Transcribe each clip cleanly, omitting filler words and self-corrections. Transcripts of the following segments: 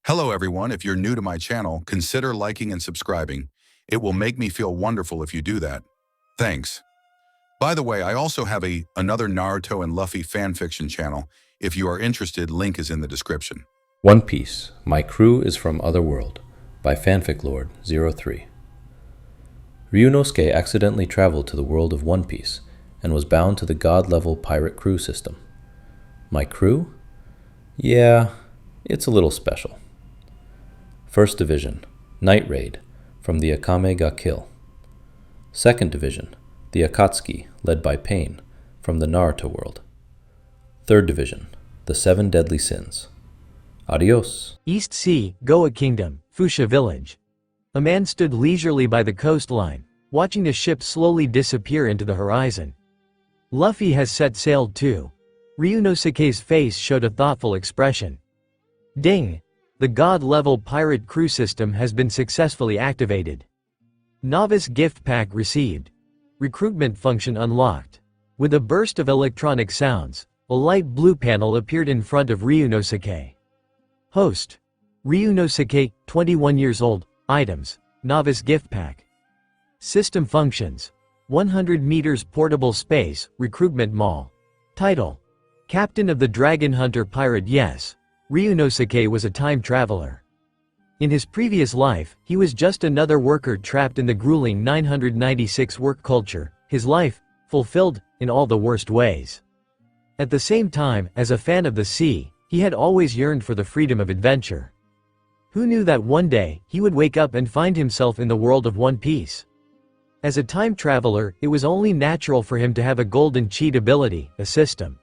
Hello everyone, if you're new to my channel, consider liking and subscribing. It will make me feel wonderful if you do that. Thanks. By the way, I also have another Naruto and Luffy fanfiction channel. If you are interested, link is in the description. One Piece, My Crew is from Otherworld, by FanficLord03. Ryunosuke accidentally traveled to the world of One Piece and was bound to the god-level pirate crew system. My crew? Yeah, it's a little special. First Division, Night Raid, from the Akame ga Kill. Second Division, the Akatsuki, led by Pain, from the Naruto world. Third Division, the Seven Deadly Sins. Adios. East Sea, Goa Kingdom, Fuchsia Village. A man stood leisurely by the coastline, watching the ship slowly disappear into the horizon. Luffy has set sail too. Ryunosuke's face showed a thoughtful expression. Ding! The god-level pirate crew system has been successfully activated. Novice gift pack received. Recruitment function unlocked. With a burst of electronic sounds, a light blue panel appeared in front of Ryunosuke. Host. Ryunosuke, 21 years old, items, novice gift pack. System functions. 100 meters portable space, recruitment mall. Title. Captain of the Dragon Hunter Pirate. Yes. Ryunosuke was a time traveler. In his previous life, he was just another worker trapped in the grueling 996 work culture, his life, fulfilled, in all the worst ways. At the same time, as a fan of the sea, he had always yearned for the freedom of adventure. Who knew that one day, he would wake up and find himself in the world of One Piece? As a time traveler, it was only natural for him to have a golden cheat ability, a system.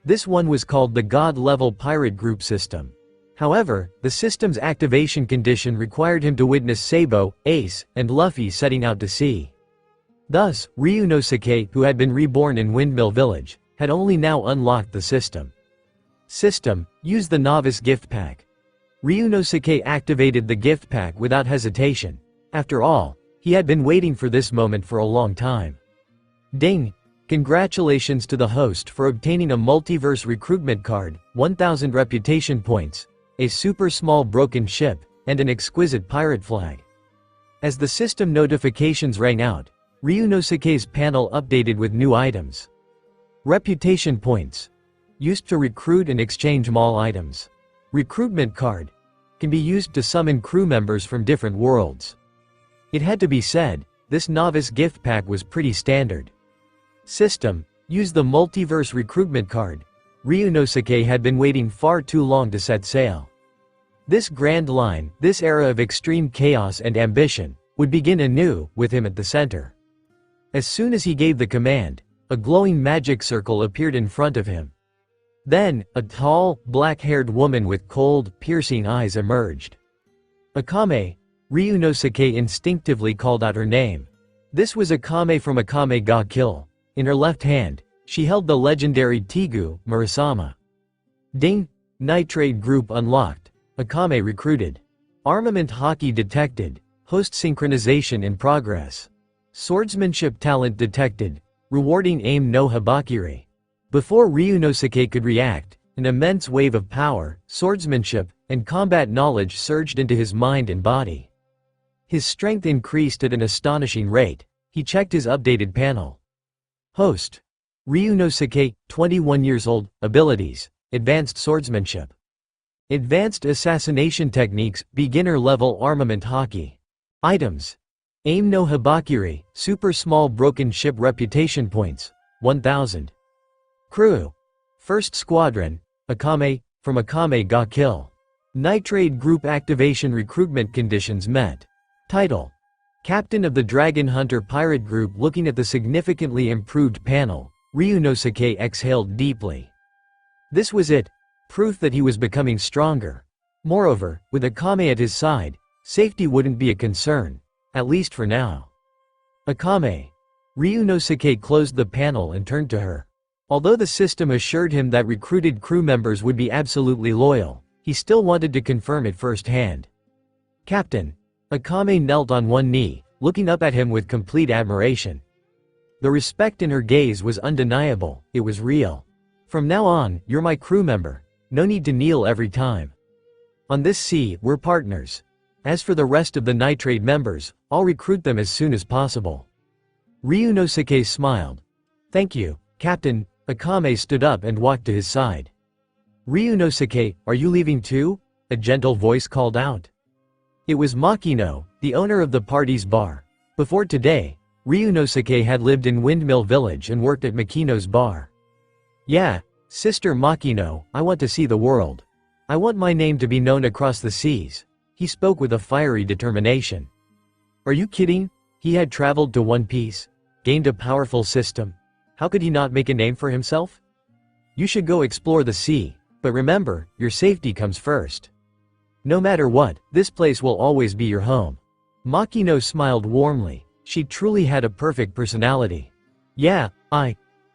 This one was called the God-level Pirate Group System. However, the system's activation condition required him to witness Sabo, Ace, and Luffy setting out to sea. Thus, Ryunosuke, who had been reborn in Windmill Village, had only now unlocked the system. System, use the Novice Gift Pack. Ryunosuke activated the gift pack without hesitation. After all, he had been waiting for this moment for a long time. Ding! Congratulations to the host for obtaining a multiverse recruitment card, 1000 reputation points, a super small broken ship, and an exquisite pirate flag. As the system notifications rang out, Ryunosuke's panel updated with new items. Reputation points. Used to recruit and exchange mall items. Recruitment card. Can be used to summon crew members from different worlds. It had to be said, this novice gift pack was pretty standard. System, use the multiverse recruitment card. Ryunosuke had been waiting far too long to set sail. This grand line, this era of extreme chaos and ambition, would begin anew, with him at the center. As soon as he gave the command, a glowing magic circle appeared in front of him. Then, a tall, black-haired woman with cold, piercing eyes emerged. Akame. Ryunosuke instinctively called out her name. This was Akame from Akame ga Kill. In her left hand, she held the legendary Tegu, Murasama. Ding! Nitrate group unlocked. Akame recruited. Armament hockey detected. Host synchronization in progress. Swordsmanship talent detected. Rewarding aim no habakiri. Before Ryunosuke could react, an immense wave of power, swordsmanship, and combat knowledge surged into his mind and body. His strength increased at an astonishing rate. He checked his updated panel. Host. Ryunosuke, 21 years old, abilities, advanced swordsmanship. Advanced assassination techniques, beginner level armament hockey. Items. Aim no habakiri, super small broken ship reputation points, 1000. Crew. First Squadron, Akame, from Akame ga Kill. Nitrate group activation recruitment conditions met. Title. Captain of the Dragon Hunter Pirate Group. Looking at the significantly improved panel, Ryunosuke exhaled deeply. This was it, proof that he was becoming stronger. Moreover, with Akame at his side, safety wouldn't be a concern, at least for now. Akame. Ryunosuke closed the panel and turned to her. Although the system assured him that recruited crew members would be absolutely loyal, he still wanted to confirm it firsthand. Captain. Akame knelt on one knee, looking up at him with complete admiration. The respect in her gaze was undeniable, it was real. From now on, you're my crew member, no need to kneel every time. On this sea, we're partners. As for the rest of the night trade members, I'll recruit them as soon as possible." Ryunosuke smiled. "Thank you, Captain." Akame stood up and walked to his side. "Ryunosuke, are you leaving too?" a gentle voice called out. It was Makino, the owner of the party's bar. Before today, Ryunosuke had lived in Windmill Village and worked at Makino's bar. "Yeah, Sister Makino, I want to see the world. I want my name to be known across the seas." He spoke with a fiery determination. Are you kidding? He had traveled to One Piece, gained a powerful system. How could he not make a name for himself? "You should go explore the sea, but remember, your safety comes first. No matter what, this place will always be your home." Makino smiled warmly. She truly had a perfect personality. "Yeah,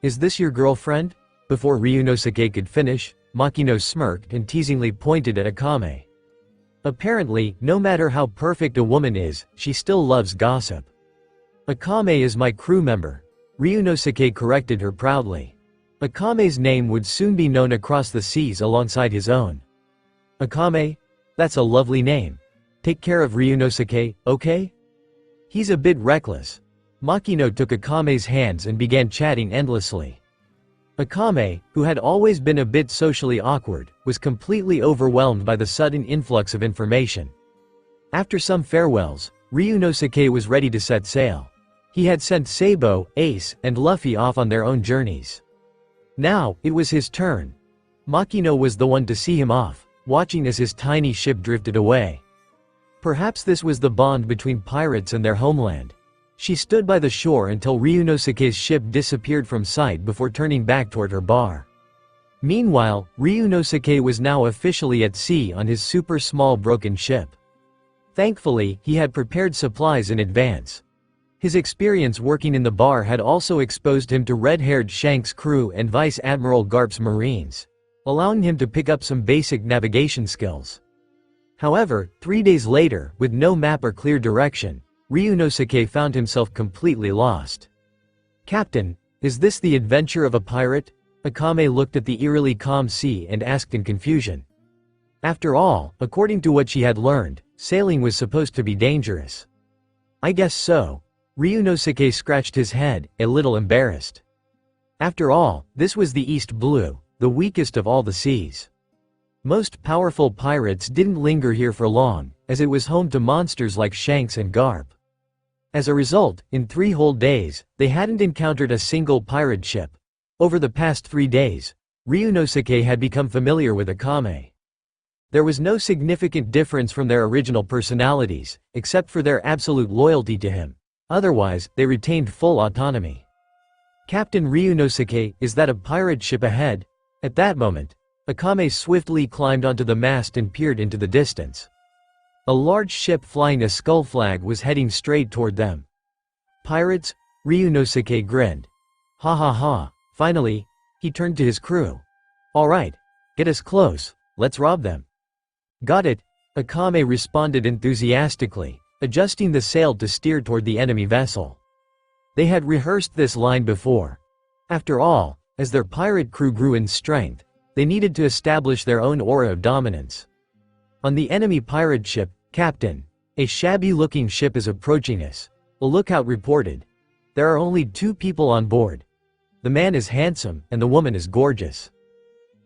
is this your girlfriend?" Before Ryunosuke could finish, Makino smirked and teasingly pointed at Akame. Apparently, no matter how perfect a woman is, she still loves gossip. "Akame is my crew member," Ryunosuke corrected her proudly. Akame's name would soon be known across the seas alongside his own. "Akame? That's a lovely name. Take care of Ryunosuke, okay?" "He's a bit reckless." Makino took Akame's hands and began chatting endlessly. Akame, who had always been a bit socially awkward, was completely overwhelmed by the sudden influx of information. After some farewells, Ryunosuke was ready to set sail. He had sent Sabo, Ace, and Luffy off on their own journeys. Now, it was his turn. Makino was the one to see him off, watching as his tiny ship drifted away. Perhaps this was the bond between pirates and their homeland. She stood by the shore until Ryunosuke's ship disappeared from sight before turning back toward her bar. Meanwhile, Ryunosuke was now officially at sea on his super small broken ship. Thankfully, he had prepared supplies in advance. His experience working in the bar had also exposed him to red-haired Shanks' crew and Vice Admiral Garp's Marines, allowing him to pick up some basic navigation skills. However, 3 days later, with no map or clear direction, Ryunosuke found himself completely lost. "Captain, is this the adventure of a pirate?" Akame looked at the eerily calm sea and asked in confusion. After all, according to what she had learned, sailing was supposed to be dangerous. "I guess so." Ryunosuke scratched his head, a little embarrassed. After all, this was the East Blue, the weakest of all the seas. Most powerful pirates didn't linger here for long, as it was home to monsters like Shanks and Garp. As a result, in 3 whole days, they hadn't encountered a single pirate ship. Over the past 3 days, Ryunosuke had become familiar with Akame. There was no significant difference from their original personalities, except for their absolute loyalty to him. Otherwise, they retained full autonomy. "Captain Ryunosuke, is that a pirate ship ahead?" At that moment, Akame swiftly climbed onto the mast and peered into the distance. A large ship flying a skull flag was heading straight toward them. "Pirates?" Ryunosuke grinned. "Ha ha ha." Finally, he turned to his crew. "All right, get us close, let's rob them." "Got it," Akame responded enthusiastically, adjusting the sail to steer toward the enemy vessel. They had rehearsed this line before. After all, as their pirate crew grew in strength, they needed to establish their own aura of dominance. On the enemy pirate ship, "Captain, a shabby-looking ship is approaching us," a lookout reported. "There are only 2 people on board. The man is handsome, and the woman is gorgeous."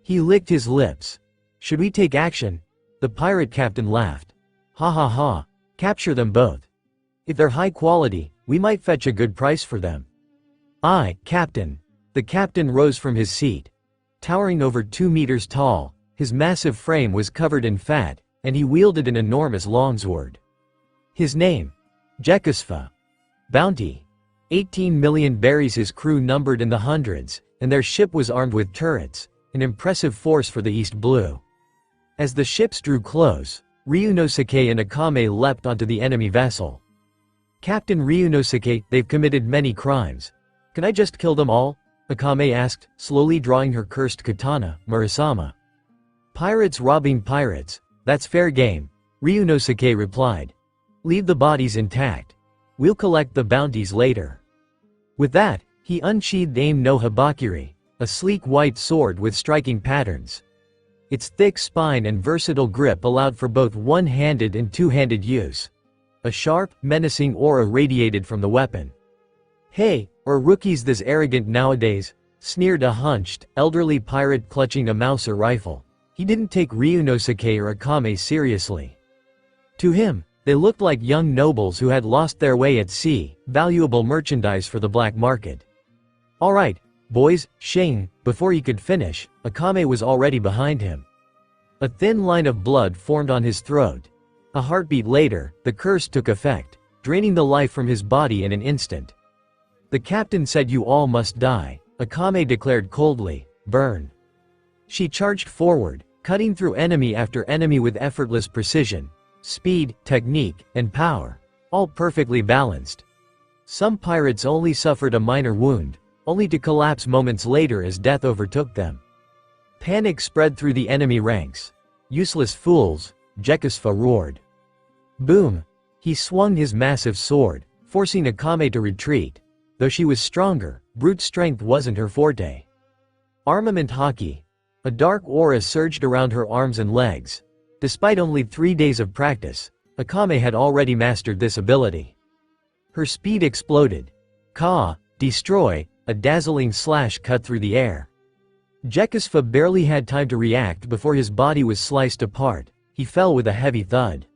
He licked his lips. "Should we take action?" The pirate captain laughed. "Ha ha ha, capture them both. If they're high quality, we might fetch a good price for them." "Aye, Captain." The captain rose from his seat. Towering over 2 meters tall, his massive frame was covered in fat, and he wielded an enormous longsword. His name? Jekusfa. Bounty? 18 million berries. His crew numbered in the hundreds, and their ship was armed with turrets, an impressive force for the East Blue. As the ships drew close, Ryunosuke and Akame leapt onto the enemy vessel. "Captain Ryunosuke, they've committed many crimes. Can I just kill them all?" Akame asked, slowly drawing her cursed katana, Murasama. "Pirates robbing pirates, that's fair game," Ryunosuke replied. "Leave the bodies intact. We'll collect the bounties later." With that, he unsheathed Aim no Habakiri, a sleek white sword with striking patterns. Its thick spine and versatile grip allowed for both one-handed and two-handed use. A sharp, menacing aura radiated from the weapon. "Hey, are rookies this arrogant nowadays?" sneered a hunched, elderly pirate clutching a Mauser rifle. He didn't take Ryunosuke or Akame seriously. To him, they looked like young nobles who had lost their way at sea, valuable merchandise for the black market. "Alright, boys, Shing," before he could finish, Akame was already behind him. A thin line of blood formed on his throat. A heartbeat later, the curse took effect, draining the life from his body in an instant. "The captain said you all must die," Akame declared coldly. "Burn." She charged forward, cutting through enemy after enemy with effortless precision, speed, technique, and power, all perfectly balanced. Some pirates only suffered a minor wound, only to collapse moments later as death overtook them. Panic spread through the enemy ranks. "Useless fools," Jekisfa roared. Boom! He swung his massive sword, forcing Akame to retreat. Though she was stronger, brute strength wasn't her forte. Armament hockey. A dark aura surged around her arms and legs. Despite only 3 days of practice, Akame had already mastered this ability. Her speed exploded. Ka, destroy, a dazzling slash cut through the air. Jekisfa barely had time to react before his body was sliced apart. He fell with a heavy thud.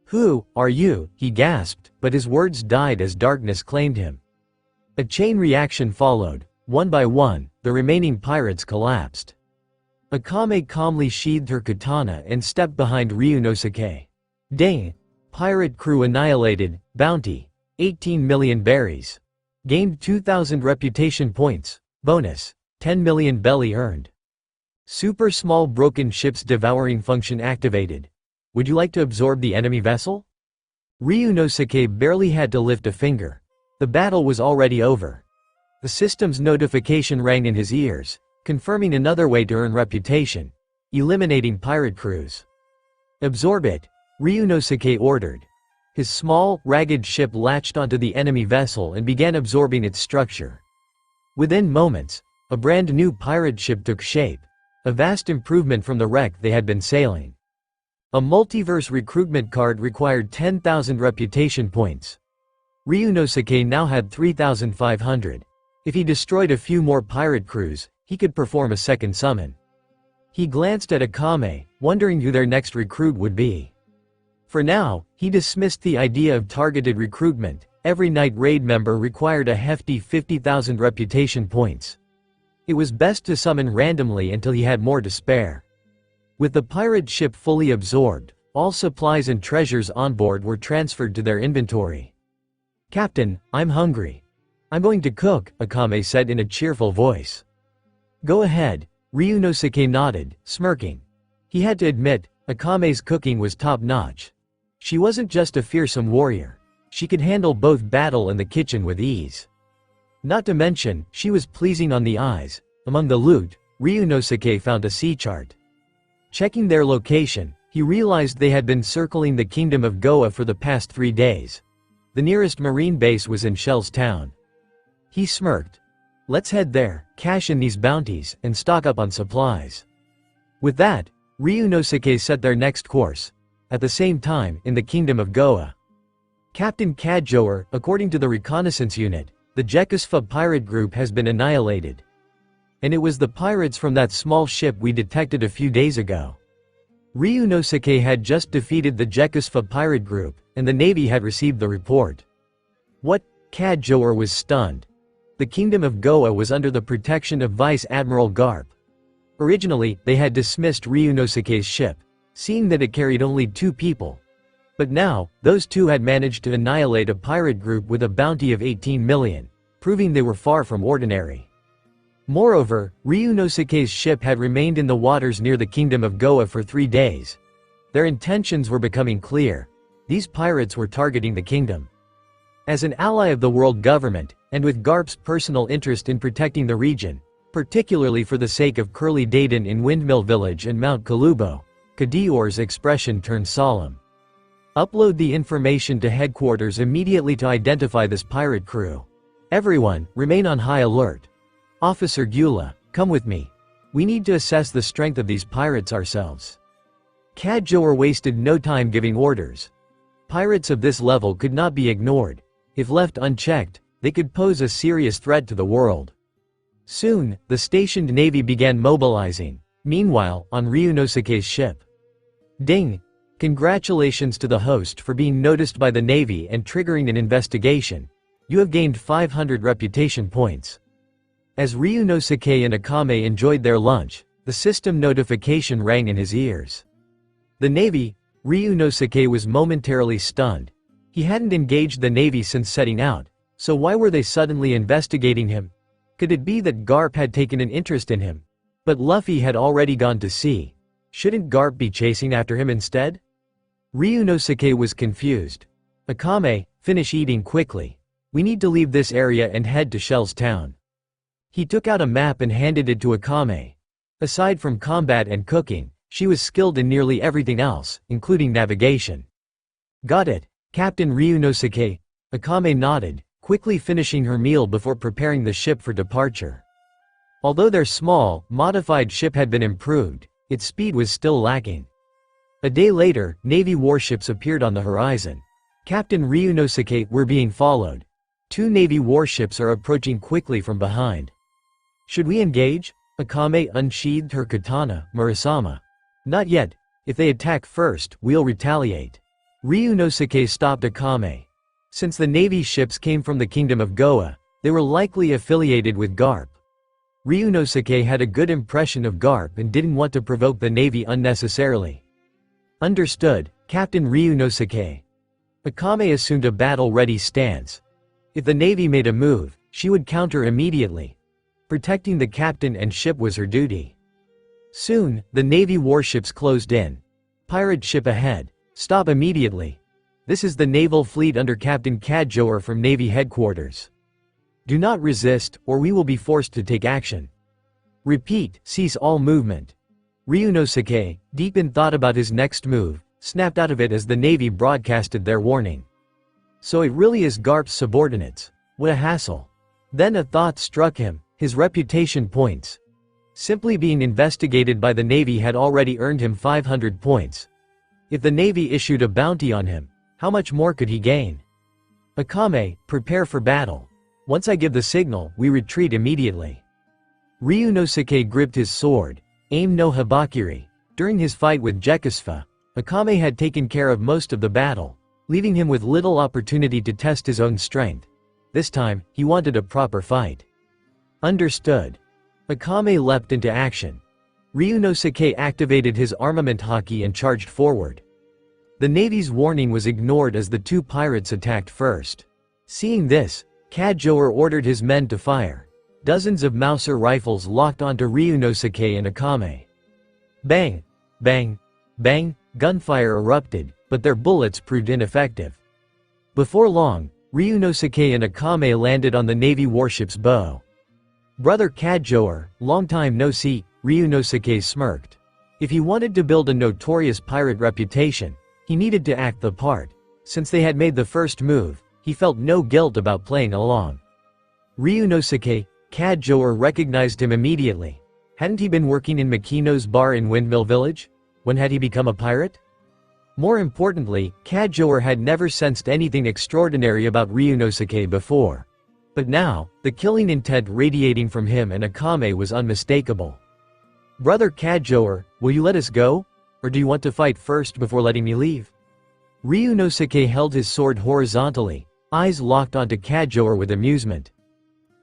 "Who are you?" he gasped, but his words died as darkness claimed him. A chain reaction followed. One by one, the remaining pirates collapsed. Akame calmly sheathed her katana and stepped behind Ryunosuke. Dang! Pirate crew annihilated. Bounty: 18 million berries. Gained 2,000 reputation points. Bonus: 10 million belly earned. Super small broken ships devouring function activated. Would you like to absorb the enemy vessel? Ryunosuke barely had to lift a finger. The battle was already over. The system's notification rang in his ears, confirming another way to earn reputation: eliminating pirate crews. "Absorb it," Ryunosuke ordered. His small, ragged ship latched onto the enemy vessel and began absorbing its structure. Within moments, a brand new pirate ship took shape, a vast improvement from the wreck they had been sailing. A multiverse recruitment card required 10,000 reputation points. Ryunosuke now had 3,500. If he destroyed a few more pirate crews, he could perform a second summon. He glanced at Akame, wondering who their next recruit would be. For now, he dismissed the idea of targeted recruitment. Every night raid member required a hefty 50,000 reputation points. It was best to summon randomly until he had more to spare. With the pirate ship fully absorbed, all supplies and treasures on board were transferred to their inventory. "Captain, I'm hungry. I'm going to cook," Akame said in a cheerful voice. "Go ahead," Ryunosuke nodded, smirking. He had to admit, Akame's cooking was top-notch. She wasn't just a fearsome warrior. She could handle both battle and the kitchen with ease. Not to mention, she was pleasing on the eyes. Among the loot, Ryunosuke found a sea chart. Checking their location, he realized they had been circling the kingdom of Goa for the past 3 days. The nearest marine base was in Shell's town. He smirked. "Let's head there, cash in these bounties, and stock up on supplies." With that, Ryunosuke set their next course. At the same time, in the kingdom of Goa. Captain Kajoer, according to the reconnaissance unit, the Jekisfa pirate group has been annihilated. And it was the pirates from that small ship we detected a few days ago. Ryunosuke had just defeated the Jekisfa pirate group, and the Navy had received the report. What? Kajoer was stunned. The kingdom of Goa was under the protection of Vice Admiral Garp. Originally, they had dismissed Ryunosuke's ship, seeing that it carried only 2 people. But now, those 2 had managed to annihilate a pirate group with a bounty of 18 million, proving they were far from ordinary. Moreover, Ryunosuke's ship had remained in the waters near the kingdom of Goa for 3 days. Their intentions were becoming clear. These pirates were targeting the kingdom. As an ally of the world government, and with Garp's personal interest in protecting the region, particularly for the sake of Curly Dayton in Windmill Village and Mount Kalubo, Kadior's expression turned solemn. "Upload the information to headquarters immediately to identify this pirate crew. Everyone, remain on high alert. Officer Gula, come with me." We need to assess the strength of these pirates ourselves. Kajoor wasted no time giving orders. Pirates of this level could not be ignored. If left unchecked, they could pose a serious threat to the world. Soon, the stationed navy began mobilizing. Meanwhile, on Ryunosuke's ship. Ding! Congratulations to the host for being noticed by the navy and triggering an investigation. You have gained 500 reputation points. As Ryunosuke and Akame enjoyed their lunch, the system notification rang in his ears. The navy, Ryunosuke was momentarily stunned. He hadn't engaged the navy since setting out, so why were they suddenly investigating him? Could it be that Garp had taken an interest in him? But Luffy had already gone to sea. Shouldn't Garp be chasing after him instead? Ryunosuke was confused. Akame, finish eating quickly. We need to leave this area and head to Shell's town. He took out a map and handed it to Akame. Aside from combat and cooking, she was skilled in nearly everything else, including navigation. Got it, Captain Ryunosuke. Akame nodded, quickly finishing her meal before preparing the ship for departure. Although their small, modified ship had been improved, its speed was still lacking. A day later, Navy warships appeared on the horizon. Captain Ryunosuke were being followed. 2 Navy warships are approaching quickly from behind. Should we engage? Akame unsheathed her katana, Murasama. Not yet. If they attack first, we'll retaliate. Ryunosuke stopped Akame. Since the Navy ships came from the Kingdom of Goa, they were likely affiliated with Garp. Ryunosuke had a good impression of Garp and didn't want to provoke the Navy unnecessarily. Understood, Captain Ryunosuke. Akame assumed a battle-ready stance. If the Navy made a move, she would counter immediately. Protecting the captain and ship was her duty. Soon, the Navy warships closed in. Pirate ship ahead. Stop immediately. This is the naval fleet under Captain Kajoor from Navy headquarters. Do not resist, or we will be forced to take action. Repeat, cease all movement. Ryunosuke, deep in thought about his next move, snapped out of it as the Navy broadcasted their warning. So it really is Garp's subordinates. What a hassle. Then a thought struck him, his reputation points. Simply being investigated by the Navy had already earned him 500 points. If the Navy issued a bounty on him, how much more could he gain? Akame, prepare for battle. Once I give the signal, we retreat immediately. Ryunosuke gripped his sword. Aim no habakiri. During his fight with Gekisfa, Akame had taken care of most of the battle, leaving him with little opportunity to test his own strength. This time, he wanted a proper fight. Understood. Akame leapt into action. Ryunosuke activated his armament haki and charged forward. The Navy's warning was ignored as the 2 pirates attacked first. Seeing this, Kajoor ordered his men to fire. Dozens of Mauser rifles locked onto Ryunosuke and Akame. Bang! Bang! Bang! Gunfire erupted, but their bullets proved ineffective. Before long, Ryunosuke and Akame landed on the Navy warship's bow. Brother Kajoor, long time no see, Ryunosuke smirked. If he wanted to build a notorious pirate reputation, he needed to act the part. Since they had made the first move, he felt no guilt about playing along. Ryunosuke, Kajoor recognized him immediately. Hadn't he been working in Makino's bar in Windmill Village? When had he become a pirate? More importantly, Kajoor had never sensed anything extraordinary about Ryunosuke before. But now, the killing intent radiating from him and Akame was unmistakable. Brother Kajoor, will you let us go? Or do you want to fight first before letting me leave? Ryunosuke held his sword horizontally, eyes locked onto Kajoor with amusement.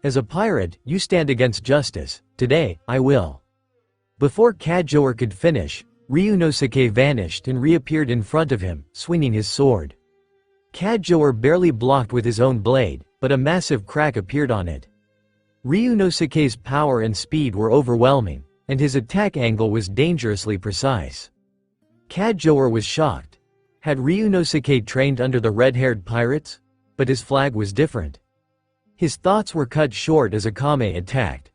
As a pirate, you stand against justice. Today, I will. Before Kajoor could finish, Ryunosuke vanished and reappeared in front of him, swinging his sword. Kajoor barely blocked with his own blade, but a massive crack appeared on it. Ryunosuke's power and speed were overwhelming, and his attack angle was dangerously precise. Kajoor was shocked. Had Ryunosuke trained under the red-haired pirates? But his flag was different. His thoughts were cut short as Akame attacked.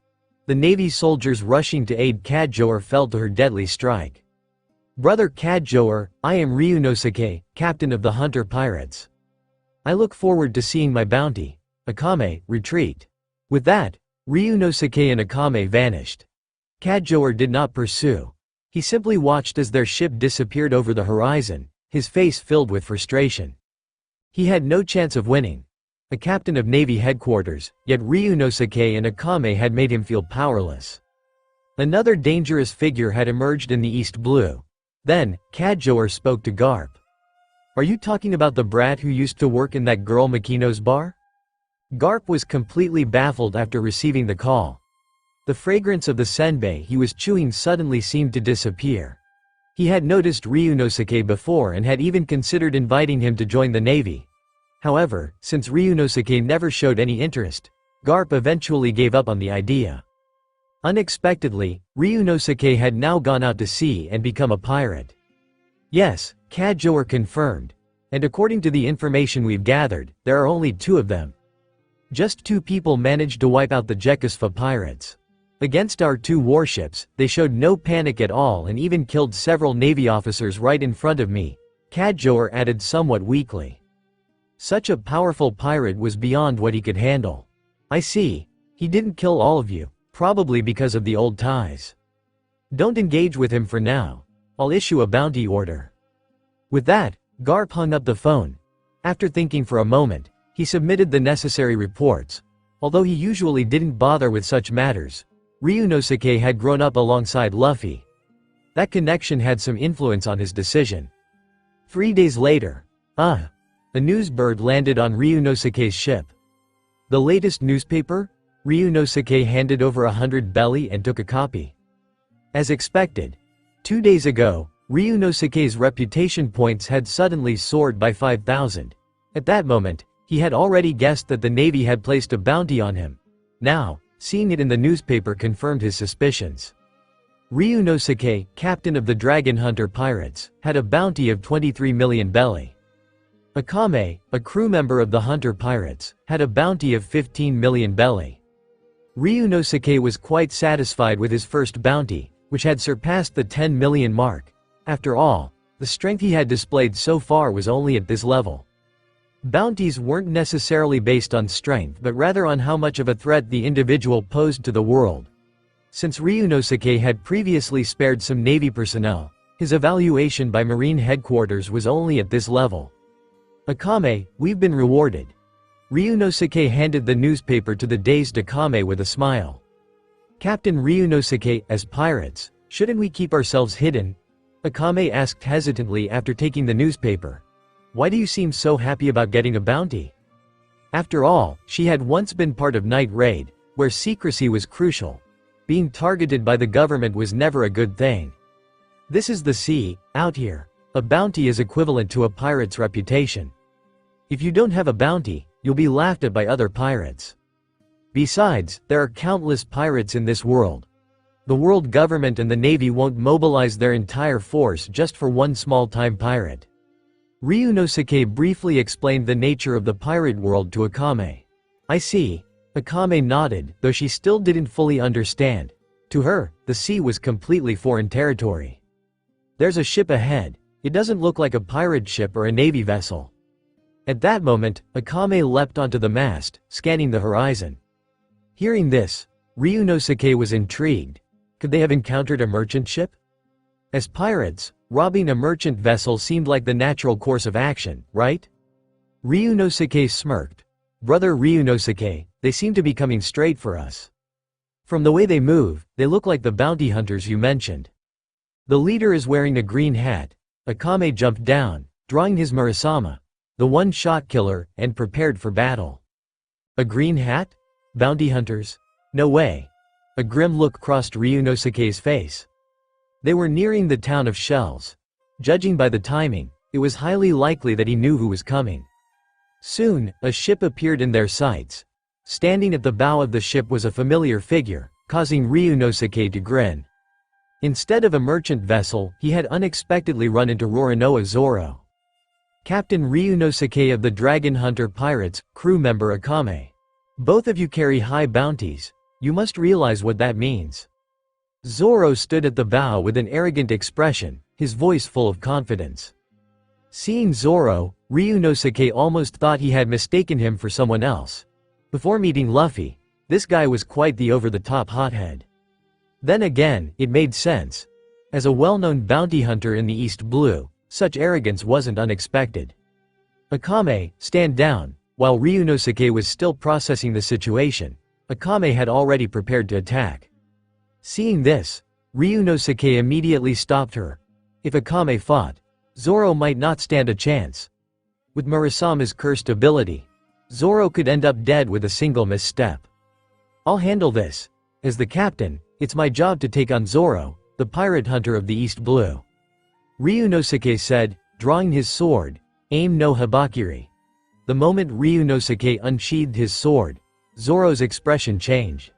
The Navy soldiers rushing to aid Kajoor fell to her deadly strike. Brother Kajoor, I am Ryunosuke, captain of the Hunter Pirates. I look forward to seeing my bounty. Akame, retreat. With that, Ryunosuke and Akame vanished. Kajoer did not pursue. He simply watched as their ship disappeared over the horizon, his face filled with frustration. He had no chance of winning. A captain of Navy headquarters, yet Ryunosuke and Akame had made him feel powerless. Another dangerous figure had emerged in the East Blue. Then, Kajoer spoke to Garp. "Are you talking about the brat who used to work in that girl Makino's bar?" Garp was completely baffled after receiving the call. The fragrance of the senbei he was chewing suddenly seemed to disappear. He had noticed Ryunosuke before and had even considered inviting him to join the Navy. However, since Ryunosuke never showed any interest, Garp eventually gave up on the idea. Unexpectedly, Ryunosuke had now gone out to sea and become a pirate. Yes, Kajoer confirmed. And according to the information we've gathered, there are only 2 of them. Just 2 people managed to wipe out the Jekusfa pirates. Against our 2 warships, they showed no panic at all and even killed several Navy officers right in front of me, Kajoer added somewhat weakly. Such a powerful pirate was beyond what he could handle. I see. He didn't kill all of you, probably because of the old ties. Don't engage with him for now. I'll issue a bounty order. With that, Garp hung up the phone. After thinking for a moment, he submitted the necessary reports. Although he usually didn't bother with such matters, Ryunosuke had grown up alongside Luffy. That connection had some influence on his decision. 3 days later, a newsbird landed on Ryunosuke's ship. The latest newspaper? Ryunosuke handed over 100 belly and took a copy. As expected, 2 days ago, Ryunosuke's reputation points had suddenly soared by 5,000. At that moment, he had already guessed that the Navy had placed a bounty on him. Now, seeing it in the newspaper confirmed his suspicions. Ryunosuke, captain of the Dragon Hunter pirates, had a bounty of 23 million belly. Akame, a crew member of the Hunter pirates, had a bounty of 15 million belly. Ryunosuke was quite satisfied with his first bounty, which had surpassed the 10 million mark. After all, the strength he had displayed so far was only at this level. Bounties weren't necessarily based on strength but rather on how much of a threat the individual posed to the world. Since Ryunosuke had previously spared some Navy personnel, his evaluation by Marine headquarters was only at this level. Akame, we've been rewarded. Ryunosuke handed the newspaper to the dazed Akame with a smile. Captain Ryunosuke, as pirates, shouldn't we keep ourselves hidden? Akame asked hesitantly after taking the newspaper. Why do you seem so happy about getting a bounty? After all, she had once been part of Night Raid, where secrecy was crucial. Being targeted by the government was never a good thing. This is the sea, out here. A bounty is equivalent to a pirate's reputation. If you don't have a bounty, you'll be laughed at by other pirates. Besides, there are countless pirates in this world. The world government and the Navy won't mobilize their entire force just for one small-time pirate. Ryunosuke briefly explained the nature of the pirate world to Akame. I see. Akame nodded, though she still didn't fully understand. To her, the sea was completely foreign territory. There's a ship ahead. It doesn't look like a pirate ship or a Navy vessel. At that moment, Akame leapt onto the mast, scanning the horizon. Hearing this, Ryunosuke was intrigued. Could they have encountered a merchant ship? As pirates, robbing a merchant vessel seemed like the natural course of action, right? Ryunosuke smirked. Brother Ryunosuke, they seem to be coming straight for us. From the way they move, they look like the bounty hunters you mentioned. The leader is wearing a green hat. Akame jumped down, drawing his Murasama, the one-shot killer, and prepared for battle. A green hat? Bounty hunters? No way. A grim look crossed Ryunosuke's face. They were nearing the town of Shells. Judging by the timing, it was highly likely that he knew who was coming. Soon, a ship appeared in their sights. Standing at the bow of the ship was a familiar figure, causing Ryunosuke to grin. Instead of a merchant vessel, he had unexpectedly run into Roronoa Zoro. Captain Ryunosuke of the Dragon Hunter Pirates, crew member Akame. Both of you carry high bounties. You must realize what that means. Zoro stood at the bow with an arrogant expression, his voice full of confidence. Seeing Zoro, Ryunosuke almost thought he had mistaken him for someone else. Before meeting Luffy, this guy was quite the over-the-top hothead. Then again, it made sense. As a well-known bounty hunter in the East Blue, such arrogance wasn't unexpected. Akame, stand down. While Ryunosuke was still processing the situation, Akame had already prepared to attack. Seeing this, Ryunosuke immediately stopped her. If Akame fought, Zoro might not stand a chance. With Murasama's cursed ability, Zoro could end up dead with a single misstep. I'll handle this. As the captain, it's my job to take on Zoro, the pirate hunter of the East Blue. Ryunosuke said, drawing his sword, aim no habakiri. The moment Ryunosuke unsheathed his sword, Zoro's expression changed.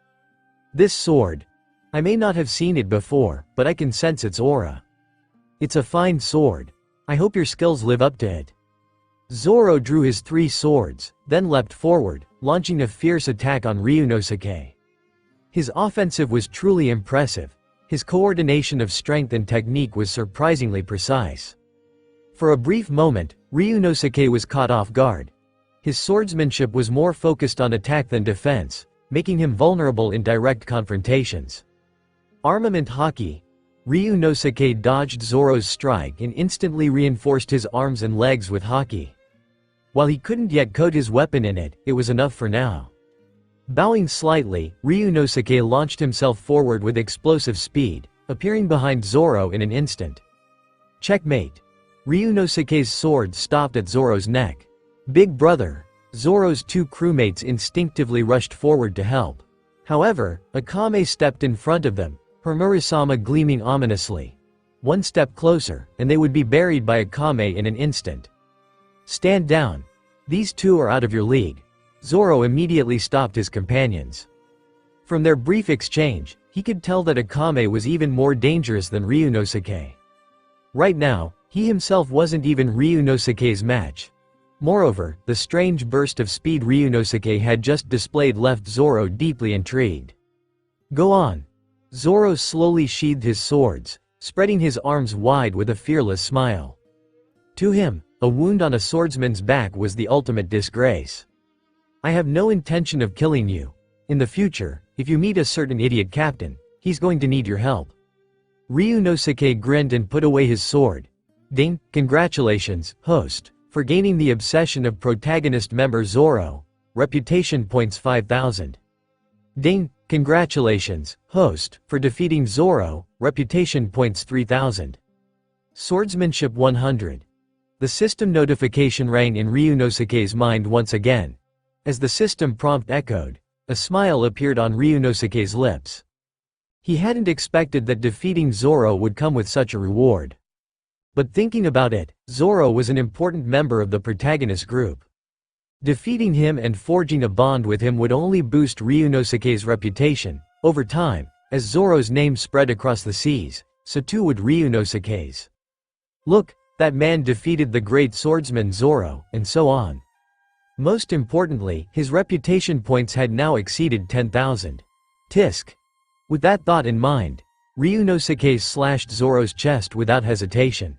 This sword, I may not have seen it before, but I can sense its aura. It's a fine sword. I hope your skills live up to it. Zoro drew his 3 swords, then leapt forward, launching a fierce attack on Ryunosuke. His offensive was truly impressive. His coordination of strength and technique was surprisingly precise. For a brief moment, Ryunosuke was caught off guard. His swordsmanship was more focused on attack than defense, making him vulnerable in direct confrontations. Armament haki. Ryunosuke dodged Zoro's strike and instantly reinforced his arms and legs with haki. While he couldn't yet coat his weapon in it, it was enough for now. Bowing slightly, Ryunosuke launched himself forward with explosive speed, appearing behind Zoro in an instant. Checkmate. Ryunosuke's sword stopped at Zoro's neck. Big brother. Zoro's 2 crewmates instinctively rushed forward to help. However, Akame stepped in front of them, her Murasama gleaming ominously. One step closer, and they would be buried by Akame in an instant. Stand down. These 2 are out of your league. Zoro immediately stopped his companions. From their brief exchange, he could tell that Akame was even more dangerous than Ryunosuke. Right now, he himself wasn't even Ryunosuke's match. Moreover, the strange burst of speed Ryunosuke had just displayed left Zoro deeply intrigued. Go on. Zoro slowly sheathed his swords, spreading his arms wide with a fearless smile. To him, a wound on a swordsman's back was the ultimate disgrace. I have no intention of killing you. In the future, if you meet a certain idiot captain, he's going to need your help. Ryunosuke grinned and put away his sword. Ding, congratulations, host, for gaining the obsession of protagonist member Zoro. Reputation points 5,000. Ding, congratulations, host, for defeating Zoro. Reputation points 3,000. Swordsmanship 100. The system notification rang in Ryunosuke's mind once again. As the system prompt echoed, a smile appeared on Ryunosuke's lips. He hadn't expected that defeating Zoro would come with such a reward. But thinking about it, Zoro was an important member of the protagonist group. Defeating him and forging a bond with him would only boost Ryunosuke's reputation. Over time, as Zoro's name spread across the seas, so too would Ryunosuke's. Look, that man defeated the great swordsman Zoro, and so on. Most importantly, his reputation points had now exceeded 10,000. Tisk. With that thought in mind, Ryunosuke slashed Zoro's chest without hesitation.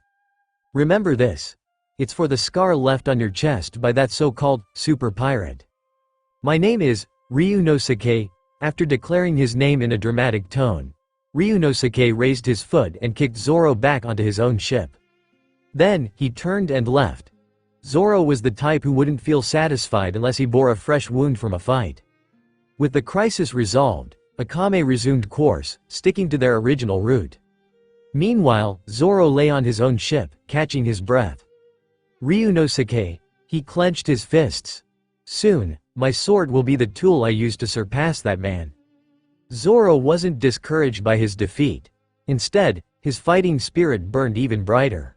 Remember this. It's for the scar left on your chest by that so-called super pirate. My name is Ryunosuke. After declaring his name in a dramatic tone, Ryunosuke raised his foot and kicked Zoro back onto his own ship. Then, he turned and left. Zoro was the type who wouldn't feel satisfied unless he bore a fresh wound from a fight. With the crisis resolved, Akame resumed course, sticking to their original route. Meanwhile, Zoro lay on his own ship, catching his breath. Ryunosuke, he clenched his fists. Soon, my sword will be the tool I use to surpass that man. Zoro wasn't discouraged by his defeat. Instead, his fighting spirit burned even brighter.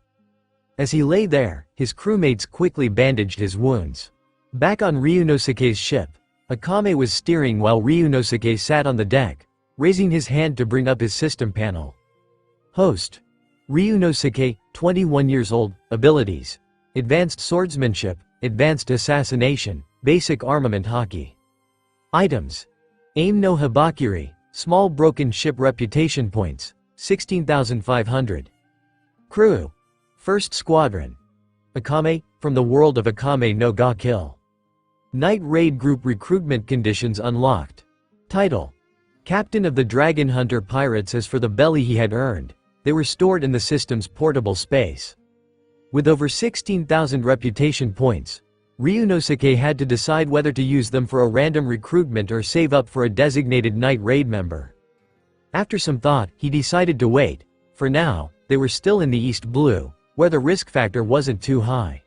As he lay there, his crewmates quickly bandaged his wounds. Back on Ryunosuke's ship, Akame was steering while Ryunosuke sat on the deck, raising his hand to bring up his system panel. Host. Ryunosuke, 21 years old, abilities. Advanced swordsmanship, advanced assassination, basic armament haki. Items. Aim no habakiri, small broken ship reputation points, 16,500. Crew. First Squadron. Akame, from the world of Akame no ga Kill. Night Raid Group recruitment conditions unlocked. Title. captain of the dragon hunter pirates. As for the belly he had earned, they were stored in the system's portable space. With over 16,000 reputation points, Ryunosuke had to decide whether to use them for a random recruitment or save up for a designated night raid member. After some thought, he decided to wait. For now, they were still in the East Blue, where the risk factor wasn't too high.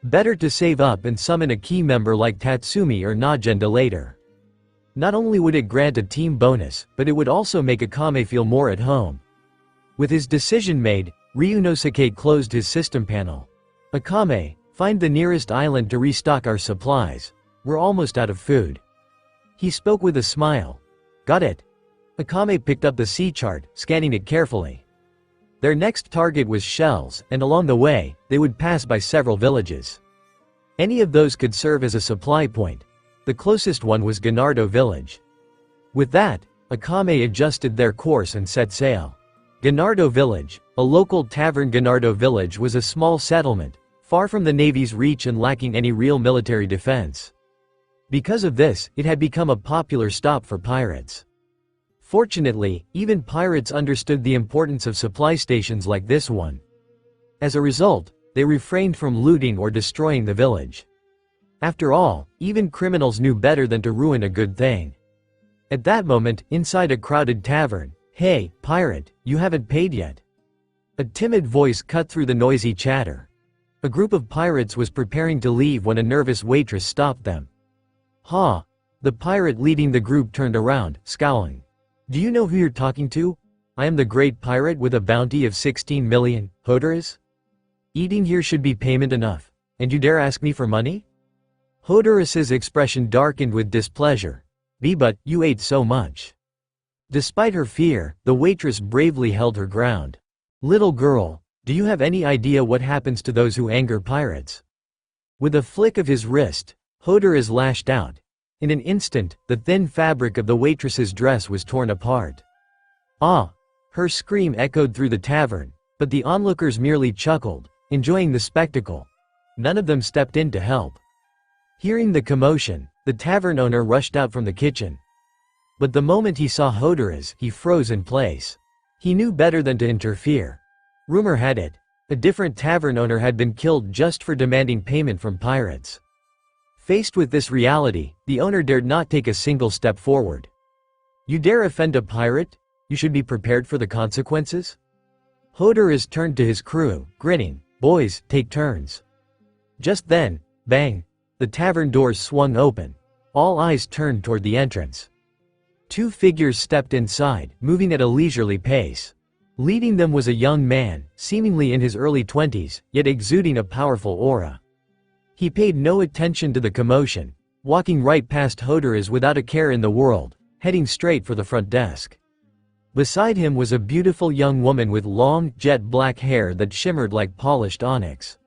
Better to save up and summon a key member like Tatsumi or Najenda later. Not only would it grant a team bonus, but it would also make Akame feel more at home. With his decision made, Ryunosuke closed his system panel. Akame, find the nearest island to restock our supplies. We're almost out of food. He spoke with a smile. Got it. Akame picked up the sea chart, scanning it carefully. Their next target was shells, and along the way, they would pass by several villages. Any of those could serve as a supply point. The closest one was Ganardo village. With that, Akame adjusted their course and set sail. Ganardo village, a local tavern. Ganardo village was a small settlement, far from the Navy's reach and lacking any real military defense. Because of this, it had become a popular stop for pirates. Fortunately, even pirates understood the importance of supply stations like this one. As a result, they refrained from looting or destroying the village. After all, even criminals knew better than to ruin a good thing. At that moment, inside a crowded tavern, "Hey, pirate, you haven't paid yet." A timid voice cut through the noisy chatter. A group of pirates was preparing to leave when a nervous waitress stopped them. "Ha!" The pirate leading the group turned around, scowling. "Do you know who you're talking to? I am the great pirate with a bounty of 16 million, Hodoris? Eating here should be payment enough, and you dare ask me for money?" Hodoris's expression darkened with displeasure. But you ate so much." Despite her fear, the waitress bravely held her ground. "Little girl, do you have any idea what happens to those who anger pirates?" With a flick of his wrist, Hodoris lashed out. In an instant, the thin fabric of the waitress's dress was torn apart. "Ah!" Her scream echoed through the tavern, but the onlookers merely chuckled, enjoying the spectacle. None of them stepped in to help. Hearing the commotion, the tavern owner rushed out from the kitchen. But the moment he saw Hodoris, he froze in place. He knew better than to interfere. Rumor had it, a different tavern owner had been killed just for demanding payment from pirates. Faced with this reality, the owner dared not take a single step forward. "You dare offend a pirate? You should be prepared for the consequences?" Hodoris turned to his crew, grinning. "Boys, take turns." Just then, bang! The tavern doors swung open. All eyes turned toward the entrance. Two figures stepped inside, moving at a leisurely pace. Leading them was a young man, seemingly in his early 20s, yet exuding a powerful aura. He paid no attention to the commotion, walking right past Hodoris without a care in the world, heading straight for the front desk. Beside him was a beautiful young woman with long, jet black hair that shimmered like polished onyx.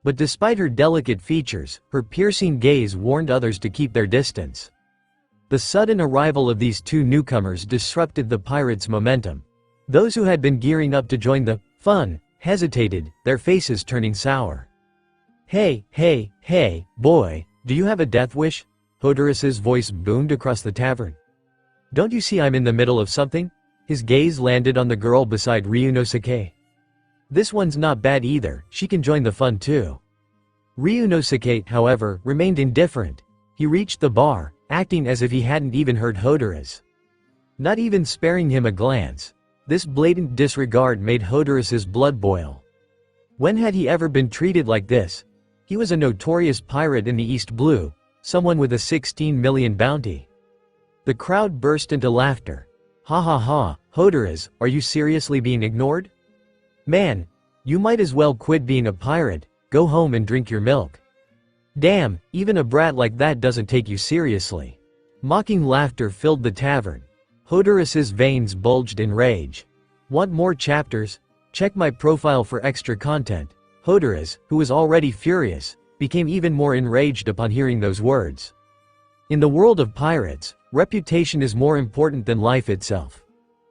But despite her delicate features, her piercing gaze warned others to keep their distance. The sudden arrival of these two newcomers disrupted the pirates' momentum. Those who had been gearing up to join the fun hesitated, their faces turning sour. Hey, boy, do you have a death wish?" Hodoris's voice boomed across the tavern. "Don't you see I'm in the middle of something?" His gaze landed on the girl beside Ryunosuke. "This one's not bad either, she can join the fun too." Ryunosuke, however, remained indifferent. He reached the bar, acting as if he hadn't even heard Hodoris. Not even sparing him a glance. This blatant disregard made Hodoris's blood boil. When had he ever been treated like this? He was a notorious pirate in the East Blue, someone with a 16 million bounty. The crowd burst into laughter. "Ha ha ha, Hodoris, are you seriously being ignored? Man, you might as well quit being a pirate, go home and drink your milk. Damn, even a brat like that doesn't take you seriously." Mocking laughter filled the tavern. Hodoris's veins bulged in rage. "Want more chapters? Check my profile for extra content." Hodoris, who was already furious, became even more enraged upon hearing those words. In the world of pirates, reputation is more important than life itself.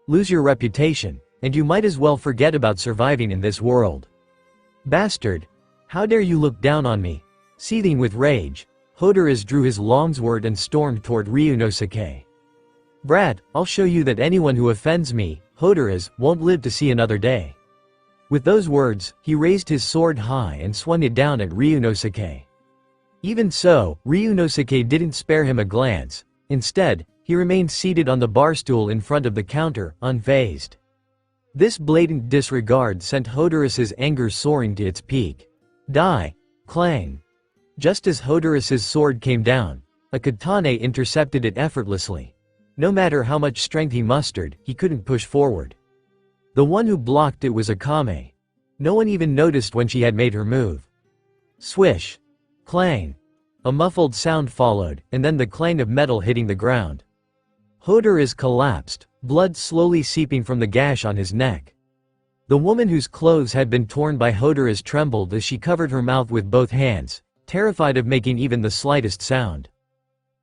Lose your reputation, and you might as well forget about surviving in this world. "Bastard! How dare you look down on me?" Seething with rage, Hodoris drew his longsword and stormed toward Ryunosuke. Brat, I'll show you that anyone who offends me, Hotaras, won't live to see another day. With those words, he raised his sword high and swung it down at Ryunosuke. Even so, Ryunosuke didn't spare him a glance. Instead, he remained seated on the bar stool in front of the counter, unfazed. This blatant disregard sent Hotaras's anger soaring to its peak. Die! Clang! Just as Hotaras's sword came down, a katana intercepted it effortlessly. No matter how much strength he mustered, he couldn't push forward. The one who blocked it was Akame. No one even noticed when she had made her move. Swish! Clang! A muffled sound followed, and then the clang of metal hitting the ground. Hotaras collapsed, blood slowly seeping from the gash on his neck. The woman whose clothes had been torn by Hotaras trembled as she covered her mouth with both hands, terrified of making even the slightest sound.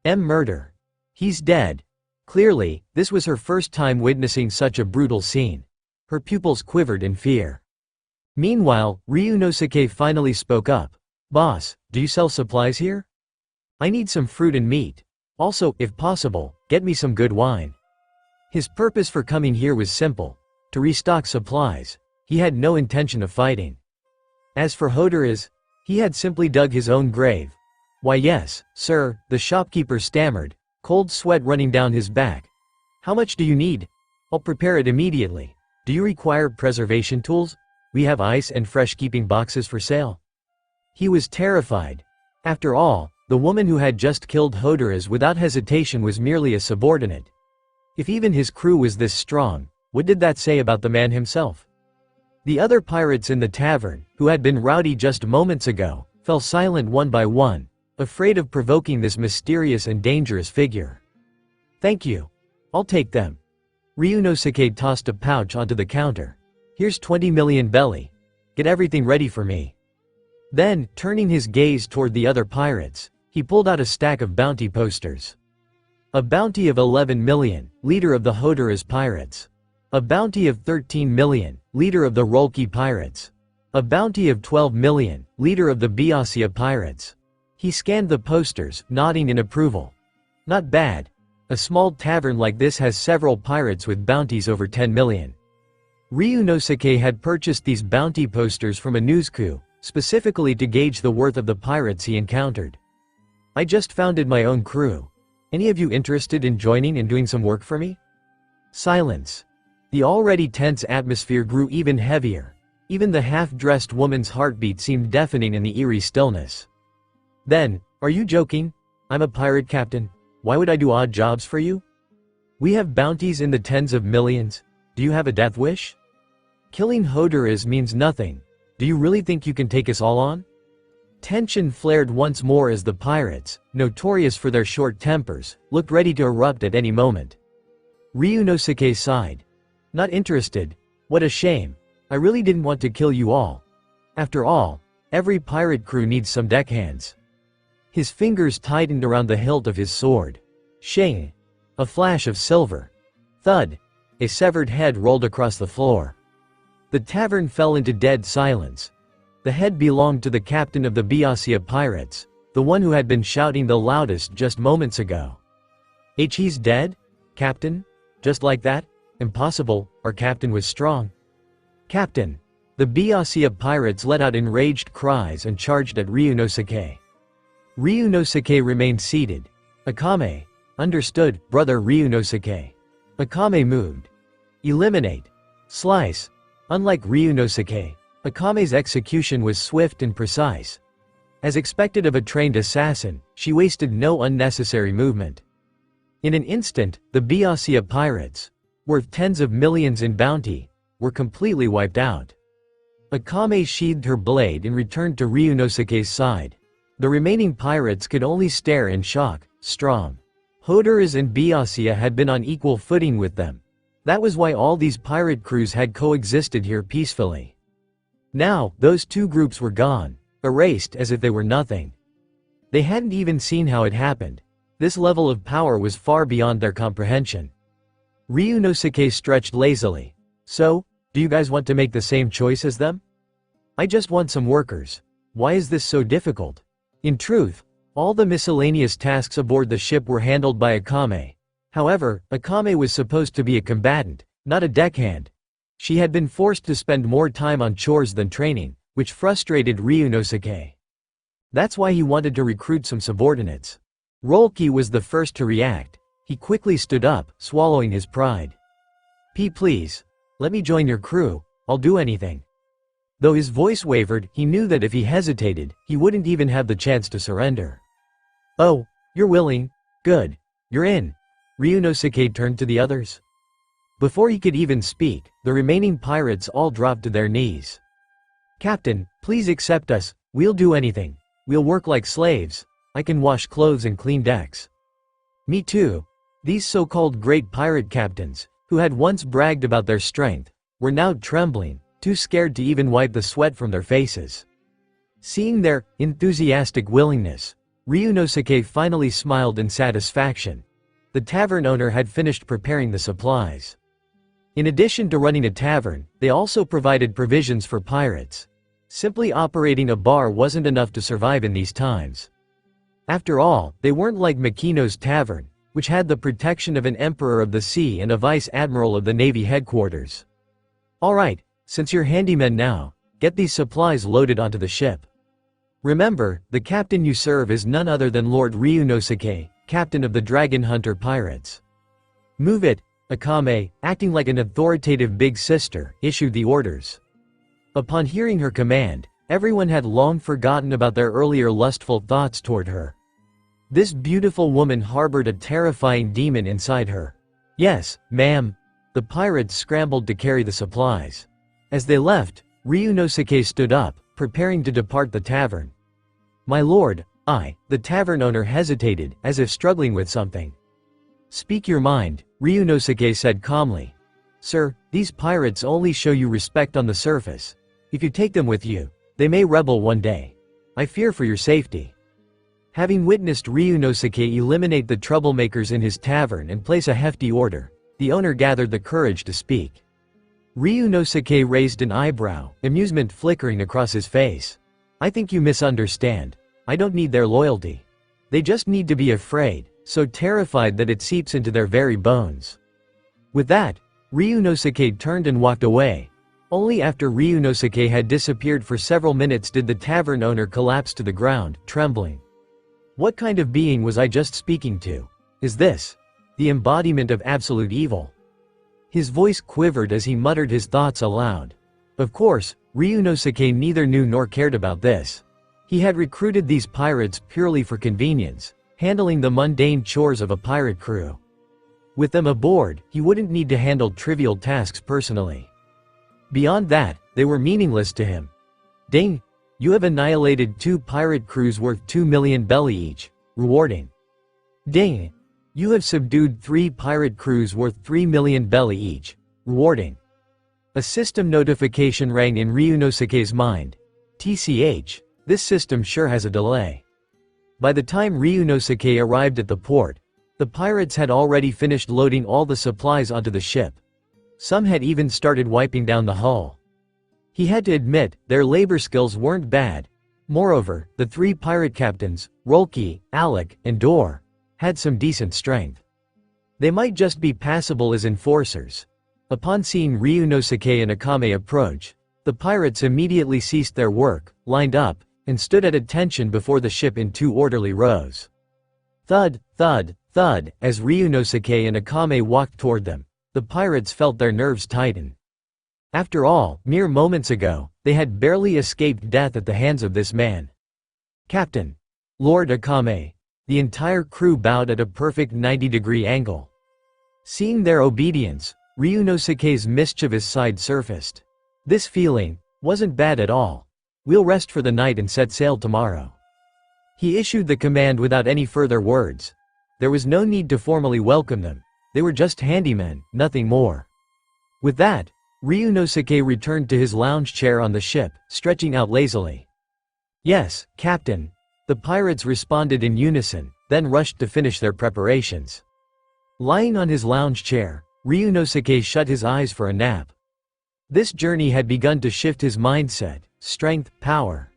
Murder. He's dead. Clearly, this was her first time witnessing such a brutal scene. Her pupils quivered in fear. Meanwhile, Ryunosuke finally spoke up. Boss, do you sell supplies here? I need some fruit and meat. Also, if possible, get me some good wine. His purpose for coming here was simple: to restock supplies. He had no intention of fighting. As for Hotaras, he had simply dug his own grave. Why yes, sir, the shopkeeper stammered, cold sweat running down his back. How much do you need? I'll prepare it immediately. Do you require preservation tools? We have ice and fresh keeping boxes for sale. He was terrified. After all, the woman who had just killed Hotaras without hesitation was merely a subordinate. If even his crew was this strong, what did that say about the man himself? The other pirates in the tavern, who had been rowdy just moments ago, fell silent one by one, afraid of provoking this mysterious and dangerous figure. Thank you. I'll take them. Ryunosuke tossed a pouch onto the counter. Here's 20 million belly. Get everything ready for me. Then, turning his gaze toward the other pirates, he pulled out a stack of bounty posters. A bounty of 11 million, leader of the Hotaras pirates. A bounty of 13 million, leader of the Rolki pirates. A bounty of 12 million, leader of the Byakuya pirates. He scanned the posters, nodding in approval. Not bad. A small tavern like this has several pirates with bounties over 10 million. Ryunosuke had purchased these bounty posters from a newsku, specifically to gauge the worth of the pirates he encountered. I just founded my own crew. Any of you interested in joining and doing some work for me? Silence. The already tense atmosphere grew even heavier. Even the half-dressed woman's heartbeat seemed deafening in the eerie stillness. Then, are you joking? I'm a pirate captain. Why would I do odd jobs for you? We have bounties in the tens of millions. Do you have a death wish? Killing Hotaras means nothing. Do you really think you can take us all on? Tension flared once more as the pirates, notorious for their short tempers, looked ready to erupt at any moment. Ryunosuke sighed. Not interested. What a shame. I really didn't want to kill you all. After all, every pirate crew needs some deckhands. His fingers tightened around the hilt of his sword. Shing! A flash of silver. Thud! A severed head rolled across the floor. The tavern fell into dead silence. The head belonged to the captain of the Byakuya pirates, the one who had been shouting the loudest just moments ago. He's dead? Captain? Just like that? Impossible, our captain was strong. Captain! The Byakuya pirates let out enraged cries and charged at Ryunosuke. Ryunosuke remained seated. Akame. Understood, brother Ryunosuke. Akame moved. Eliminate. Slice. Unlike Ryunosuke, Akame's execution was swift and precise. As expected of a trained assassin, she wasted no unnecessary movement. In an instant, the Byakuya pirates, worth tens of millions in bounty, were completely wiped out. Akame sheathed her blade and returned to Ryunosuke's side. The remaining pirates could only stare in shock. Strong. Hotaras and Byakuya had been on equal footing with them. That was why all these pirate crews had coexisted here peacefully. Now, those two groups were gone, erased as if they were nothing. They hadn't even seen how it happened. This level of power was far beyond their comprehension. Ryunosuke stretched lazily. So, do you guys want to make the same choice as them? I just want some workers. Why is this so difficult? In truth, all the miscellaneous tasks aboard the ship were handled by Akame. However, Akame was supposed to be a combatant, not a deckhand. She had been forced to spend more time on chores than training, which frustrated Ryunosuke. That's why he wanted to recruit some subordinates. Rolki was the first to react. He quickly stood up, swallowing his pride. Please. Let me join your crew, I'll do anything. Though his voice wavered, he knew that if he hesitated, he wouldn't even have the chance to surrender. Oh, you're willing? Good. You're in. Ryunosuke turned to the others. Before he could even speak, the remaining pirates all dropped to their knees. Captain, please accept us, we'll do anything. We'll work like slaves. I can wash clothes and clean decks. Me too. These so-called great pirate captains, who had once bragged about their strength, were now trembling, too scared to even wipe the sweat from their faces. Seeing their enthusiastic willingness, Ryunosuke finally smiled in satisfaction. The tavern owner had finished preparing the supplies. In addition to running a tavern, they also provided provisions for pirates. Simply operating a bar wasn't enough to survive in these times. After all, they weren't like Makino's tavern, which had the protection of an emperor of the sea and a vice admiral of the navy headquarters. Alright, since you're handymen now, get these supplies loaded onto the ship. Remember, the captain you serve is none other than Lord Ryunosuke, captain of the Dragon Hunter Pirates. Move it, Akame, acting like an authoritative big sister, issued the orders. Upon hearing her command, everyone had long forgotten about their earlier lustful thoughts toward her. This beautiful woman harbored a terrifying demon inside her. Yes, ma'am. The pirates scrambled to carry the supplies. As they left, Ryunosuke stood up, preparing to depart the tavern. My lord, the tavern owner hesitated, as if struggling with something. Speak your mind, Ryunosuke said calmly. Sir, these pirates only show you respect on the surface. If you take them with you, they may rebel one day. I fear for your safety. Having witnessed Ryunosuke eliminate the troublemakers in his tavern and place a hefty order, the owner gathered the courage to speak. Ryunosuke raised an eyebrow, amusement flickering across his face. I think you misunderstand. I don't need their loyalty. They just need to be afraid, so terrified that it seeps into their very bones. With that, Ryunosuke turned and walked away. Only after Ryunosuke had disappeared for several minutes did the tavern owner collapse to the ground, trembling. What kind of being was I just speaking to? Is this the embodiment of absolute evil? His voice quivered as he muttered his thoughts aloud. Of course, Ryunosuke neither knew nor cared about this. He had recruited these pirates purely for convenience, handling the mundane chores of a pirate crew. With them aboard, he wouldn't need to handle trivial tasks personally. Beyond that, they were meaningless to him. Ding! You have annihilated 2 pirate crews worth 2 million belly each. Rewarding. Ding! You have subdued 3 pirate crews worth 3 million belly each. Rewarding. A system notification rang in Ryunosuke's mind. TCH, this system sure has a delay. By the time Ryunosuke arrived at the port, the pirates had already finished loading all the supplies onto the ship. Some had even started wiping down the hull. He had to admit, their labor skills weren't bad. Moreover, the 3 pirate captains, Rolki, Alec, and Dor, had some decent strength. They might just be passable as enforcers. Upon seeing Ryunosuke and Akame approach, the pirates immediately ceased their work, lined up, and stood at attention before the ship in 2 orderly rows. Thud, thud, thud, as Ryunosuke and Akame walked toward them, the pirates felt their nerves tighten. After all, mere moments ago, they had barely escaped death at the hands of this man. Captain. Lord Akame. The entire crew bowed at a perfect 90-degree angle. Seeing their obedience, Ryunosuke's mischievous side surfaced. This feeling wasn't bad at all. We'll rest for the night and set sail tomorrow. He issued the command without any further words. There was no need to formally welcome them. They were just handymen, nothing more. With that, Ryunosuke returned to his lounge chair on the ship, stretching out lazily. Yes, Captain. The pirates responded in unison, then rushed to finish their preparations. Lying on his lounge chair, Ryunosuke shut his eyes for a nap. This journey had begun to shift his mindset, strength, power.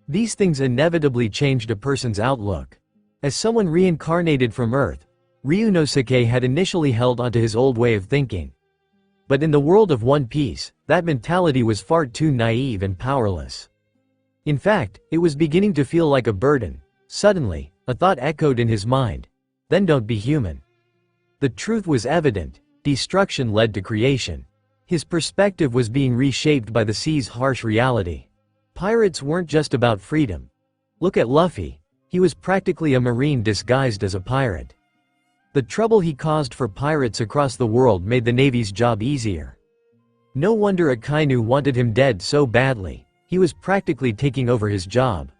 These things inevitably changed a person's outlook. As someone reincarnated from Earth, Ryunosuke had initially held onto his old way of thinking. But in the world of One Piece, that mentality was far too naive and powerless. In fact, it was beginning to feel like a burden. Suddenly, a thought echoed in his mind. Then don't be human. The truth was evident. Destruction led to creation. His perspective was being reshaped by the sea's harsh reality. Pirates weren't just about freedom. Look at Luffy. He was practically a marine disguised as a pirate. The trouble he caused for pirates across the world made the Navy's job easier. No wonder Akainu wanted him dead so badly. He was practically taking over his job.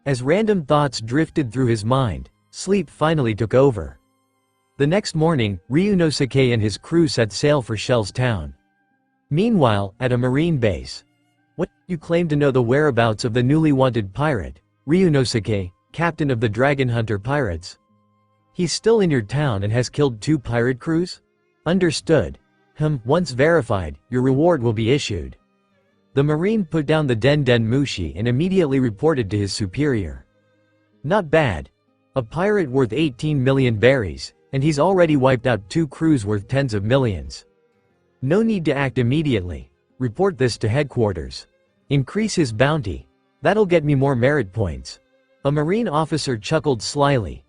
As random thoughts drifted through his mind, sleep finally took over. The next morning, Ryunosuke and his crew set sail for Shell's town. Meanwhile, at a marine base. What? You claim to know the whereabouts of the newly wanted pirate, Ryunosuke, captain of the Dragon Hunter pirates. He's still in your town and has killed 2 pirate crews? Understood. Once verified, your reward will be issued. The marine put down the Den Den Mushi and immediately reported to his superior. Not bad. A pirate worth 18 million berries, and he's already wiped out 2 crews worth tens of millions. No need to act immediately. Report this to headquarters. Increase his bounty. That'll get me more merit points. A marine officer chuckled slyly.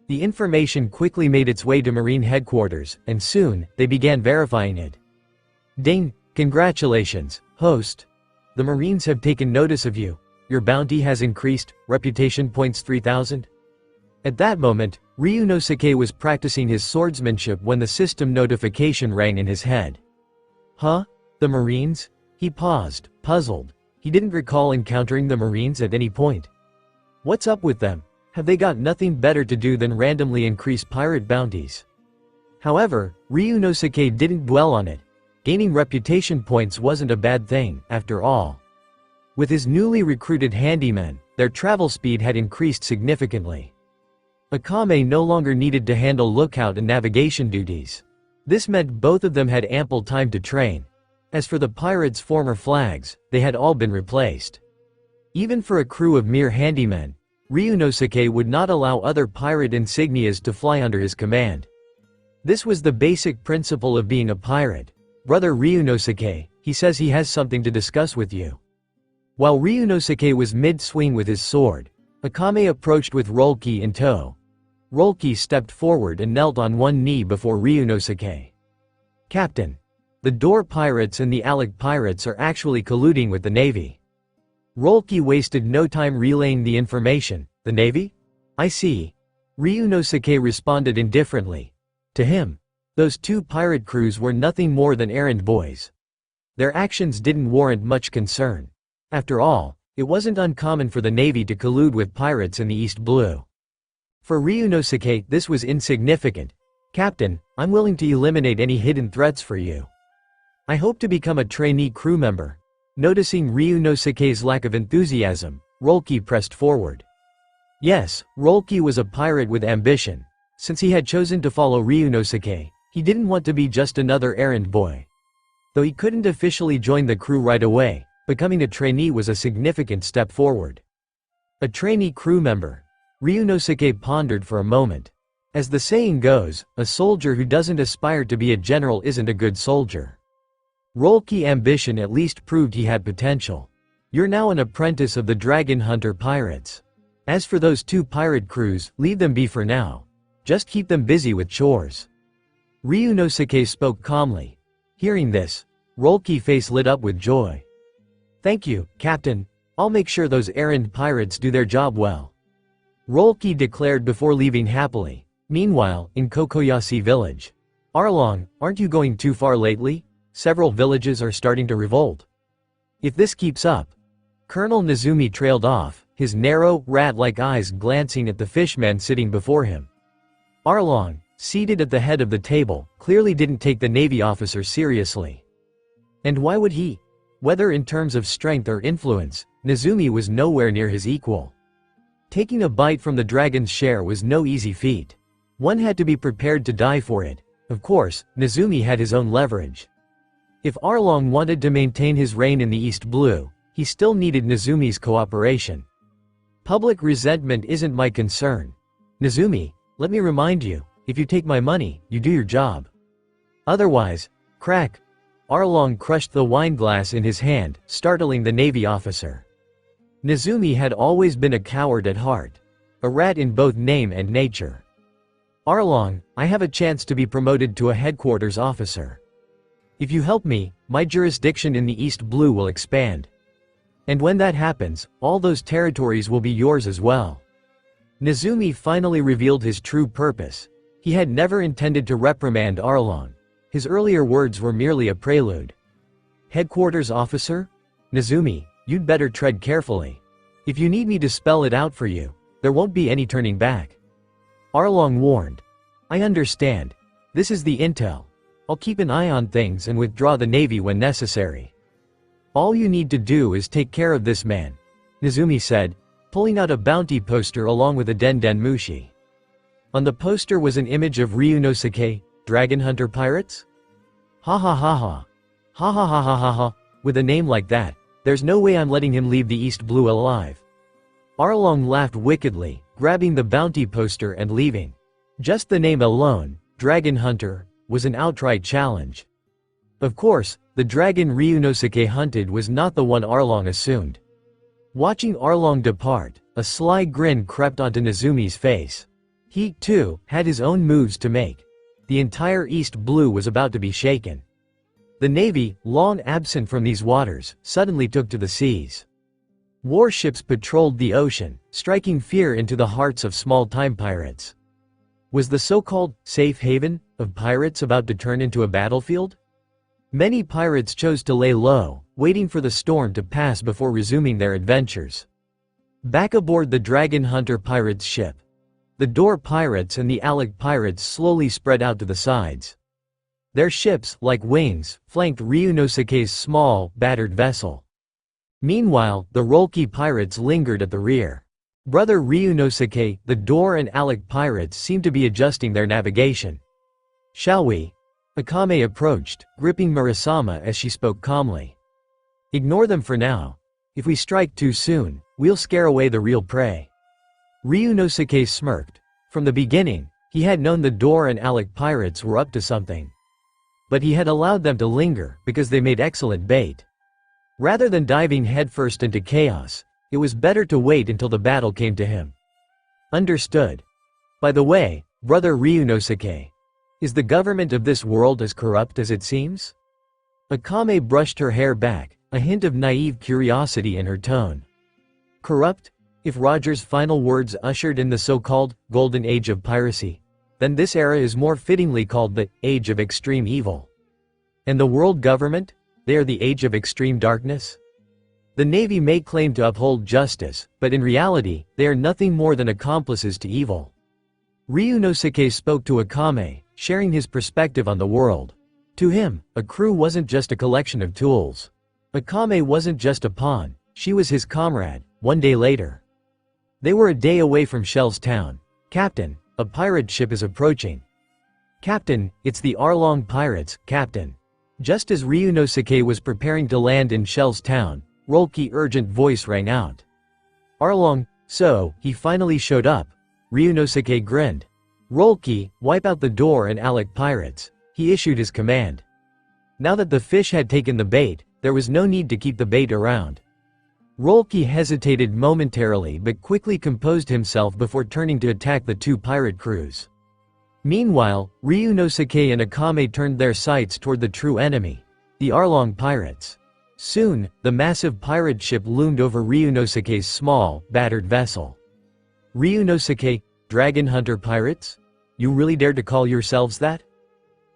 The information quickly made its way to marine headquarters, and soon, they began verifying it. Ding! Congratulations, host. The Marines have taken notice of you. Your bounty has increased, reputation points 3,000. At that moment, Ryunosuke was practicing his swordsmanship when the system notification rang in his head. Huh? The Marines? He paused, puzzled. He didn't recall encountering the Marines at any point. What's up with them? Have they got nothing better to do than randomly increase pirate bounties? However, Ryunosuke didn't dwell on it. Gaining reputation points wasn't a bad thing, after all. With his newly recruited handymen, their travel speed had increased significantly. Akame no longer needed to handle lookout and navigation duties. This meant both of them had ample time to train. As for the pirates' former flags, they had all been replaced. Even for a crew of mere handymen, Ryunosuke would not allow other pirate insignias to fly under his command. This was the basic principle of being a pirate. Brother Ryunosuke, he says he has something to discuss with you. While Ryunosuke was mid-swing with his sword, Akame approached with Rolki in tow. Rolki stepped forward and knelt on one knee before Ryunosuke. Captain. The Door Pirates and the Alec Pirates are actually colluding with the Navy. Rolki wasted no time relaying the information. The Navy? I see. Ryunosuke responded indifferently. To him, those 2 pirate crews were nothing more than errand boys. Their actions didn't warrant much concern. After all, it wasn't uncommon for the Navy to collude with pirates in the East Blue. For Ryunosuke, this was insignificant. Captain, I'm willing to eliminate any hidden threats for you. I hope to become a trainee crew member. Noticing Ryunosuke's lack of enthusiasm, Rolki pressed forward. Yes, Rolki was a pirate with ambition. Since he had chosen to follow Ryunosuke, he didn't want to be just another errand boy. Though he couldn't officially join the crew right away, becoming a trainee was a significant step forward. A trainee crew member. Ryunosuke pondered for a moment. As the saying goes, a soldier who doesn't aspire to be a general isn't a good soldier. Rolki's ambition at least proved he had potential. You're now an apprentice of the Dragon Hunter pirates. As for those 2 pirate crews, leave them be for now. Just keep them busy with chores. Ryunosuke spoke calmly. Hearing this, Rolki's face lit up with joy. Thank you, Captain. I'll make sure those errand pirates do their job well. Rolki declared before leaving happily. Meanwhile, in Kokoyashi village. Arlong, aren't you going too far lately? Several villages are starting to revolt. If this keeps up. Colonel Nezumi trailed off, his narrow, rat-like eyes glancing at the fishman sitting before him. Arlong, seated at the head of the table, clearly didn't take the Navy officer seriously. And why would he? Whether in terms of strength or influence, Nezumi was nowhere near his equal. Taking a bite from the dragon's share was no easy feat. One had to be prepared to die for it. Of course, Nezumi had his own leverage. If Arlong wanted to maintain his reign in the East Blue, he still needed Nezumi's cooperation. Public resentment isn't my concern. Nezumi, let me remind you, If you take my money, you do your job. Otherwise, crack. Arlong crushed the wine glass in his hand, startling the Navy officer. Nezumi had always been a coward at heart. A rat in both name and nature. Arlong, I have a chance to be promoted to a headquarters officer. If you help me, my jurisdiction in the East Blue will expand. And when that happens, all those territories will be yours as well. Nezumi finally revealed his true purpose. He had never intended to reprimand Arlong. His earlier words were merely a prelude. Headquarters officer? Nezumi, you'd better tread carefully. If you need me to spell it out for you, there won't be any turning back. Arlong warned. I understand. This is the intel. I'll keep an eye on things and withdraw the Navy when necessary. All you need to do is take care of this man, Nezumi said, pulling out a bounty poster along with a Den Mushi. On the poster was an image of Ryunosuke, dragon hunter pirates? Ha ha ha ha. Ha ha ha ha ha ha. With a name like that, there's no way I'm letting him leave the East Blue alive. Arlong laughed wickedly, grabbing the bounty poster and leaving. Just the name alone, Dragon Hunter, was an outright challenge. Of course, the dragon Ryunosuke hunted was not the one Arlong assumed. Watching Arlong depart, a sly grin crept onto Nezumi's face. He, too, had his own moves to make. The entire East Blue was about to be shaken. The Navy, long absent from these waters, suddenly took to the seas. Warships patrolled the ocean, striking fear into the hearts of small-time pirates. Was the so-called safe haven of pirates about to turn into a battlefield? Many pirates chose to lay low, waiting for the storm to pass before resuming their adventures. Back aboard the Dragon Hunter pirates' ship, the Door pirates and the Alec pirates slowly spread out to the sides. Their ships, like wings, flanked Ryunosuke's small, battered vessel. Meanwhile, the Rolki pirates lingered at the rear. Brother Ryunosuke, the Door and Alec pirates seemed to be adjusting their navigation. Shall we? Akame approached, gripping Murasama as she spoke calmly. Ignore them for now. If we strike too soon, we'll scare away the real prey. Ryunosuke smirked. From the beginning, he had known the Door and Alec pirates were up to something. But he had allowed them to linger because they made excellent bait. Rather than diving headfirst into chaos, it was better to wait until the battle came to him. Understood. By the way, brother Ryunosuke, is the government of this world as corrupt as it seems? Akame brushed her hair back, a hint of naive curiosity in her tone. Corrupt? If Roger's final words ushered in the so-called golden age of piracy, then this era is more fittingly called the age of extreme evil. And the world government? They are the age of extreme darkness? The Navy may claim to uphold justice, but in reality, they are nothing more than accomplices to evil. Ryunosuke spoke to Akame, sharing his perspective on the world. To him, a crew wasn't just a collection of tools. Akame wasn't just a pawn, she was his comrade. One day later, they were a day away from Shell's town. Captain, a pirate ship is approaching. Captain, it's the Arlong pirates, Captain. Just as Ryunosuke was preparing to land in Shell's town, Rolki's urgent voice rang out. Arlong, so, he finally showed up. Ryunosuke grinned. Rolki, wipe out the Door and Alec pirates. He issued his command. Now that the fish had taken the bait, there was no need to keep the bait around. Rolki hesitated momentarily but quickly composed himself before turning to attack the two pirate crews. Meanwhile, Ryunosuke and Akame turned their sights toward the true enemy, the Arlong pirates. Soon, the massive pirate ship loomed over Ryunosuke's small, battered vessel. Ryunosuke, Dragon Hunter pirates? You really dare to call yourselves that?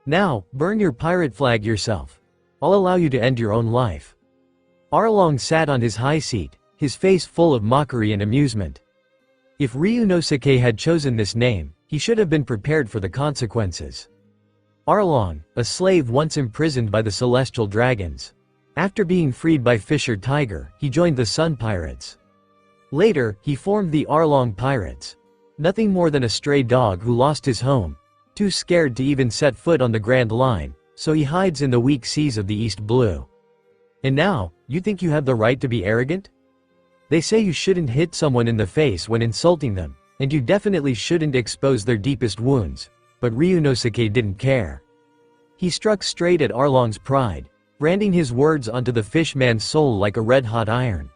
Now, burn your pirate flag yourself. I'll allow you to end your own life. Arlong sat on his high seat, his face full of mockery and amusement. If Ryunosuke had chosen this name, he should have been prepared for the consequences. Arlong, a slave once imprisoned by the celestial dragons. After being freed by Fisher Tiger, he joined the Sun Pirates. Later, he formed the Arlong Pirates. Nothing more than a stray dog who lost his home, too scared to even set foot on the Grand Line, so he hides in the weak seas of the East Blue. And now, you think you have the right to be arrogant? They say you shouldn't hit someone in the face when insulting them, and you definitely shouldn't expose their deepest wounds. but Ryunosuke didn't care. He struck straight at Arlong's pride, branding his words onto the fishman's soul like a red-hot iron.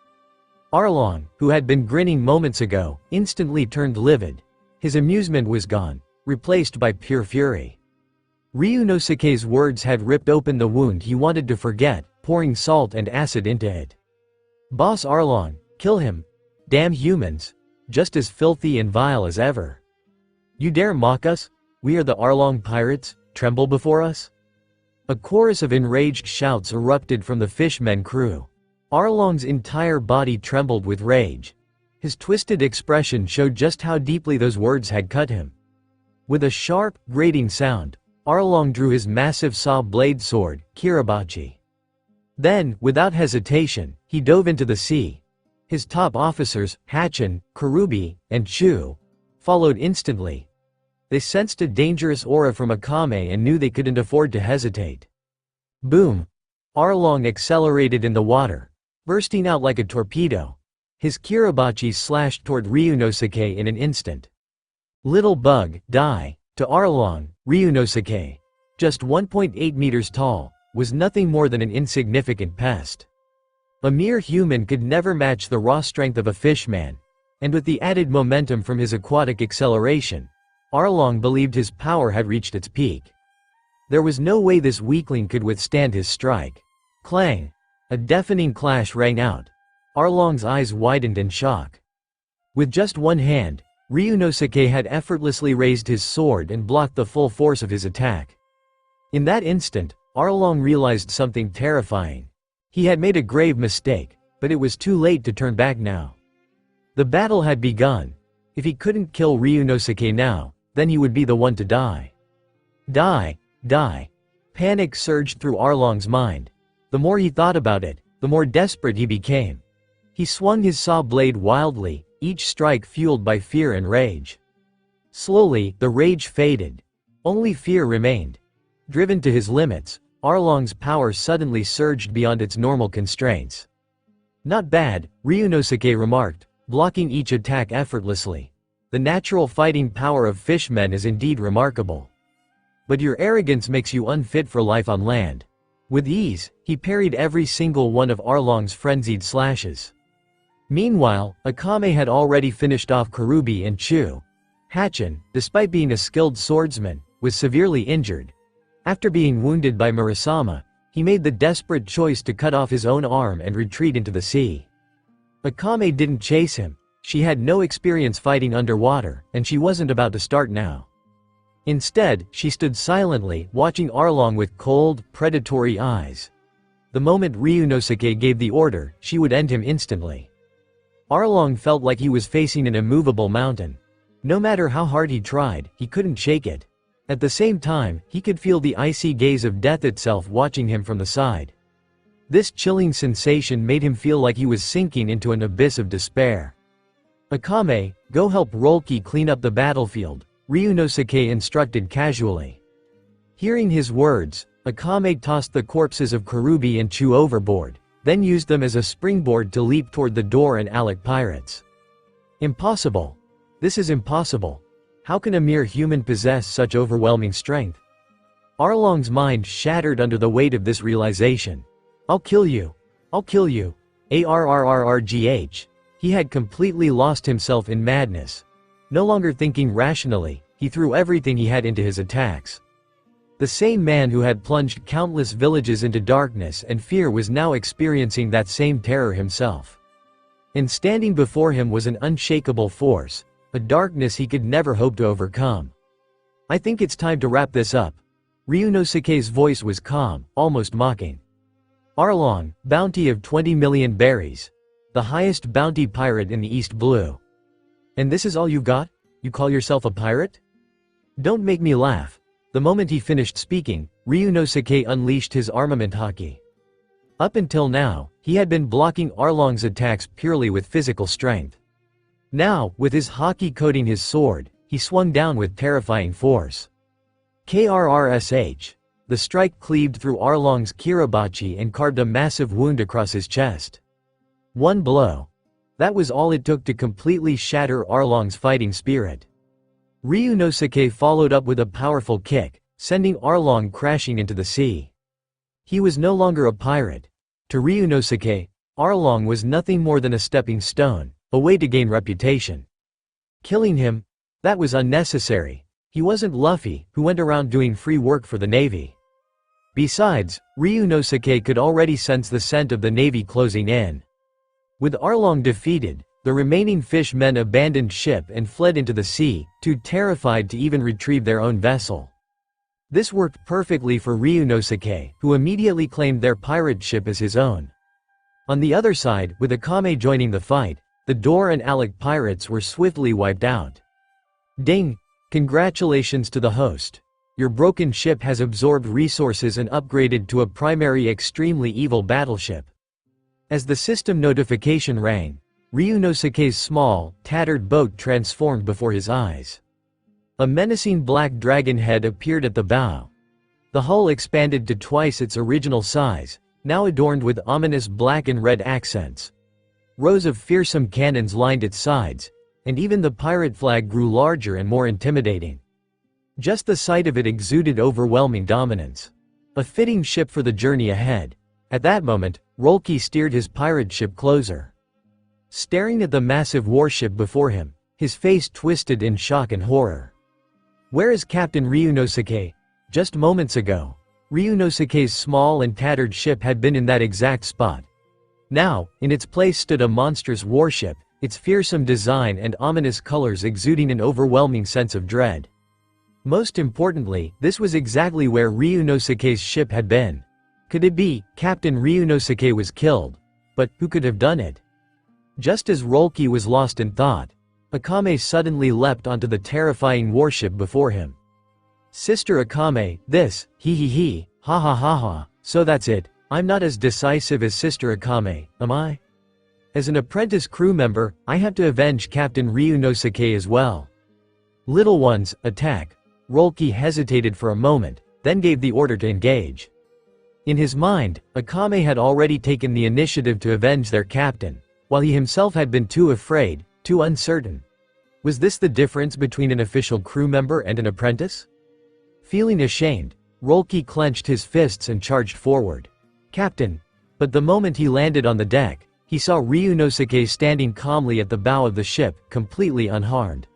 Arlong, who had been grinning moments ago, instantly turned livid. His amusement was gone, replaced by pure fury. Ryunosuke's words had ripped open the wound he wanted to forget, pouring salt and acid into it. "Boss Arlong, kill him. Damn humans. Just as filthy and vile as ever. You dare mock us? We are the Arlong pirates, tremble before us?" A chorus of enraged shouts erupted from the fishmen crew. Arlong's entire body trembled with rage. His twisted expression showed just how deeply those words had cut him. With a sharp, grating sound, Arlong drew his massive saw blade sword, Kiribachi. Then, without hesitation, he dove into the sea. His top officers, Hachin, Karubi, and Chu, followed instantly. They sensed a dangerous aura from Akame and knew they couldn't afford to hesitate. Boom! Arlong accelerated in the water, bursting out like a torpedo. His Kiribachi slashed toward Ryunosuke in an instant. Little bug, die. To Arlong, Ryunosuke, just 1.8 meters tall, was nothing more than an insignificant pest. A mere human could never match the raw strength of a fishman, and with the added momentum from his aquatic acceleration, Arlong believed his power had reached its peak. There was no way this weakling could withstand his strike. Clang! A deafening clash rang out. Arlong's eyes widened in shock. With just one hand, Ryunosuke had effortlessly raised his sword and blocked the full force of his attack. In that instant, Arlong realized something terrifying. He had made a grave mistake, but it was too late to turn back now. The battle had begun. If he couldn't kill Ryunosuke now, then he would be the one to die. Die, die. Panic surged through Arlong's mind. The more he thought about it, the more desperate he became. He swung his saw blade wildly, each strike fueled by fear and rage. Slowly, the rage faded. Only fear remained. Driven to his limits, Arlong's power suddenly surged beyond its normal constraints. "Not bad," Ryunosuke remarked, blocking each attack effortlessly. "The natural fighting power of fishmen is indeed remarkable. But your arrogance makes you unfit for life on land." With ease, he parried every single one of Arlong's frenzied slashes. Meanwhile, Akame had already finished off Karubi and Chu. Hachin, despite being a skilled swordsman, was severely injured. After being wounded by Murasama, he made the desperate choice to cut off his own arm and retreat into the sea. Akame didn't chase him. She had no experience fighting underwater, and she wasn't about to start now. Instead, she stood silently, watching Arlong with cold, predatory eyes. The moment Ryunosuke gave the order, she would end him instantly. Arlong felt like he was facing an immovable mountain. No matter how hard he tried, he couldn't shake it. At the same time, he could feel the icy gaze of death itself watching him from the side. This chilling sensation made him feel like he was sinking into an abyss of despair. "Akame, go help Rolki clean up the battlefield," Ryunosuke instructed casually. Hearing his words, Akame tossed the corpses of Karubi and Chu overboard, then used them as a springboard to leap toward the door and Alec pirates. Impossible. This is impossible. How can a mere human possess such overwhelming strength? Arlong's mind shattered under the weight of this realization. "I'll kill you. I'll kill you. Arrrrgh." He had completely lost himself in madness. No longer thinking rationally, he threw everything he had into his attacks. The same man who had plunged countless villages into darkness and fear was now experiencing that same terror himself. And standing before him was an unshakable force, a darkness he could never hope to overcome. "I think it's time to wrap this up." Ryunosuke's voice was calm, almost mocking. "Arlong, bounty of 20 million berries. The highest bounty pirate in the East Blue. And this is all you've got? You call yourself a pirate? Don't make me laugh." The moment he finished speaking, Ryunosuke unleashed his armament haki. Up until now, he had been blocking Arlong's attacks purely with physical strength. Now, with his haki coating his sword, he swung down with terrifying force. Krrsh. The strike cleaved through Arlong's kiribachi and carved a massive wound across his chest. One blow. That was all it took to completely shatter Arlong's fighting spirit. Ryunosuke followed up with a powerful kick, sending Arlong crashing into the sea. He was no longer a pirate. To Ryunosuke, Arlong was nothing more than a stepping stone, a way to gain reputation. Killing him? That was unnecessary. He wasn't Luffy, who went around doing free work for the Navy. Besides, Ryunosuke could already sense the scent of the Navy closing in. With Arlong defeated, the remaining fish men abandoned ship and fled into the sea, too terrified to even retrieve their own vessel. This worked perfectly for Ryunosuke, who immediately claimed their pirate ship as his own. On the other side, with Akame joining the fight, the Door and Alec pirates were swiftly wiped out. Ding! Congratulations to the host. Your broken ship has absorbed resources and upgraded to a primary extremely evil battleship. As the system notification rang, Ryunosuke's small, tattered boat transformed before his eyes. A menacing black dragon head appeared at the bow. The hull expanded to twice its original size, now adorned with ominous black and red accents. Rows of fearsome cannons lined its sides, and even the pirate flag grew larger and more intimidating. Just the sight of it exuded overwhelming dominance. A fitting ship for the journey ahead. At that moment, Rolke steered his pirate ship closer. Staring at the massive warship before him, his face twisted in shock and horror. Where is Captain Ryunosuke? Just moments ago, Ryunosuke's small and tattered ship had been in that exact spot. Now, in its place stood a monstrous warship, its fearsome design and ominous colors exuding an overwhelming sense of dread. Most importantly, this was exactly where Ryunosuke's ship had been. Could it be, Captain Ryunosuke was killed? But who could have done it? Just as Rolke was lost in thought, Akame suddenly leapt onto the terrifying warship before him. Sister Akame, this, he, ha ha ha ha, so that's it, I'm not as decisive as Sister Akame, am I? As an apprentice crew member, I have to avenge Captain Ryunosuke as well. Little ones, attack. Rolke hesitated for a moment, then gave the order to engage. In his mind, Akame had already taken the initiative to avenge their captain, while he himself had been too afraid, too uncertain. Was this the difference between an official crew member and an apprentice? Feeling ashamed, Rolke clenched his fists and charged forward. Captain! But the moment he landed on the deck, he saw Ryunosuke standing calmly at the bow of the ship, completely unharmed.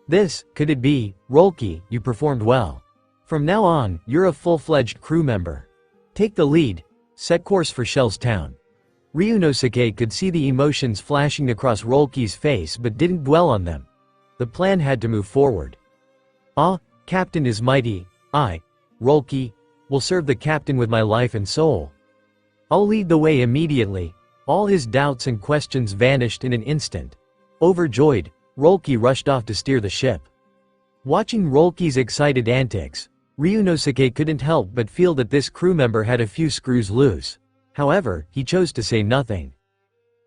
This, could it be, Rolke, you performed well. From now on, you're a full-fledged crew member. Take the lead. Set course for Shell's Town. Ryunosuke could see the emotions flashing across Rolke's face but didn't dwell on them. The plan had to move forward. Ah, Captain is mighty, I, Rolke, will serve the captain with my life and soul. I'll lead the way immediately. All his doubts and questions vanished in an instant. Overjoyed, Rolke rushed off to steer the ship. Watching Rolke's excited antics, Ryunosuke couldn't help but feel that this crew member had a few screws loose. However, he chose to say nothing.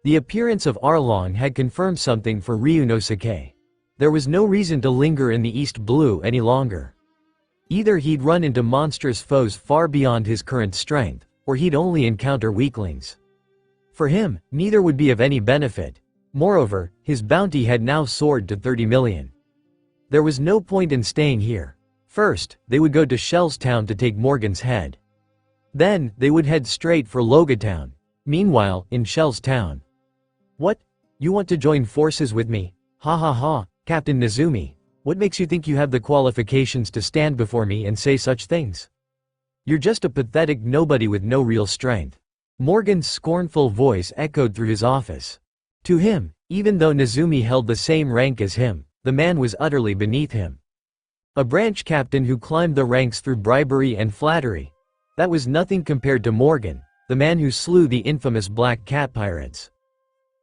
The appearance of Arlong had confirmed something for Ryunosuke. There was no reason to linger in the East Blue any longer. Either he'd run into monstrous foes far beyond his current strength, or he'd only encounter weaklings. For him, neither would be of any benefit. Moreover, his bounty had now soared to 30 million. There was no point in staying here. First, they would go to Shell's Town to take Morgan's head. Then, they would head straight for Logia Town. Meanwhile, in Shell's Town. What? You want to join forces with me? Ha ha ha, Captain Nezumi. What makes you think you have the qualifications to stand before me and say such things? You're just a pathetic nobody with no real strength. Morgan's scornful voice echoed through his office. To him, even though Nezumi held the same rank as him, the man was utterly beneath him. A branch captain who climbed the ranks through bribery and flattery. That was nothing compared to Morgan, the man who slew the infamous Black Cat pirates.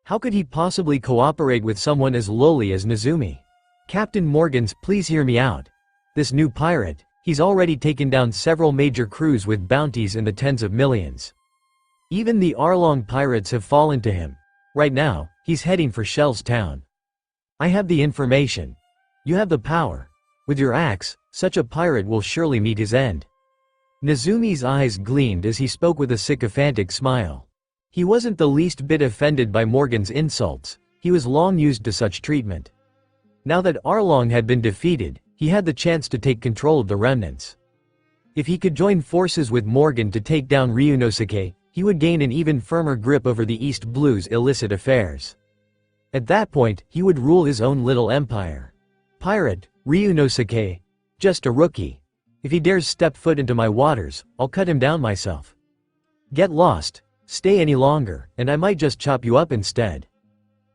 How could he possibly cooperate with someone as lowly as Nezumi? Captain Morgans, please hear me out. This new pirate, he's already taken down several major crews with bounties in the tens of millions. Even the Arlong pirates have fallen to him. Right now, he's heading for Shell's Town. I have the information. You have the power. With your axe, such a pirate will surely meet his end. Nezumi's eyes gleamed as he spoke with a sycophantic smile. He wasn't the least bit offended by Morgan's insults. He was long used to such treatment. Now that Arlong had been defeated, he had the chance to take control of the remnants. If he could join forces with Morgan to take down Ryunosuke, he would gain an even firmer grip over the East Blue's illicit affairs. At that point, he would rule his own little empire. Pirate, Ryunosuke. Just a rookie. If he dares step foot into my waters, I'll cut him down myself. Get lost, stay any longer, and I might just chop you up instead.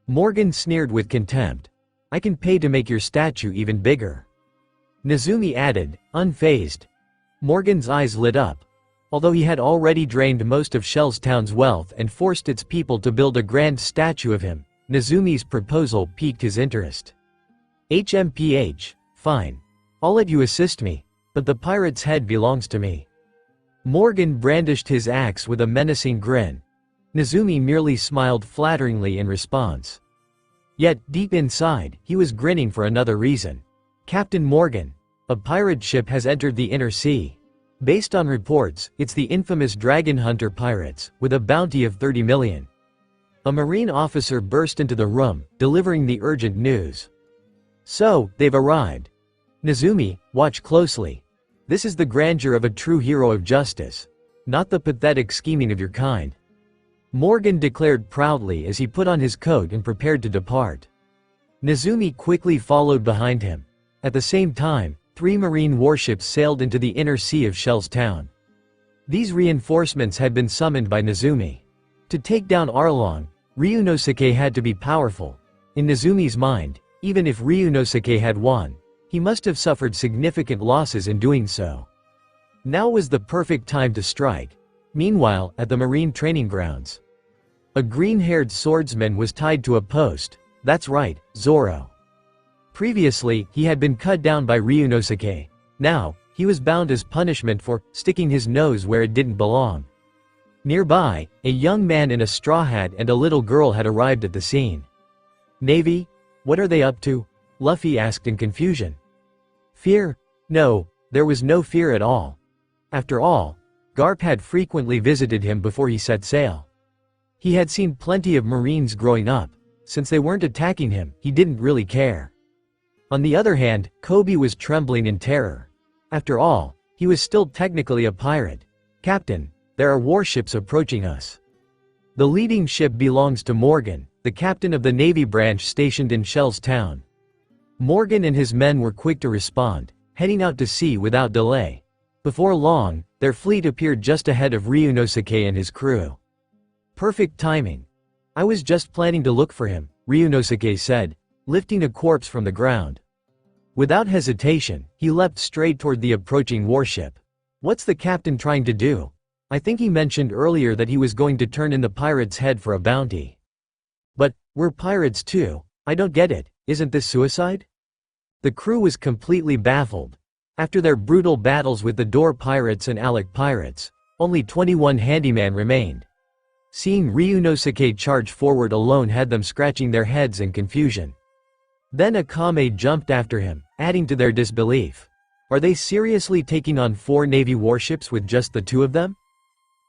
Morgan sneered with contempt. I can pay to make your statue even bigger. Nezumi added, unfazed. Morgan's eyes lit up. Although he had already drained most of Shell's town's wealth and forced its people to build a grand statue of him, Nezumi's proposal piqued his interest. HMPH, fine. I'll let you assist me, but the pirate's head belongs to me. Morgan brandished his axe with a menacing grin. Nezumi merely smiled flatteringly in response. Yet, deep inside, he was grinning for another reason. Captain Morgan, a pirate ship has entered the inner sea. Based on reports, it's the infamous Dragon Hunter pirates, with a bounty of 30 million. A marine officer burst into the room, delivering the urgent news. So, they've arrived. Nezumi, watch closely. This is the grandeur of a true hero of justice, not the pathetic scheming of your kind. Morgan declared proudly as he put on his coat and prepared to depart. Nezumi quickly followed behind him. At the same time, 3 marine warships sailed into the inner sea of Shell's town. These reinforcements had been summoned by Nezumi. To take down Arlong, Ryunosuke had to be powerful. In Nezumi's mind, even if Ryunosuke had won, he must have suffered significant losses in doing so. Now was the perfect time to strike. Meanwhile, at the marine training grounds, a green-haired swordsman was tied to a post. That's right, Zoro. Previously, he had been cut down by Ryunosuke. Now, he was bound as punishment for sticking his nose where it didn't belong. Nearby, a young man in a straw hat and a little girl had arrived at the scene. Navy? What are they up to? Luffy asked in confusion. Fear? No, there was no fear at all. After all, Garp had frequently visited him before he set sail. He had seen plenty of Marines growing up. Since they weren't attacking him, he didn't really care. On the other hand, Kobe was trembling in terror. After all, he was still technically a pirate. Captain, there are warships approaching us. The leading ship belongs to Morgan, the captain of the Navy branch stationed in Shell's town. Morgan and his men were quick to respond, heading out to sea without delay. Before long, their fleet appeared just ahead of Ryunosuke and his crew. Perfect timing. I was just planning to look for him, Ryunosuke said, lifting a corpse from the ground. Without hesitation, he leapt straight toward the approaching warship. What's the captain trying to do? I think he mentioned earlier that he was going to turn in the pirate's head for a bounty. But, we're pirates too. I don't get it, isn't this suicide? The crew was completely baffled. After their brutal battles with the Door pirates and Alec pirates, only 21 handyman remained. Seeing Ryunosuke charge forward alone had them scratching their heads in confusion. Then Akame jumped after him, adding to their disbelief. Are they seriously taking on 4 Navy warships with just the 2 of them?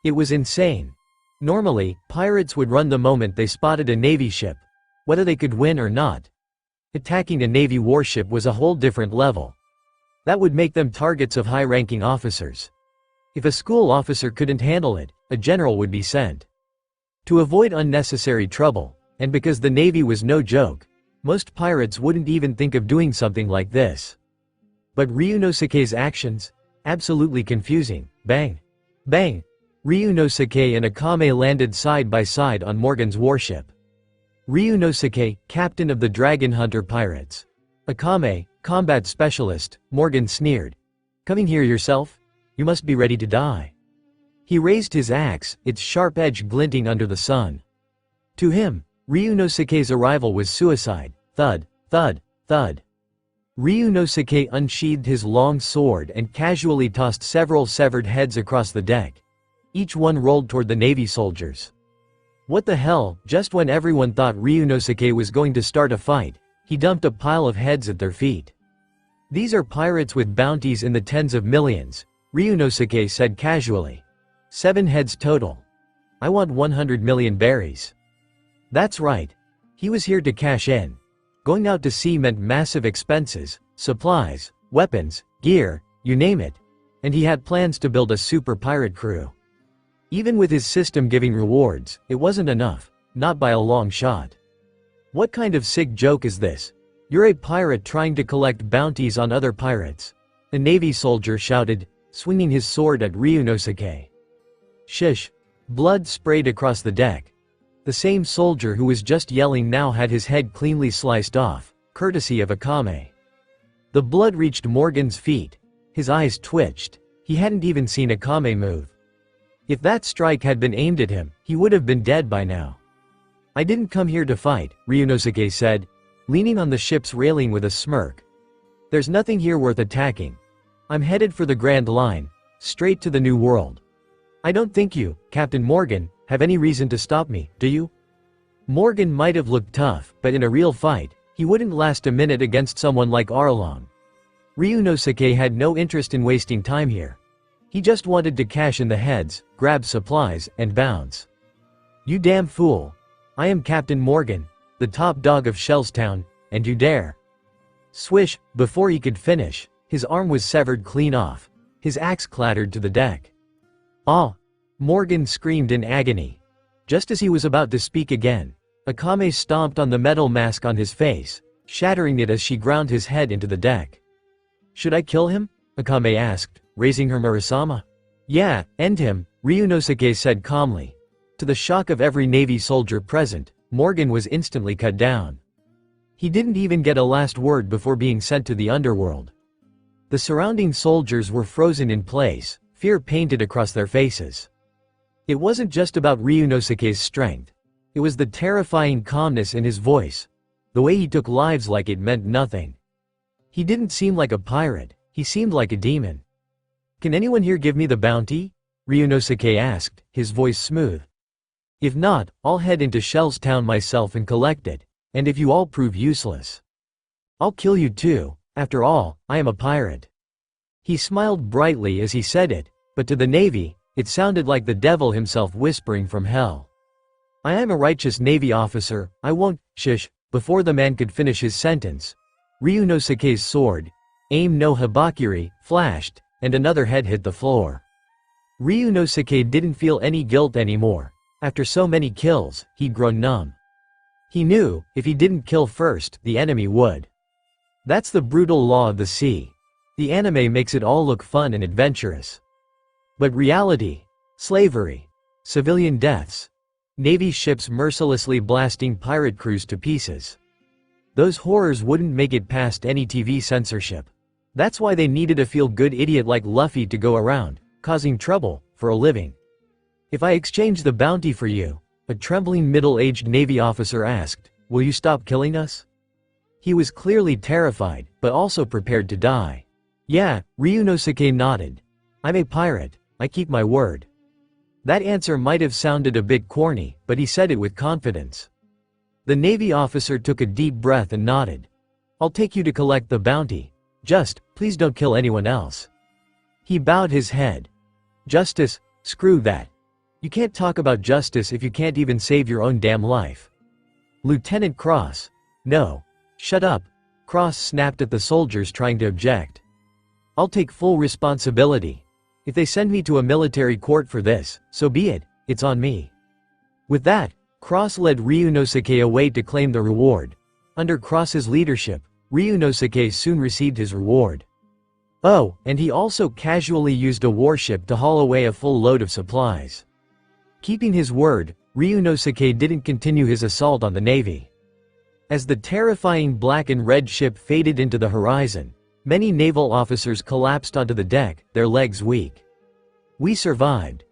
It was insane. Normally, pirates would run the moment they spotted a Navy ship, whether they could win or not. Attacking a Navy warship was a whole different level. That would make them targets of high-ranking officers. If a school officer couldn't handle it, a general would be sent. To avoid unnecessary trouble, and because the Navy was no joke, most pirates wouldn't even think of doing something like this. But Ryunosuke's actions? Absolutely confusing. Bang! Bang! Ryunosuke and Akame landed side by side on Morgan's warship. Ryunosuke, captain of the Dragon Hunter pirates. Akame, combat specialist, Morgan sneered. Coming here yourself? You must be ready to die. He raised his axe, its sharp edge glinting under the sun. To him, Ryunosuke's arrival was suicide. Thud, thud, thud. Ryunosuke unsheathed his long sword and casually tossed several severed heads across the deck. Each one rolled toward the Navy soldiers. What the hell? Just when everyone thought Ryunosuke was going to start a fight, he dumped a pile of heads at their feet. These are pirates with bounties in the tens of millions, Ryunosuke said casually. 7 heads total. I want 100 million berries. That's right. He was here to cash in. Going out to sea meant massive expenses, supplies, weapons, gear, you name it. And he had plans to build a super pirate crew. Even with his system giving rewards, it wasn't enough, not by a long shot. What kind of sick joke is this? You're a pirate trying to collect bounties on other pirates. A Navy soldier shouted, swinging his sword at Ryunosuke. Shish. Blood sprayed across the deck. The same soldier who was just yelling now had his head cleanly sliced off, courtesy of Akame. The blood reached Morgan's feet. His eyes twitched. He hadn't even seen Akame move. If that strike had been aimed at him, he would have been dead by now. I didn't come here to fight, Ryunosuke said, leaning on the ship's railing with a smirk. There's nothing here worth attacking. I'm headed for the Grand Line, straight to the New World. I don't think you, Captain Morgan, have any reason to stop me, do you? Morgan might have looked tough, but in a real fight, he wouldn't last a minute against someone like Arlong. Ryunosuke had no interest in wasting time here. He just wanted to cash in the heads, grab supplies, and bounce. You damn fool. I am Captain Morgan, the top dog of Shellstown, and you dare. Swish, before he could finish, his arm was severed clean off. His axe clattered to the deck. Ah! Morgan screamed in agony. Just as he was about to speak again, Akame stomped on the metal mask on his face, shattering it as she ground his head into the deck. Should I kill him? Akame asked, raising her Murasama. Yeah, end him, Ryunosuke said calmly. To the shock of every Navy soldier present, Morgan was instantly cut down. He didn't even get a last word before being sent to the underworld. The surrounding soldiers were frozen in place, fear painted across their faces. It wasn't just about Ryunosuke's strength. It was the terrifying calmness in his voice, the way he took lives like it meant nothing. He didn't seem like a pirate, he seemed like a demon. Can anyone here give me the bounty? Ryunosuke asked, his voice smooth. If not, I'll head into Shellstown myself and collect it, and if you all prove useless, I'll kill you too. After all, I am a pirate. He smiled brightly as he said it, but to the Navy, it sounded like the devil himself whispering from hell. I am a righteous Navy officer, I won't, shush. Before the man could finish his sentence, Ryunosuke's sword, aim no habakiri, flashed, and another head hit the floor. Ryunosuke didn't feel any guilt anymore. After so many kills, he'd grown numb. He knew, if he didn't kill first, the enemy would. That's the brutal law of the sea. The anime makes it all look fun and adventurous. But reality, slavery, civilian deaths, Navy ships mercilessly blasting pirate crews to pieces. Those horrors wouldn't make it past any TV censorship. That's why they needed a feel-good idiot like Luffy to go around, causing trouble, for a living. If I exchange the bounty for you, a trembling middle-aged Navy officer asked, will you stop killing us? He was clearly terrified, but also prepared to die. Yeah, Ryunosuke nodded. I'm a pirate, I keep my word. That answer might have sounded a bit corny, but he said it with confidence. The Navy officer took a deep breath and nodded. I'll take you to collect the bounty. Just, please don't kill anyone else. He bowed his head. Justice? Screw that. You can't talk about justice if you can't even save your own damn life. Lieutenant Cross. No. Shut up. Cross snapped at the soldiers trying to object. I'll take full responsibility. If they send me to a military court for this, so be it, it's on me. With that, Cross led Ryunosuke away to claim the reward. Under Cross's leadership, Ryunosuke soon received his reward. Oh, and he also casually used a warship to haul away a full load of supplies. Keeping his word, Ryunosuke didn't continue his assault on the Navy. As the terrifying black and red ship faded into the horizon, many naval officers collapsed onto the deck, their legs weak. We survived.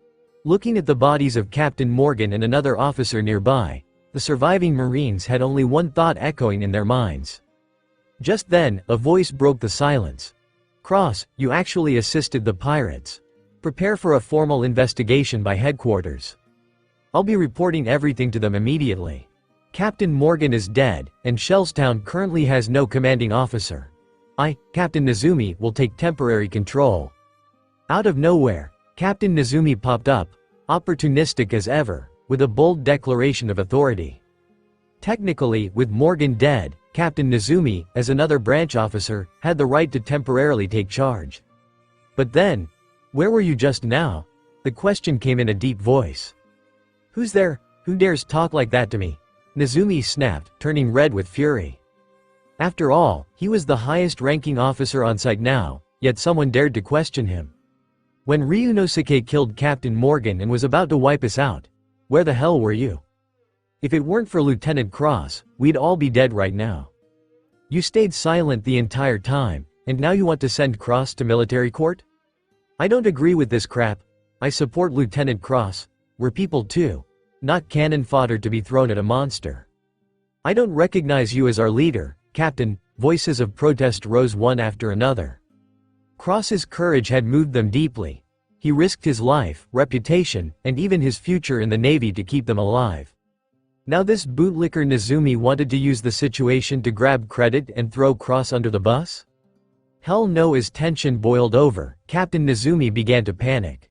Looking at the bodies of Captain Morgan and another officer nearby, the surviving Marines had only one thought echoing in their minds. Just then, a voice broke the silence. Cross, you actually assisted the pirates. Prepare for a formal investigation by headquarters. I'll be reporting everything to them immediately. Captain Morgan is dead, and Shellstown currently has no commanding officer. I, Captain Nezumi, will take temporary control. Out of nowhere, Captain Nezumi popped up, opportunistic as ever, with a bold declaration of authority. Technically, with Morgan dead, Captain Nezumi, as another branch officer, had the right to temporarily take charge. But then, where were you just now? The question came in a deep voice. Who's there? Who dares talk like that to me? Nezumi snapped, turning red with fury. After all, he was the highest-ranking officer on site now, yet someone dared to question him. When Ryunosuke killed Captain Morgan and was about to wipe us out, where the hell were you? If it weren't for Lieutenant Cross, we'd all be dead right now. You stayed silent the entire time, and now you want to send Cross to military court? I don't agree with this crap. I support Lieutenant Cross. We're people too, not cannon fodder to be thrown at a monster. I don't recognize you as our leader, Captain. Voices of protest rose one after another. Cross's courage had moved them deeply. He risked his life, reputation, and even his future in the Navy to keep them alive. Now this bootlicker Nezumi wanted to use the situation to grab credit and throw Cross under the bus? Hell no. As tension boiled over, Captain Nezumi began to panic.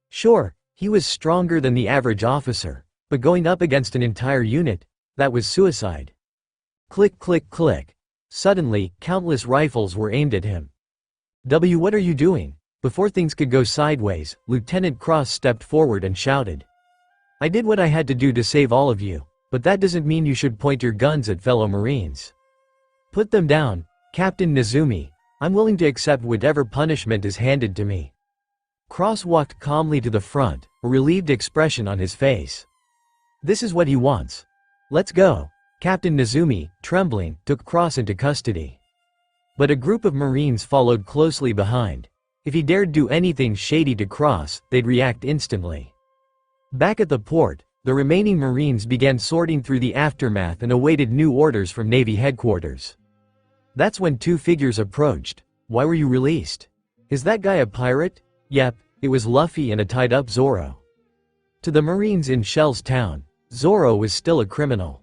Sure, he was stronger than the average officer, but going up against an entire unit, that was suicide. Click click click. Suddenly, countless rifles were aimed at him. What are you doing? Before things could go sideways, Lieutenant Cross stepped forward and shouted. I did what I had to do to save all of you, but that doesn't mean you should point your guns at fellow Marines. Put them down, Captain Nezumi. I'm willing to accept whatever punishment is handed to me. Cross walked calmly to the front, a relieved expression on his face. This is what he wants. Let's go. Captain Nezumi, trembling, took Cross into custody. But a group of Marines followed closely behind. If he dared do anything shady to Cross, they'd react instantly. Back at the port, the remaining Marines began sorting through the aftermath and awaited new orders from Navy headquarters. That's when two figures approached. Why were you released? Is that guy a pirate? Yep, it was Luffy and a tied-up Zoro. To the Marines in Shell's town, Zoro was still a criminal.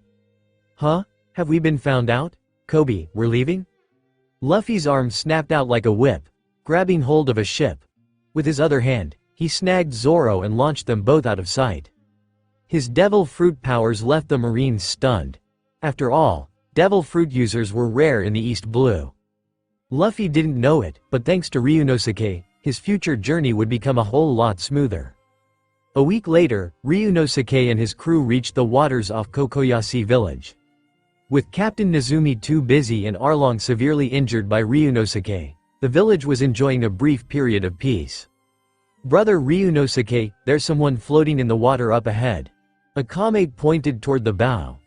Huh? Have we been found out? Kobe, we're leaving? Luffy's arm snapped out like a whip, grabbing hold of a ship. With his other hand, he snagged Zoro and launched them both out of sight. His devil fruit powers left the Marines stunned. After all, devil fruit users were rare in the East Blue. Luffy didn't know it, but thanks to Ryunosuke, his future journey would become a whole lot smoother. A week later, Ryunosuke and his crew reached the waters off Kokoyashi village. With Captain Nezumi too busy and Arlong severely injured by Ryunosuke, the village was enjoying a brief period of peace. Brother Ryunosuke, there's someone floating in the water up ahead. A crewmate pointed toward the bow.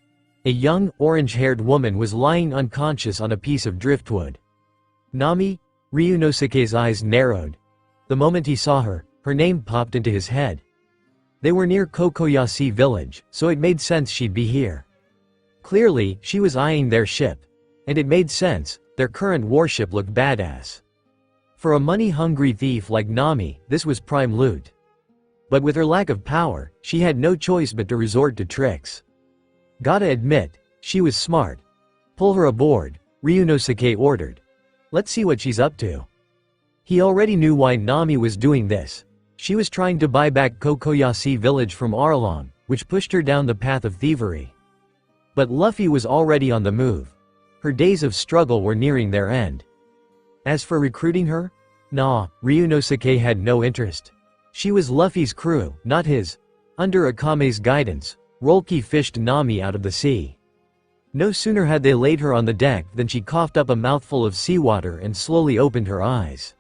A young, orange-haired woman was lying unconscious on a piece of driftwood. Nami? Ryunosuke's eyes narrowed. The moment he saw her, her name popped into his head. They were near Kokoyashi village, so it made sense she'd be here. Clearly, she was eyeing their ship. And it made sense, their current warship looked badass. For a money-hungry thief like Nami, this was prime loot. But with her lack of power, she had no choice but to resort to tricks. Gotta admit, she was smart. Pull her aboard, Ryunosuke ordered. Let's see what she's up to. He already knew why Nami was doing this. She was trying to buy back Kokoyashi village from Arlong, which pushed her down the path of thievery. But Luffy was already on the move. Her days of struggle were nearing their end. As for recruiting her? Nah, Ryunosuke had no interest. She was Luffy's crew, not his. Under Akame's guidance, Rolke fished Nami out of the sea. No sooner had they laid her on the deck than she coughed up a mouthful of seawater and slowly opened her eyes.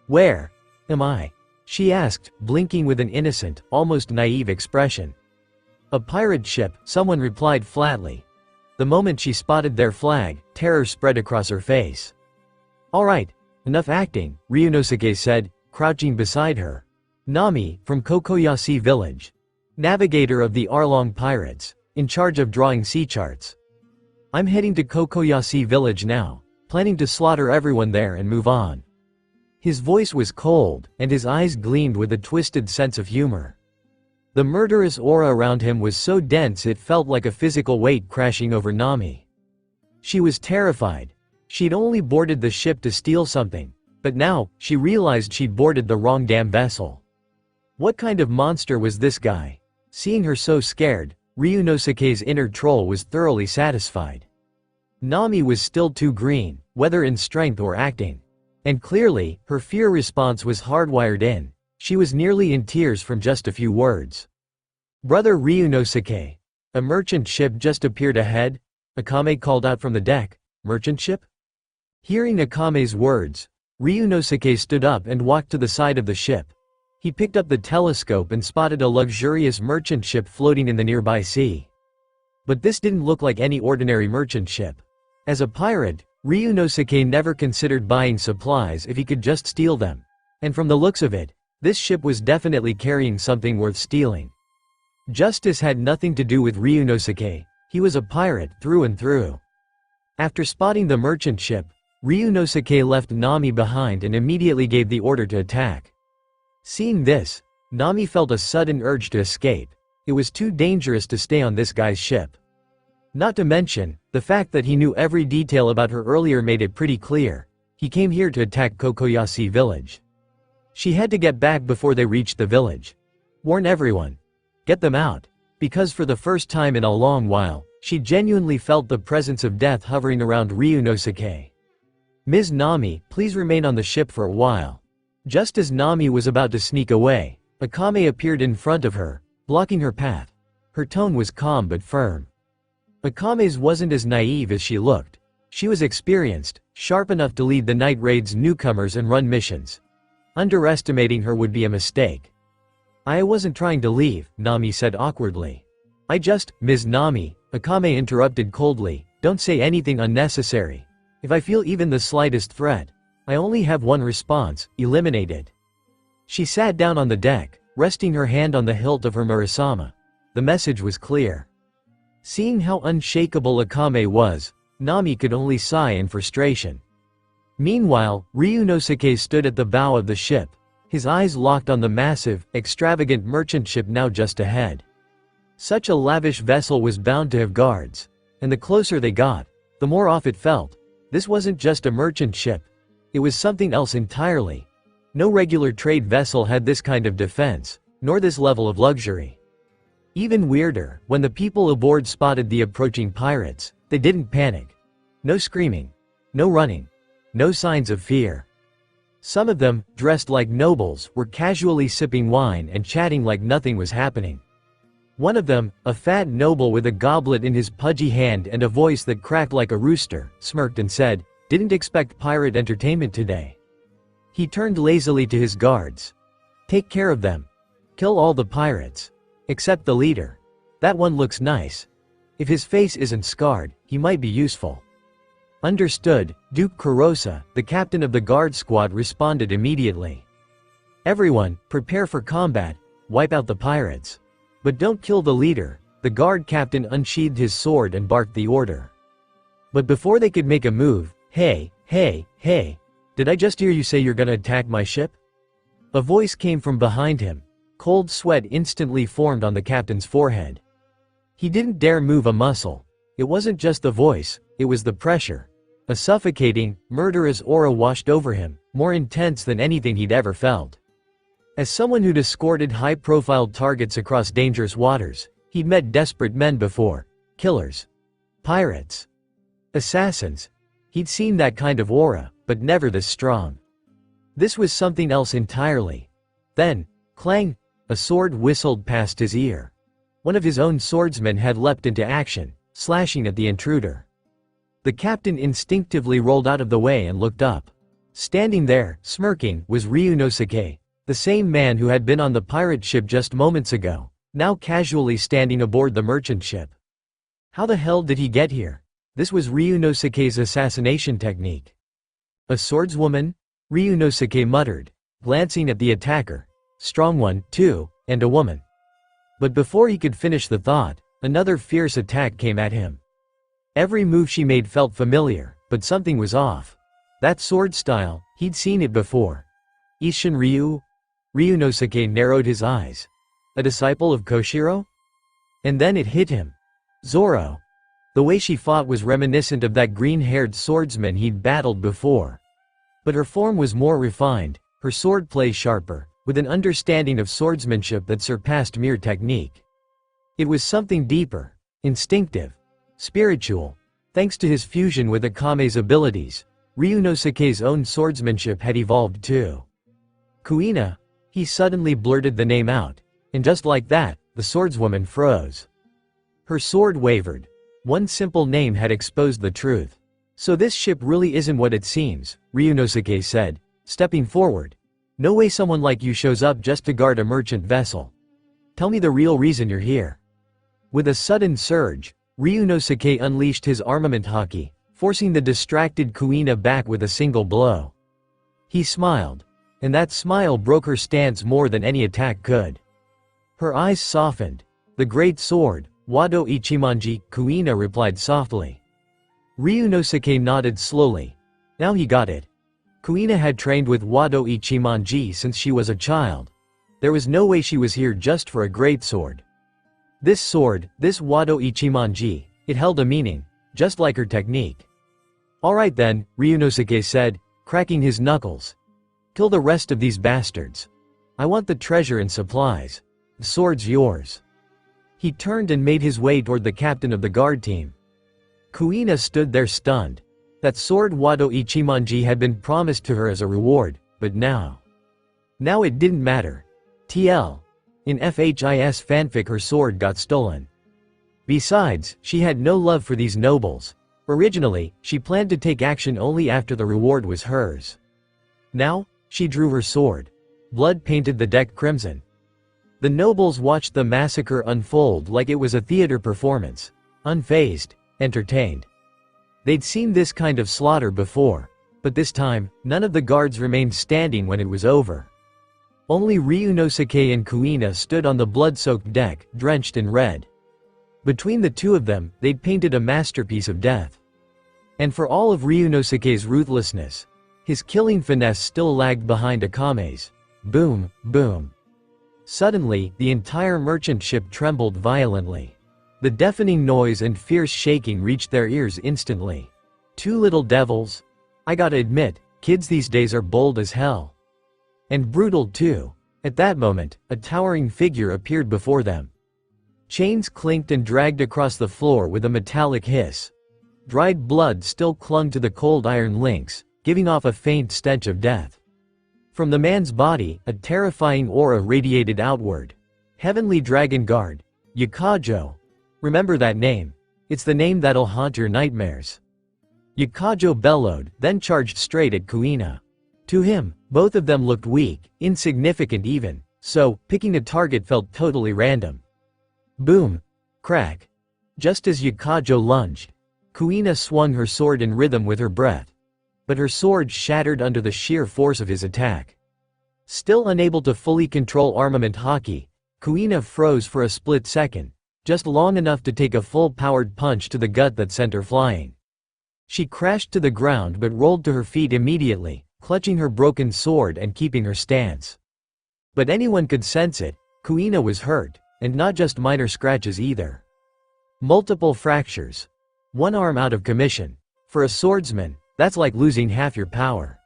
Where am I? She asked, blinking with an innocent, almost naive expression. A pirate ship, someone replied flatly. The moment she spotted their flag, terror spread across her face. Alright, enough acting, Ryunosuke said, crouching beside her. Nami, from Kokoyashi village. Navigator of the Arlong pirates, in charge of drawing sea charts. I'm heading to Kokoyashi village now, planning to slaughter everyone there and move on. His voice was cold, and his eyes gleamed with a twisted sense of humor. The murderous aura around him was so dense it felt like a physical weight crashing over Nami. She was terrified. She'd only boarded the ship to steal something, but now, she realized she'd boarded the wrong damn vessel. What kind of monster was this guy? Seeing her so scared, Ryunosuke's inner troll was thoroughly satisfied. Nami was still too green, whether in strength or acting. And clearly, her fear response was hardwired in. She was nearly in tears from just a few words. "Brother Ryunosuke, a merchant ship just appeared ahead," Akame called out from the deck. "Merchant ship?" Hearing Akame's words, Ryunosuke stood up and walked to the side of the ship. He picked up the telescope and spotted a luxurious merchant ship floating in the nearby sea. But this didn't look like any ordinary merchant ship. As a pirate, Ryunosuke never considered buying supplies if he could just steal them. And from the looks of it, this ship was definitely carrying something worth stealing. Justice had nothing to do with Ryunosuke. He was a pirate through and through. After spotting the merchant ship, Ryunosuke left Nami behind and immediately gave the order to attack. Seeing this, Nami felt a sudden urge to escape. It was too dangerous to stay on this guy's ship. Not to mention, the fact that he knew every detail about her earlier made it pretty clear. He came here to attack Kokoyashi village. She had to get back before they reached the village. Warn everyone. Get them out. Because for the first time in a long while, she genuinely felt the presence of death hovering around Ryunosuke. "Ms. Nami, please remain on the ship for a while." Just as Nami was about to sneak away, Akame appeared in front of her, blocking her path. Her tone was calm but firm. Akame's wasn't as naive as she looked. She was experienced, sharp enough to lead the night raid's newcomers and run missions. Underestimating her would be a mistake. "I wasn't trying to leave," Nami said awkwardly. Ms. Nami," Akame interrupted coldly, "don't say anything unnecessary. If I feel even the slightest threat, I only have one response: eliminate it." She sat down on the deck, resting her hand on the hilt of her murasama. The message was clear. Seeing how unshakable Akame was, Nami could only sigh in frustration. Meanwhile, Ryunosuke stood at the bow of the ship, his eyes locked on the massive, extravagant merchant ship now just ahead. Such a lavish vessel was bound to have guards, and the closer they got, the more off it felt. This wasn't just a merchant ship. It was something else entirely. No regular trade vessel had this kind of defense, nor this level of luxury. Even weirder, when the people aboard spotted the approaching pirates, they didn't panic. No screaming. No running. No signs of fear. Some of them, dressed like nobles, were casually sipping wine and chatting like nothing was happening. One of them, a fat noble with a goblet in his pudgy hand and a voice that cracked like a rooster, smirked and said, "Didn't expect pirate entertainment today." He turned lazily to his guards. "Take care of them. Kill all the pirates. Except the leader. That one looks nice. If his face isn't scarred, he might be useful." "Understood," Duke Kurosa, the captain of the guard squad, responded immediately. "Everyone, prepare for combat. Wipe out the pirates. But don't kill the leader." The guard captain unsheathed his sword and barked the order. But before they could make a move, "Hey, did I just hear you say you're gonna attack my ship?" A voice came from behind him. Cold sweat instantly formed on the captain's forehead. He didn't dare move a muscle. It wasn't just the voice, it was the pressure. A suffocating, murderous aura washed over him, more intense than anything he'd ever felt. As someone who'd escorted high-profile targets across dangerous waters, he'd met desperate men before. Killers. Pirates. Assassins. He'd seen that kind of aura, but never this strong. This was something else entirely. Then, clang, a sword whistled past his ear. One of his own swordsmen had leapt into action, slashing at the intruder. The captain instinctively rolled out of the way and looked up. Standing there, smirking, was Ryunosuke, the same man who had been on the pirate ship just moments ago, now casually standing aboard the merchant ship. How the hell did he get here? This was Ryunosuke's assassination technique. "A swordswoman?" Ryunosuke muttered, glancing at the attacker. "Strong one, too, and a woman." But before he could finish the thought, another fierce attack came at him. Every move she made felt familiar, but something was off. That sword style, he'd seen it before. Isshin Ryu? Ryunosuke narrowed his eyes. A disciple of Koshiro? And then it hit him. Zoro. The way she fought was reminiscent of that green-haired swordsman he'd battled before. But her form was more refined, her swordplay sharper, with an understanding of swordsmanship that surpassed mere technique. It was something deeper, instinctive, spiritual. Thanks to his fusion with Akame's abilities, Ryunosuke's own swordsmanship had evolved too. Kuina? He suddenly blurted the name out, and just like that, the swordswoman froze. Her sword wavered. One simple name had exposed the truth. So this ship really isn't what it seems, Ryunosuke said, stepping forward. No way someone like you shows up just to guard a merchant vessel. Tell me the real reason you're here. With a sudden surge, Ryunosuke unleashed his armament haki, forcing the distracted Kuina back with a single blow. He smiled, and that smile broke her stance more than any attack could. Her eyes softened. The great sword, Wado Ichimonji, Kuina replied softly. Ryunosuke nodded slowly. Now he got it. Kuina had trained with Wado Ichimonji since she was a child. There was no way she was here just for a great sword. This sword, this Wado Ichimonji, it held a meaning, just like her technique. Alright then, Ryunosuke said, cracking his knuckles. Kill the rest of these bastards. I want the treasure and supplies. The sword's yours. He turned and made his way toward the captain of the guard team. Kuina stood there stunned. That sword Wado Ichimonji had been promised to her as a reward, but now it didn't matter. TL. In FHIS fanfic her sword got stolen. Besides, she had no love for these nobles. Originally, she planned to take action only after the reward was hers. Now, she drew her sword. Blood painted the deck crimson. The nobles watched the massacre unfold like it was a theater performance, unfazed, entertained. They'd seen this kind of slaughter before, but this time, none of the guards remained standing when it was over. Only Ryunosuke and Kuina stood on the blood-soaked deck, drenched in red. Between the two of them, they'd painted a masterpiece of death. And for all of Ryunosuke's ruthlessness, his killing finesse still lagged behind Akame's. Boom, boom. Suddenly, the entire merchant ship trembled violently. The deafening noise and fierce shaking reached their ears instantly. Two little devils. I gotta admit, kids these days are bold as hell. And brutal too. At that moment, a towering figure appeared before them. Chains clinked and dragged across the floor with a metallic hiss. Dried blood still clung to the cold iron links, giving off a faint stench of death. From the man's body, a terrifying aura radiated outward. Heavenly Dragon Guard. Yakajo. Remember that name. It's the name that'll haunt your nightmares. Yakajo bellowed, then charged straight at Kuina. To him, both of them looked weak, insignificant even, so, picking a target felt totally random. Boom. Crack. Just as Yakajo lunged, Kuina swung her sword in rhythm with her breath. But her sword shattered under the sheer force of his attack. Still unable to fully control armament haki, Kuina froze for a split second, just long enough to take a full-powered punch to the gut that sent her flying. She crashed to the ground but rolled to her feet immediately, clutching her broken sword and keeping her stance. But anyone could sense it, Kuina was hurt, and not just minor scratches either. Multiple fractures. One arm out of commission. For a swordsman, that's like losing half your power.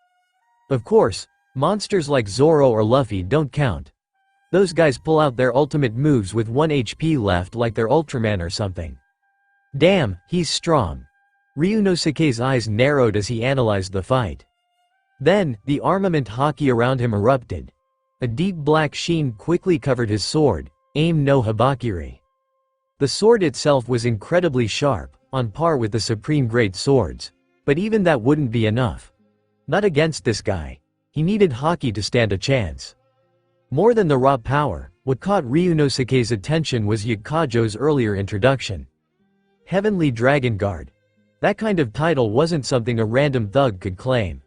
Of course, monsters like Zoro or Luffy don't count. Those guys pull out their ultimate moves with 1 HP left like they're Ultraman or something. Damn, he's strong. Ryunosuke's eyes narrowed as he analyzed the fight. Then, the armament haki around him erupted. A deep black sheen quickly covered his sword, aim no habakiri. The sword itself was incredibly sharp, on par with the supreme great swords. But even that wouldn't be enough. Not against this guy. He needed haki to stand a chance. More than the raw power, what caught Ryunosuke's attention was Yakajo's earlier introduction. Heavenly Dragon Guard. That kind of title wasn't something a random thug could claim.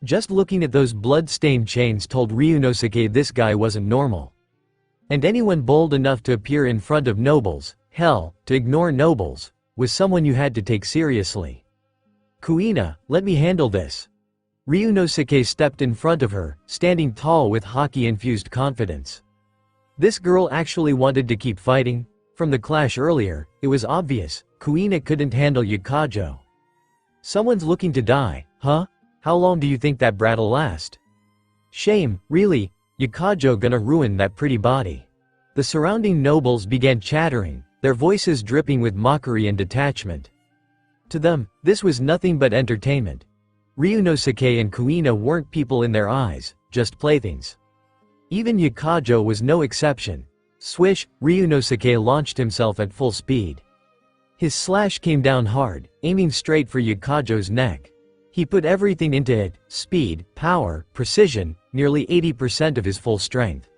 Just looking at those blood-stained chains told Ryunosuke this guy wasn't normal. And anyone bold enough to appear in front of nobles, hell, to ignore nobles, was someone you had to take seriously. Kuina, let me handle this. Ryunosuke stepped in front of her, standing tall with haki-infused confidence. This girl actually wanted to keep fighting. From the clash earlier, it was obvious, Kuina couldn't handle Yakajo. Someone's looking to die, huh? How long do you think that brat'll last? Shame, really, Yakajo gonna ruin that pretty body. The surrounding nobles began chattering, their voices dripping with mockery and detachment. To them, this was nothing but entertainment. Ryunosuke and Kuina weren't people in their eyes, just playthings. Even Yakajo was no exception. Swish, Ryunosuke launched himself at full speed. His slash came down hard, aiming straight for Yakajo's neck. He put everything into it: speed, power, precision, nearly 80% of his full strength.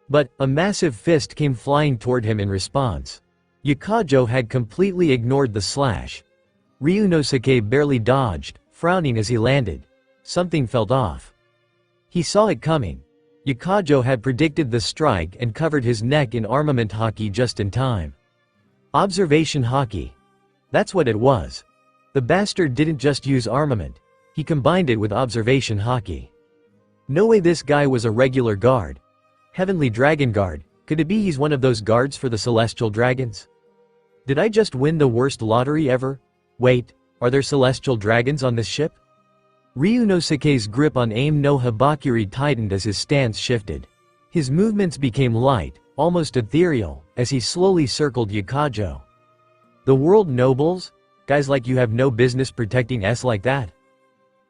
But a massive fist came flying toward him in response. Yakajo had completely ignored the slash. Ryunosuke barely dodged, frowning as he landed. Something felt off. He saw it coming. Yakajo had predicted the strike and covered his neck in armament haki just in time. Observation haki. That's what it was. The bastard didn't just use armament. He combined it with observation haki. No way this guy was a regular guard. Heavenly Dragon Guard. Could it be he's one of those guards for the celestial dragons? Did I just win the worst lottery ever? Wait, are there celestial dragons on this ship? Ryunosuke's grip on aim no Habakiri tightened as his stance shifted. His movements became light, almost ethereal, as he slowly circled Yakajo. The world nobles? Guys like you have no business protecting us like that.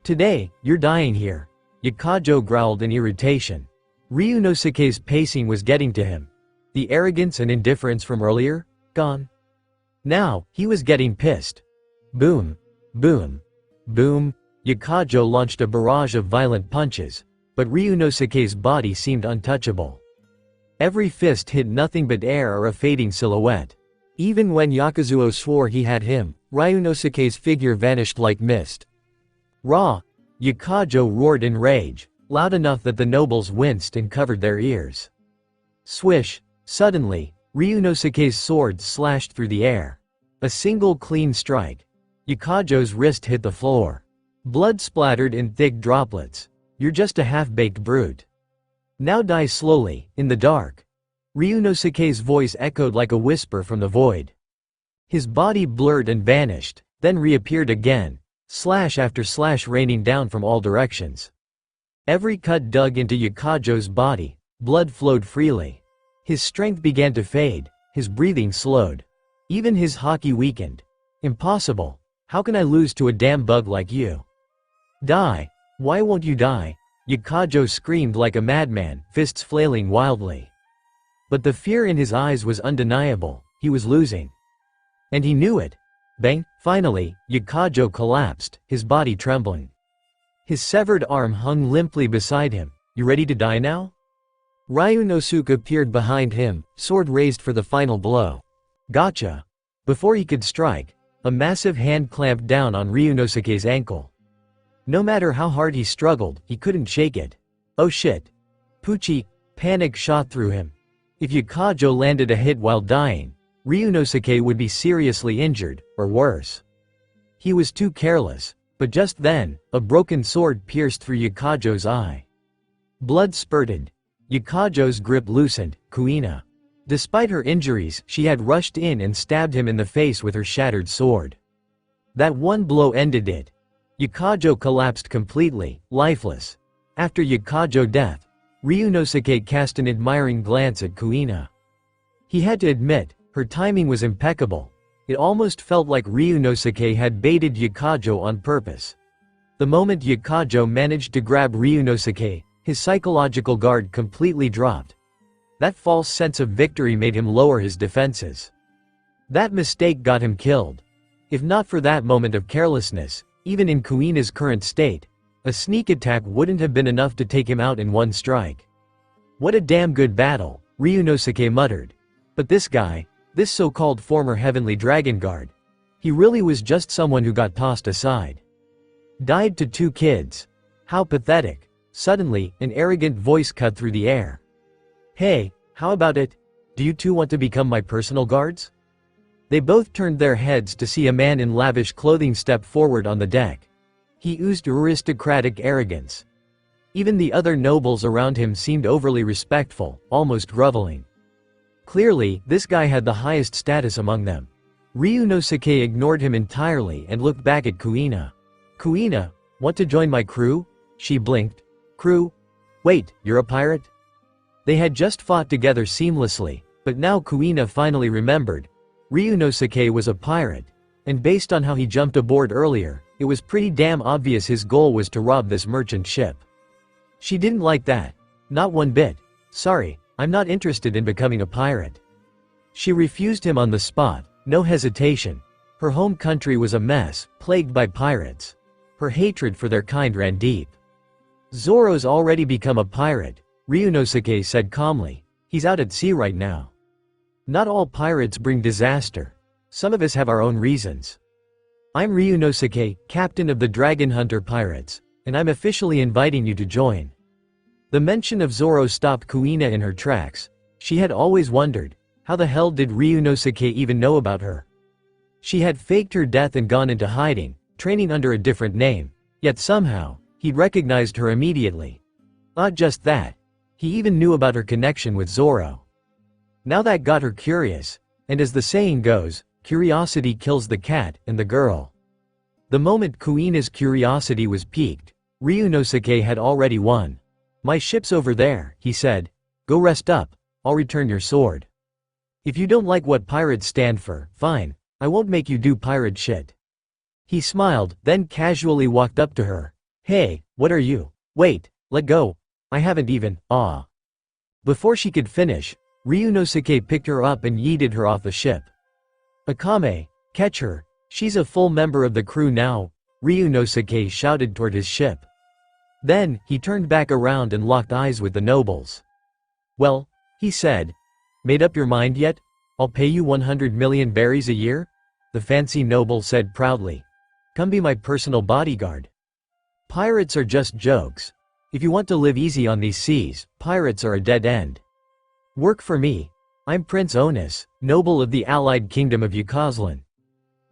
Today, you're dying here. Yakajo growled in irritation. Ryunosuke's pacing was getting to him. The arrogance and indifference from earlier? Gone. Now, he was getting pissed. Boom. Boom. Boom. Yakajo launched a barrage of violent punches, but Ryunosuke's body seemed untouchable. Every fist hit nothing but air or a fading silhouette. Even when Yakuzuo swore he had him, Ryunosuke's figure vanished like mist. Raw! Yakajo roared in rage, loud enough that the nobles winced and covered their ears. Swish! Suddenly, Ryunosuke's sword slashed through the air. A single clean strike. Yakajo's wrist hit the floor. Blood splattered in thick droplets. You're just a half-baked brute. Now die slowly, in the dark. Ryunosuke's voice echoed like a whisper from the void. His body blurred and vanished, then reappeared again, slash after slash raining down from all directions. Every cut dug into Yakajo's body, blood flowed freely. His strength began to fade, his breathing slowed. Even his haki weakened. Impossible. How can I lose to a damn bug like you? Die. Why won't you die? Yakajo screamed like a madman, fists flailing wildly. But the fear in his eyes was undeniable. He was losing. And he knew it. Bang! Finally, Yakajo collapsed, his body trembling. His severed arm hung limply beside him. You ready to die now? Ryunosuke appeared behind him, sword raised for the final blow. Gotcha! Before he could strike, a massive hand clamped down on Ryunosuke's ankle. No matter how hard he struggled, he couldn't shake it. Oh shit! Pucci! Panic shot through him. If Yakajo landed a hit while dying, Ryunosuke would be seriously injured, or worse. He was too careless, but just then, a broken sword pierced through Yakajo's eye. Blood spurted. Yakajo's grip loosened. Kuina. Despite her injuries, she had rushed in and stabbed him in the face with her shattered sword. That one blow ended it. Yakajo collapsed completely, lifeless. After Yakajo's death, Ryunosuke cast an admiring glance at Kuina. He had to admit, her timing was impeccable. It almost felt like Ryunosuke had baited Yakajo on purpose. The moment Yakajo managed to grab Ryunosuke, his psychological guard completely dropped. That false sense of victory made him lower his defenses. That mistake got him killed. If not for that moment of carelessness, even in Kuina's current state, a sneak attack wouldn't have been enough to take him out in one strike. What a damn good battle, Ryunosuke muttered. But this guy, this so-called former Heavenly Dragon Guard, he really was just someone who got tossed aside. Died to 2 kids. How pathetic. Suddenly, an arrogant voice cut through the air. Hey, how about it? Do you two want to become my personal guards? They both turned their heads to see a man in lavish clothing step forward on the deck. He oozed aristocratic arrogance. Even the other nobles around him seemed overly respectful, almost groveling. Clearly, this guy had the highest status among them. Ryunosuke ignored him entirely and looked back at Kuina. Kuina, want to join my crew? She blinked. Crew? Wait, you're a pirate? They had just fought together seamlessly, but now Kuina finally remembered. Ryunosuke was a pirate. And based on how he jumped aboard earlier, it was pretty damn obvious his goal was to rob this merchant ship. She didn't like that. Not one bit. Sorry, I'm not interested in becoming a pirate. She refused him on the spot, no hesitation. Her home country was a mess, plagued by pirates. Her hatred for their kind ran deep. Zoro's already become a pirate, Ryunosuke said calmly. He's out at sea right now. Not all pirates bring disaster. Some of us have our own reasons. I'm Ryunosuke, captain of the Dragon Hunter Pirates, and I'm officially inviting you to join. The mention of Zoro stopped Kuina in her tracks. She had always wondered, how the hell did Ryunosuke even know about her? She had faked her death and gone into hiding, training under a different name, yet somehow, he'd recognized her immediately. Not just that, he even knew about her connection with Zoro. Now that got her curious, and as the saying goes, curiosity kills the cat and the girl. The moment Kuina's curiosity was piqued, Ryunosuke had already won. My ship's over there, he said. Go rest up, I'll return your sword. If you don't like what pirates stand for, fine, I won't make you do pirate shit. He smiled, then casually walked up to her. Hey, what are you? Wait, let go. I haven't even, Before she could finish, Ryunosuke picked her up and yeeted her off the ship. Akame, catch her, she's a full member of the crew now, Ryunosuke shouted toward his ship. Then, he turned back around and locked eyes with the nobles. Well, he said. Made up your mind yet? I'll pay you 100 million berries a year? The fancy noble said proudly. Come be my personal bodyguard. Pirates are just jokes. If you want to live easy on these seas, pirates are a dead end. Work for me. I'm Prince Onus, noble of the allied kingdom of Yukoslan.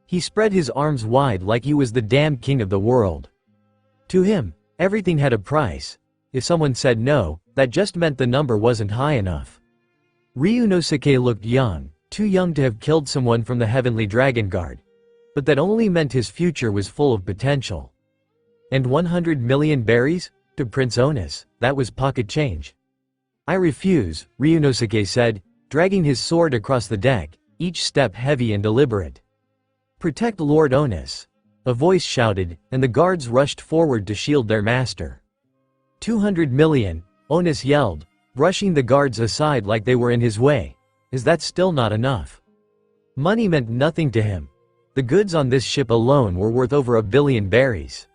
He spread his arms wide like he was the damn king of the world. To him, everything had a price. If someone said no, that just meant the number wasn't high enough. Ryunosuke looked young, too young to have killed someone from the Heavenly Dragon Guard. But that only meant his future was full of potential. And 100 million berries? To Prince Onus, that was pocket change. I refuse, Ryunosuke said, dragging his sword across the deck, each step heavy and deliberate. Protect Lord Onus. A voice shouted, and the guards rushed forward to shield their master. 200 million, Onus yelled, brushing the guards aside like they were in his way. Is that still not enough? Money meant nothing to him. The goods on this ship alone were worth over 1 billion berries.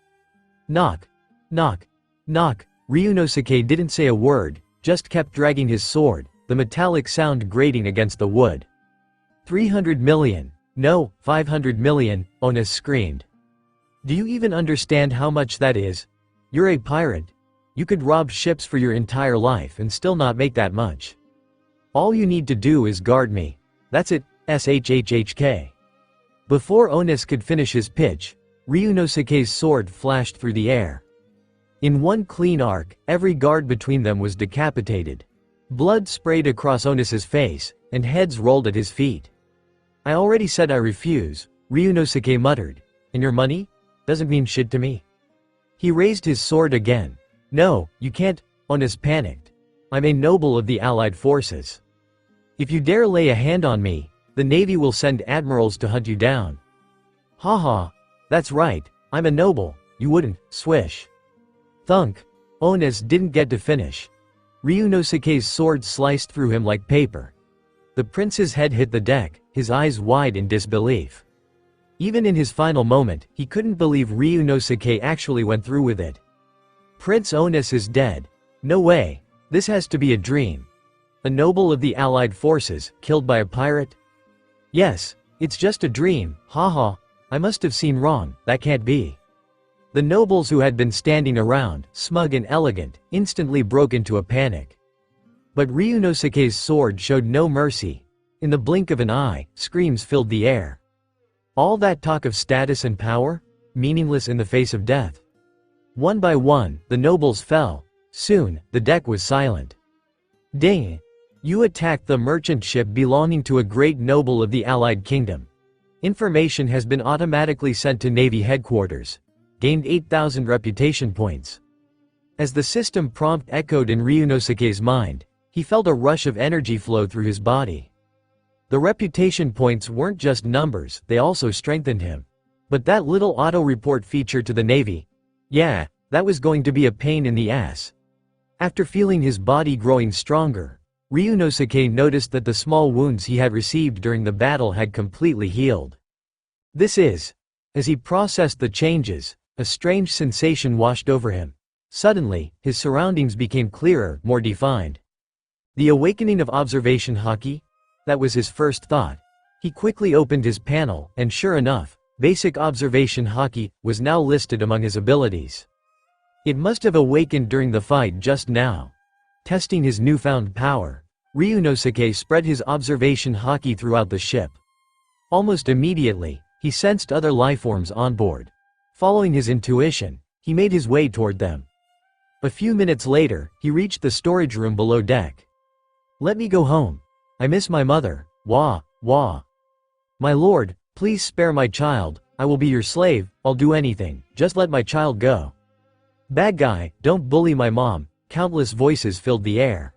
Knock. Knock. Knock. Ryunosuke didn't say a word, just kept dragging his sword, the metallic sound grating against the wood. 300 million. No, 500 million, Onus screamed. Do you even understand how much that is? You're a pirate. You could rob ships for your entire life and still not make that much. All you need to do is guard me. That's it, SHHHK. Before Onus could finish his pitch, Ryunosuke's sword flashed through the air. In one clean arc, every guard between them was decapitated. Blood sprayed across Onus's face, and heads rolled at his feet. I already said I refuse, Ryunosuke muttered. And your money? Doesn't mean shit to me. He raised his sword again. No, you can't, Onus panicked. I'm a noble of the Allied forces. If you dare lay a hand on me, the Navy will send admirals to hunt you down. Haha, that's right, I'm a noble, you wouldn't, swish. Thunk. Onus didn't get to finish. Ryunosuke's sword sliced through him like paper. The prince's head hit the deck, his eyes wide in disbelief. Even in his final moment, he couldn't believe Ryunosuke actually went through with it. Prince Onus is dead. No way. This has to be a dream. A noble of the Allied forces, killed by a pirate? Yes, it's just a dream, haha, I must have seen wrong, that can't be. The nobles who had been standing around, smug and elegant, instantly broke into a panic. But Ryunosuke's sword showed no mercy. In the blink of an eye, screams filled the air. All that talk of status and power? Meaningless in the face of death. One by one, the nobles fell. Soon, the deck was silent. Ding! You attacked the merchant ship belonging to a great noble of the Allied kingdom. Information has been automatically sent to Navy headquarters. Gained 8,000 reputation points. As the system prompt echoed in Ryunosuke's mind, he felt a rush of energy flow through his body. The reputation points weren't just numbers, they also strengthened him. But that little auto-report feature to the Navy? Yeah, that was going to be a pain in the ass. After feeling his body growing stronger, Ryunosuke noticed that the small wounds he had received during the battle had completely healed. As he processed the changes, a strange sensation washed over him. Suddenly, his surroundings became clearer, more defined. The awakening of observation haki? That was his first thought. He quickly opened his panel, and sure enough, basic observation haki was now listed among his abilities. It must have awakened during the fight just now. Testing his newfound power, Ryunosuke spread his observation haki throughout the ship. Almost immediately, he sensed other lifeforms on board. Following his intuition, he made his way toward them. A few minutes later, he reached the storage room below deck. "Let me go home. I miss my mother, wah, wah. My lord, please spare my child, I will be your slave, I'll do anything, just let my child go." "Bad guy, don't bully my mom," countless voices filled the air.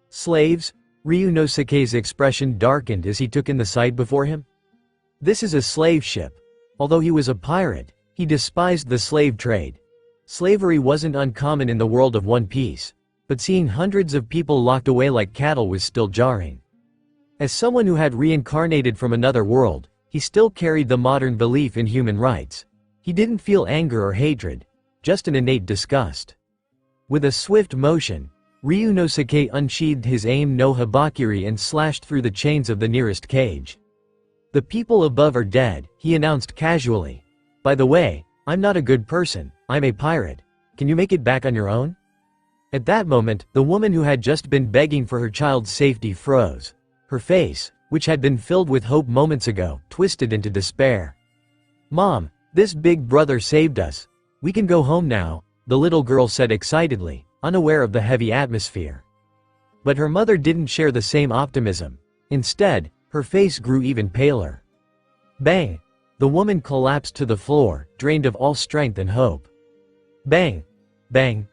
Slaves? Ryunosuke's expression darkened as he took in the sight before him. This is a slave ship. Although he was a pirate, he despised the slave trade. Slavery wasn't uncommon in the world of One Piece, but seeing hundreds of people locked away like cattle was still jarring. As someone who had reincarnated from another world, he still carried the modern belief in human rights. He didn't feel anger or hatred, just an innate disgust. With a swift motion, Ryunosuke unsheathed his aim no habakiri and slashed through the chains of the nearest cage. "The people above are dead," he announced casually. "By the way, I'm not a good person, I'm a pirate. Can you make it back on your own?" At that moment, the woman who had just been begging for her child's safety froze. Her face, which had been filled with hope moments ago, twisted into despair. "Mom, this big brother saved us. We can go home now," the little girl said excitedly, unaware of the heavy atmosphere. But her mother didn't share the same optimism. Instead, her face grew even paler. Bang! The woman collapsed to the floor, drained of all strength and hope. Bang! Bang!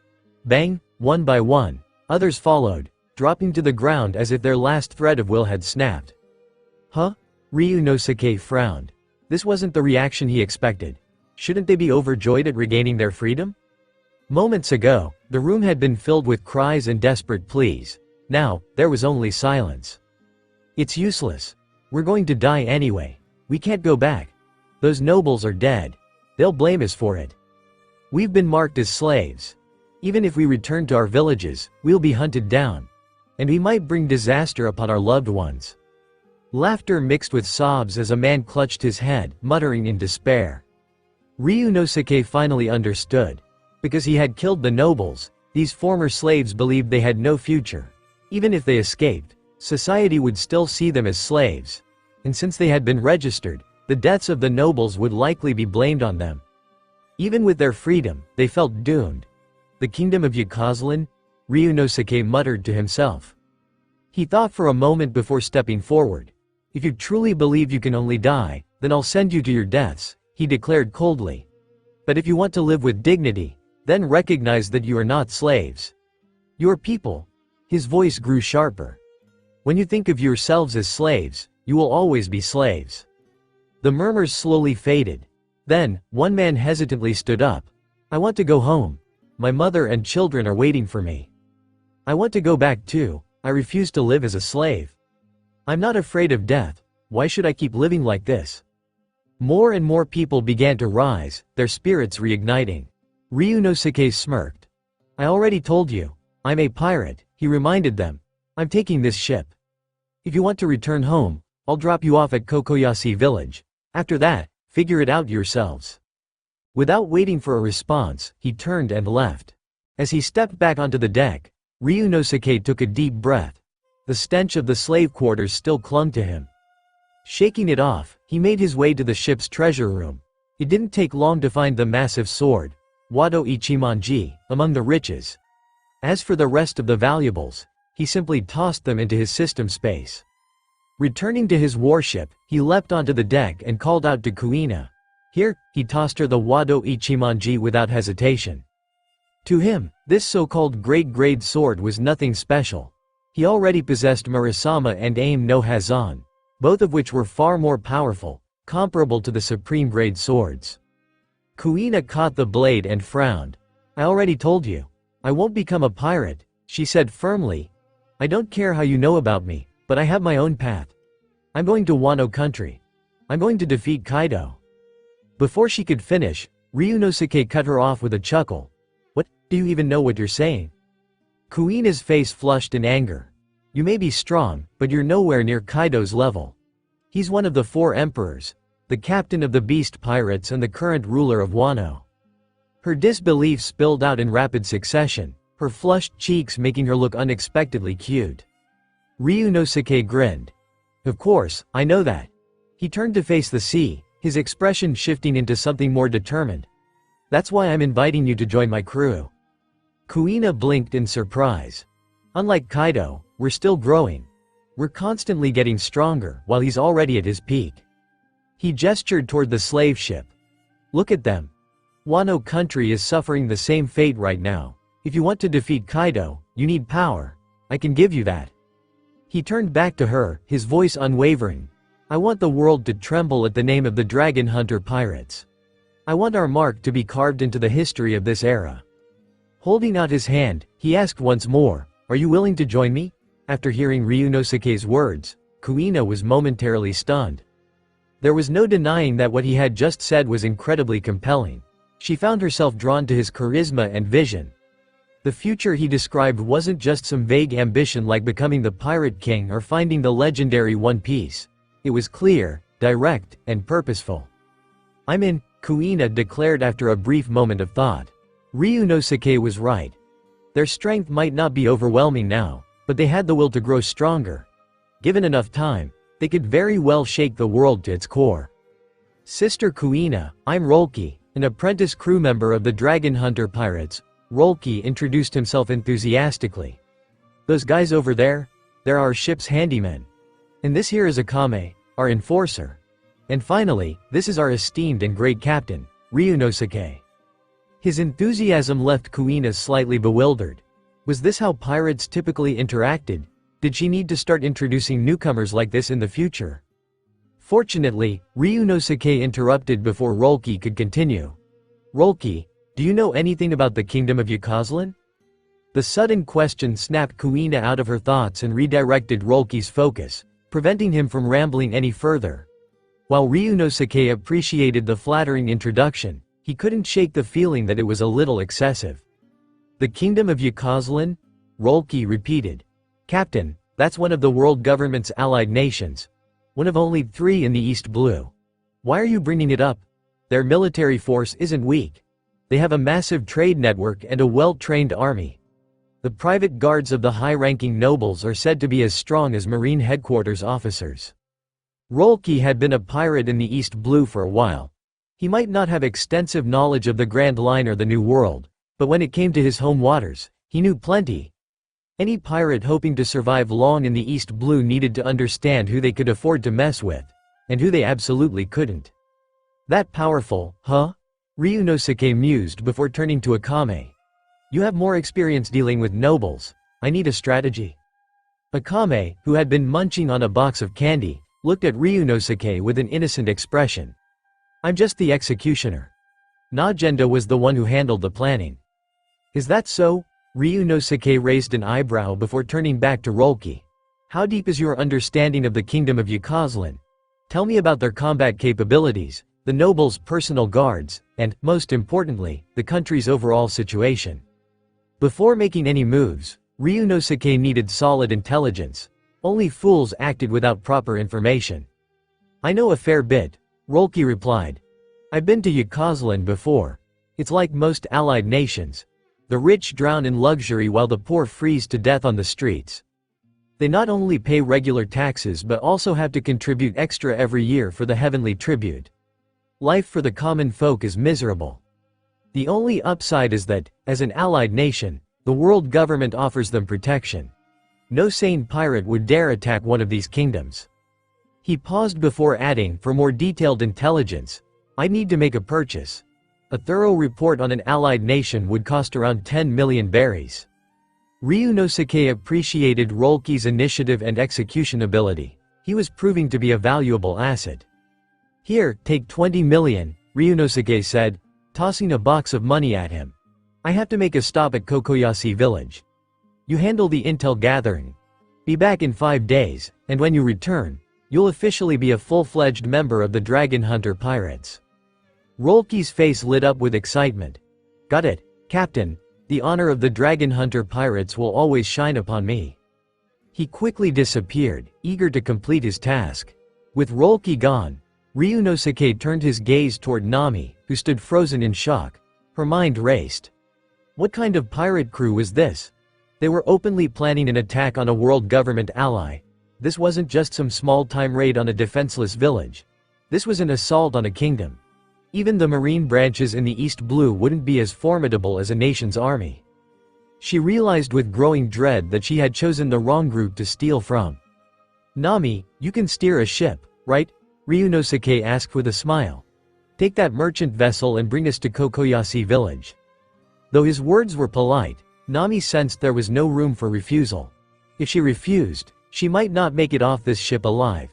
Bang! One by one, others followed, dropping to the ground as if their last thread of will had snapped. Huh? Ryunosuke frowned. This wasn't the reaction he expected. Shouldn't they be overjoyed at regaining their freedom? Moments ago, the room had been filled with cries and desperate pleas. Now, there was only silence. "It's useless. We're going to die anyway. We can't go back. Those nobles are dead. They'll blame us for it. We've been marked as slaves. Even if we return to our villages, we'll be hunted down. And we might bring disaster upon our loved ones." Laughter mixed with sobs as a man clutched his head, muttering in despair. Ryunosuke finally understood. Because he had killed the nobles, these former slaves believed they had no future. Even if they escaped, society would still see them as slaves. And since they had been registered, the deaths of the nobles would likely be blamed on them. Even with their freedom, they felt doomed. "The kingdom of Yakozlan?" Ryunosuke muttered to himself. He thought for a moment before stepping forward. "If you truly believe you can only die, then I'll send you to your deaths," he declared coldly. "But if you want to live with dignity, then recognize that you are not slaves. Your people." His voice grew sharper. "When you think of yourselves as slaves, you will always be slaves." The murmurs slowly faded. Then, one man hesitantly stood up. "I want to go home. My mother and children are waiting for me. I want to go back too. I refuse to live as a slave. I'm not afraid of death. Why should I keep living like this?" More and more people began to rise, their spirits reigniting. Ryunosuke smirked. "I already told you. I'm a pirate," he reminded them. "I'm taking this ship. If you want to return home, I'll drop you off at Kokoyashi village. After that, figure it out yourselves." Without waiting for a response, he turned and left. As he stepped back onto the deck, Ryunosuke took a deep breath. The stench of the slave quarters still clung to him. Shaking it off, he made his way to the ship's treasure room. It didn't take long to find the massive sword, Wado Ichimonji, among the riches. As for the rest of the valuables, he simply tossed them into his system space. Returning to his warship, he leapt onto the deck and called out to Kuina. Here, he tossed her the Wado Ichimonji without hesitation. To him, this so-called great-grade sword was nothing special. He already possessed Murasama and Aim no Hazan. both of which were far more powerful, comparable to the supreme-grade swords. Kuina caught the blade and frowned. "I already told you. I won't become a pirate," she said firmly. "I don't care how you know about me, but I have my own path. I'm going to Wano country. I'm going to defeat Kaido." Before she could finish, Ryunosuke cut her off with a chuckle. "What, do you even know what you're saying?" Kuina's face flushed in anger. "You may be strong, but you're nowhere near Kaido's level. He's one of the 4 emperors, the captain of the beast pirates and the current ruler of Wano." Her disbelief spilled out in rapid succession, her flushed cheeks making her look unexpectedly cute. Ryunosuke grinned. "Of course, I know that." He turned to face the sea, his expression shifting into something more determined. "That's why I'm inviting you to join my crew." Kuina blinked in surprise. "Unlike Kaido, we're still growing. We're constantly getting stronger, while he's already at his peak." He gestured toward the slave ship. "Look at them. Wano country is suffering the same fate right now. If you want to defeat Kaido, you need power. I can give you that." He turned back to her, his voice unwavering. "I want the world to tremble at the name of the Dragon Hunter Pirates. I want our mark to be carved into the history of this era." Holding out his hand, he asked once more, "Are you willing to join me?" After hearing Ryunosuke's words, Kuina was momentarily stunned. There was no denying that what he had just said was incredibly compelling. She found herself drawn to his charisma and vision. The future he described wasn't just some vague ambition like becoming the Pirate King or finding the legendary One Piece. It was clear, direct, and purposeful. "I'm in," Kuina declared after a brief moment of thought. Ryunosuke was right. Their strength might not be overwhelming now, but they had the will to grow stronger. Given enough time, they could very well shake the world to its core. "Sister Kuina, I'm Rolki, an apprentice crew member of the Dragon Hunter Pirates." Rolki introduced himself enthusiastically. "Those guys over there? They're our ship's handymen. And this here is Akame, our enforcer. And finally, this is our esteemed and great captain, Ryunosuke." His enthusiasm left Kuina slightly bewildered. Was this how pirates typically interacted? Did she need to start introducing newcomers like this in the future? Fortunately, Ryunosuke interrupted before Rolki could continue. "Rolki, do you know anything about the kingdom of Yukazlan?" The sudden question snapped Kuina out of her thoughts and redirected Rolki's focus, preventing him from rambling any further. While Ryunosuke appreciated the flattering introduction, he couldn't shake the feeling that it was a little excessive. "The kingdom of Yukazlan?" Rolki repeated. "Captain, that's one of the world government's allied nations. One of only 3 in the East Blue. Why are you bringing it up? Their military force isn't weak. They have a massive trade network and a well-trained army. The private guards of the high-ranking nobles are said to be as strong as Marine headquarters officers." Rolki had been a pirate in the East Blue for a while. He might not have extensive knowledge of the Grand Line or the New World, but when it came to his home waters, he knew plenty. Any pirate hoping to survive long in the East Blue needed to understand who they could afford to mess with, and who they absolutely couldn't. "That powerful, huh?" Ryunosuke mused before turning to Akame. "You have more experience dealing with nobles. I need a strategy." Akame, who had been munching on a box of candy, looked at Ryunosuke with an innocent expression. "I'm just the executioner. Najenda was the one who handled the planning." "Is that so?" Ryunosuke raised an eyebrow before turning back to Rolki. "How deep is your understanding of the kingdom of Yukazlan? Tell me about their combat capabilities, the nobles' personal guards, and, most importantly, the country's overall situation." Before making any moves, Ryunosuke needed solid intelligence. Only fools acted without proper information. "I know a fair bit," Rolki replied. "I've been to Yukazlan before. It's like most allied nations. The rich drown in luxury while the poor freeze to death on the streets. They not only pay regular taxes but also have to contribute extra every year for the heavenly tribute. Life for the common folk is miserable. The only upside is that, as an allied nation, the world government offers them protection. No sane pirate would dare attack one of these kingdoms." He paused before adding, "For more detailed intelligence, I need to make a purchase. A thorough report on an allied nation would cost around 10 million berries." Ryunosuke appreciated Rolki's initiative and execution ability. He was proving to be a valuable asset. "Here, take 20 million, Ryunosuke said, tossing a box of money at him. "I have to make a stop at Kokoyashi village. You handle the intel gathering. Be back in 5 days, and when you return, you'll officially be a full-fledged member of the Dragon Hunter Pirates." Rolke's face lit up with excitement. "Got it, Captain. The honor of the Dragon Hunter Pirates will always shine upon me." He quickly disappeared, eager to complete his task. With Rolke gone, Ryunosuke turned his gaze toward Nami, who stood frozen in shock. Her mind raced. What kind of pirate crew was this? They were openly planning an attack on a world government ally. This wasn't just some small-time raid on a defenseless village. This was an assault on a kingdom. Even the marine branches in the East Blue wouldn't be as formidable as a nation's army. She realized with growing dread that she had chosen the wrong group to steal from. "Nami, you can steer a ship, right?" Ryunosuke asked with a smile. "Take that merchant vessel and bring us to Kokoyashi village." Though his words were polite, Nami sensed there was no room for refusal. If she refused, she might not make it off this ship alive.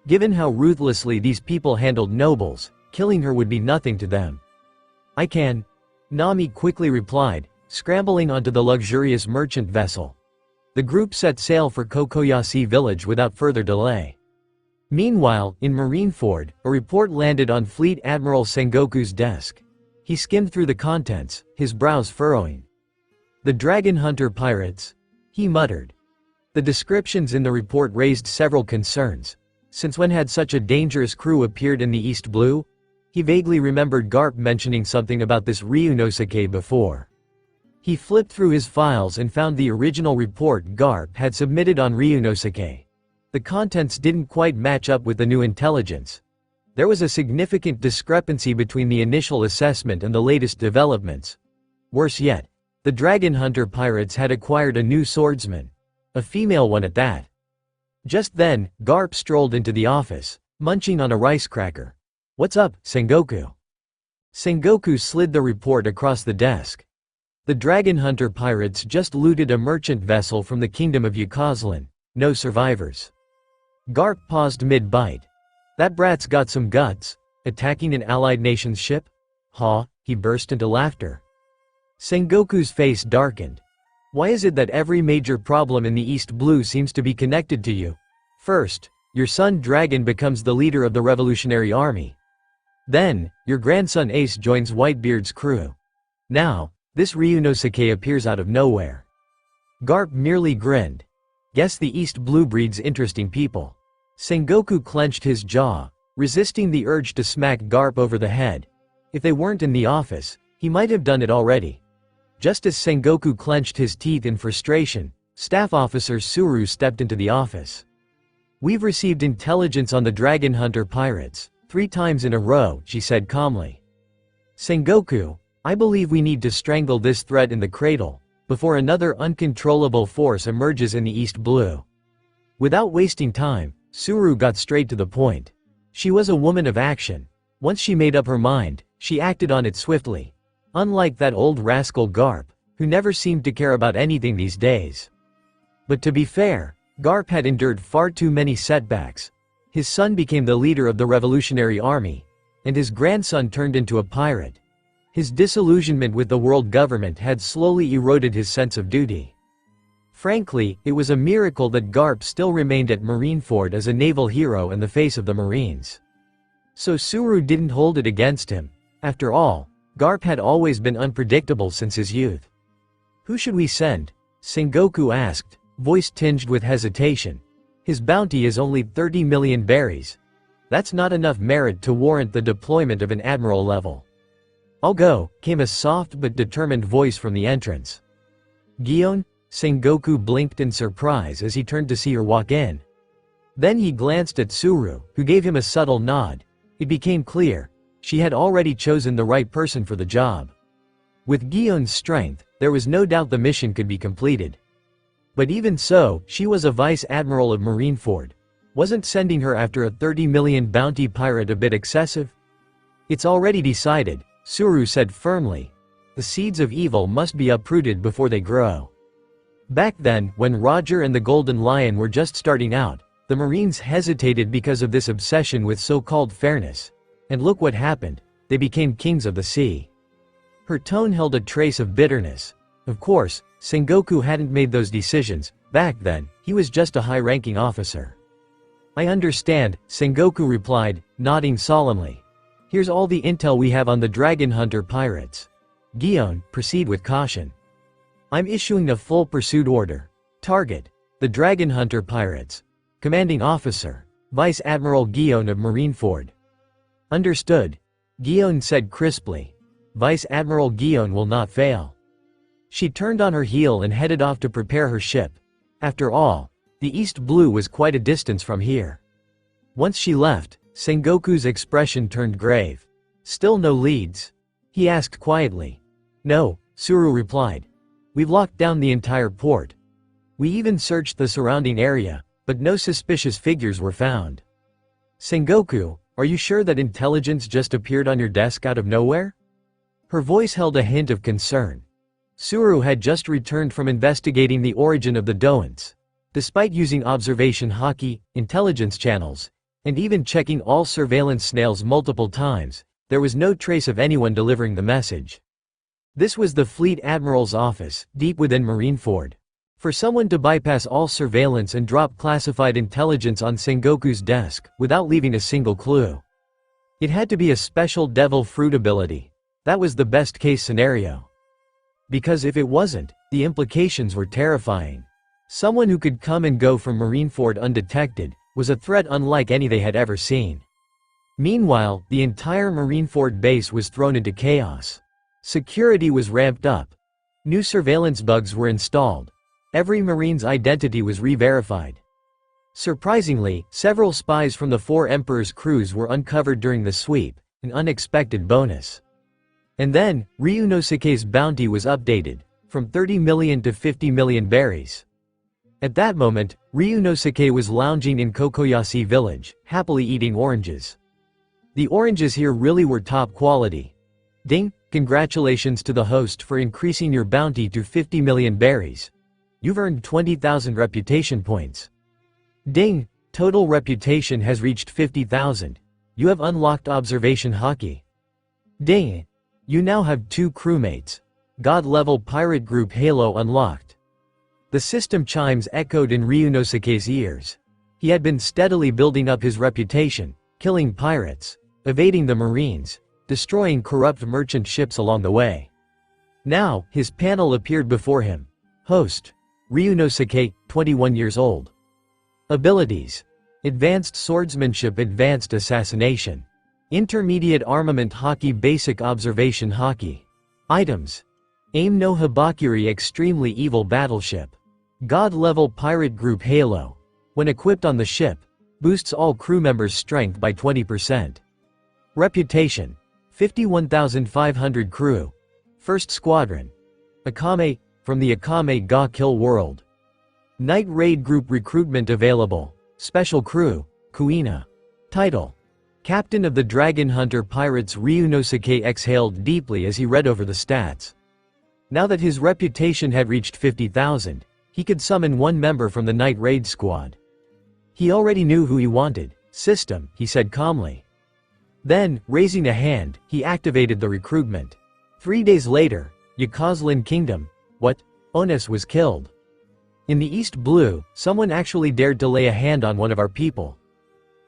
Given how ruthlessly these people handled nobles, killing her would be nothing to them. "I can," Nami quickly replied, scrambling onto the luxurious merchant vessel. The group set sail for Kokoyashi village without further delay. Meanwhile, in Marineford, a report landed on Fleet Admiral Sengoku's desk. He skimmed through the contents, his brows furrowing. "The Dragon Hunter Pirates," he muttered. The descriptions in the report raised several concerns. Since when had such a dangerous crew appeared in the East Blue? He vaguely remembered Garp mentioning something about this Ryunosuke before. He flipped through his files and found the original report Garp had submitted on Ryunosuke. The contents didn't quite match up with the new intelligence. There was a significant discrepancy between the initial assessment and the latest developments. Worse yet, the Dragon Hunter Pirates had acquired a new swordsman. A female one at that. Just then, Garp strolled into the office, munching on a rice cracker. "What's up, Sengoku?" Sengoku slid the report across the desk. "The Dragon Hunter Pirates just looted a merchant vessel from the Kingdom of Yukazlan. No survivors." Garp paused mid-bite. "That brat's got some guts, attacking an allied nation's ship?" "Huh?" He burst into laughter. Sengoku's face darkened. "Why is it that every major problem in the East Blue seems to be connected to you? First, your son Dragon becomes the leader of the Revolutionary Army. Then, your grandson Ace joins Whitebeard's crew. Now, this Ryunosuke appears out of nowhere." Garp merely grinned. "Guess the East Blue breeds interesting people." Sengoku clenched his jaw, resisting the urge to smack Garp over the head. If they weren't in the office, he might have done it already. Just as Sengoku clenched his teeth in frustration, Staff Officer Suru stepped into the office. "We've received intelligence on the Dragon Hunter Pirates, 3 times in a row," she said calmly. "Sengoku, I believe we need to strangle this threat in the cradle, before another uncontrollable force emerges in the East Blue." Without wasting time, Suru got straight to the point. She was a woman of action. Once she made up her mind, she acted on it swiftly. Unlike that old rascal Garp, who never seemed to care about anything these days. But to be fair, Garp had endured far too many setbacks. His son became the leader of the Revolutionary Army, and his grandson turned into a pirate. His disillusionment with the world government had slowly eroded his sense of duty. Frankly, it was a miracle that Garp still remained at Marineford as a naval hero in the face of the Marines. So Suru didn't hold it against him. After all, Garp had always been unpredictable since his youth. "Who should we send?" Sengoku asked, voice tinged with hesitation. "His bounty is only 30 million berries. That's not enough merit to warrant the deployment of an admiral level." "I'll go," came a soft but determined voice from the entrance. "Gion?" Sengoku blinked in surprise as he turned to see her walk in. Then he glanced at Suru, who gave him a subtle nod. It became clear, she had already chosen the right person for the job. With Gion's strength, there was no doubt the mission could be completed. But even so, she was a vice admiral of Marineford. Wasn't sending her after a 30 million bounty pirate a bit excessive? "It's already decided," Suru said firmly. "The seeds of evil must be uprooted before they grow." Back then, when Roger and the Golden Lion were just starting out, The Marines hesitated because of this obsession with so-called fairness. And look what happened, they became kings of the sea. Her tone held a trace of bitterness. Of course, Sengoku hadn't made those decisions. Back then, he was just a high-ranking officer. I understand, Sengoku replied, nodding solemnly. Here's all the intel we have on the Dragon Hunter pirates. Gion, proceed with caution. I'm issuing a full pursuit order. Target: the Dragon Hunter pirates. Commanding Officer: Vice Admiral Gion of Marineford. Understood, Gion said crisply. Vice Admiral Gion will not fail. She turned on her heel and headed off to prepare her ship. After all, the East Blue was quite a distance from here. Once she left, Sengoku's expression turned grave. Still no leads? He asked quietly. No, Suru replied. We've locked down the entire port. We even searched the surrounding area, but no suspicious figures were found. Sengoku, are you sure that intelligence just appeared on your desk out of nowhere? Her voice held a hint of concern. Suru had just returned from investigating the origin of the Doans. Despite using observation haki, intelligence channels, and even checking all surveillance snails multiple times, there was no trace of anyone delivering the message. This was the Fleet Admiral's office, deep within Marineford. For someone to bypass all surveillance and drop classified intelligence on Sengoku's desk, without leaving a single clue. It had to be a special devil fruit ability. That was the best case scenario. Because if it wasn't, the implications were terrifying. Someone who could come and go from Marineford undetected, was a threat unlike any they had ever seen. Meanwhile, the entire Marineford base was thrown into chaos. Security was ramped up. New surveillance bugs were installed. Every Marine's identity was re-verified. Surprisingly, several spies from the four Emperor's crews were uncovered during the sweep, an unexpected bonus. And then, Ryunosuke's bounty was updated, from 30 million to 50 million berries. At that moment, Ryunosuke was lounging in Kokoyashi village, happily eating oranges. The oranges here really were top quality. Ding, congratulations to the host for increasing your bounty to 50 million berries. You've earned 20,000 reputation points. Ding, total reputation has reached 50,000. You have unlocked observation haki. Ding, you now have 2 crewmates. God-level pirate group Halo unlocked. The system chimes echoed in Ryunosuke's ears. He had been steadily building up his reputation, killing pirates, evading the Marines, destroying corrupt merchant ships along the way. Now, his panel appeared before him. Host: Ryunosuke, 21 years old. Abilities: Advanced Swordsmanship, Advanced Assassination. Intermediate Armament Haki, Basic Observation Haki. Items: Aim no Habakiri, Extremely Evil Battleship. God-level pirate group Halo. When equipped on the ship, boosts all crew members' strength by 20%. Reputation: 51,500 crew. First Squadron. Akame, from the Akame ga Kill world. Night Raid Group recruitment available. Special Crew, Kuina. Title: Captain of the Dragon Hunter Pirates. Ryunosuke exhaled deeply as he read over the stats. Now that his reputation had reached 50,000, he could summon one member from the Night Raid squad. He already knew who he wanted. System, he said calmly. Then, raising a hand, he activated the recruitment. 3 days later, Yukazlan Kingdom. What? Onis was killed. In the East Blue, someone actually dared to lay a hand on one of our people.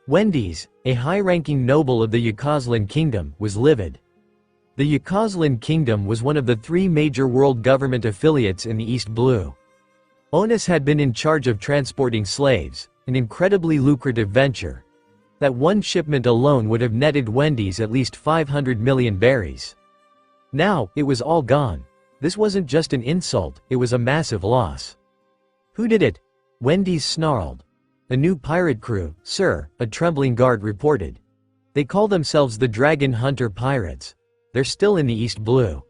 Wendy's, a high-ranking noble of the Yukazlan Kingdom, was livid. The Yukazlan Kingdom was one of the 3 major world government affiliates in the East Blue. Onis had been in charge of transporting slaves, an incredibly lucrative venture. That one shipment alone would have netted Wendy's at least 500 million berries. Now, it was all gone. This wasn't just an insult, it was a massive loss. Who did it? Wendy's snarled. A new pirate crew, sir, a trembling guard reported. They call themselves the Dragon Hunter Pirates. They're still in the East Blue.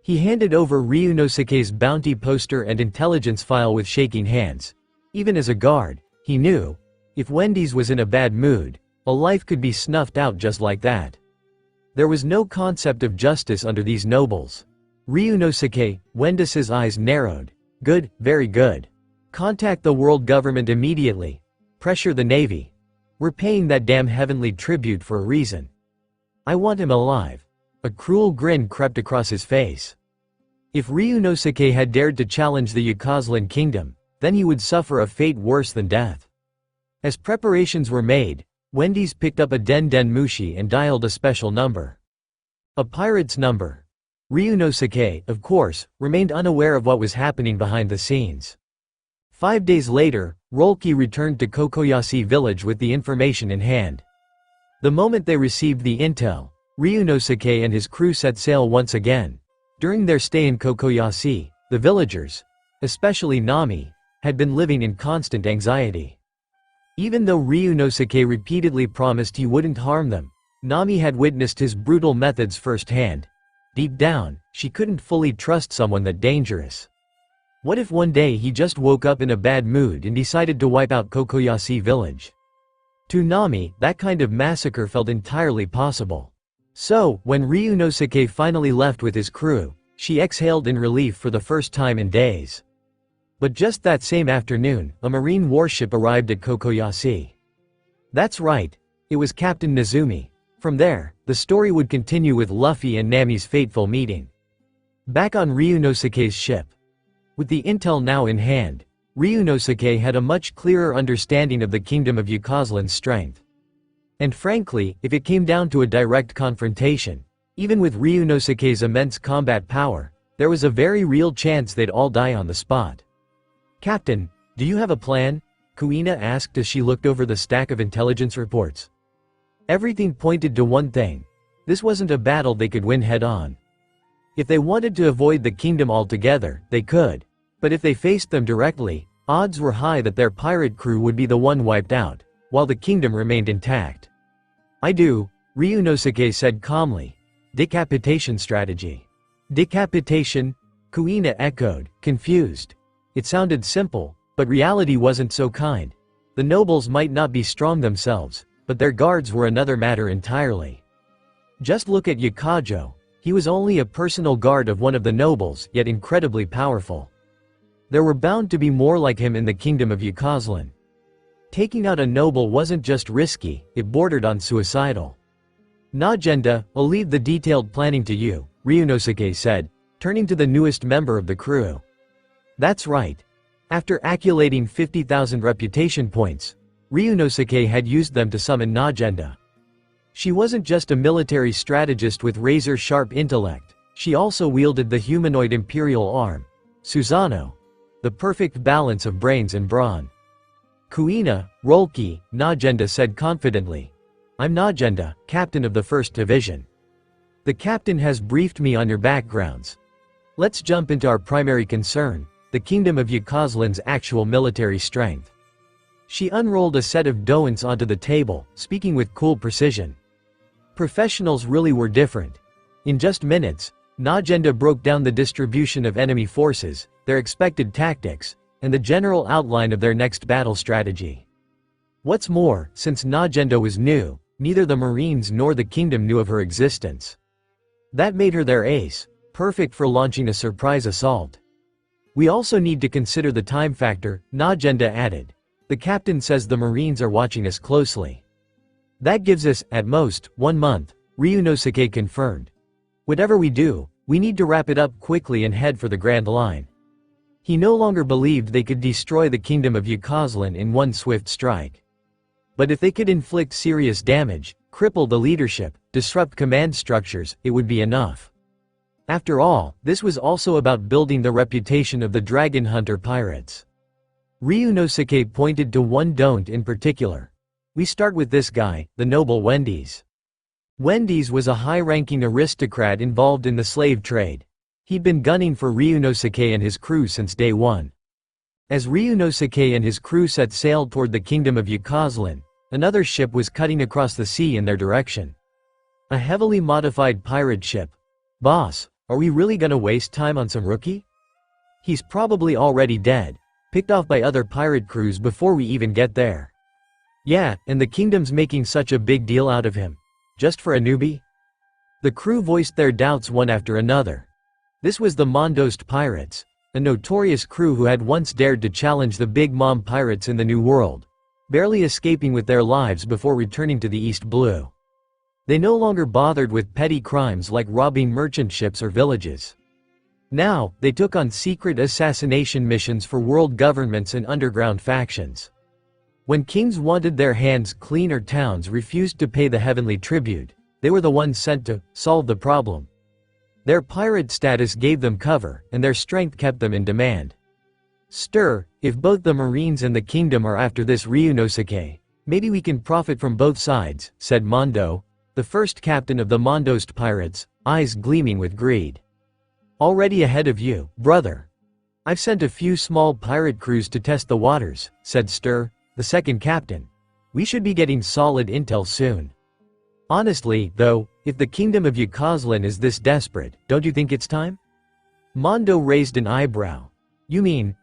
He handed over Ryunosuke's bounty poster and intelligence file with shaking hands. Even as a guard, he knew, if Wendy's was in a bad mood, a life could be snuffed out just like that. There was no concept of justice under these nobles. Ryunosuke, Wendy's eyes narrowed. Good, very good. Contact the world government immediately. Pressure the Navy. We're paying that damn heavenly tribute for a reason. I want him alive." A cruel grin crept across his face. If Ryunosuke had dared to challenge the Yukozlan kingdom, then he would suffer a fate worse than death. As preparations were made, Wendy's picked up a Den Den Mushi and dialed a special number. A pirate's number. Ryunosuke, of course, remained unaware of what was happening behind the scenes. 5 days later, Rolki returned to Kokoyashi village with the information in hand. The moment they received the intel, Ryunosuke and his crew set sail once again. During their stay in Kokoyashi, the villagers, especially Nami, had been living in constant anxiety. Even though Ryunosuke repeatedly promised he wouldn't harm them, Nami had witnessed his brutal methods firsthand. Deep down, she couldn't fully trust someone that dangerous. What if one day he just woke up in a bad mood and decided to wipe out Kokoyashi village? To Nami, that kind of massacre felt entirely possible. So, when Ryunosuke finally left with his crew, she exhaled in relief for the first time in days. But just that same afternoon, a marine warship arrived at Kokoyashi. That's right, it was Captain Nezumi. From there, the story would continue with Luffy and Nami's fateful meeting. Back on Ryunosuke's ship. With the intel now in hand, Ryunosuke had a much clearer understanding of the kingdom of Yukozlan's strength. And frankly, if it came down to a direct confrontation, even with Ryunosuke's immense combat power, there was a very real chance they'd all die on the spot. "Captain, do you have a plan?" Kuina asked as she looked over the stack of intelligence reports. Everything pointed to one thing. This wasn't a battle they could win head-on. If they wanted to avoid the kingdom altogether, they could. But if they faced them directly, odds were high that their pirate crew would be the one wiped out, while the kingdom remained intact. "I do," Ryunosuke said calmly. "Decapitation strategy." "Decapitation?" Kuina echoed, confused. It sounded simple, but reality wasn't so kind. The nobles might not be strong themselves, but their guards were another matter entirely. Just look at Yakajo. He was only a personal guard of one of the nobles, yet incredibly powerful. There were bound to be more like him in the kingdom of Yukozlan. Taking out a noble wasn't just risky, it bordered on suicidal. "Najenda, I'll leave the detailed planning to you," Ryunosuke said, turning to the newest member of the crew. That's right. After accumulating 50,000 reputation points, Ryunosuke had used them to summon Najenda. She wasn't just a military strategist with razor-sharp intellect, she also wielded the humanoid imperial arm, Susanoo, the perfect balance of brains and brawn. "Kuina, Rolki," Najenda said confidently. "I'm Najenda, captain of the 1st Division. The captain has briefed me on your backgrounds. Let's jump into our primary concern, the kingdom of Yukozlan's actual military strength." She unrolled a set of doents onto the table, speaking with cool precision. Professionals really were different. In just minutes, Najenda broke down the distribution of enemy forces, their expected tactics, and the general outline of their next battle strategy. What's more, since Najenda was new, neither the Marines nor the kingdom knew of her existence. That made her their ace, perfect for launching a surprise assault. "We also need to consider the time factor," Najenda added. "The captain says the Marines are watching us closely." "That gives us, at most, 1 month," Ryunosuke confirmed. "Whatever we do, we need to wrap it up quickly and head for the Grand Line." He no longer believed they could destroy the kingdom of Yukozlan in one swift strike. But if they could inflict serious damage, cripple the leadership, disrupt command structures, it would be enough. After all, this was also about building the reputation of the Dragon Hunter pirates. Ryunosuke pointed to one don't in particular. "We start with this guy, the noble Wendy's." Wendy's was a high-ranking aristocrat involved in the slave trade. He'd been gunning for Ryunosuke and his crew since day one. As Ryunosuke and his crew set sail toward the kingdom of Yukozlan, another ship was cutting across the sea in their direction. A heavily modified pirate ship. "Boss, are we really gonna waste time on some rookie? He's probably already dead, picked off by other pirate crews before we even get there." "Yeah, and the kingdom's making such a big deal out of him. Just for a newbie?" The crew voiced their doubts one after another. This was the Mondost Pirates, a notorious crew who had once dared to challenge the Big Mom pirates in the New World. barely escaping with their lives before returning to the East Blue. They no longer bothered with petty crimes like robbing merchant ships or villages. Now, they took on secret assassination missions for world governments and underground factions. When kings wanted their hands clean or towns refused to pay the heavenly tribute, they were the ones sent to solve the problem. Their pirate status gave them cover, and their strength kept them in demand. Stir, if both the Marines and the kingdom are after this Ryunosuke, maybe we can profit from both sides, said Mondo, the first captain of the Mondost pirates, eyes gleaming with greed. Already ahead of you, brother. I've sent a few small pirate crews to test the waters, said Stir, the second captain. We should be getting solid intel soon. Honestly, though, if the kingdom of Yukazlan is this desperate, don't you think it's time? Mondo raised an eyebrow. You mean?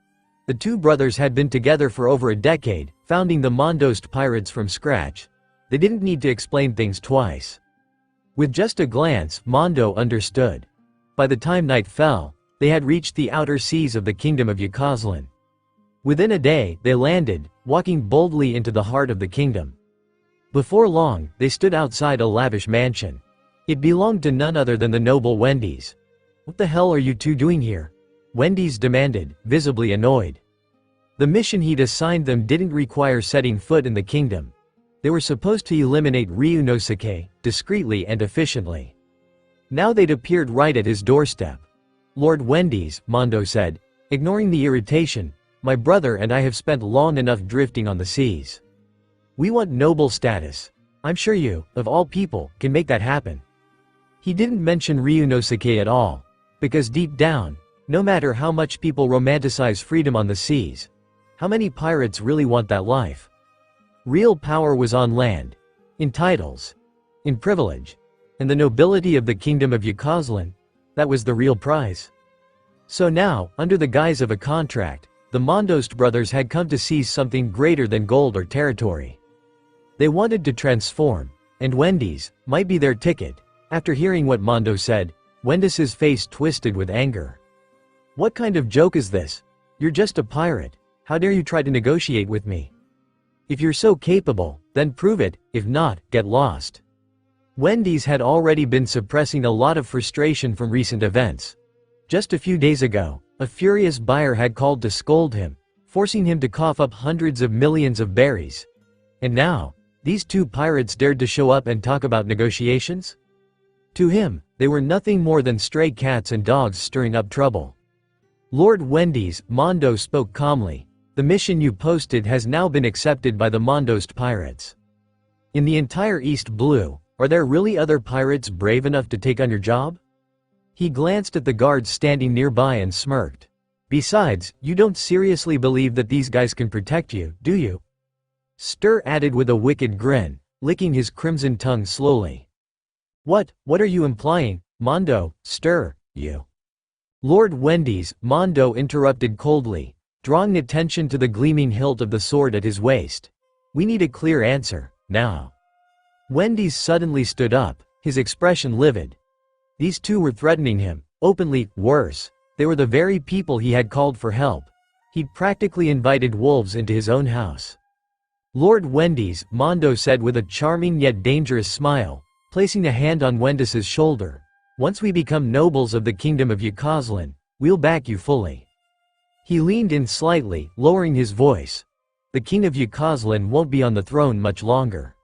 The two brothers had been together for over a decade, founding the Mondost pirates from scratch. They didn't need to explain things twice. With just a glance, Mondo understood. By the time night fell, they had reached the outer seas of the kingdom of Yukazlan. Within a day, they landed, walking boldly into the heart of the kingdom. Before long, they stood outside a lavish mansion. It belonged to none other than the noble Wendy's. What the hell are you two doing here? Wendy's demanded, visibly annoyed. The mission he'd assigned them didn't require setting foot in the kingdom. They were supposed to eliminate Ryunosuke, discreetly and efficiently. Now they'd appeared right at his doorstep. Lord Wendy's, Mondo said, ignoring the irritation, my brother and I have spent long enough drifting on the seas. We want noble status. I'm sure you, of all people, can make that happen. He didn't mention Ryunosuke at all, because deep down, no matter how much people romanticize freedom on the seas, how many pirates really want that life? Real power was on land, in titles, in privilege, and the nobility of the kingdom of Yukazlan, that was the real prize. So now, under the guise of a contract, the Mondost brothers had come to seize something greater than gold or territory. They wanted to transform, and Wendy's might be their ticket. After hearing what Mondo said, Wendy's face twisted with anger. What kind of joke is this? You're just a pirate. How dare you try to negotiate with me? If you're so capable, then prove it, if not, get lost. Wendy's had already been suppressing a lot of frustration from recent events. Just a few days ago, a furious buyer had called to scold him, forcing him to cough up hundreds of millions of berries. And now, these two pirates dared to show up and talk about negotiations? To him, they were nothing more than stray cats and dogs stirring up trouble. Lord Wendy's, Mondo spoke calmly, the mission you posted has now been accepted by the Mondost pirates. In the entire East Blue, are there really other pirates brave enough to take on your job? He glanced at the guards standing nearby and smirked. Besides, you don't seriously believe that these guys can protect you, do you? Stir added with a wicked grin, licking his crimson tongue slowly. What are you implying, Mondo, Stir, you? Lord Wendy's, Mondo interrupted coldly, drawing attention to the gleaming hilt of the sword at his waist. We need a clear answer, now. Wendy's suddenly stood up, his expression livid. These two were threatening him, openly, worse. They were the very people he had called for help. He'd practically invited wolves into his own house. Lord Wendy's, Mondo said with a charming yet dangerous smile, placing a hand on Wendy's shoulder. Once we become nobles of the kingdom of Yukazlan, we'll back you fully. He leaned in slightly, lowering his voice. The king of Yukazlan won't be on the throne much longer.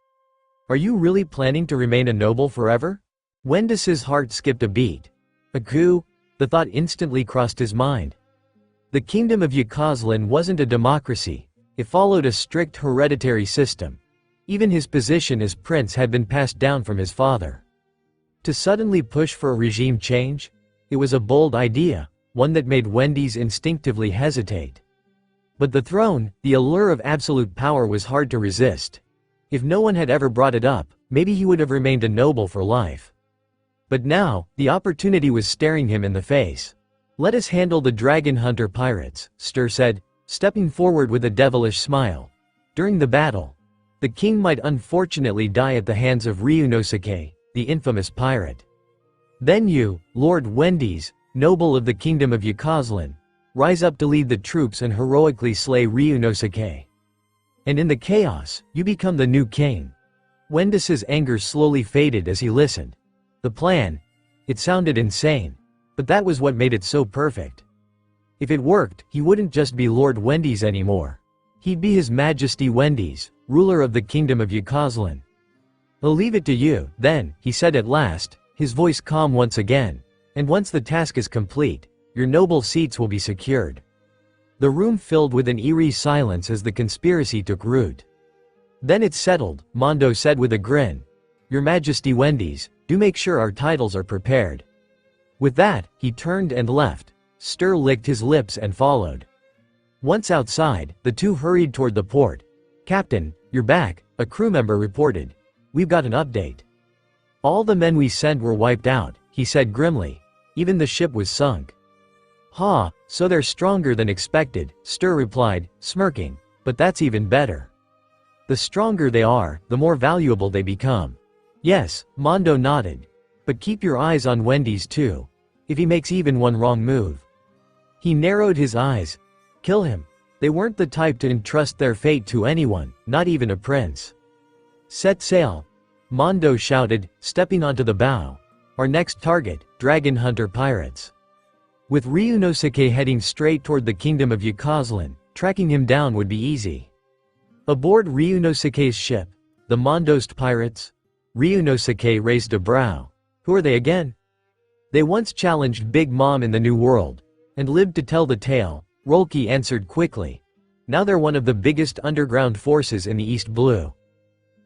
Are you really planning to remain a noble forever? Wendy's heart skipped a beat. A coup? The thought instantly crossed his mind. The kingdom of Yukazlan wasn't a democracy. It followed a strict hereditary system. Even his position as prince had been passed down from his father. To suddenly push for a regime change? It was a bold idea, one that made Wendy's instinctively hesitate. But the throne, the allure of absolute power was hard to resist. If no one had ever brought it up, maybe he would have remained a noble for life. But now, the opportunity was staring him in the face. Let us handle the dragon hunter pirates, Stir said, stepping forward with a devilish smile. During the battle, the king might unfortunately die at the hands of Ryunosuke, the infamous pirate. Then you, Lord Wendy's, noble of the kingdom of Yukazlan, rise up to lead the troops and heroically slay Ryunosuke. And in the chaos, you become the new king. Wendis's anger slowly faded as he listened. The plan, it sounded insane, but that was what made it so perfect. If it worked, he wouldn't just be Lord Wendy's anymore. He'd be His Majesty Wendy's, ruler of the kingdom of Yukazlan. "I'll leave it to you, then," he said at last, his voice calm once again. "And once the task is complete, your noble seats will be secured." The room filled with an eerie silence as the conspiracy took root. "Then it's settled," Mondo said with a grin. "Your Majesty Wendy's, do make sure our titles are prepared." With that, he turned and left. Stir licked his lips and followed. Once outside, the two hurried toward the port. "Captain, you're back," a crew member reported. "We've got an update." "All the men we sent were wiped out," he said grimly. "Even the ship was sunk." "Ha, so they're stronger than expected," Stir replied, smirking. "But that's even better. The stronger they are, the more valuable they become." "Yes," Mondo nodded. "But keep your eyes on Wendy's too. If he makes even one wrong move." He narrowed his eyes. Kill him. They weren't the type to entrust their fate to anyone, not even a prince. "Set sail," Mondo shouted, stepping onto the bow. "Our next target, dragon hunter pirates." With Ryunosuke heading straight toward the kingdom of Yukazlan, tracking him down would be easy. Aboard Ryunosuke's ship, the Mondost pirates? Ryunosuke raised a brow. Who are they again? They once challenged Big Mom in the New World, and lived to tell the tale, Rolki answered quickly. Now they're one of the biggest underground forces in the East Blue.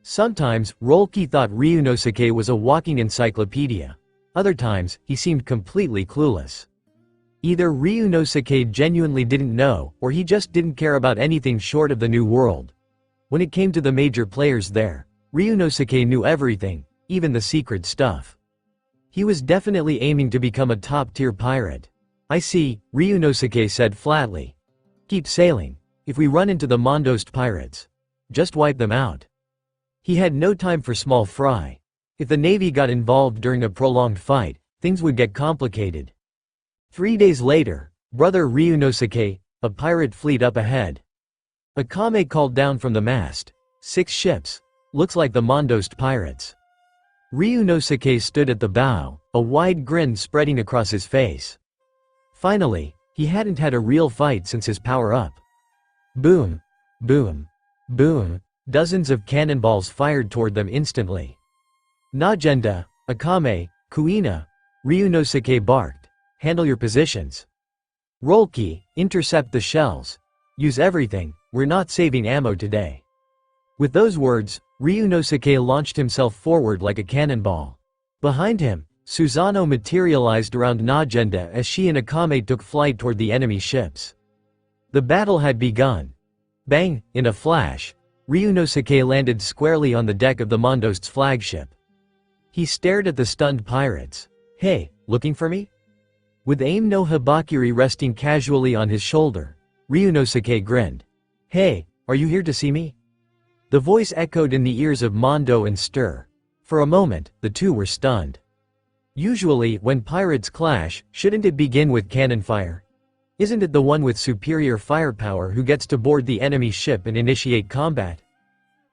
Sometimes, Rolki thought Ryunosuke was a walking encyclopedia. Other times, he seemed completely clueless. Either Ryunosuke genuinely didn't know, or he just didn't care about anything short of the New World. When it came to the major players there, Ryunosuke knew everything, even the secret stuff. He was definitely aiming to become a top-tier pirate. "I see," Ryunosuke said flatly. "Keep sailing. If we run into the Mondost pirates, just wipe them out." He had no time for small fry. If the Navy got involved during a prolonged fight, things would get complicated. 3 days later, Brother Ryunosuke, a pirate fleet up ahead. Akame called down from the mast. 6 ships. Looks like the Mondost pirates. Ryunosuke stood at the bow, a wide grin spreading across his face. Finally, he hadn't had a real fight since his power-up. Boom, boom, boom, dozens of cannonballs fired toward them instantly. "Najenda, Akame, Kuina," Ryunosuke barked. "Handle your positions. Rolki, intercept the shells. Use everything, we're not saving ammo today." With those words, Ryunosuke launched himself forward like a cannonball. Behind him, Susanoo materialized around Najenda as she and Akame took flight toward the enemy ships. The battle had begun. Bang! In a flash, Ryunosuke landed squarely on the deck of the Mondost's flagship. He stared at the stunned pirates. "Hey, looking for me?" With aim no Habakiri resting casually on his shoulder, Ryunosuke grinned. "Hey, are you here to see me?" The voice echoed in the ears of Mondo and Stir. For a moment, the two were stunned. Usually, when pirates clash, shouldn't it begin with cannon fire? Isn't it the one with superior firepower who gets to board the enemy ship and initiate combat?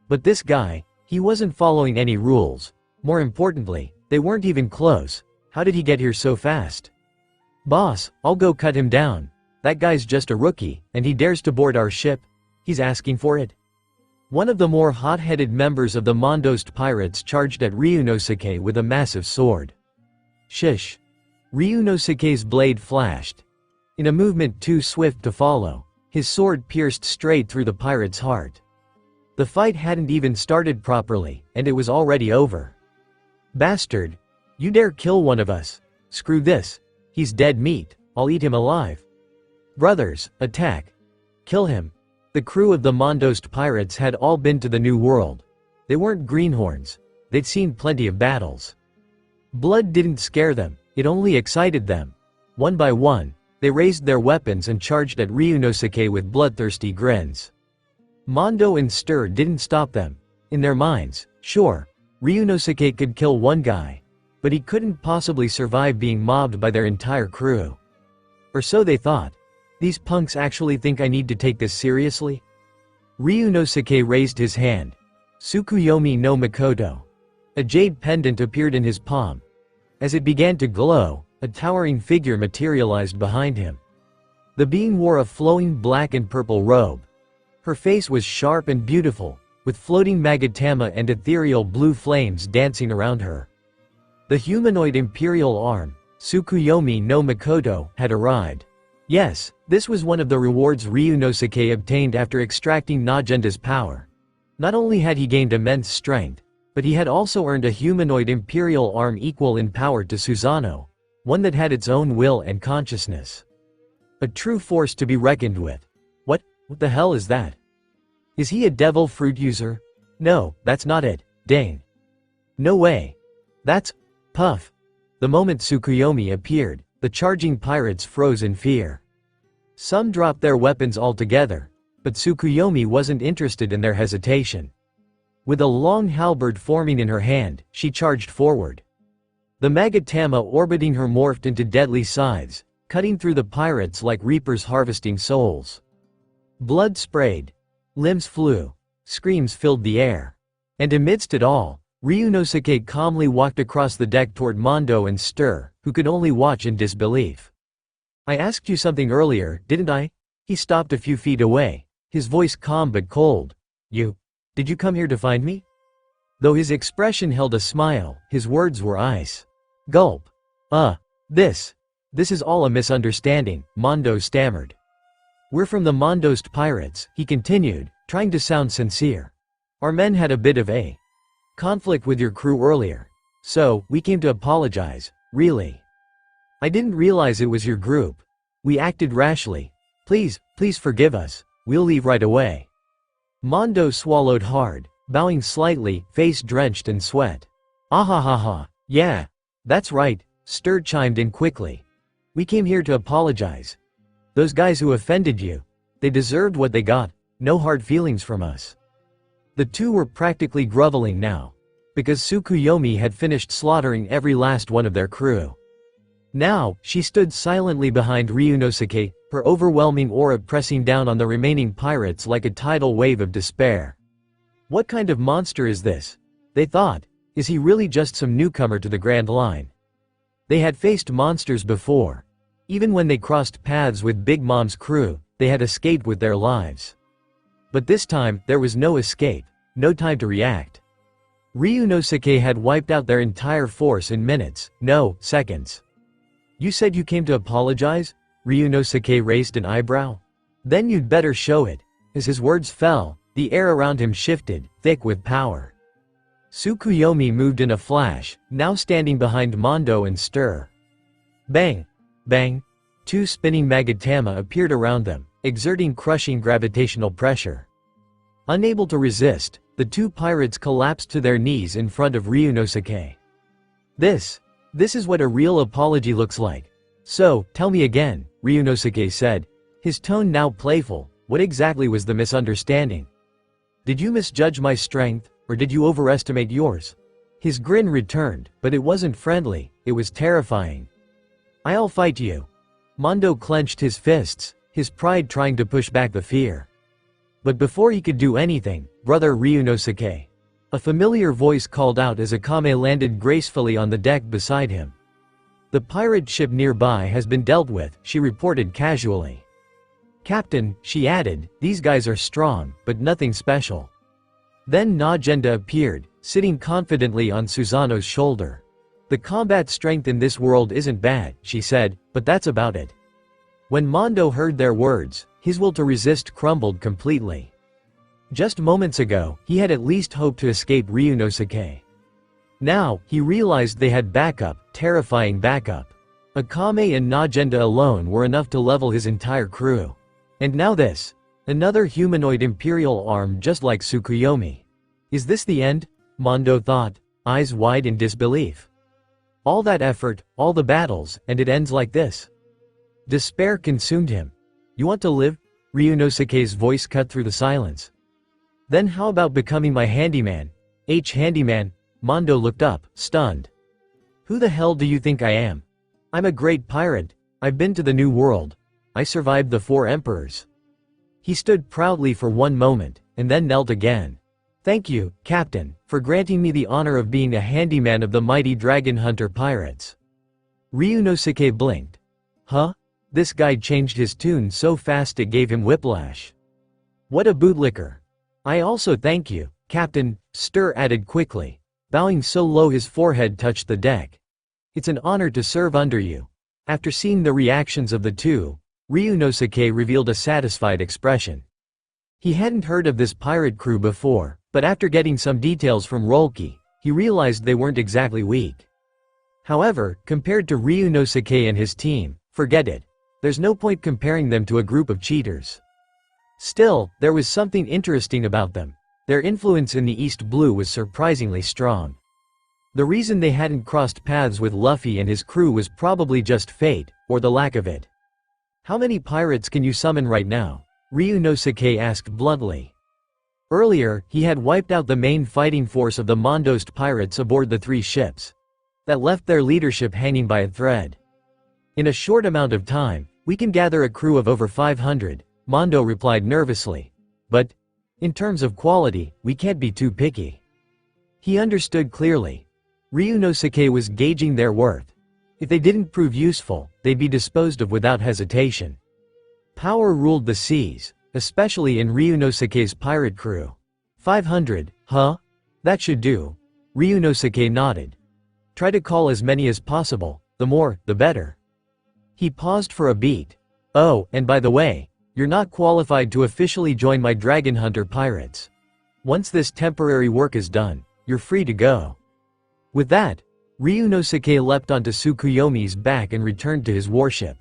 But this guy, he wasn't following any rules. More importantly, they weren't even close. How did he get here so fast? "Boss, I'll go cut him down. That guy's just a rookie, and he dares to board our ship. He's asking for it." One of the more hot-headed members of the Mondost pirates charged at Ryunosuke with a massive sword. Shish. Ryunosuke's blade flashed. In a movement too swift to follow, his sword pierced straight through the pirate's heart. The fight hadn't even started properly, and it was already over. "Bastard! You dare kill one of us? Screw this. He's dead meat, I'll eat him alive. Brothers, attack. Kill him." The crew of the Mondost pirates had all been to the New World. They weren't greenhorns. They'd seen plenty of battles. Blood didn't scare them, it only excited them. One by one, they raised their weapons and charged at Ryunosuke with bloodthirsty grins. Mondo and Stir didn't stop them. In their minds, sure, Ryunosuke could kill one guy, but he couldn't possibly survive being mobbed by their entire crew. Or so they thought. These punks actually think I need to take this seriously? Ryunosuke raised his hand. Tsukuyomi no Mikoto. A jade pendant appeared in his palm. As it began to glow, a towering figure materialized behind him. The being wore a flowing black and purple robe. Her face was sharp and beautiful, with floating magatama and ethereal blue flames dancing around her. The humanoid imperial arm, Tsukuyomi no Mikoto, had arrived. Yes, this was one of the rewards Ryunosuke obtained after extracting Nagenda's power. Not only had he gained immense strength, but he had also earned a humanoid imperial arm equal in power to Susanoo, one that had its own will and consciousness. A true force to be reckoned with. What the hell is that? Is he a devil fruit user? No, that's not it, dang. No way. That's Puff. The moment Tsukuyomi appeared, the charging pirates froze in fear. Some dropped their weapons altogether, but Tsukuyomi wasn't interested in their hesitation. With a long halberd forming in her hand, she charged forward. The magatama orbiting her morphed into deadly scythes, cutting through the pirates like reapers harvesting souls. Blood sprayed. Limbs flew. Screams filled the air. And amidst it all, Ryunosuke calmly walked across the deck toward Mondo and Stir, who could only watch in disbelief. I asked you something earlier, didn't I? He stopped a few feet away, his voice calm but cold. Did you come here to find me? Though his expression held a smile, his words were ice. Gulp. This is all a misunderstanding, Mondo stammered. We're from the Mondost pirates, he continued, trying to sound sincere. Our men had a bit of a conflict with your crew earlier. So, we came to apologize, really. I didn't realize it was your group. We acted rashly. Please forgive us. We'll leave right away. Mondo swallowed hard, bowing slightly, face drenched in sweat. Ahahaha, yeah. That's right, Stir chimed in quickly. We came here to apologize. Those guys who offended you, they deserved what they got, no hard feelings from us. The two were practically groveling now, because Tsukuyomi had finished slaughtering every last one of their crew. Now, she stood silently behind Ryunosuke, her overwhelming aura pressing down on the remaining pirates like a tidal wave of despair. What kind of monster is this? They thought. Is he really just some newcomer to the Grand Line? They had faced monsters before. Even when they crossed paths with Big Mom's crew, they had escaped with their lives. But this time, there was no escape, no time to react. Ryunosuke had wiped out their entire force in minutes, no, seconds. You said you came to apologize? Ryunosuke raised an eyebrow. Then you'd better show it. As his words fell, the air around him shifted, thick with power. Tsukuyomi moved in a flash, now standing behind Mondo and Stir. Bang! Bang! Two spinning magatama appeared around them, exerting crushing gravitational pressure. Unable to resist, the two pirates collapsed to their knees in front of Ryunosuke. This is what a real apology looks like. So, tell me again, Ryunosuke said, his tone now playful. What exactly was the misunderstanding? Did you misjudge my strength, or did you overestimate yours? His grin returned, but it wasn't friendly, it was terrifying. I'll fight you. Mondo clenched his fists, his pride trying to push back the fear. But before he could do anything, brother Ryunosuke. A familiar voice called out as Akame landed gracefully on the deck beside him. The pirate ship nearby has been dealt with, she reported casually. Captain, she added, these guys are strong, but nothing special. Then Nagenda appeared, sitting confidently on Susanoo's shoulder. The combat strength in this world isn't bad, she said, but that's about it. When Mondo heard their words, his will to resist crumbled completely. Just moments ago, he had at least hoped to escape Ryunosuke. Now, he realized they had backup, terrifying backup. Akame and Nagenda alone were enough to level his entire crew. And now this. Another humanoid imperial arm just like Tsukuyomi. Is this the end? Mondo thought, eyes wide in disbelief. All that effort, all the battles, and it ends like this. Despair consumed him. You want to live? Ryunosuke's voice cut through the silence. Then how about becoming my handyman? Handyman? Mondo looked up, stunned. Who the hell do you think I am? I'm a great pirate. I've been to the New World. I survived the 4 emperors. He stood proudly for one moment, and then knelt again. "Thank you, Captain, for granting me the honor of being a handyman of the mighty dragon hunter pirates." Ryunosuke blinked. Huh? This guy changed his tune so fast it gave him whiplash. What a bootlicker. "I also thank you, Captain," Stir added quickly, bowing so low his forehead touched the deck. "It's an honor to serve under you." After seeing the reactions of the two, Ryunosuke revealed a satisfied expression. He hadn't heard of this pirate crew before, but after getting some details from Rolki, he realized they weren't exactly weak. However, compared to Ryunosuke and his team, forget it. There's no point comparing them to a group of cheaters. Still, there was something interesting about them. Their influence in the East Blue was surprisingly strong. The reason they hadn't crossed paths with Luffy and his crew was probably just fate, or the lack of it. "How many pirates can you summon right now?" Ryunosuke asked bluntly. Earlier, he had wiped out the main fighting force of the Mondost pirates aboard the 3 ships. That left their leadership hanging by a thread. "In a short amount of time, we can gather a crew of over 500, Mondo replied nervously. "But, in terms of quality, we can't be too picky." He understood clearly. Ryunosuke was gauging their worth. If they didn't prove useful, they'd be disposed of without hesitation. Power ruled the seas, especially in Ryunosuke's pirate crew. 500, huh? That should do. Ryunosuke nodded. Try to call as many as possible, the more, the better. He paused for a beat. "Oh, and by the way, you're not qualified to officially join my Dragon Hunter pirates. Once this temporary work is done, you're free to go." With that, Ryunosuke leapt onto Tsukuyomi's back and returned to his warship.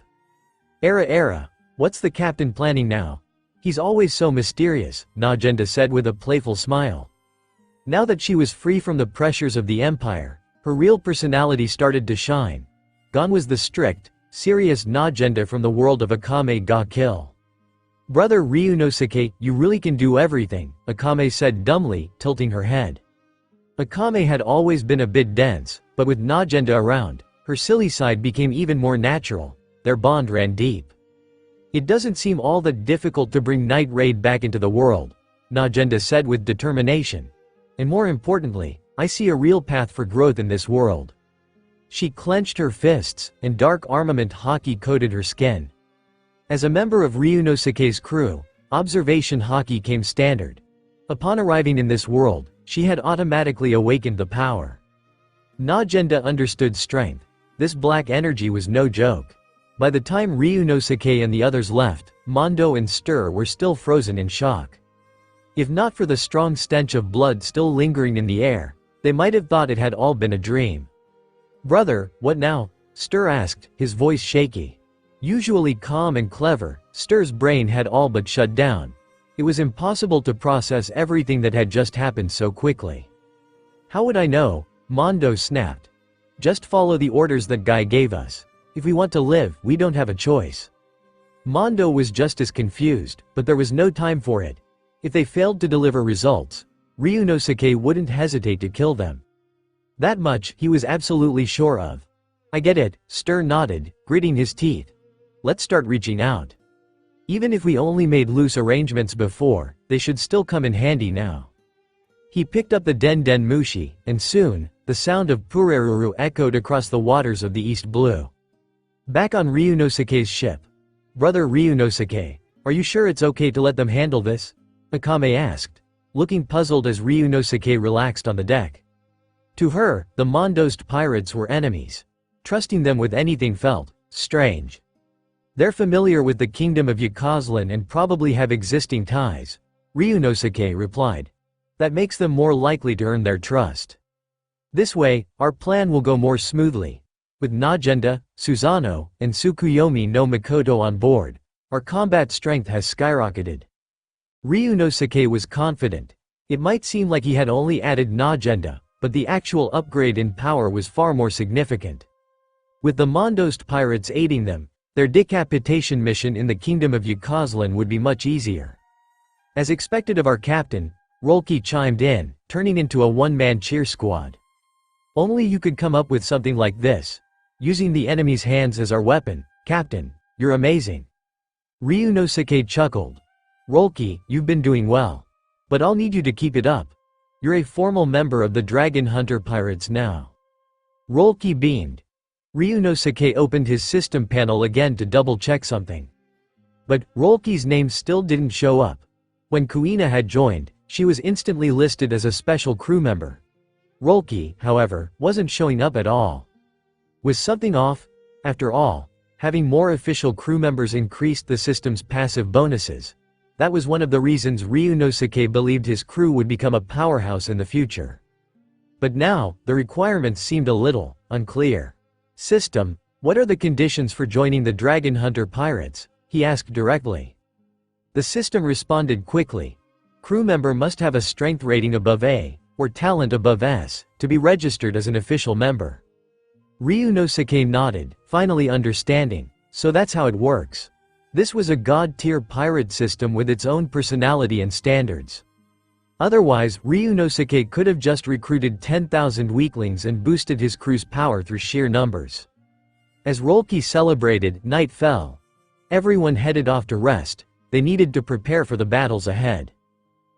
Era, what's the captain planning now? He's always so mysterious, Najenda said with a playful smile. Now that she was free from the pressures of the Empire, her real personality started to shine. Gone was the strict, serious Najenda from the world of Akame ga Kill. "Brother Ryunosuke, you really can do everything," Akame said dumbly, tilting her head. Akame had always been a bit dense, but with Najenda around, her silly side became even more natural. Their bond ran deep. "It doesn't seem all that difficult to bring Night Raid back into the world," Najenda said with determination. "And more importantly, I see a real path for growth in this world." She clenched her fists, and dark armament haki coated her skin. As a member of Ryunosuke's crew, observation haki came standard. Upon arriving in this world, she had automatically awakened the power. Najenda understood strength. This black energy was no joke. By the time Ryunosuke and the others left, Mondo and Stir were still frozen in shock. If not for the strong stench of blood still lingering in the air, they might have thought it had all been a dream. "Brother, what now?" Stir asked, his voice shaky. Usually calm and clever, Stir's brain had all but shut down. It was impossible to process everything that had just happened so quickly. "How would I know?" Mondo snapped. "Just follow the orders that guy gave us. If we want to live, we don't have a choice." Mondo was just as confused, but there was no time for it. If they failed to deliver results, Ryunosuke wouldn't hesitate to kill them. That much he was absolutely sure of. "I get it," Stir nodded, gritting his teeth. "Let's start reaching out. Even if we only made loose arrangements before, they should still come in handy now." He picked up the Den Den Mushi, and soon, the sound of Pureruru echoed across the waters of the East Blue. Back on Ryunosuke's ship. "Brother Ryunosuke, are you sure it's okay to let them handle this?" Akame asked, looking puzzled as Ryunosuke relaxed on the deck. To her, the Mondost pirates were enemies. Trusting them with anything felt strange. "They're familiar with the kingdom of Yukazlan and probably have existing ties," Ryunosuke replied. "That makes them more likely to earn their trust. This way, our plan will go more smoothly. With Najenda, Susanoo, and Tsukuyomi no Mikoto on board, our combat strength has skyrocketed." Ryunosuke was confident. It might seem like he had only added Najenda, but the actual upgrade in power was far more significant. With the Mondost pirates aiding them, their decapitation mission in the kingdom of Yukazlan would be much easier. As expected of our captain, Rolki chimed in, turning into a one-man cheer squad. "Only you could come up with something like this. Using the enemy's hands as our weapon, Captain, you're amazing." Ryunosuke chuckled. "Rolki, you've been doing well. But I'll need you to keep it up. You're a formal member of the Dragon Hunter Pirates now." Rolki beamed. Ryunosuke opened his system panel again to double-check something. But Rolki's name still didn't show up. When Kuina had joined, she was instantly listed as a special crew member. Rolki, however, wasn't showing up at all. Was something off? After all, having more official crew members increased the system's passive bonuses. That was one of the reasons Ryunosuke believed his crew would become a powerhouse in the future. But now, the requirements seemed a little unclear. "System, what are the conditions for joining the Dragon Hunter Pirates?" he asked directly. The system responded quickly. Crew member must have a strength rating above A, or talent above S, to be registered as an official member. Ryunosuke nodded, finally understanding. So that's how it works. This was a god-tier pirate system with its own personality and standards. Otherwise, Ryunosuke could have just recruited 10,000 weaklings and boosted his crew's power through sheer numbers. As Rolki celebrated, night fell. Everyone headed off to rest. They needed to prepare for the battles ahead.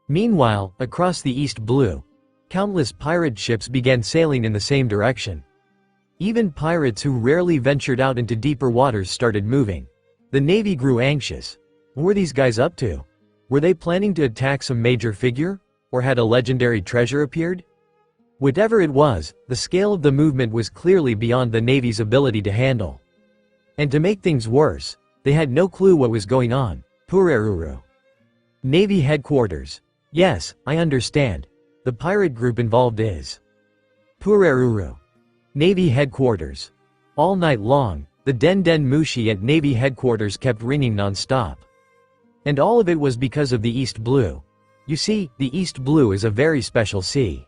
Meanwhile, across the East Blue, countless pirate ships began sailing in the same direction. Even pirates who rarely ventured out into deeper waters started moving. The Navy grew anxious. What were these guys up to? Were they planning to attack some major figure? Or had a legendary treasure appeared? Whatever it was, the scale of the movement was clearly beyond the Navy's ability to handle. And to make things worse, they had no clue what was going on. Pureruru. Navy headquarters. Yes, I understand. The pirate group involved is Pureruru. Navy headquarters. All night long, the Den Den Mushi at Navy headquarters kept ringing non-stop. And all of it was because of the East Blue. You see, the East Blue is a very special sea.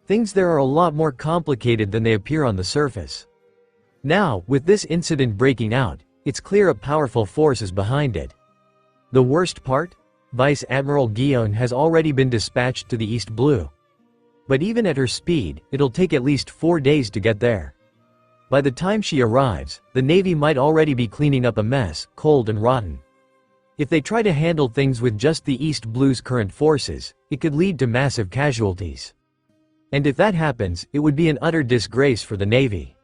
Things there are a lot more complicated than they appear on the surface. Now, with this incident breaking out, it's clear a powerful force is behind it. The worst part? Vice Admiral Guion has already been dispatched to the East Blue. But even at her speed, it'll take at least 4 days to get there. By the time she arrives, the Navy might already be cleaning up a mess, cold and rotten. If they try to handle things with just the East Blue's current forces, it could lead to massive casualties. And if that happens, it would be an utter disgrace for the Navy.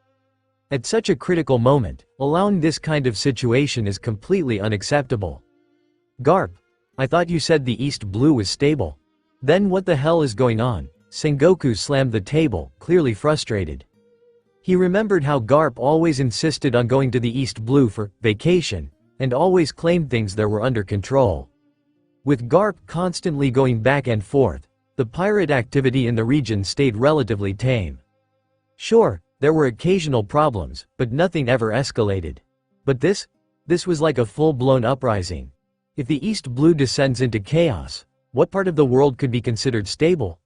At such a critical moment, allowing this kind of situation is completely unacceptable. Garp, I thought you said the East Blue was stable. Then what the hell is going on? Sengoku slammed the table, clearly frustrated. He remembered how Garp always insisted on going to the East Blue for vacation, and always claimed things there were under control. With Garp constantly going back and forth, the pirate activity in the region stayed relatively tame. Sure, there were occasional problems, but nothing ever escalated. But this was like a full-blown uprising. If the East Blue descends into chaos, what part of the world could be considered stable?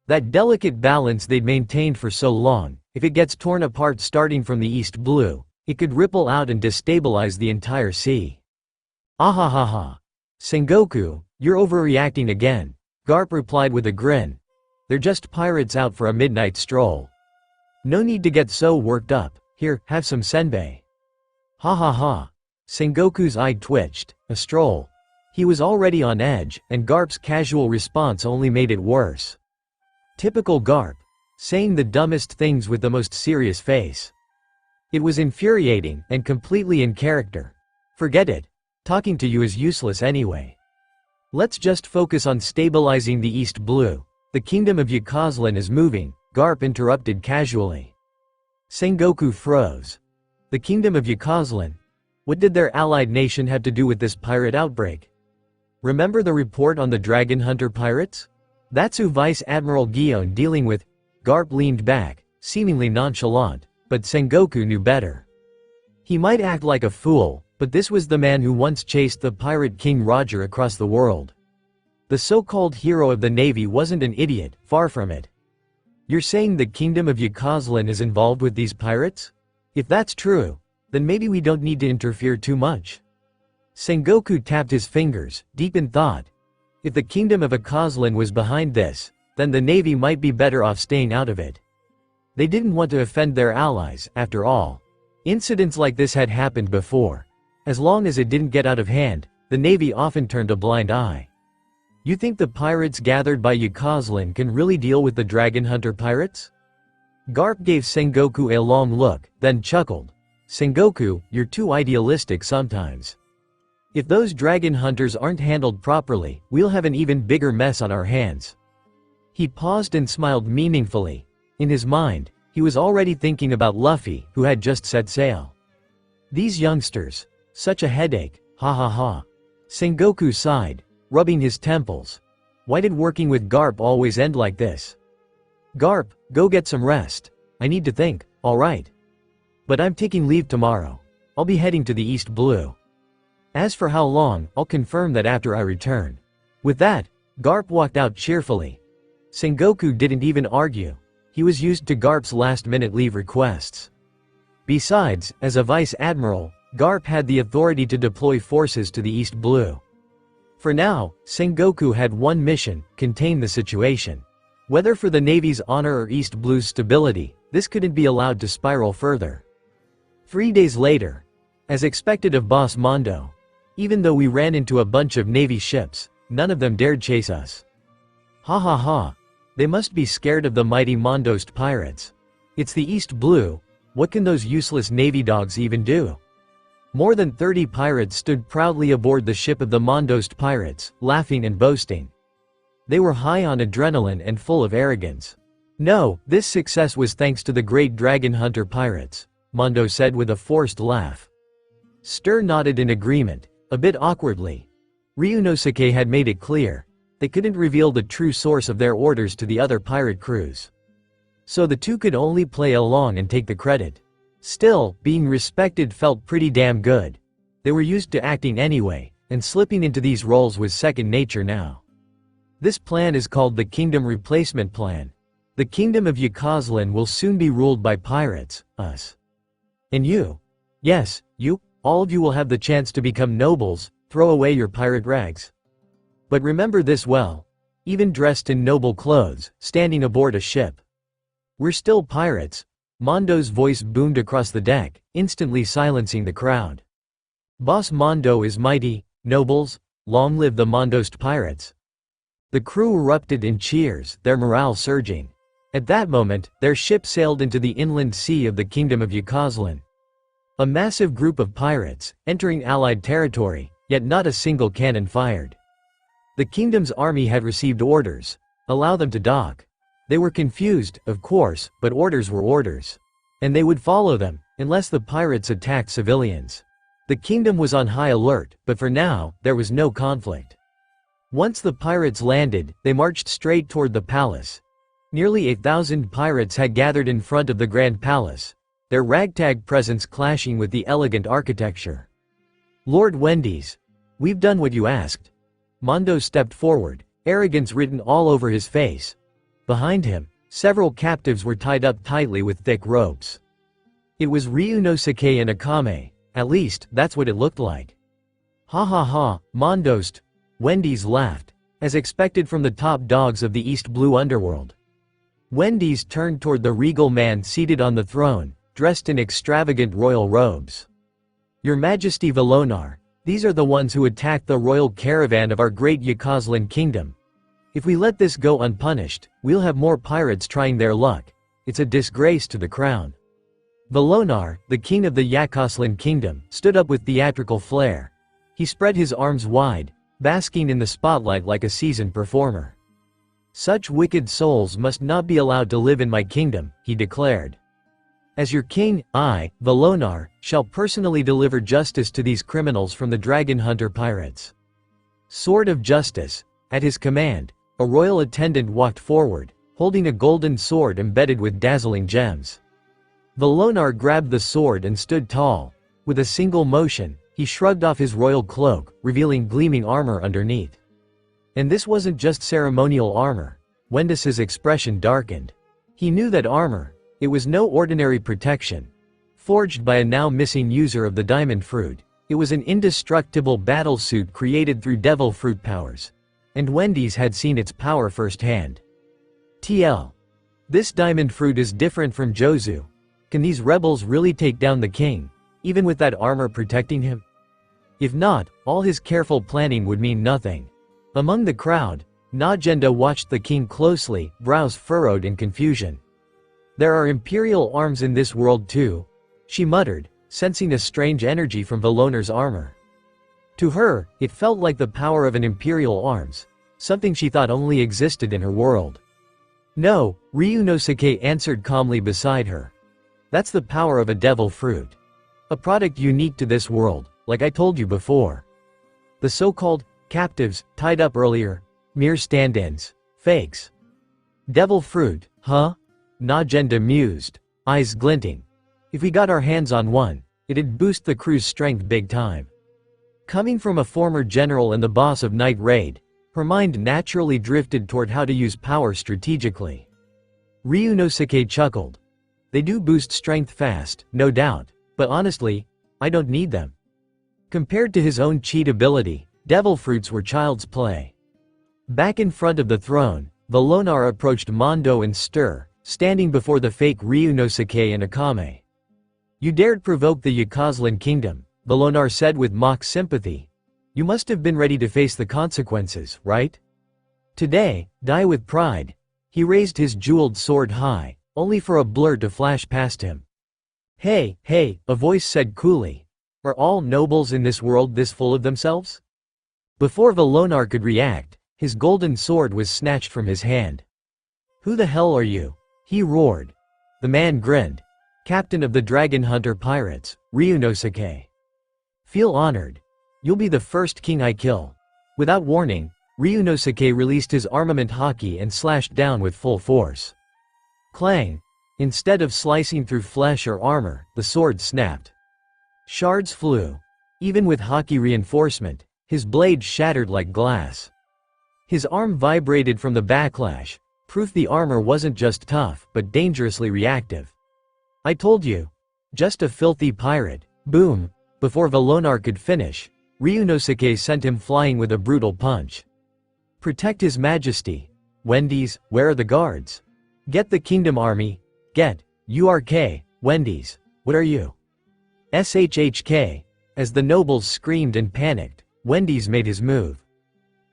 That delicate balance they'd maintained for so long, if it gets torn apart starting from the East Blue, it could ripple out and destabilize the entire sea. Ahahaha. Sengoku, you're overreacting again, Garp replied with a grin. They're just pirates out for a midnight stroll. No need to get so worked up. Here, have some senbei. Ha ha ha. Sengoku's eye twitched. A stroll. He was already on edge, and Garp's casual response only made it worse. Typical Garp. Saying the dumbest things with the most serious face. It was infuriating, and completely in character. Forget it. Talking to you is useless anyway. Let's just focus on stabilizing the East Blue. The kingdom of Yukazlan is moving, Garp interrupted casually. Sengoku froze. The kingdom of Yukazlan? What did their allied nation have to do with this pirate outbreak? Remember the report on the Dragon Hunter pirates? That's who Vice Admiral Guion dealing with. Garp leaned back, seemingly nonchalant, but Sengoku knew better. He might act like a fool, but this was the man who once chased the pirate King Roger across the world. The so-called hero of the Navy wasn't an idiot, far from it. You're saying the kingdom of Yukazlan is involved with these pirates? If that's true, then maybe we don't need to interfere too much. Sengoku tapped his fingers, deep in thought. If the kingdom of Yukazlan was behind this, then the Navy might be better off staying out of it. They didn't want to offend their allies, after all. Incidents like this had happened before. As long as it didn't get out of hand, the Navy often turned a blind eye. You think the pirates gathered by Yukazlin can really deal with the dragon hunter pirates? Garp gave Sengoku a long look, then chuckled. Sengoku, you're too idealistic sometimes. If those dragon hunters aren't handled properly, we'll have an even bigger mess on our hands. He paused and smiled meaningfully. In his mind, he was already thinking about Luffy, who had just set sail. These youngsters. Such a headache, ha ha ha. Sengoku sighed, rubbing his temples. Why did working with Garp always end like this? Garp, go get some rest. I need to think, alright. But I'm taking leave tomorrow. I'll be heading to the East Blue. As for how long, I'll confirm that after I return. With that, Garp walked out cheerfully. Sengoku didn't even argue. He was used to Garp's last-minute leave requests. Besides, as a vice admiral, Garp had the authority to deploy forces to the East Blue. For now, Sengoku had one mission: contain the situation. Whether for the Navy's honor or East Blue's stability, this couldn't be allowed to spiral further. 3 days later. As expected of Boss Mondo. Even though we ran into a bunch of Navy ships, none of them dared chase us. Ha ha ha. They must be scared of the mighty Mondost pirates. It's the East Blue. What can those useless Navy dogs even do? More than 30 pirates stood proudly aboard the ship of the Mondost pirates, laughing and boasting. They were high on adrenaline and full of arrogance. No, this success was thanks to the great dragon hunter pirates, Mondo said with a forced laugh. Stir nodded in agreement, a bit awkwardly. Ryunosuke had made it clear. They couldn't reveal the true source of their orders to the other pirate crews. So the two could only play along and take the credit. Still, being respected felt pretty damn good. They were used to acting anyway, and slipping into these roles was second nature now. This plan is called the Kingdom Replacement Plan. The Kingdom of Yukazlin will soon be ruled by pirates, us. And you. Yes, you, all of you will have the chance to become nobles, throw away your pirate rags. But remember this well. Even dressed in noble clothes, standing aboard a ship. We're still pirates. Mondo's voice boomed across the deck, instantly silencing the crowd. Boss Mondo is mighty, nobles, long live the Mondost pirates. The crew erupted in cheers, their morale surging. At that moment, their ship sailed into the inland sea of the Kingdom of Yukazlin. A massive group of pirates, entering Allied territory, yet not a single cannon fired. The kingdom's army had received orders. Allow them to dock. They were confused, of course, but orders were orders. And they would follow them, unless the pirates attacked civilians. The kingdom was on high alert, but for now, there was no conflict. Once the pirates landed, they marched straight toward the palace. Nearly 8,000 pirates had gathered in front of the Grand Palace, their ragtag presence clashing with the elegant architecture. Lord Wendy's. We've done what you asked. Mondo stepped forward, arrogance written all over his face. Behind him, several captives were tied up tightly with thick ropes. It was Ryunosuke and Akame, at least, that's what it looked like. Ha ha ha, Mondost. Wendy's laughed, as expected from the top dogs of the East Blue underworld. Wendy's turned toward the regal man seated on the throne, dressed in extravagant royal robes. Your Majesty Velonar, these are the ones who attacked the royal caravan of our great Yukazlin kingdom. If we let this go unpunished, we'll have more pirates trying their luck. It's a disgrace to the crown. Velonar, the king of the Yukazlin kingdom, stood up with theatrical flair. He spread his arms wide, basking in the spotlight like a seasoned performer. Such wicked souls must not be allowed to live in my kingdom, he declared. As your king, I, Velonar, shall personally deliver justice to these criminals from the dragon hunter pirates. Sword of Justice. At his command, a royal attendant walked forward, holding a golden sword embedded with dazzling gems. Velonar grabbed the sword and stood tall. With a single motion, he shrugged off his royal cloak, revealing gleaming armor underneath. And this wasn't just ceremonial armor. Wendys's expression darkened. He knew that armor. It was no ordinary protection. Forged by a now missing user of the diamond fruit, it was an indestructible battlesuit created through devil fruit powers. And Wendy's had seen its power firsthand. TL. This diamond fruit is different from Jozu. Can these rebels really take down the king, even with that armor protecting him? If not, all his careful planning would mean nothing. Among the crowd, Najenda watched the king closely, brows furrowed in confusion. "There are imperial arms in this world too," she muttered, sensing a strange energy from Valonar's armor. To her, it felt like the power of an imperial arms, something she thought only existed in her world. "No," Ryunosuke answered calmly beside her. "That's the power of a devil fruit. A product unique to this world, like I told you before. The so-called captives, tied up earlier, mere stand-ins, fakes." "Devil fruit, huh?" Najenda mused, eyes glinting. "If we got our hands on one, it'd boost the crew's strength big time." Coming from a former general and the boss of Night Raid, her mind naturally drifted toward how to use power strategically. Ryunosuke chuckled. "They do boost strength fast, no doubt, but honestly, I don't need them." Compared to his own cheat ability, devil fruits were child's play. Back in front of the throne, Valonar approached Mondo and Stir, standing before the fake Ryunosuke and Akame. "You dared provoke the Yakazlan kingdom," Valonar said with mock sympathy. "You must have been ready to face the consequences, right? Today, die with pride." He raised his jeweled sword high, only for a blur to flash past him. "Hey, hey," a voice said coolly. "Are all nobles in this world this full of themselves?" Before Valonar could react, his golden sword was snatched from his hand. "Who the hell are you?" he roared. The man grinned. "Captain of the Dragon Hunter Pirates, Ryunosuke. Feel honored. You'll be the first king I kill." Without warning, Ryunosuke released his armament haki and slashed down with full force. Clang! Instead of slicing through flesh or armor, the sword snapped. Shards flew. Even with haki reinforcement, his blade shattered like glass. His arm vibrated from the backlash, proof the armor wasn't just tough, but dangerously reactive. "I told you. Just a filthy pirate." Boom! Before Valonar could finish, Ryunosuke sent him flying with a brutal punch. "Protect his majesty. Wendy's, where are the guards? Get the kingdom army. Get, URK, Wendy's, what are you? SHHK. As the nobles screamed and panicked, Wendy's made his move.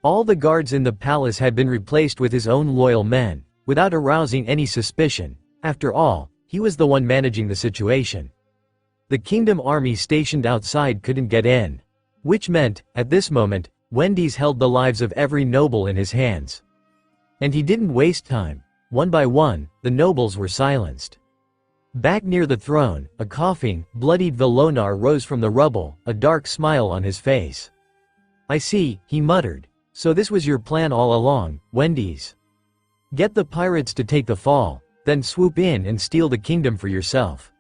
All the guards in the palace had been replaced with his own loyal men, without arousing any suspicion. After all, he was the one managing the situation. The kingdom army stationed outside couldn't get in. Which meant, at this moment, Wendy's held the lives of every noble in his hands. And he didn't waste time. One by one, the nobles were silenced. Back near the throne, a coughing, bloodied Valonar rose from the rubble, a dark smile on his face. "I see," he muttered. "So this was your plan all along, Wendy's. Get the pirates to take the fall, then swoop in and steal the kingdom for yourself."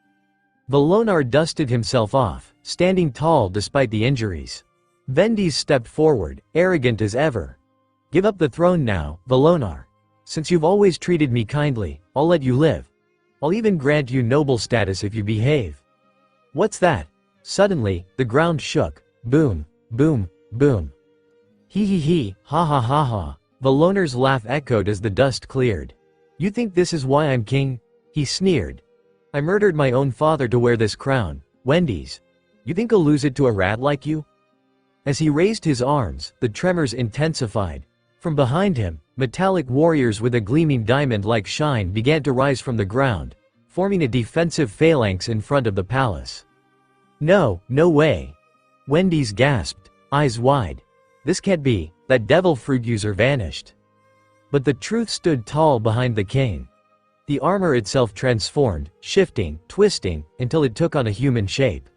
Valonar dusted himself off, standing tall despite the injuries. Wendy's stepped forward, arrogant as ever. "Give up the throne now, Valonar. Since you've always treated me kindly, I'll let you live. I'll even grant you noble status if you behave." "What's that?" Suddenly, the ground shook. Boom, boom, boom. He, ha ha ha ha. Valonar's laugh echoed as the dust cleared. "You think this is why I'm king?" he sneered. "I murdered my own father to wear this crown, Wendy's. You think I'll lose it to a rat like you?" As he raised his arms, the tremors intensified. From behind him, metallic warriors with a gleaming diamond-like shine began to rise from the ground, forming a defensive phalanx in front of the palace. "No, no way." Wendy's gasped, eyes wide. "This can't be." That devil fruit user vanished. But the truth stood tall behind the king. The armor itself transformed, shifting, twisting, until it took on a human shape.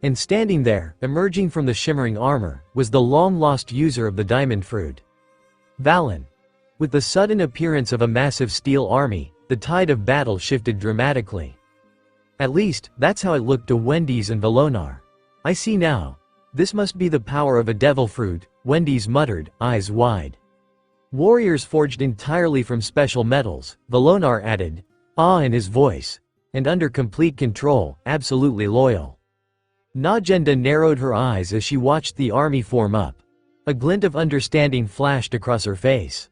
And standing there, emerging from the shimmering armor, was the long-lost user of the diamond fruit. Valen. With the sudden appearance of a massive steel army, the tide of battle shifted dramatically. At least, that's how it looked to Wendy's and Valonar. "I see now. This must be the power of a devil fruit," Wendy's muttered, eyes wide. "Warriors forged entirely from special metals," Valonar added, awe in his voice. "And under complete control, absolutely loyal." Najenda narrowed her eyes as she watched the army form up. A glint of understanding flashed across her face.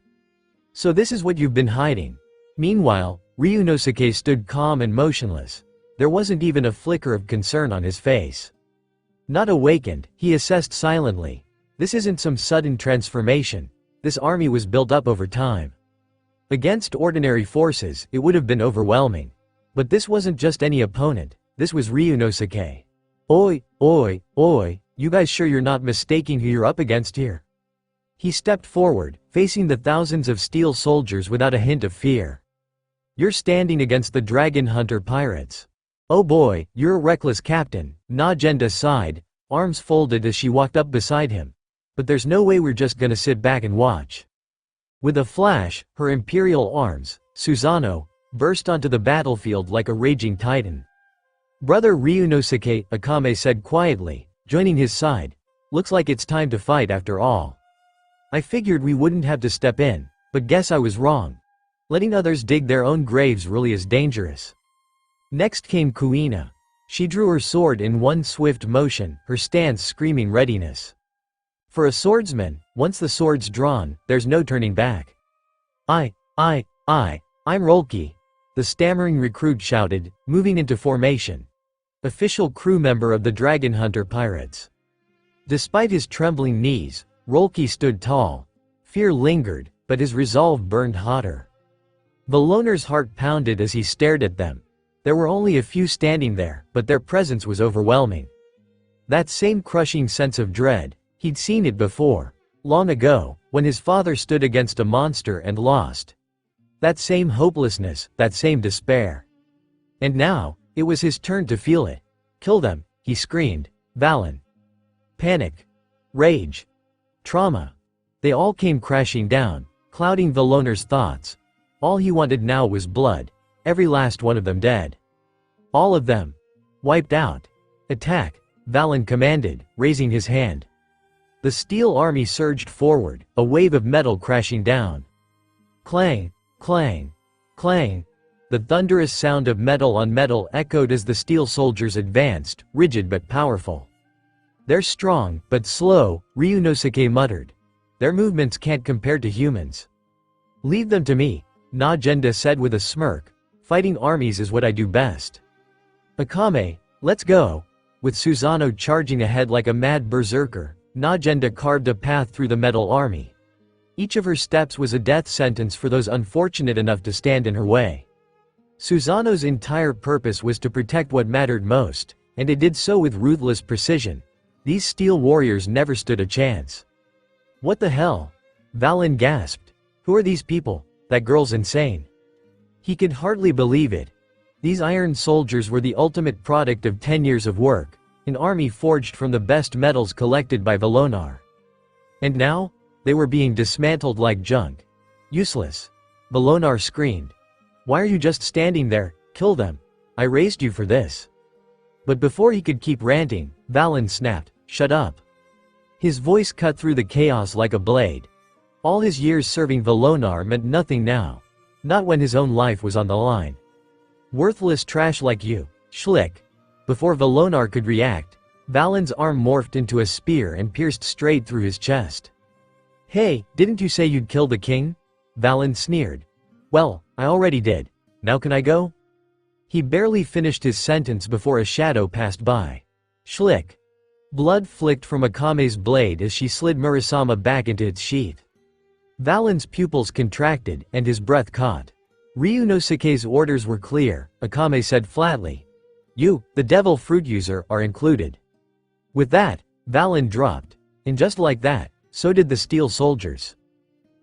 "So this is what you've been hiding." Meanwhile, Ryunosuke stood calm and motionless. There wasn't even a flicker of concern on his face. Not awakened, he assessed silently. This isn't some sudden transformation. This army was built up over time. Against ordinary forces, it would have been overwhelming. But this wasn't just any opponent, this was Ryunosuke. Oi, oi, oi, you guys sure you're not mistaking who you're up against here? He stepped forward, facing the thousands of steel soldiers without a hint of fear. You're standing against the dragon hunter pirates. Oh boy, you're a reckless captain, Najenda sighed, arms folded as she walked up beside him. But there's no way we're just gonna sit back and watch. With a flash, her imperial arms, Susanoo, burst onto the battlefield like a raging titan. Brother Ryunosuke, Akame said quietly, joining his side. Looks like it's time to fight after all. I figured we wouldn't have to step in, but guess I was wrong. Letting others dig their own graves really is dangerous. Next came Kuina. She drew her sword in one swift motion, her stance screaming readiness. For a swordsman, once the sword's drawn, there's no turning back. I'm Rolki, the stammering recruit shouted, moving into formation. Official crew member of the Dragon Hunter Pirates. Despite his trembling knees, Rolki stood tall. Fear lingered, but his resolve burned hotter. The loner's heart pounded as he stared at them. There were only a few standing there, but their presence was overwhelming. That same crushing sense of dread, he'd seen it before, long ago, when his father stood against a monster and lost. That same hopelessness, that same despair. And now, it was his turn to feel it. Kill them, he screamed. Valen. Panic. Rage. Trauma. They all came crashing down, clouding the loner's thoughts. All he wanted now was blood, every last one of them dead. All of them. Wiped out. Attack, Valen commanded, raising his hand. The steel army surged forward, a wave of metal crashing down. Clang, clang, clang. The thunderous sound of metal on metal echoed as the steel soldiers advanced, rigid but powerful. They're strong, but slow, Ryunosuke muttered. Their movements can't compare to humans. Leave them to me, Najenda said with a smirk. Fighting armies is what I do best. Akame, let's go. With Susanoo charging ahead like a mad berserker, Najenda carved a path through the metal army. Each of her steps was a death sentence for those unfortunate enough to stand in her way. Susanoo's entire purpose was to protect what mattered most, and it did so with ruthless precision. These steel warriors never stood a chance. What the hell? Valen gasped. Who are these people? That girl's insane. He could hardly believe it. These iron soldiers were the ultimate product of 10 years of work, an army forged from the best metals collected by Velonar. And now, they were being dismantled like junk. Useless. Velonar screamed. Why are you just standing there? Kill them. I raised you for this. But before he could keep ranting, Valen snapped, shut up. His voice cut through the chaos like a blade. All his years serving Velonar meant nothing now. Not when his own life was on the line. Worthless trash like you, Schlick. Before Velonar could react, Valen's arm morphed into a spear and pierced straight through his chest. Hey, didn't you say you'd kill the king? Valen sneered. Well, I already did. Now can I go? He barely finished his sentence before a shadow passed by. Schlick. Blood flicked from Akame's blade as she slid Murasama back into its sheath. Valen's pupils contracted, and his breath caught. Ryunosuke's orders were clear, Akame said flatly. You, the devil fruit user, are included. With that, Valen dropped. And just like that, so did the steel soldiers.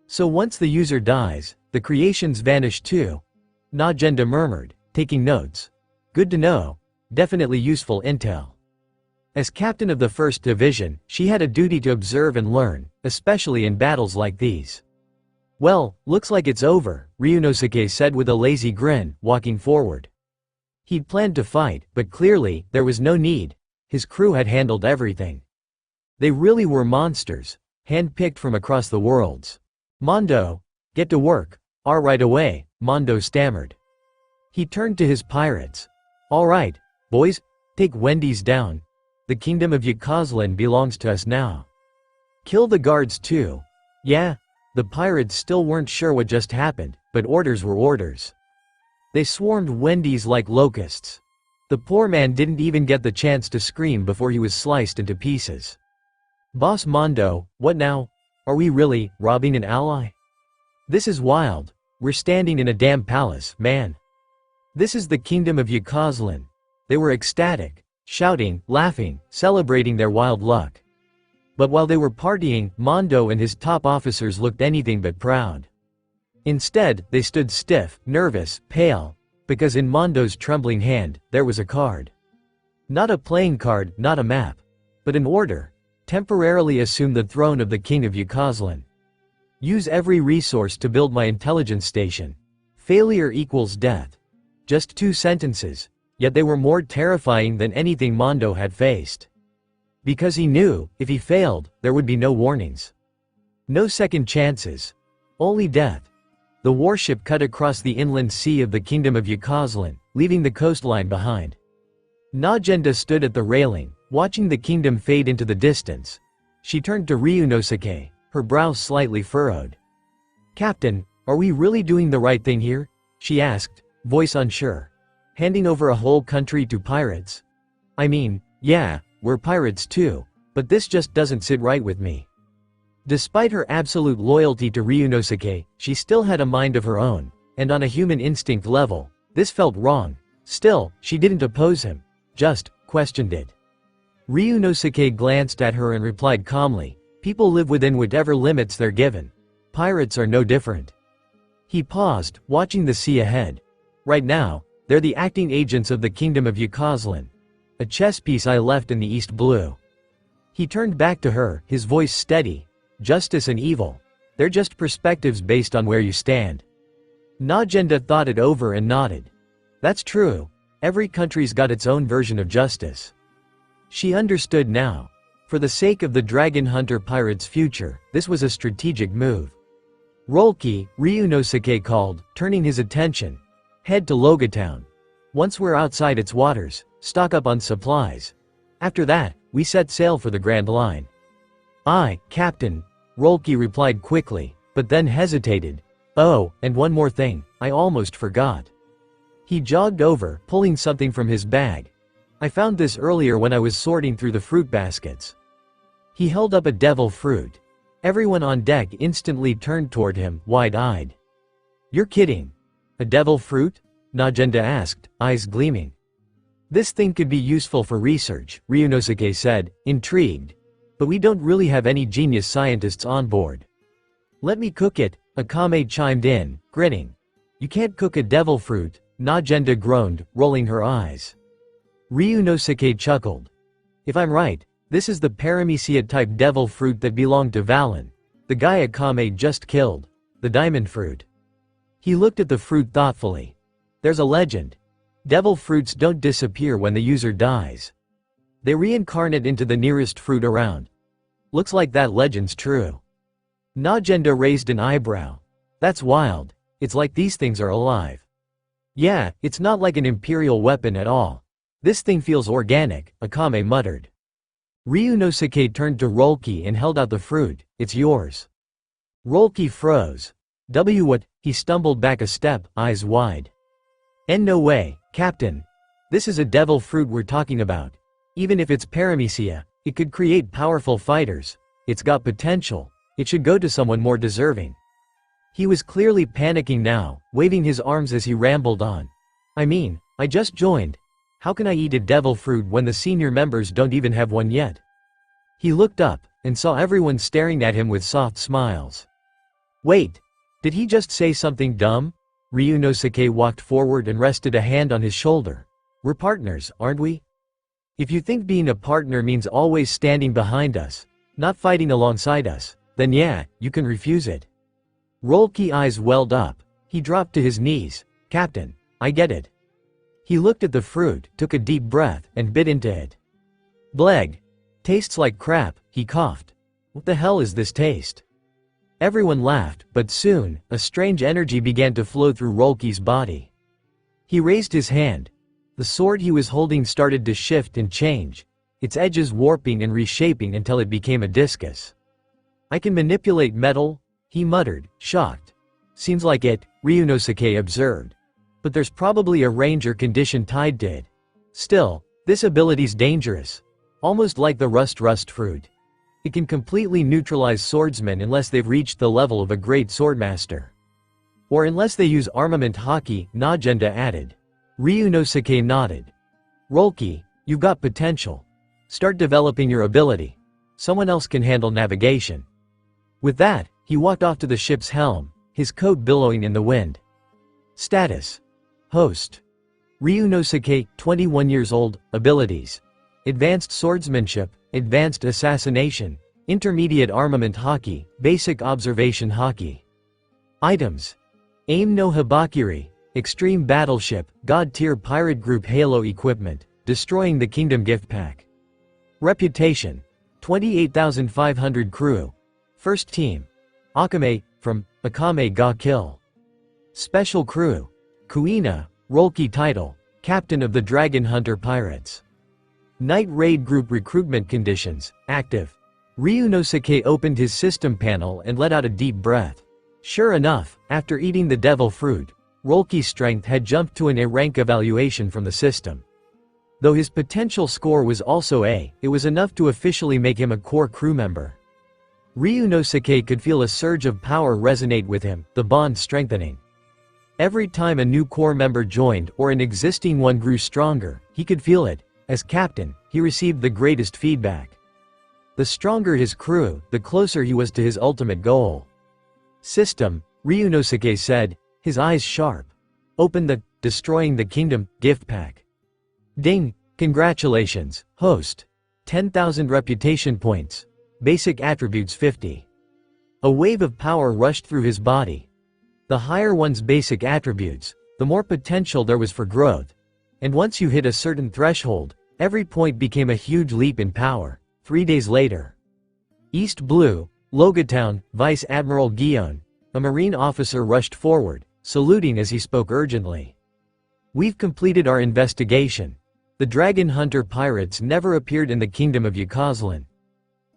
So once the user dies, the creations vanish too. Najenda murmured, taking notes. Good to know. Definitely useful intel. As captain of the 1st Division, she had a duty to observe and learn, especially in battles like these. Well, looks like it's over, Ryunosuke said with a lazy grin, walking forward. He'd planned to fight, but clearly, there was no need. His crew had handled everything. They really were monsters, hand-picked from across the worlds. Mondo, get to work. Right away, Mondo stammered. He turned to his pirates. All right, boys, take Wendy's down. The kingdom of Yakazlan belongs to us now. Kill the guards too. Yeah, the pirates still weren't sure what just happened, but orders were orders. They swarmed Wendy's like locusts. The poor man didn't even get the chance to scream before he was sliced into pieces. Boss Mondo, what now? Are we really robbing an ally? This is wild. We're standing in a damn palace, man. This is the kingdom of Yukazlan. They were ecstatic, shouting, laughing, celebrating their wild luck. But while they were partying, Mondo and his top officers looked anything but proud. Instead, they stood stiff, nervous, pale, because in Mondo's trembling hand, there was a card. Not a playing card, not a map, but an order. Temporarily assume the throne of the king of Yukazlan. Use every resource to build my intelligence station. Failure equals death. Just 2 sentences, yet they were more terrifying than anything Mondo had faced. Because he knew, if he failed, there would be no warnings. No second chances. Only death. The warship cut across the inland sea of the kingdom of Yukazlan, leaving the coastline behind. Najenda stood at the railing, watching the kingdom fade into the distance. She turned to Ryunosuke, her brows slightly furrowed. "Captain, are we really doing the right thing here?" she asked, voice unsure. "Handing over a whole country to pirates? I mean, yeah, we're pirates too, but this just doesn't sit right with me." Despite her absolute loyalty to Ryunosuke, she still had a mind of her own, and on a human instinct level, this felt wrong. Still, she didn't oppose him, just questioned it. Ryunosuke glanced at her and replied calmly, "People live within whatever limits they're given. Pirates are no different." He paused, watching the sea ahead. "Right now, they're the acting agents of the kingdom of Yukazlan. A chess piece I left in the East Blue." He turned back to her, his voice steady. "Justice and evil. They're just perspectives based on where you stand." Najenda thought it over and nodded. "That's true. Every country's got its own version of justice." She understood now. For the sake of the Dragon Hunter pirate's future, this was a strategic move. "Rolki," Ryunosuke called, turning his attention. "Head to Logia town. Once we're outside its waters, stock up on supplies. After that, we set sail for the Grand Line." "Aye, Captain," Rolki replied quickly, but then hesitated. "Oh, and one more thing, I almost forgot." He jogged over, pulling something from his bag. "I found this earlier when I was sorting through the fruit baskets." He held up a devil fruit. Everyone on deck instantly turned toward him, wide-eyed. "You're kidding. A devil fruit?" Najenda asked, eyes gleaming. "This thing could be useful for research," Ryunosuke said, intrigued. "But we don't really have any genius scientists on board." "Let me cook it," Akame chimed in, grinning. "You can't cook a devil fruit," Najenda groaned, rolling her eyes. Ryunosuke chuckled. "If I'm right, this is the Paramecia-type devil fruit that belonged to Valen, the guy Akame just killed, the diamond fruit." He looked at the fruit thoughtfully. "There's a legend. Devil fruits don't disappear when the user dies. They reincarnate into the nearest fruit around. Looks like that legend's true." Najenda raised an eyebrow. "That's wild. It's like these things are alive." "Yeah, it's not like an imperial weapon at all. This thing feels organic," Akame muttered. Ryunosuke turned to Rolki and held out the fruit. "It's yours." Rolki froze. "What?" He stumbled back a step, eyes wide. "No way, Captain. This is a devil fruit we're talking about. Even if it's Paramecia, it could create powerful fighters. It's got potential. It should go to someone more deserving." He was clearly panicking now, waving his arms as he rambled on. "I mean, I just joined. How can I eat a devil fruit when the senior members don't even have one yet?" He looked up, and saw everyone staring at him with soft smiles. "Wait, did he just say something dumb?" Ryunosuke walked forward and rested a hand on his shoulder. "We're partners, aren't we? If you think being a partner means always standing behind us, not fighting alongside us, then yeah, you can refuse it." Rolki's eyes welled up. He dropped to his knees. "Captain, I get it." He looked at the fruit, took a deep breath, and bit into it. "Bleg. Tastes like crap," he coughed. "What the hell is this taste?" Everyone laughed, but soon, a strange energy began to flow through Rolki's body. He raised his hand. The sword he was holding started to shift and change, its edges warping and reshaping until it became a discus. "I can manipulate metal," he muttered, shocked. "Seems like it," Ryunosuke observed. "But there's probably a ranger condition tied to it. Still, this ability's dangerous. Almost like the rust fruit." It can completely neutralize swordsmen unless they've reached the level of a great swordmaster. Or unless they use armament haki, Najenda added. Ryunosuke nodded. Rolki, you've got potential. Start developing your ability. Someone else can handle navigation. With that, he walked off to the ship's helm, his coat billowing in the wind. Status. Host. Ryunosuke, 21 years old, abilities. Advanced swordsmanship, advanced assassination, intermediate armament haki, basic observation haki. Items. Aim no Habakiri, extreme battleship, god-tier pirate group Halo equipment, destroying the kingdom gift pack. Reputation. 28,500 crew. First team. Akame, from Akame ga Kill. Special crew. Kuina, Rolki title, captain of the Dragon Hunter Pirates. Night Raid Group recruitment conditions, active. Ryunosuke opened his system panel and let out a deep breath. Sure enough, after eating the devil fruit, Rolki's strength had jumped to an A rank evaluation from the system. Though his potential score was also A, it was enough to officially make him a core crew member. Ryunosuke could feel a surge of power resonate with him, the bond strengthening. Every time a new core member joined or an existing one grew stronger, he could feel it. As captain, he received the greatest feedback. The stronger his crew, the closer he was to his ultimate goal. System, Ryunosuke said, his eyes sharp. Open the Destroying the Kingdom gift pack. Ding, congratulations, host. 10,000 reputation points. Basic attributes 50. A wave of power rushed through his body. The higher one's basic attributes, the more potential there was for growth. And once you hit a certain threshold, every point became a huge leap in power. 3 days later. East Blue, Logatown, Vice Admiral Guion, a Marine officer rushed forward, saluting as he spoke urgently. We've completed our investigation. The Dragon Hunter pirates never appeared in the kingdom of Yukazlan.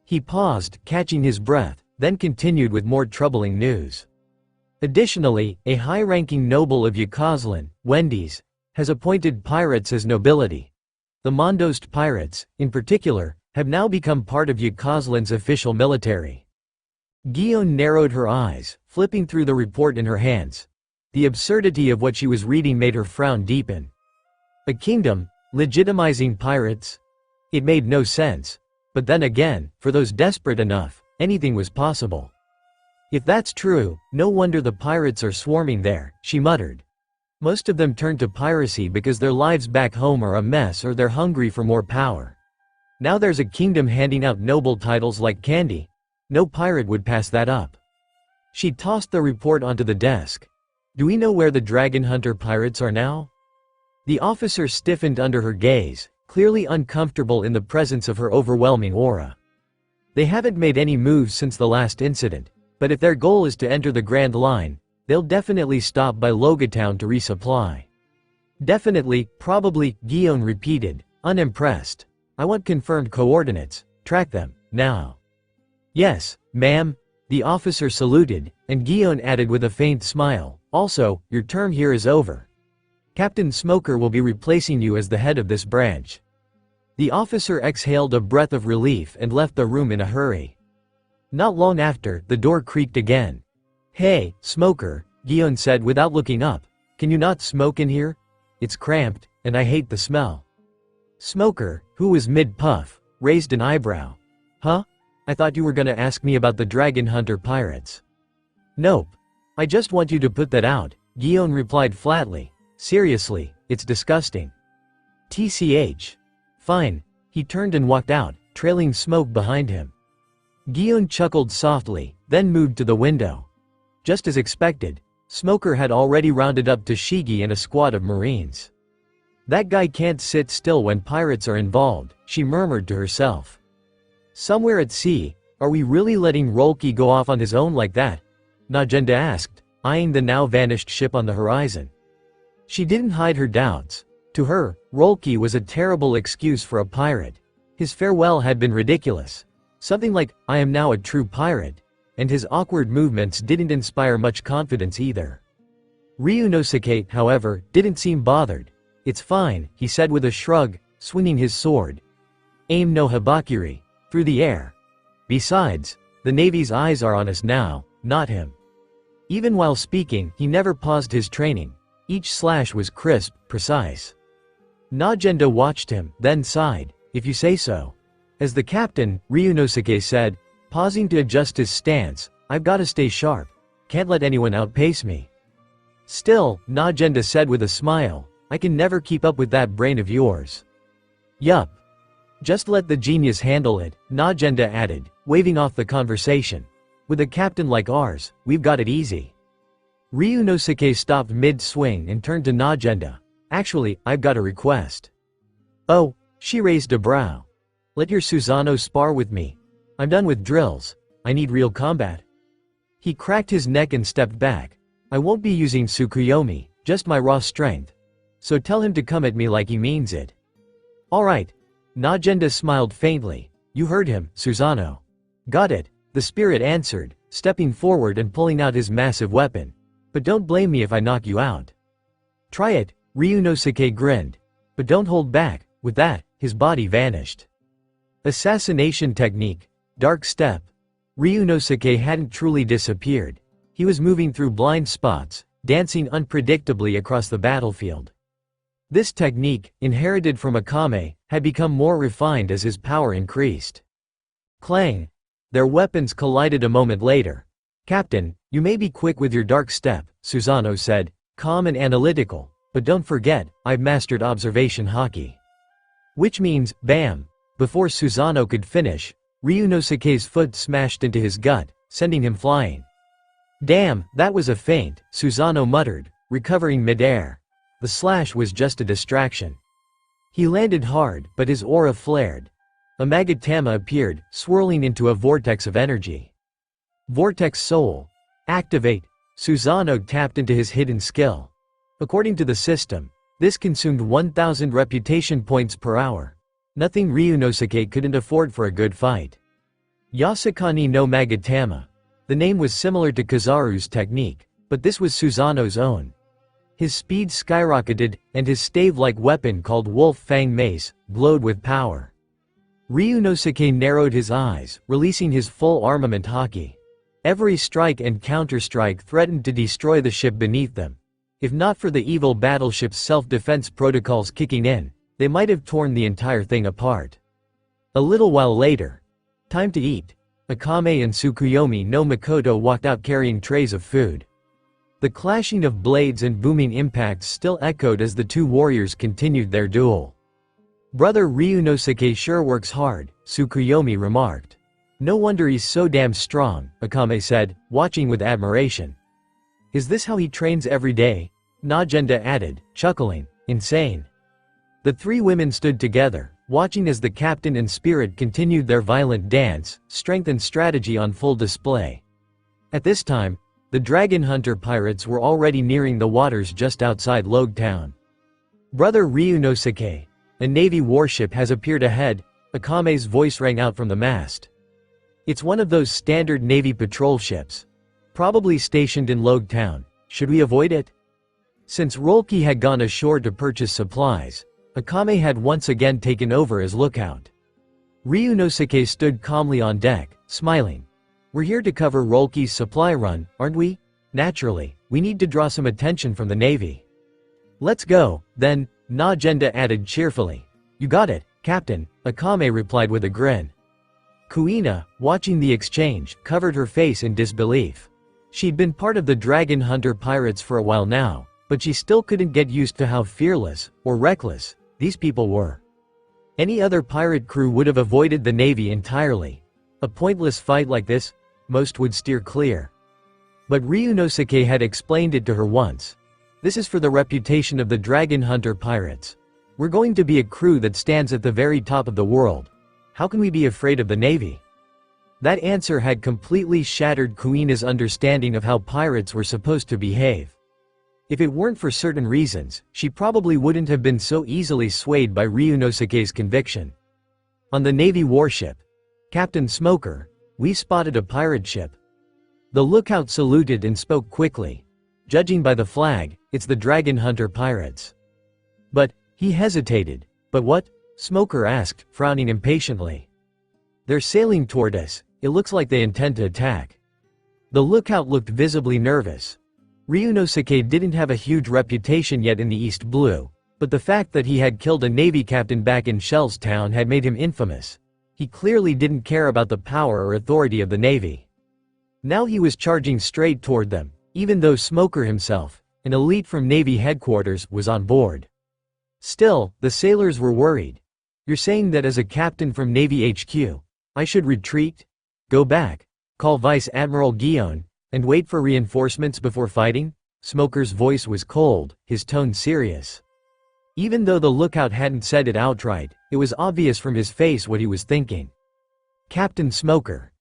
He paused, catching his breath, then continued with more troubling news. Additionally, a high-ranking noble of Yukazlan, Wendy's, has appointed pirates as nobility. The Mondost pirates, in particular, have now become part of Yukazlan's official military. Guion narrowed her eyes, flipping through the report in her hands. The absurdity of what she was reading made her frown deepen. A kingdom, legitimizing pirates? It made no sense. But then again, for those desperate enough, anything was possible. If that's true, no wonder the pirates are swarming there, she muttered. Most of them turned to piracy because their lives back home are a mess or they're hungry for more power. Now there's a kingdom handing out noble titles like candy. No pirate would pass that up. She tossed the report onto the desk. Do we know where the Dragon Hunter pirates are now? The officer stiffened under her gaze, clearly uncomfortable in the presence of her overwhelming aura. They haven't made any moves since the last incident, but if their goal is to enter the Grand Line, they'll definitely stop by Logatown to resupply. Definitely, probably, Guion repeated, unimpressed. I want confirmed coordinates. Track them, now. Yes, ma'am. The officer saluted, and Guion added with a faint smile, also, your term here is over. Captain Smoker will be replacing you as the head of this branch. The officer exhaled a breath of relief and left the room in a hurry. Not long after, the door creaked again. Hey, Smoker, Guion said without looking up. Can you not smoke in here? It's cramped, and I hate the smell. Smoker, who was mid-puff, raised an eyebrow. Huh? I thought you were gonna ask me about the Dragon Hunter pirates. Nope. I just want you to put that out, Guion replied flatly. Seriously, it's disgusting. TCH. Fine. He turned and walked out, trailing smoke behind him. Guion chuckled softly, then moved to the window. Just as expected, Smoker had already rounded up Toshigi and a squad of Marines. That guy can't sit still when pirates are involved, she murmured to herself. Somewhere at sea, are we really letting Rolki go off on his own like that? Najenda asked, eyeing the now vanished ship on the horizon. She didn't hide her doubts. To her, Rolki was a terrible excuse for a pirate. His farewell had been ridiculous. Something like, I am now a true pirate. And his awkward movements didn't inspire much confidence either. Ryunosuke, however, didn't seem bothered. It's fine, he said with a shrug, swinging his sword. Aim no Habakiri. Through the air. Besides, the Navy's eyes are on us now, not him. Even while speaking, he never paused his training. Each slash was crisp, precise. Najenda watched him, then sighed, "If you say so." As the captain, Ryunosuke said, pausing to adjust his stance, "I've gotta stay sharp. Can't let anyone outpace me." Still, Najenda said with a smile, "I can never keep up with that brain of yours." "Yup. Just let the genius handle it," Najenda added, waving off the conversation. "With a captain like ours, we've got it easy." Ryunosuke stopped mid-swing and turned to Najenda. "Actually, I've got a request." "Oh," she raised a brow. "Let your Susanoo spar with me. I'm done with drills. I need real combat." He cracked his neck and stepped back. "I won't be using Tsukuyomi, just my raw strength. So tell him to come at me like he means it." "Alright." Najenda smiled faintly. "You heard him, Susanoo." "Got it," the spirit answered, stepping forward and pulling out his massive weapon. "But don't blame me if I knock you out." "Try it," Ryunosuke grinned. "But don't hold back." With that, his body vanished. Assassination technique. Dark step. Ryunosuke hadn't truly disappeared. He was moving through blind spots, dancing unpredictably across the battlefield. This technique, inherited from Akame, had become more refined as his power increased. Clang! Their weapons collided a moment later. "Captain, you may be quick with your dark step," Susanoo said, calm and analytical, "but don't forget, I've mastered observation haki." Which means, bam! Before Susanoo could finish, Ryunosuke's foot smashed into his gut, sending him flying. "Damn, that was a feint," Susanoo muttered, recovering midair. The slash was just a distraction. He landed hard, but his aura flared. A Magatama appeared, swirling into a vortex of energy. Vortex Soul. Activate. Susanoo tapped into his hidden skill. According to the system, this consumed 1,000 reputation points per hour. Nothing Ryunosuke couldn't afford for a good fight. Yasukani no Magatama. The name was similar to Kizaru's technique, but this was Susanoo's own. His speed skyrocketed, and his stave-like weapon called Wolf Fang Mace glowed with power. Ryunosuke narrowed his eyes, releasing his full armament haki. Every strike and counterstrike threatened to destroy the ship beneath them. If not for the evil battleship's self-defense protocols kicking in, they might have torn the entire thing apart. A little while later. Time to eat. Akame and Tsukuyomi no Mikoto walked out carrying trays of food. The clashing of blades and booming impacts still echoed as the two warriors continued their duel. "Brother Ryunosuke sure works hard," Tsukuyomi remarked. "No wonder he's so damn strong," Akame said, watching with admiration. "Is this how he trains every day?" Najenda added, chuckling. "Insane." The three women stood together, watching as the captain and spirit continued their violent dance, strength and strategy on full display. At this time, the Dragon Hunter pirates were already nearing the waters just outside Logue Town. "Brother Ryunosuke, a Navy warship has appeared ahead," Akame's voice rang out from the mast. "It's one of those standard Navy patrol ships. Probably stationed in Logue Town. Should we avoid it?" Since Rolke had gone ashore to purchase supplies, Akame had once again taken over as lookout. Ryunosuke stood calmly on deck, smiling. "We're here to cover Rolke's supply run, aren't we? Naturally, we need to draw some attention from the Navy." "Let's go, then," Najenda added cheerfully. "You got it, Captain," Akame replied with a grin. Kuina, watching the exchange, covered her face in disbelief. She'd been part of the Dragon Hunter pirates for a while now, but she still couldn't get used to how fearless, or reckless, these people were. Any other pirate crew would have avoided the Navy entirely. A pointless fight like this, most would steer clear. But Ryunosuke had explained it to her once. "This is for the reputation of the Dragon Hunter pirates. We're going to be a crew that stands at the very top of the world. How can we be afraid of the Navy?" That answer had completely shattered Kuina's understanding of how pirates were supposed to behave. If it weren't for certain reasons, she probably wouldn't have been so easily swayed by Ryunosuke's conviction. On the Navy warship, "Captain Smoker, we spotted a pirate ship." The lookout saluted and spoke quickly. "Judging by the flag, it's the Dragon Hunter pirates." "But," he hesitated. "But what?" Smoker asked, frowning impatiently. "They're sailing toward us. It looks like they intend to attack. The lookout looked visibly nervous. Ryunosuke didn't have a huge reputation yet in the East Blue, but the fact that he had killed a Navy captain back in Shell's Town had made him infamous. He clearly didn't care about the power or authority of the Navy. Now he was charging straight toward them, even though Smoker himself, an elite from Navy headquarters, was on board. Still, the sailors were worried. You're saying that as a captain from Navy HQ, I should retreat? Go back, call Vice Admiral Guillaume, and wait for reinforcements before fighting? Smoker's voice was cold, his tone serious. Even though the lookout hadn't said it outright, it was obvious from his face what he was thinking. Captain Smoker.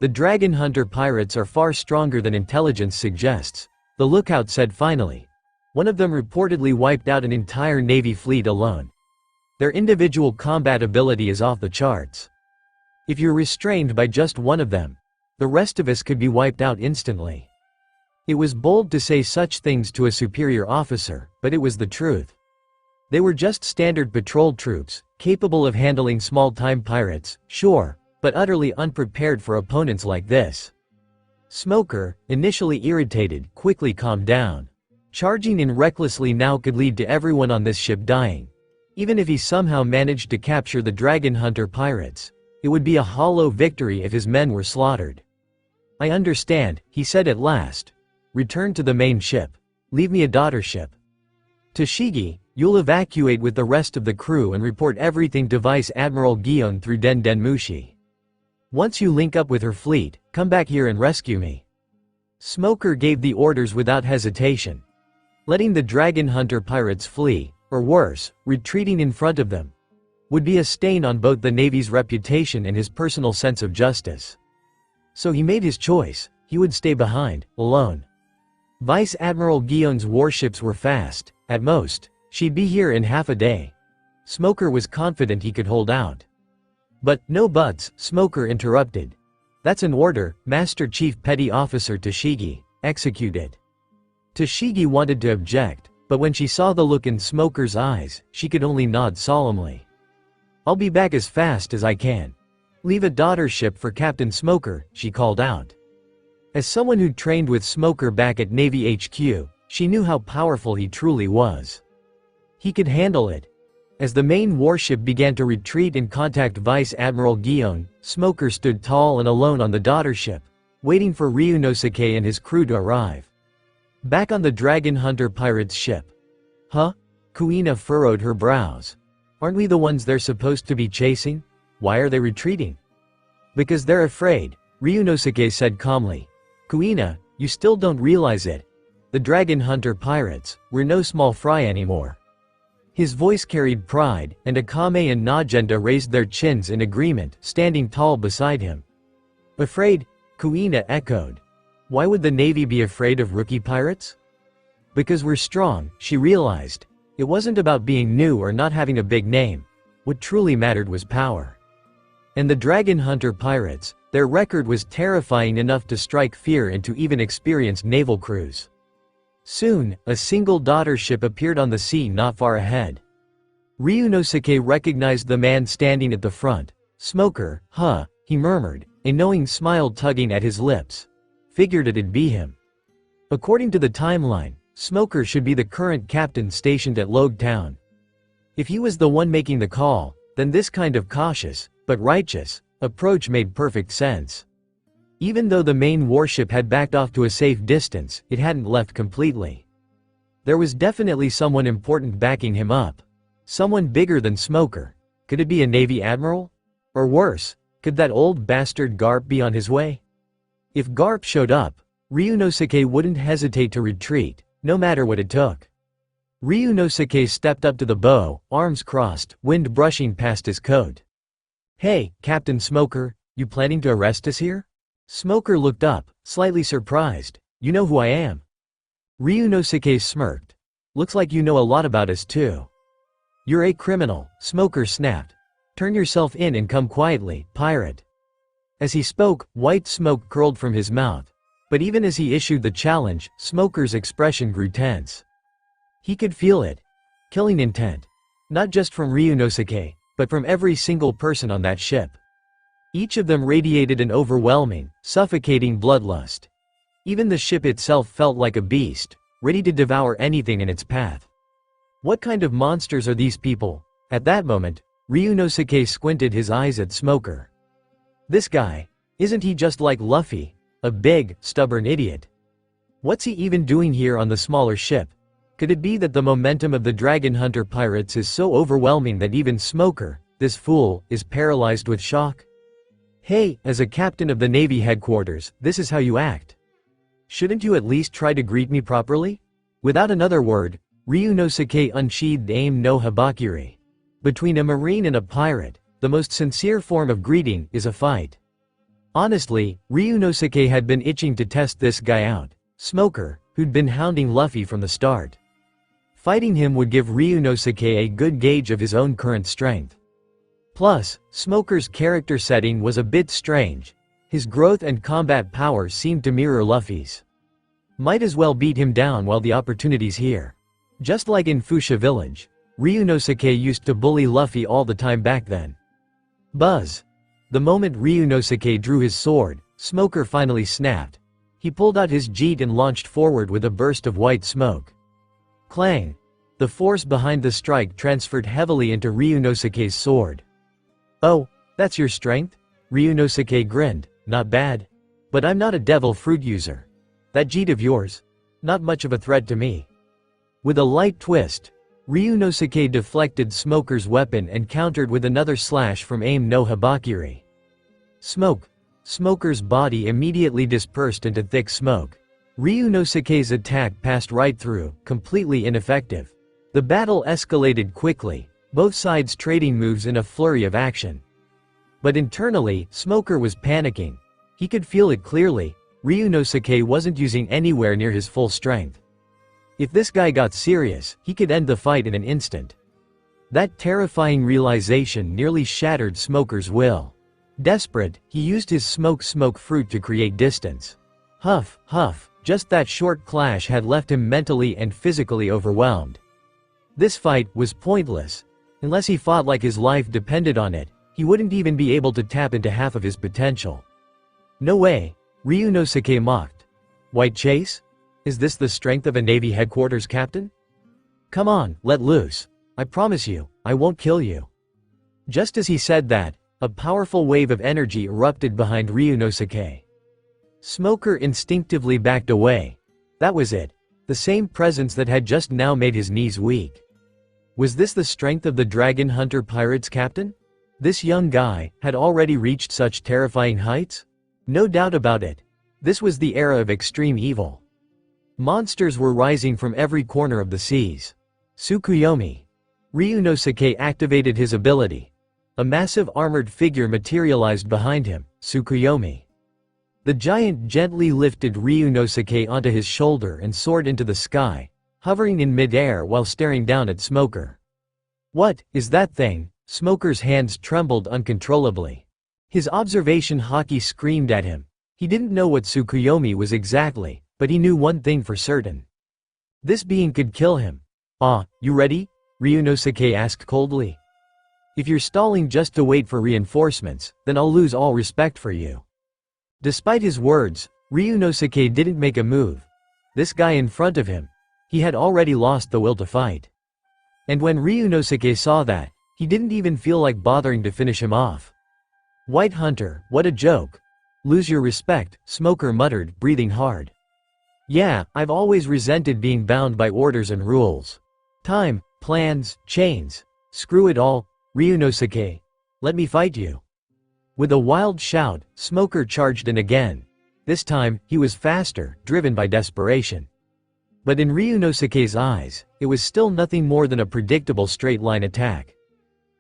The Dragon Hunter pirates are far stronger than intelligence suggests, the lookout said finally. One of them reportedly wiped out an entire Navy fleet alone. Their individual combat ability is off the charts. If you're restrained by just one of them, the rest of us could be wiped out instantly. It was bold to say such things to a superior officer, but it was the truth. They were just standard patrol troops, capable of handling small-time pirates, sure, but utterly unprepared for opponents like this. Smoker, initially irritated, quickly calmed down. Charging in recklessly now could lead to everyone on this ship dying. Even if he somehow managed to capture the Dragon Hunter pirates, it would be a hollow victory if his men were slaughtered. I understand, he said at last. Return to the main ship. Leave me a daughter ship. Toshigi, you'll evacuate with the rest of the crew and report everything to Vice Admiral Guillaume through Den Den Mushi. Once you link up with her fleet, come back here and rescue me. Smoker gave the orders without hesitation. Letting the Dragon Hunter pirates flee, or worse, retreating in front of them, would be a stain on both the Navy's reputation and his personal sense of justice. So he made his choice. He would stay behind, alone. Vice Admiral Guillaume's warships were fast. At most, she'd be here in half a day. Smoker was confident he could hold out. But, no buts, Smoker interrupted. That's an order, Master Chief Petty Officer Toshigi. Execute it. Toshigi wanted to object, but when she saw the look in Smoker's eyes, she could only nod solemnly. I'll be back as fast as I can. Leave a daughter ship for Captain Smoker, she called out. As someone who trained with Smoker back at Navy HQ, she knew how powerful he truly was. He could handle it. As the main warship began to retreat and contact Vice Admiral Guillaume, Smoker stood tall and alone on the daughter ship, waiting for Ryunosuke and his crew to arrive. Back on the Dragon Hunter pirate's ship. Huh? Kuina furrowed her brows. Aren't we the ones they're supposed to be chasing? Why are they retreating? Because they're afraid, Ryunosuke said calmly. Kuina, you still don't realize it. The Dragon Hunter pirates, we're no small fry anymore. His voice carried pride, and Akame and Najenda raised their chins in agreement, standing tall beside him. Afraid? Kuina echoed. Why would the Navy be afraid of rookie pirates? Because we're strong, she realized. It wasn't about being new or not having a big name. What truly mattered was power. And the Dragon Hunter pirates, their record was terrifying enough to strike fear into even experienced naval crews. Soon, a single daughter ship appeared on the sea not far ahead. Ryunosuke recognized the man standing at the front. Smoker, huh, he murmured, a knowing smile tugging at his lips. Figured it'd be him. According to the timeline, Smoker should be the current captain stationed at Logue Town. If he was the one making the call, then this kind of cautious, but righteous, approach made perfect sense. Even though the main warship had backed off to a safe distance, it hadn't left completely. There was definitely someone important backing him up. Someone bigger than Smoker. Could it be a Navy admiral? Or worse, could that old bastard Garp be on his way? If Garp showed up, Ryunosuke wouldn't hesitate to retreat, no matter what it took. Ryunosuke stepped up to the bow, arms crossed, wind brushing past his coat. Hey, Captain Smoker, you planning to arrest us here? Smoker looked up, slightly surprised. You know who I am? Ryunosuke smirked. Looks like you know a lot about us too. You're a criminal, Smoker snapped. Turn yourself in and come quietly, pirate. As he spoke, white smoke curled from his mouth. But even as he issued the challenge, Smoker's expression grew tense. He could feel it. Killing intent. Not just from Ryunosuke, but from every single person on that ship. Each of them radiated an overwhelming, suffocating bloodlust. Even the ship itself felt like a beast, ready to devour anything in its path. What kind of monsters are these people? At that moment, Ryunosuke squinted his eyes at Smoker. This guy, isn't he just like Luffy? A big, stubborn idiot. What's he even doing here on the smaller ship? Could it be that the momentum of the Dragon Hunter pirates is so overwhelming that even Smoker, this fool, is paralyzed with shock? Hey, as a captain of the Navy headquarters, this is how you act. Shouldn't you at least try to greet me properly? Without another word, Ryunosuke unsheathed aim no habakiri. Between a marine and a pirate, the most sincere form of greeting is a fight. Honestly, Ryunosuke had been itching to test this guy out, Smoker, who'd been hounding Luffy from the start. Fighting him would give Ryunosuke a good gauge of his own current strength. Plus, Smoker's character setting was a bit strange. His growth and combat power seemed to mirror Luffy's. Might as well beat him down while the opportunity's here. Just like in Fuchsia Village, Ryunosuke used to bully Luffy all the time back then. Buzz. The moment Ryunosuke drew his sword, Smoker finally snapped. He pulled out his jeet and launched forward with a burst of white smoke. Clang! The force behind the strike transferred heavily into Ryunosuke's sword. Oh, that's your strength? Ryunosuke grinned. Not bad. But I'm not a devil fruit user. That jeet of yours? Not much of a threat to me. With a light twist, Ryunosuke deflected Smoker's weapon and countered with another slash from aim no habakiri. Smoker's body immediately dispersed into thick smoke. Ryunosuke's attack passed right through, completely ineffective. The battle escalated quickly, both sides trading moves in a flurry of action. But internally, Smoker was panicking. He could feel it clearly. Ryunosuke wasn't using anywhere near his full strength. If this guy got serious, he could end the fight in an instant. That terrifying realization nearly shattered Smoker's will. Desperate, he used his smoke fruit to create distance. Huff, huff, just that short clash had left him mentally and physically overwhelmed. This fight was pointless. Unless he fought like his life depended on it, he wouldn't even be able to tap into half of his potential. No way, Ryunosuke mocked. White chase? Is this the strength of a Navy headquarters captain? Come on, let loose. I promise you, I won't kill you. Just as he said that, a powerful wave of energy erupted behind Ryunosuke. Smoker instinctively backed away. That was it. The same presence that had just now made his knees weak. Was this the strength of the Dragon Hunter pirates captain? This young guy had already reached such terrifying heights? No doubt about it. This was the era of extreme evil. Monsters were rising from every corner of the seas. Tsukuyomi. Ryunosuke activated his ability. A massive armored figure materialized behind him, Tsukuyomi. The giant gently lifted Ryunosuke onto his shoulder and soared into the sky, hovering in midair while staring down at Smoker. What is that thing? Smoker's hands trembled uncontrollably. His observation haki screamed at him. He didn't know what Tsukuyomi was exactly, but he knew one thing for certain. This being could kill him. You ready? Ryunosuke asked coldly. If you're stalling just to wait for reinforcements, then I'll lose all respect for you. Despite his words, Ryunosuke didn't make a move. This guy in front of him, he had already lost the will to fight. And when Ryunosuke saw that, he didn't even feel like bothering to finish him off. White Hunter, what a joke. Lose your respect, Smoker muttered, breathing hard. Yeah, I've always resented being bound by orders and rules. Time, plans, chains. Screw it all, Ryunosuke. Let me fight you. With a wild shout, Smoker charged in again. This time, he was faster, driven by desperation. But in Ryunosuke's eyes, it was still nothing more than a predictable straight-line attack.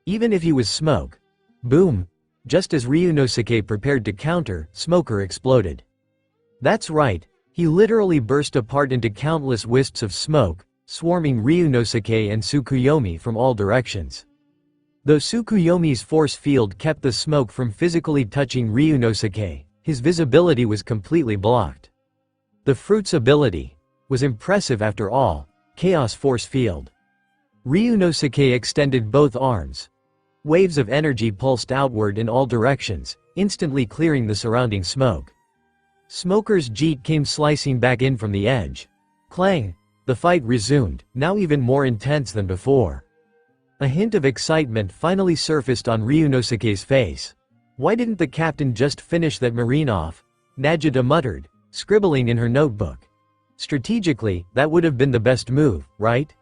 Even if he was smoke. Boom! Just as Ryunosuke prepared to counter, Smoker exploded. That's right, he literally burst apart into countless wisps of smoke, swarming Ryunosuke and Tsukuyomi from all directions. Though Tsukuyomi's force field kept the smoke from physically touching Ryunosuke, his visibility was completely blocked. The fruit's ability was impressive after all, Chaos Force Field. Ryunosuke extended both arms. Waves of energy pulsed outward in all directions, instantly clearing the surrounding smoke. Smoker's jeet came slicing back in from the edge. Clang! The fight resumed, now even more intense than before. A hint of excitement finally surfaced on Ryunosuke's face. Why didn't the captain just finish that marine off? Nagita muttered, scribbling in her notebook. Strategically, that would have been the best move, right?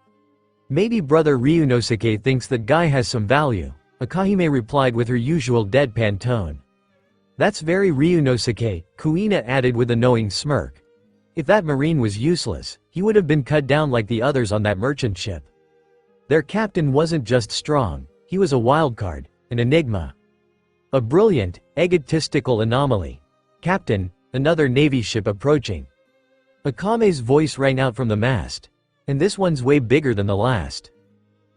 Maybe brother Ryunosuke thinks that guy has some value, Akahime replied with her usual deadpan tone. That's very Ryunosuke, Kuina added with a knowing smirk. If that marine was useless, he would have been cut down like the others on that merchant ship. Their captain wasn't just strong, he was a wildcard, an enigma. A brilliant, egotistical anomaly. Captain, another Navy ship approaching. Akame's voice rang out from the mast. And this one's way bigger than the last.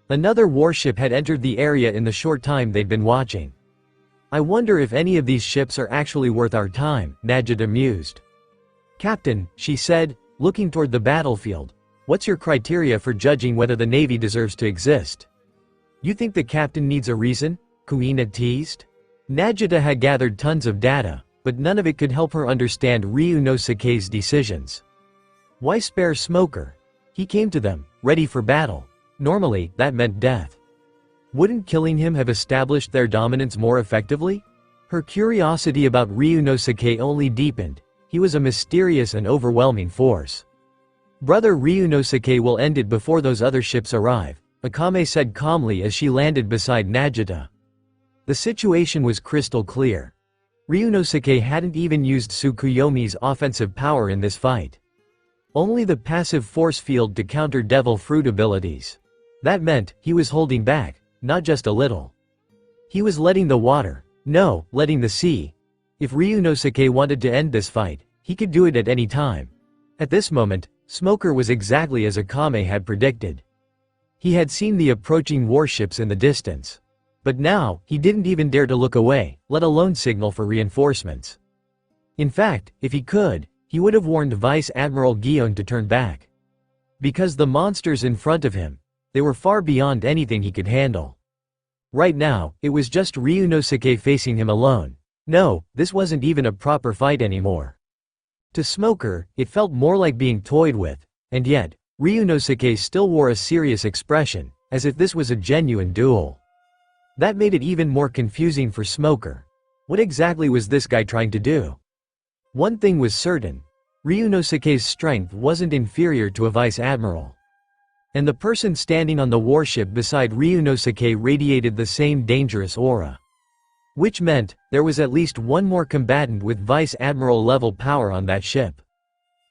Another warship had entered the area in the short time they'd been watching. I wonder if any of these ships are actually worth our time, Nagita mused. Captain, she said, looking toward the battlefield, what's your criteria for judging whether the Navy deserves to exist? You think the captain needs a reason? Kuina teased. Nagita had gathered tons of data, but none of it could help her understand Ryunosuke's decisions. Why spare Smoker? He came to them, ready for battle. Normally, that meant death. Wouldn't killing him have established their dominance more effectively? Her curiosity about Ryunosuke only deepened. He was a mysterious and overwhelming force. Brother Ryunosuke will end it before those other ships arrive, Akame said calmly as she landed beside Nagita. The situation was crystal clear. Ryunosuke hadn't even used Tsukuyomi's offensive power in this fight. Only the passive force field to counter devil fruit abilities. That meant, he was holding back, not just a little. He was letting the water, no, letting the sea. If Ryunosuke wanted to end this fight, he could do it at any time. At this moment, Smoker was exactly as Akame had predicted. He had seen the approaching warships in the distance. But now, he didn't even dare to look away, let alone signal for reinforcements. In fact, if he could, he would have warned Vice Admiral Guion to turn back. Because the monsters in front of him, they were far beyond anything he could handle. Right now, it was just Ryunosuke facing him alone. No, this wasn't even a proper fight anymore. To Smoker, it felt more like being toyed with, and yet, Ryunosuke still wore a serious expression, as if this was a genuine duel. That made it even more confusing for Smoker. What exactly was this guy trying to do? One thing was certain. Ryunosuke's strength wasn't inferior to a vice admiral. And the person standing on the warship beside Ryunosuke radiated the same dangerous aura. Which meant, there was at least one more combatant with Vice Admiral level power on that ship.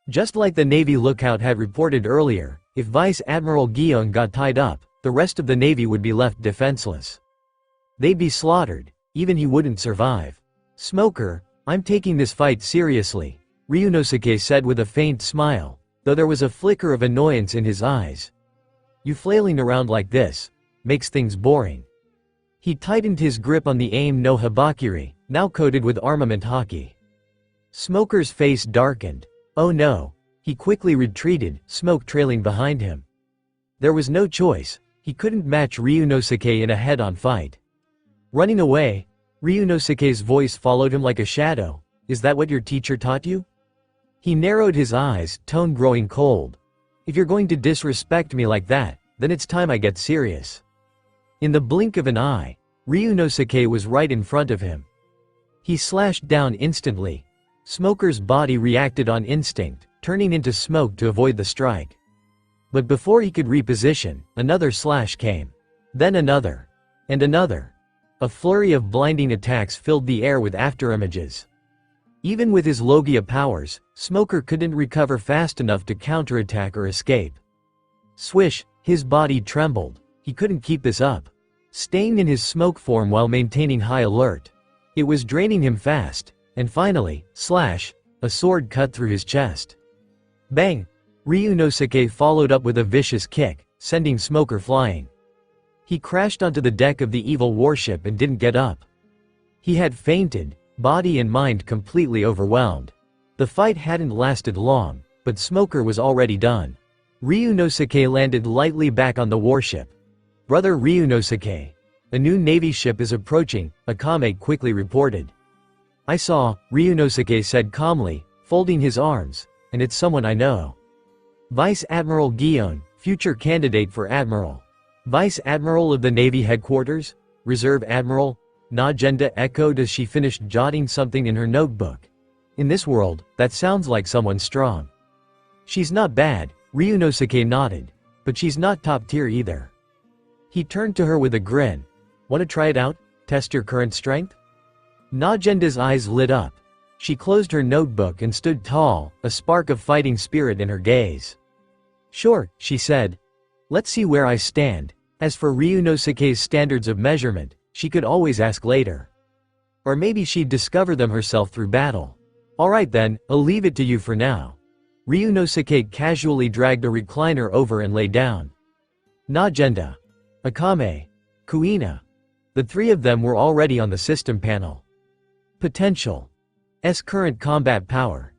Just like the Navy lookout had reported earlier, if Vice Admiral Guion got tied up, the rest of the Navy would be left defenseless. They'd be slaughtered, even he wouldn't survive. Smoker, I'm taking this fight seriously, Ryunosuke said with a faint smile, though there was a flicker of annoyance in his eyes. You flailing around like this makes things boring. He tightened his grip on the aim no habakiri, now coated with armament haki. Smoker's face darkened. Oh no. He quickly retreated, smoke trailing behind him. There was no choice. He couldn't match Ryunosuke in a head-on fight. Running away, Ryunosuke's voice followed him like a shadow. Is that what your teacher taught you? He narrowed his eyes, tone growing cold. If you're going to disrespect me like that, then it's time I get serious. In the blink of an eye, Ryunosuke was right in front of him. He slashed down instantly. Smoker's body reacted on instinct, turning into smoke to avoid the strike. But before he could reposition, another slash came. Then another. And another. A flurry of blinding attacks filled the air with afterimages. Even with his logia powers, Smoker couldn't recover fast enough to counterattack or escape. Swish, his body trembled. He couldn't keep this up. Staying in his smoke form while maintaining high alert. It was draining him fast, and finally, slash, a sword cut through his chest. Bang! Ryunosuke followed up with a vicious kick, sending Smoker flying. He crashed onto the deck of the evil warship and didn't get up. He had fainted, body and mind completely overwhelmed. The fight hadn't lasted long, but Smoker was already done. Ryunosuke landed lightly back on the warship. Brother Ryunosuke, a new Navy ship is approaching, Akame quickly reported. I saw, Ryunosuke said calmly, folding his arms, and it's someone I know. Vice Admiral Gion, future candidate for Admiral. Vice Admiral of the Navy Headquarters? Reserve Admiral? Najenda echoed as she finished jotting something in her notebook. In this world, that sounds like someone strong. She's not bad, Ryunosuke nodded. But she's not top tier either. He turned to her with a grin. Want to try it out? Test your current strength? Najenda's eyes lit up. She closed her notebook and stood tall, a spark of fighting spirit in her gaze. Sure, she said. Let's see where I stand. As for Ryunosuke's standards of measurement, she could always ask later. Or maybe she'd discover them herself through battle. Alright then, I'll leave it to you for now. Ryunosuke casually dragged a recliner over and lay down. Najenda, Akame, Kuina. The three of them were already on the system panel. Potential. S current combat power.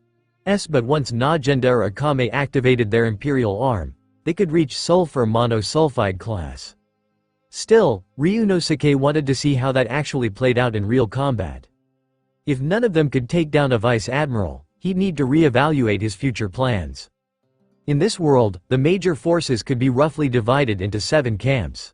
S but once Najenda or Akame activated their Imperial arm, they could reach sulfur monosulfide class. Still, Ryunosuke wanted to see how that actually played out in real combat. If none of them could take down a vice admiral, he'd need to reevaluate his future plans. In this world, the major forces could be roughly divided into 7 camps.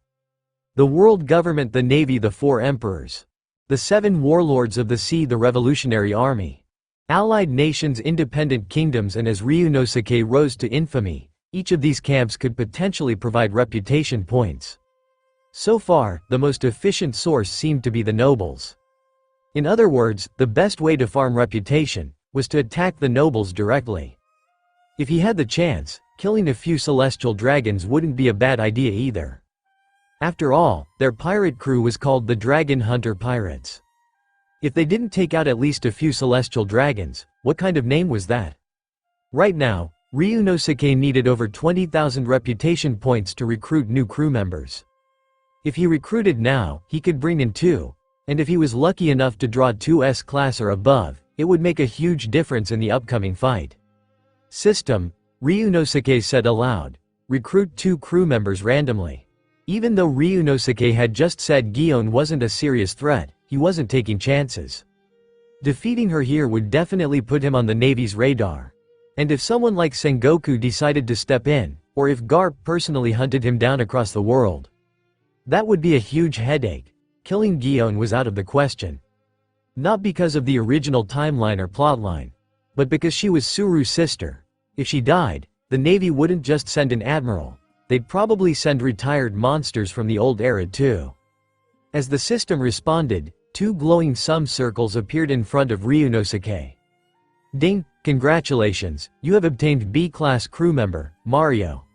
The world government, the navy, the 4 emperors. The 7 warlords of the sea, the revolutionary army. Allied nations, independent kingdoms, and as Ryunosuke rose to infamy, each of these camps could potentially provide reputation points. So far, the most efficient source seemed to be the nobles. In other words, the best way to farm reputation was to attack the nobles directly. If he had the chance, killing a few celestial dragons wouldn't be a bad idea either. After all, their pirate crew was called the Dragon Hunter Pirates. If they didn't take out at least a few celestial dragons, what kind of name was that? Right now, Ryunosuke needed over 20,000 reputation points to recruit new crew members. If he recruited now, he could bring in 2, and if he was lucky enough to draw 2 S-class or above, it would make a huge difference in the upcoming fight. System, Ryunosuke said aloud. Recruit 2 crew members randomly. Even though Ryunosuke had just said Gion wasn't a serious threat, he wasn't taking chances. Defeating her here would definitely put him on the Navy's radar. And if someone like Sengoku decided to step in, or if Garp personally hunted him down across the world, that would be a huge headache. Killing Gion was out of the question. Not because of the original timeline or plotline, but because she was Suru's sister. If she died, the Navy wouldn't just send an admiral, they'd probably send retired monsters from the old era too. As the system responded, 2 glowing sum circles appeared in front of Ryunosuke. Ding, congratulations, you have obtained B-class crew member, Mario.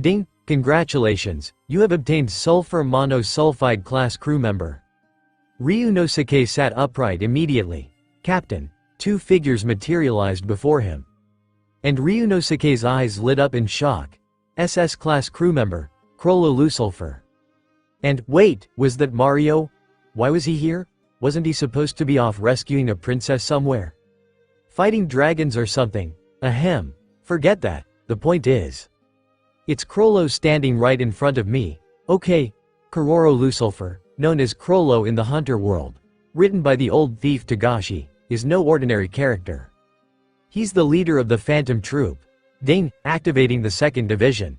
Ding, congratulations, you have obtained sulfur monosulfide class crew member. Ryunosuke sat upright immediately. Captain. 2 figures materialized before him. And Ryunosuke's eyes lit up in shock. SS class crew member, Crollo Lusulfur. And, wait, was that Mario? Why was he here? Wasn't he supposed to be off rescuing a princess somewhere? Fighting dragons or something? Ahem. Forget that, the point is. It's Crollo standing right in front of me. Okay, Kuroro Lusulfur, known as Crollo in the Hunter world, written by the old thief Togashi, is no ordinary character. He's the leader of the Phantom Troop. Ding, activating the 2nd Division.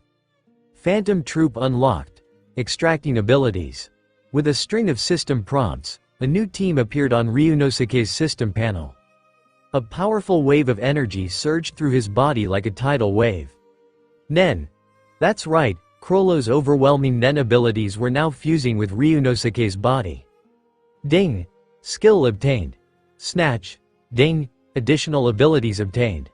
Phantom Troop unlocked. Extracting abilities. With a string of system prompts, a new team appeared on Ryunosuke's system panel. A powerful wave of energy surged through his body like a tidal wave. Nen. That's right, Crollo's overwhelming Nen abilities were now fusing with Ryunosuke's body. Ding. Skill obtained. Snatch. Ding. Additional abilities obtained.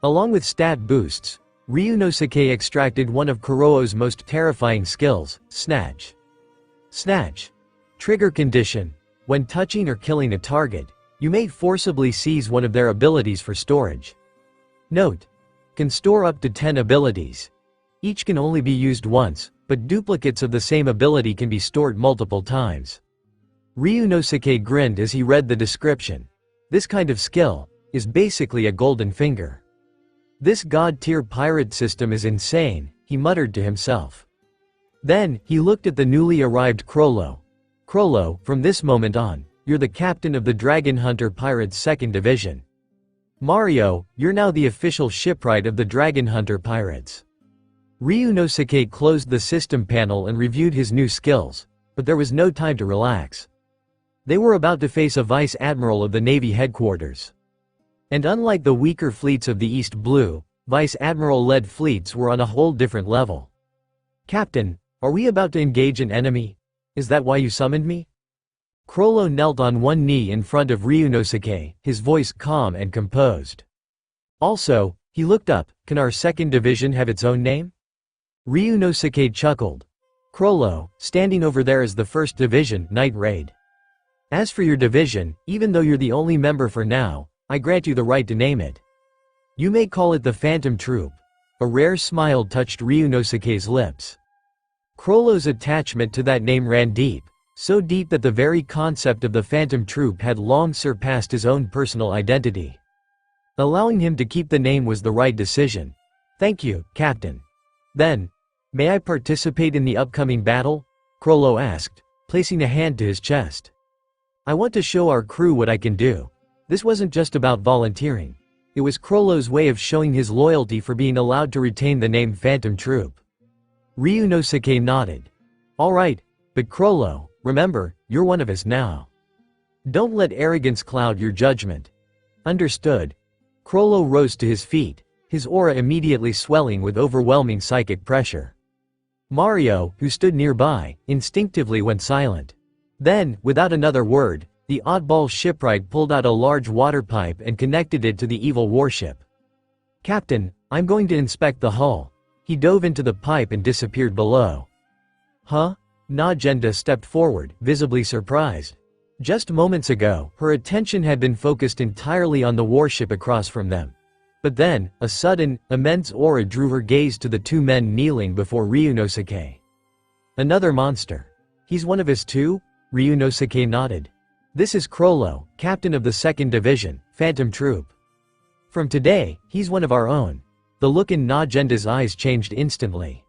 Along with stat boosts, Ryunosuke extracted one of Kuroro's most terrifying skills, Snatch. Snatch. Trigger condition. When touching or killing a target, you may forcibly seize one of their abilities for storage. Note. Can store up to 10 abilities. Each can only be used once, but duplicates of the same ability can be stored multiple times. Ryunosuke grinned as he read the description. This kind of skill is basically a golden finger. This god-tier pirate system is insane, he muttered to himself. Then, he looked at the newly arrived Crollo. Crollo, from this moment on, you're the captain of the Dragon Hunter Pirates 2nd Division. Mario, you're now the official shipwright of the Dragon Hunter Pirates. Ryunosuke closed the system panel and reviewed his new skills, but there was no time to relax. They were about to face a vice admiral of the Navy headquarters. And unlike the weaker fleets of the East Blue, vice admiral-led fleets were on a whole different level. Captain, are we about to engage an enemy? Is that why you summoned me? Chrollo knelt on one knee in front of Ryunosuke, his voice calm and composed. Also, he looked up, can our 2nd Division have its own name? Ryunosuke chuckled. Chrollo, standing over there is the 1st Division, Night Raid. As for your division, even though you're the only member for now, I grant you the right to name it. You may call it the Phantom Troop. A rare smile touched Ryunosuke's lips. Chrollo's attachment to that name ran deep, so deep that the very concept of the Phantom Troop had long surpassed his own personal identity. Allowing him to keep the name was the right decision. Thank you, Captain. Then, may I participate in the upcoming battle? Chrollo asked, placing a hand to his chest. I want to show our crew what I can do. This wasn't just about volunteering. It was Chrollo's way of showing his loyalty for being allowed to retain the name Phantom Troop. Ryunosuke nodded. Alright, but Chrollo, remember, you're one of us now. Don't let arrogance cloud your judgment. Understood. Chrollo rose to his feet, his aura immediately swelling with overwhelming psychic pressure. Mario, who stood nearby, instinctively went silent. Then, without another word, the oddball shipwright pulled out a large water pipe and connected it to the evil warship. Captain, I'm going to inspect the hull. He dove into the pipe and disappeared below. Huh? Najenda stepped forward, visibly surprised. Just moments ago, her attention had been focused entirely on the warship across from them. But then, a sudden, immense aura drew her gaze to the two men kneeling before Ryunosuke. Another monster. He's one of us too? Ryunosuke nodded. This is Chrollo, captain of the 2nd Division, Phantom Troop. From today, he's one of our own. The look in Najenda's eyes changed instantly.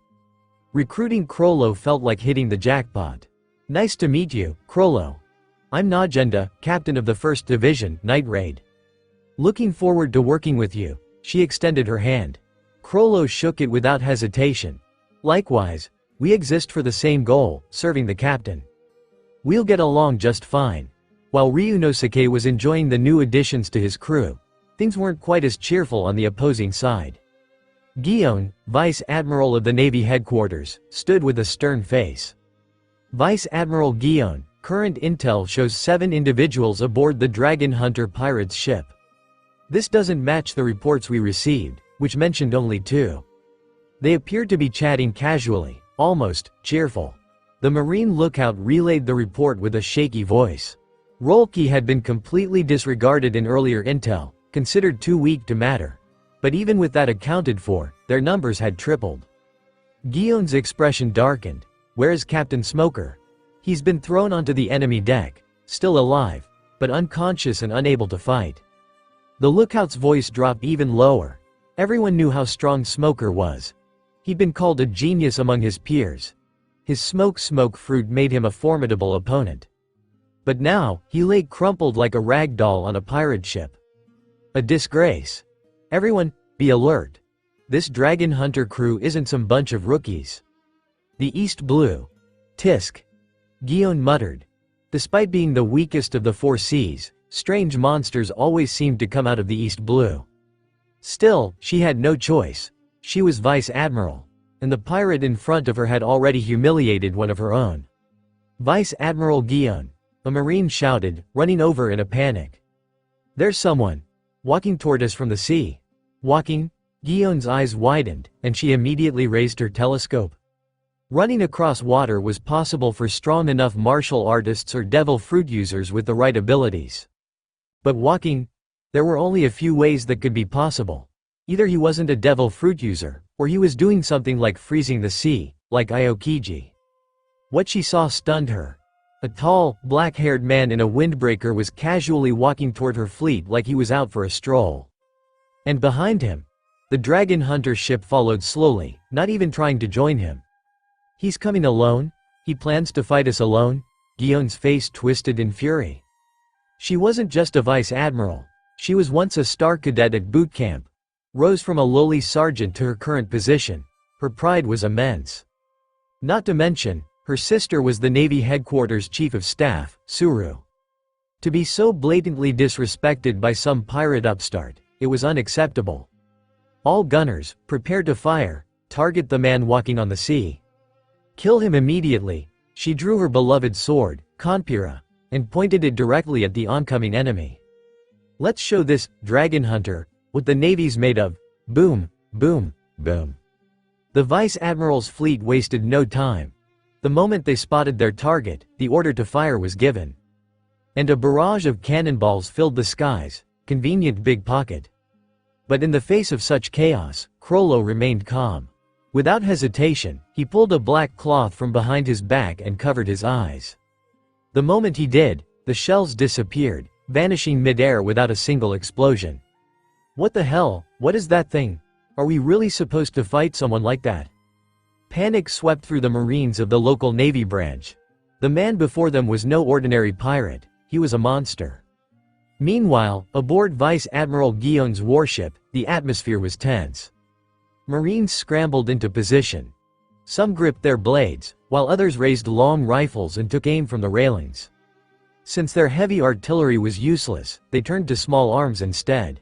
Recruiting Chrollo felt like hitting the jackpot. Nice to meet you, Chrollo. I'm Najenda, captain of the 1st Division, Night Raid. Looking forward to working with you. She extended her hand. Chrollo shook it without hesitation. Likewise, we exist for the same goal, serving the captain. We'll get along just fine. While Ryunosuke was enjoying the new additions to his crew, things weren't quite as cheerful on the opposing side. Guillaume, Vice Admiral of the Navy headquarters, stood with a stern face. Vice Admiral Guillaume, current intel shows 7 individuals aboard the Dragon Hunter Pirates ship. This doesn't match the reports we received, which mentioned only 2. They appeared to be chatting casually, almost cheerful. The Marine lookout relayed the report with a shaky voice. Rolke had been completely disregarded in earlier intel, considered too weak to matter. But even with that accounted for, their numbers had tripled. Guillaume's expression darkened. Where's Captain Smoker? He's been thrown onto the enemy deck, still alive, but unconscious and unable to fight. The lookout's voice dropped even lower. Everyone knew how strong Smoker was. He'd been called a genius among his peers. His smoke fruit made him a formidable opponent. But now, he lay crumpled like a rag doll on a pirate ship. A disgrace. Everyone, be alert. This Dragon Hunter crew isn't some bunch of rookies. The East Blue. Tisk. Guillaume muttered. Despite being the weakest of the 4 seas, strange monsters always seemed to come out of the East Blue. Still, she had no choice. She was Vice Admiral, and the pirate in front of her had already humiliated one of her own. Vice Admiral Guillaume, a Marine shouted, running over in a panic. There's someone. Walking toward us from the sea. Walking? Guillaume's eyes widened, and she immediately raised her telescope. Running across water was possible for strong enough martial artists or devil fruit users with the right abilities. But walking? There were only a few ways that could be possible. Either he wasn't a devil fruit user, or he was doing something like freezing the sea, like Aokiji. What she saw stunned her. A tall, black-haired man in a windbreaker was casually walking toward her fleet like he was out for a stroll. And behind him, the Dragon Hunter ship followed slowly, not even trying to join him. He's coming alone? He plans to fight us alone? Guillaume's face twisted in fury. She wasn't just a vice admiral. She was once a star cadet at boot camp, rose from a lowly sergeant to her current position. Her pride was immense. Not to mention, her sister was the Navy headquarters chief of staff, Suru. To be so blatantly disrespected by some pirate upstart, it was unacceptable. All gunners, prepare to fire, target the man walking on the sea. Kill him immediately. She drew her beloved sword, Kanpira, and pointed it directly at the oncoming enemy. Let's show this dragon hunter what the Navy's made of. Boom, boom, boom. The vice admiral's fleet wasted no time. The moment they spotted their target, the order to fire was given. And a barrage of cannonballs filled the skies, convenient big pocket. But in the face of such chaos, Crollo remained calm. Without hesitation, he pulled a black cloth from behind his back and covered his eyes. The moment he did, the shells disappeared, vanishing mid-air without a single explosion. What the hell? What is that thing? Are we really supposed to fight someone like that? Panic swept through the Marines of the local Navy branch. The man before them was no ordinary pirate, he was a monster. Meanwhile, aboard Vice Admiral Guillon's warship, the atmosphere was tense. Marines scrambled into position. Some gripped their blades, while others raised long rifles and took aim from the railings. Since their heavy artillery was useless, they turned to small arms instead.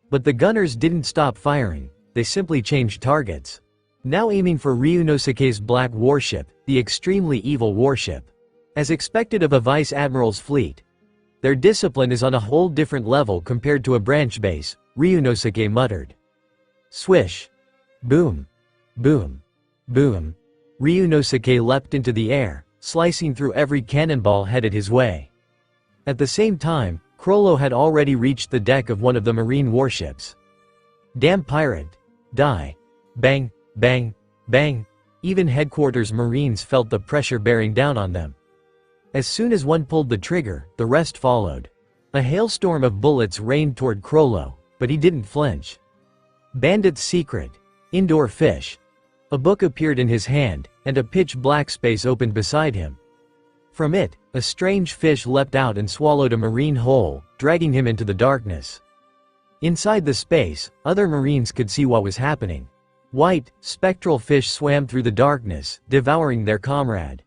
But the gunners didn't stop firing, they simply changed targets. Now aiming for Ryunosuke's black warship, the extremely evil warship. As expected of a vice admiral's fleet, their discipline is on a whole different level compared to a branch base, Ryunosuke muttered. Swish. Boom. Boom. Boom. Ryunosuke leapt into the air, slicing through every cannonball headed his way. At the same time, Crollo had already reached the deck of one of the marine warships. Damn pirate. Die. Bang, bang, bang. Even headquarters Marines felt the pressure bearing down on them. As soon as one pulled the trigger, the rest followed. A hailstorm of bullets rained toward Crollo, but he didn't flinch. Bandit's Secret. Indoor Fish. A book appeared in his hand, and a pitch-black space opened beside him. From it, a strange fish leapt out and swallowed a marine whole, dragging him into the darkness. Inside the space, other Marines could see what was happening. White, spectral fish swam through the darkness, devouring their comrade.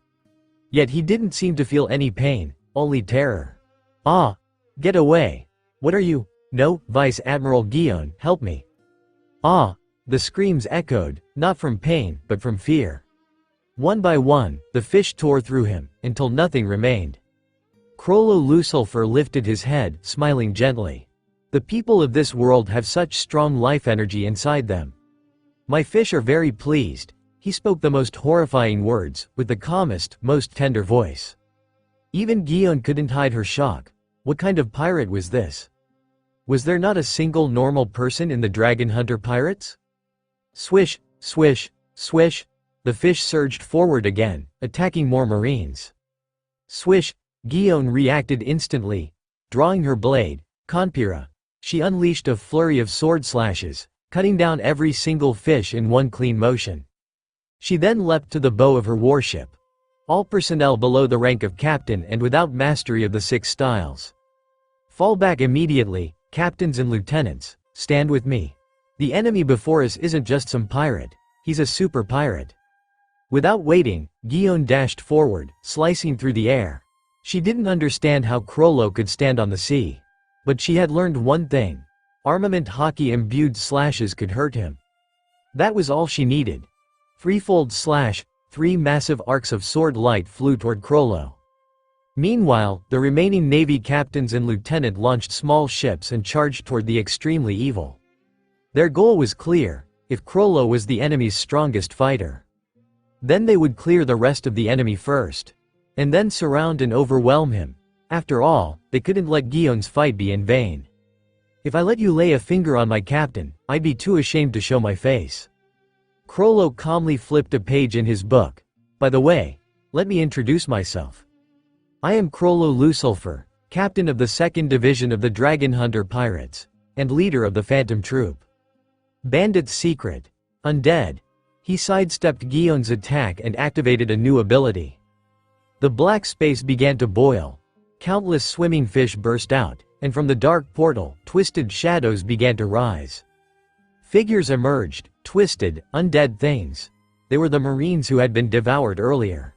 Yet he didn't seem to feel any pain, only terror. Ah! Get away! What are you? No, Vice Admiral Guillon, help me! Ah! The screams echoed, not from pain, but from fear. One by one, the fish tore through him, until nothing remained. Crollo Lusulfur lifted his head, smiling gently. The people of this world have such strong life energy inside them. My fish are very pleased. He spoke the most horrifying words, with the calmest, most tender voice. Even Guillon couldn't hide her shock. What kind of pirate was this? Was there not a single normal person in the Dragon Hunter pirates? Swish, swish, swish. The fish surged forward again, attacking more Marines. Swish. Guillon reacted instantly. Drawing her blade, Kanpira, she unleashed a flurry of sword slashes, cutting down every single fish in one clean motion. She then leapt to the bow of her warship. All personnel below the rank of captain and without mastery of the 6 styles. Fall back immediately, captains and lieutenants, stand with me. The enemy before us isn't just some pirate, he's a super pirate. Without waiting, Guillon dashed forward, slicing through the air. She didn't understand how Crollo could stand on the sea. But she had learned one thing. Armament hockey-imbued slashes could hurt him. That was all she needed. Threefold slash, 3 massive arcs of sword light flew toward Crollo. Meanwhile, the remaining Navy captains and lieutenant launched small ships and charged toward the extremely evil. Their goal was clear: if Crollo was the enemy's strongest fighter, then they would clear the rest of the enemy first, and then surround and overwhelm him. After all, they couldn't let Guillon's fight be in vain. If I let you lay a finger on my captain, I'd be too ashamed to show my face. Crollo calmly flipped a page in his book. By the way, let me introduce myself. I am Crollo Lusulfur, captain of the 2nd Division of the Dragon Hunter Pirates, and leader of the Phantom Troop. Bandit's Secret. Undead. He sidestepped Guillon's attack and activated a new ability. The black space began to boil. Countless swimming fish burst out, and from the dark portal, twisted shadows began to rise. Figures emerged, twisted, undead things. They were the Marines who had been devoured earlier.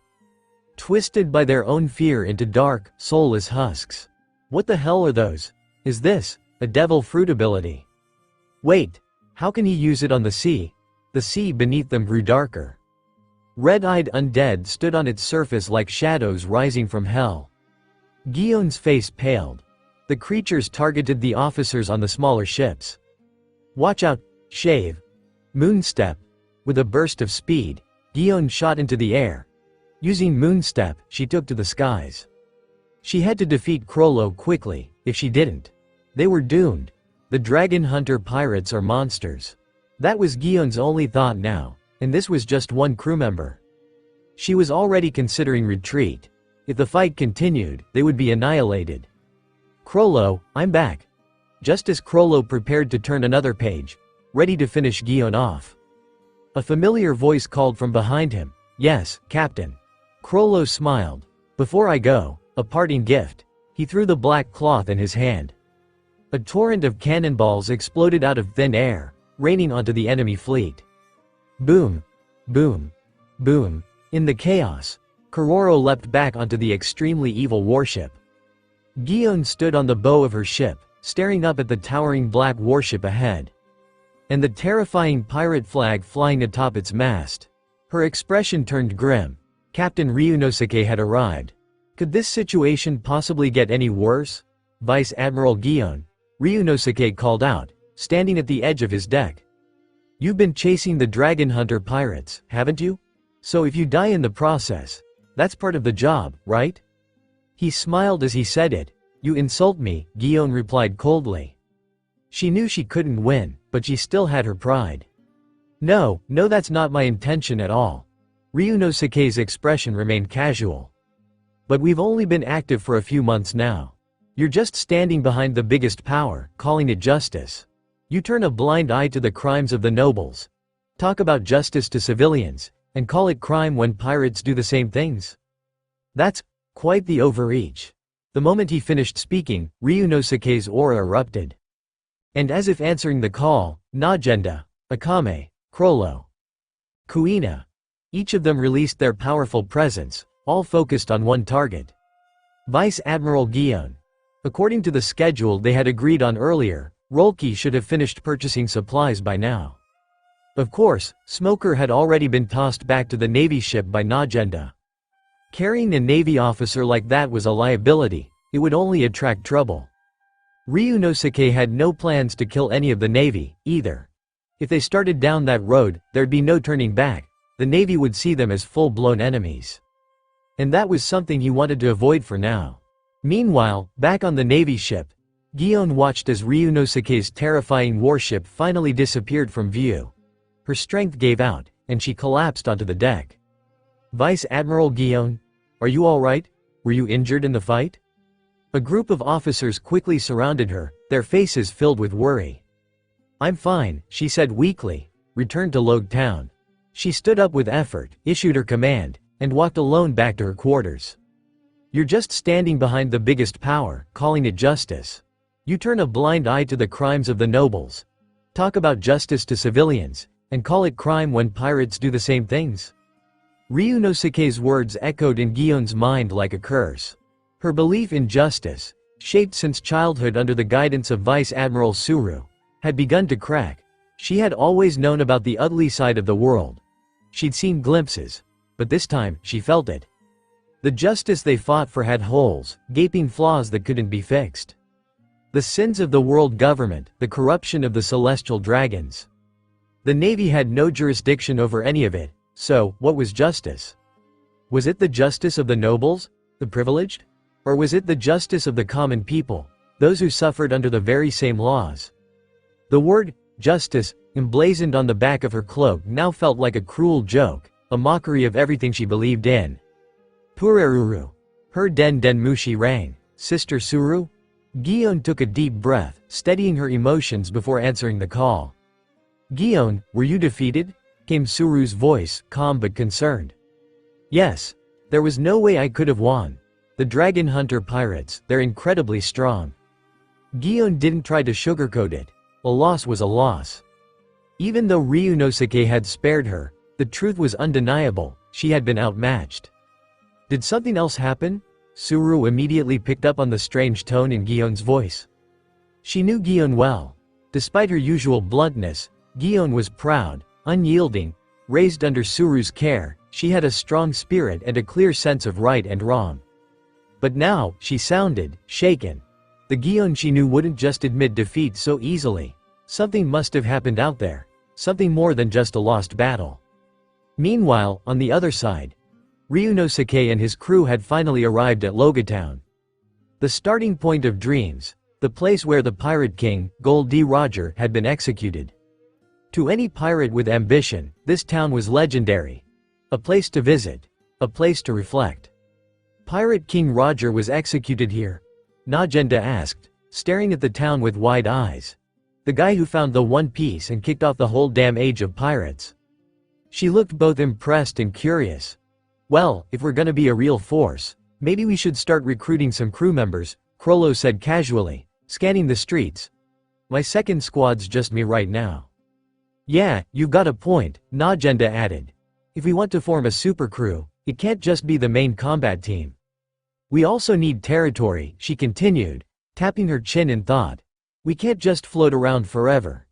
Twisted by their own fear into dark, soulless husks. What the hell are those? Is this a devil fruit ability? Wait, how can he use it on the sea? The sea beneath them grew darker. Red-eyed undead stood on its surface like shadows rising from hell. Guillaume's face paled. The creatures targeted the officers on the smaller ships. Watch out, shave. Moonstep. With a burst of speed, Guillaume shot into the air. Using Moonstep, she took to the skies. She had to defeat Crollo quickly. If she didn't, they were doomed. The dragon hunter pirates are monsters. That was Guillaume's only thought now, and this was just one crew member. She was already considering retreat. If the fight continued, they would be annihilated. Crollo, I'm back. Just as Crollo prepared to turn another page, ready to finish Guillaume off, a familiar voice called from behind him. Yes, Captain. Crollo smiled. Before I go, a parting gift. He threw the black cloth in his hand. A torrent of cannonballs exploded out of thin air, raining onto the enemy fleet. Boom. Boom. Boom. In the chaos, Kororo leapt back onto the extremely evil warship. Guillaume stood on the bow of her ship, staring up at the towering black warship ahead. And the terrifying pirate flag flying atop its mast. Her expression turned grim. Captain Ryunosuke had arrived. Could this situation possibly get any worse? Vice Admiral Guillaume, Ryunosuke called out, standing at the edge of his deck. You've been chasing the dragon hunter pirates, haven't you? So if you die in the process, that's part of the job, right? He smiled as he said it. You insult me, Guillaume replied coldly. She knew she couldn't win, but she still had her pride. No, that's not my intention at all. Ryunosuke's expression remained casual. But we've only been active for a few months now. You're just standing behind the biggest power, calling it justice. You turn a blind eye to the crimes of the nobles. Talk about justice to civilians, and call it crime when pirates do the same things? That's quite the overreach. The moment he finished speaking, Ryunosuke's aura erupted. And as if answering the call, Najenda, Akame, Crollo, Kuina, each of them released their powerful presence, all focused on one target. Vice Admiral Guillaume. According to the schedule they had agreed on earlier, Rolke should have finished purchasing supplies by now. Of course, Smoker had already been tossed back to the Navy ship by Najenda. Carrying a Navy officer like that was a liability. It would only attract trouble. Ryunosuke had no plans to kill any of the Navy, either. If they started down that road, there'd be no turning back. The Navy would see them as full-blown enemies. And that was something he wanted to avoid for now. Meanwhile, back on the Navy ship, Guillaume watched as Ryunosuke's terrifying warship finally disappeared from view. Her strength gave out, and she collapsed onto the deck. Vice Admiral Guillaume, are you alright? Were you injured in the fight? A group of officers quickly surrounded her, their faces filled with worry. I'm fine, she said weakly. Returned to Logue Town. She stood up with effort, issued her command, and walked alone back to her quarters. You're just standing behind the biggest power, calling it justice. You turn a blind eye to the crimes of the nobles. Talk about justice to civilians, and call it crime when pirates do the same things? Ryunosuke's words echoed in Guillaume's mind like a curse. Her belief in justice, shaped since childhood under the guidance of Vice Admiral Suru, had begun to crack. She had always known about the ugly side of the world. She'd seen glimpses, but this time, she felt it. The justice they fought for had holes, gaping flaws that couldn't be fixed. The sins of the world government, the corruption of the celestial dragons. The Navy had no jurisdiction over any of it, so, what was justice? Was it the justice of the nobles, the privileged? Or was it the justice of the common people, those who suffered under the very same laws? The word, justice, emblazoned on the back of her cloak now felt like a cruel joke, a mockery of everything she believed in. Pureruru. Her den mushi rang. Sister Suru? Guillaume took a deep breath, steadying her emotions before answering the call. Guillaume, were you defeated? Came Suru's voice, calm but concerned. Yes. There was no way I could have won. The The Dragon Hunter pirates, they're incredibly strong. Gion didn't try to sugarcoat it. A loss was a loss. Even though Ryunosuke had spared her, the truth was undeniable, she had been outmatched. Did something else happen? Suru immediately picked up on the strange tone in Gion's voice. She knew Gion well. Despite her usual bluntness, Gion was proud, unyielding. Raised under Suru's care, she had a strong spirit and a clear sense of right and wrong. But now, she sounded shaken. The Gion she knew wouldn't just admit defeat so easily. Something must have happened out there. Something more than just a lost battle. Meanwhile, on the other side, Ryunosuke and his crew had finally arrived at Logia Town. The starting point of dreams, the place where the Pirate King, Gold D. Roger, had been executed. To any pirate with ambition, this town was legendary. A place to visit. A place to reflect. Pirate King Roger was executed here? Najenda asked, staring at the town with wide eyes. The guy who found the One Piece and kicked off the whole damn age of pirates. She looked both impressed and curious. Well, if we're gonna be a real force, maybe we should start recruiting some crew members, Crollo said casually, scanning the streets. My second squad's just me right now. Yeah, you've got a point, Najenda added. If we want to form a super crew, it can't just be the main combat team. We also need territory, she continued, tapping her chin in thought. We can't just float around forever.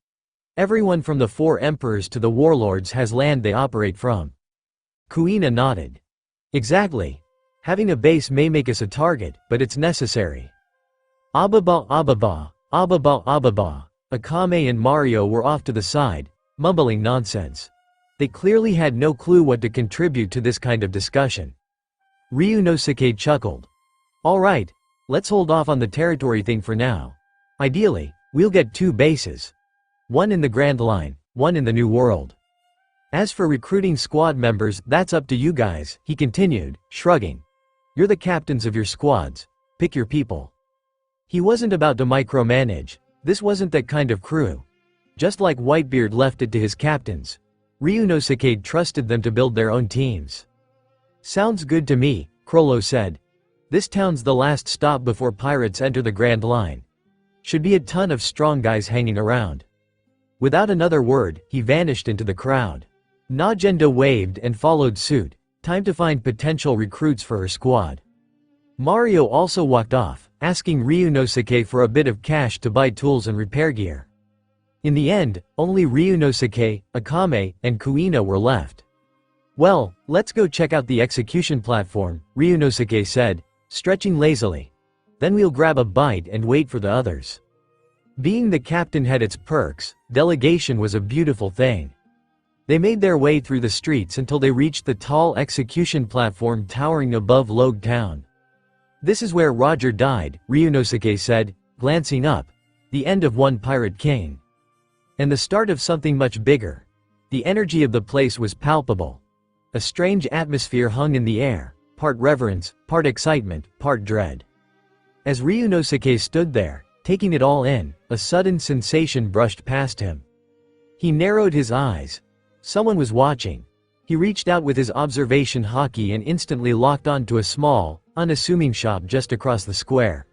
Everyone from the 4 emperors to the warlords has land they operate from. Kuina nodded. Exactly. Having a base may make us a target, but it's necessary. Ababa Ababa, Ababa Ababa. Akame and Mario were off to the side, mumbling nonsense. They clearly had no clue what to contribute to this kind of discussion. Ryunosuke chuckled. Alright, let's hold off on the territory thing for now. Ideally, we'll get 2 bases. One in the Grand Line, one in the New World. As for recruiting squad members, that's up to you guys, he continued, shrugging. You're the captains of your squads. Pick your people. He wasn't about to micromanage. This wasn't that kind of crew. Just like Whitebeard left it to his captains, Ryunosuke trusted them to build their own teams. Sounds good to me, Crollo said. This town's the last stop before pirates enter the Grand Line. Should be a ton of strong guys hanging around. Without another word, he vanished into the crowd. Najenda waved and followed suit. Time to find potential recruits for her squad. Mario also walked off, asking Ryunosuke for a bit of cash to buy tools and repair gear. In the end, only Ryunosuke, Akame, and Kuina were left. Well, let's go check out the execution platform, Ryunosuke said, stretching lazily. Then we'll grab a bite and wait for the others. Being the captain had its perks. Delegation was a beautiful thing. They made their way through the streets until they reached the tall execution platform towering above Logia Town. This is where Roger died, Ryunosuke said, glancing up. The end of one pirate king. And the start of something much bigger. The energy of the place was palpable. A strange atmosphere hung in the air, part reverence, part excitement, part dread. As Ryunosuke stood there, taking it all in, a sudden sensation brushed past him. He narrowed his eyes. Someone was watching. He reached out with his observation hockey and instantly locked onto a small, unassuming shop just across the square.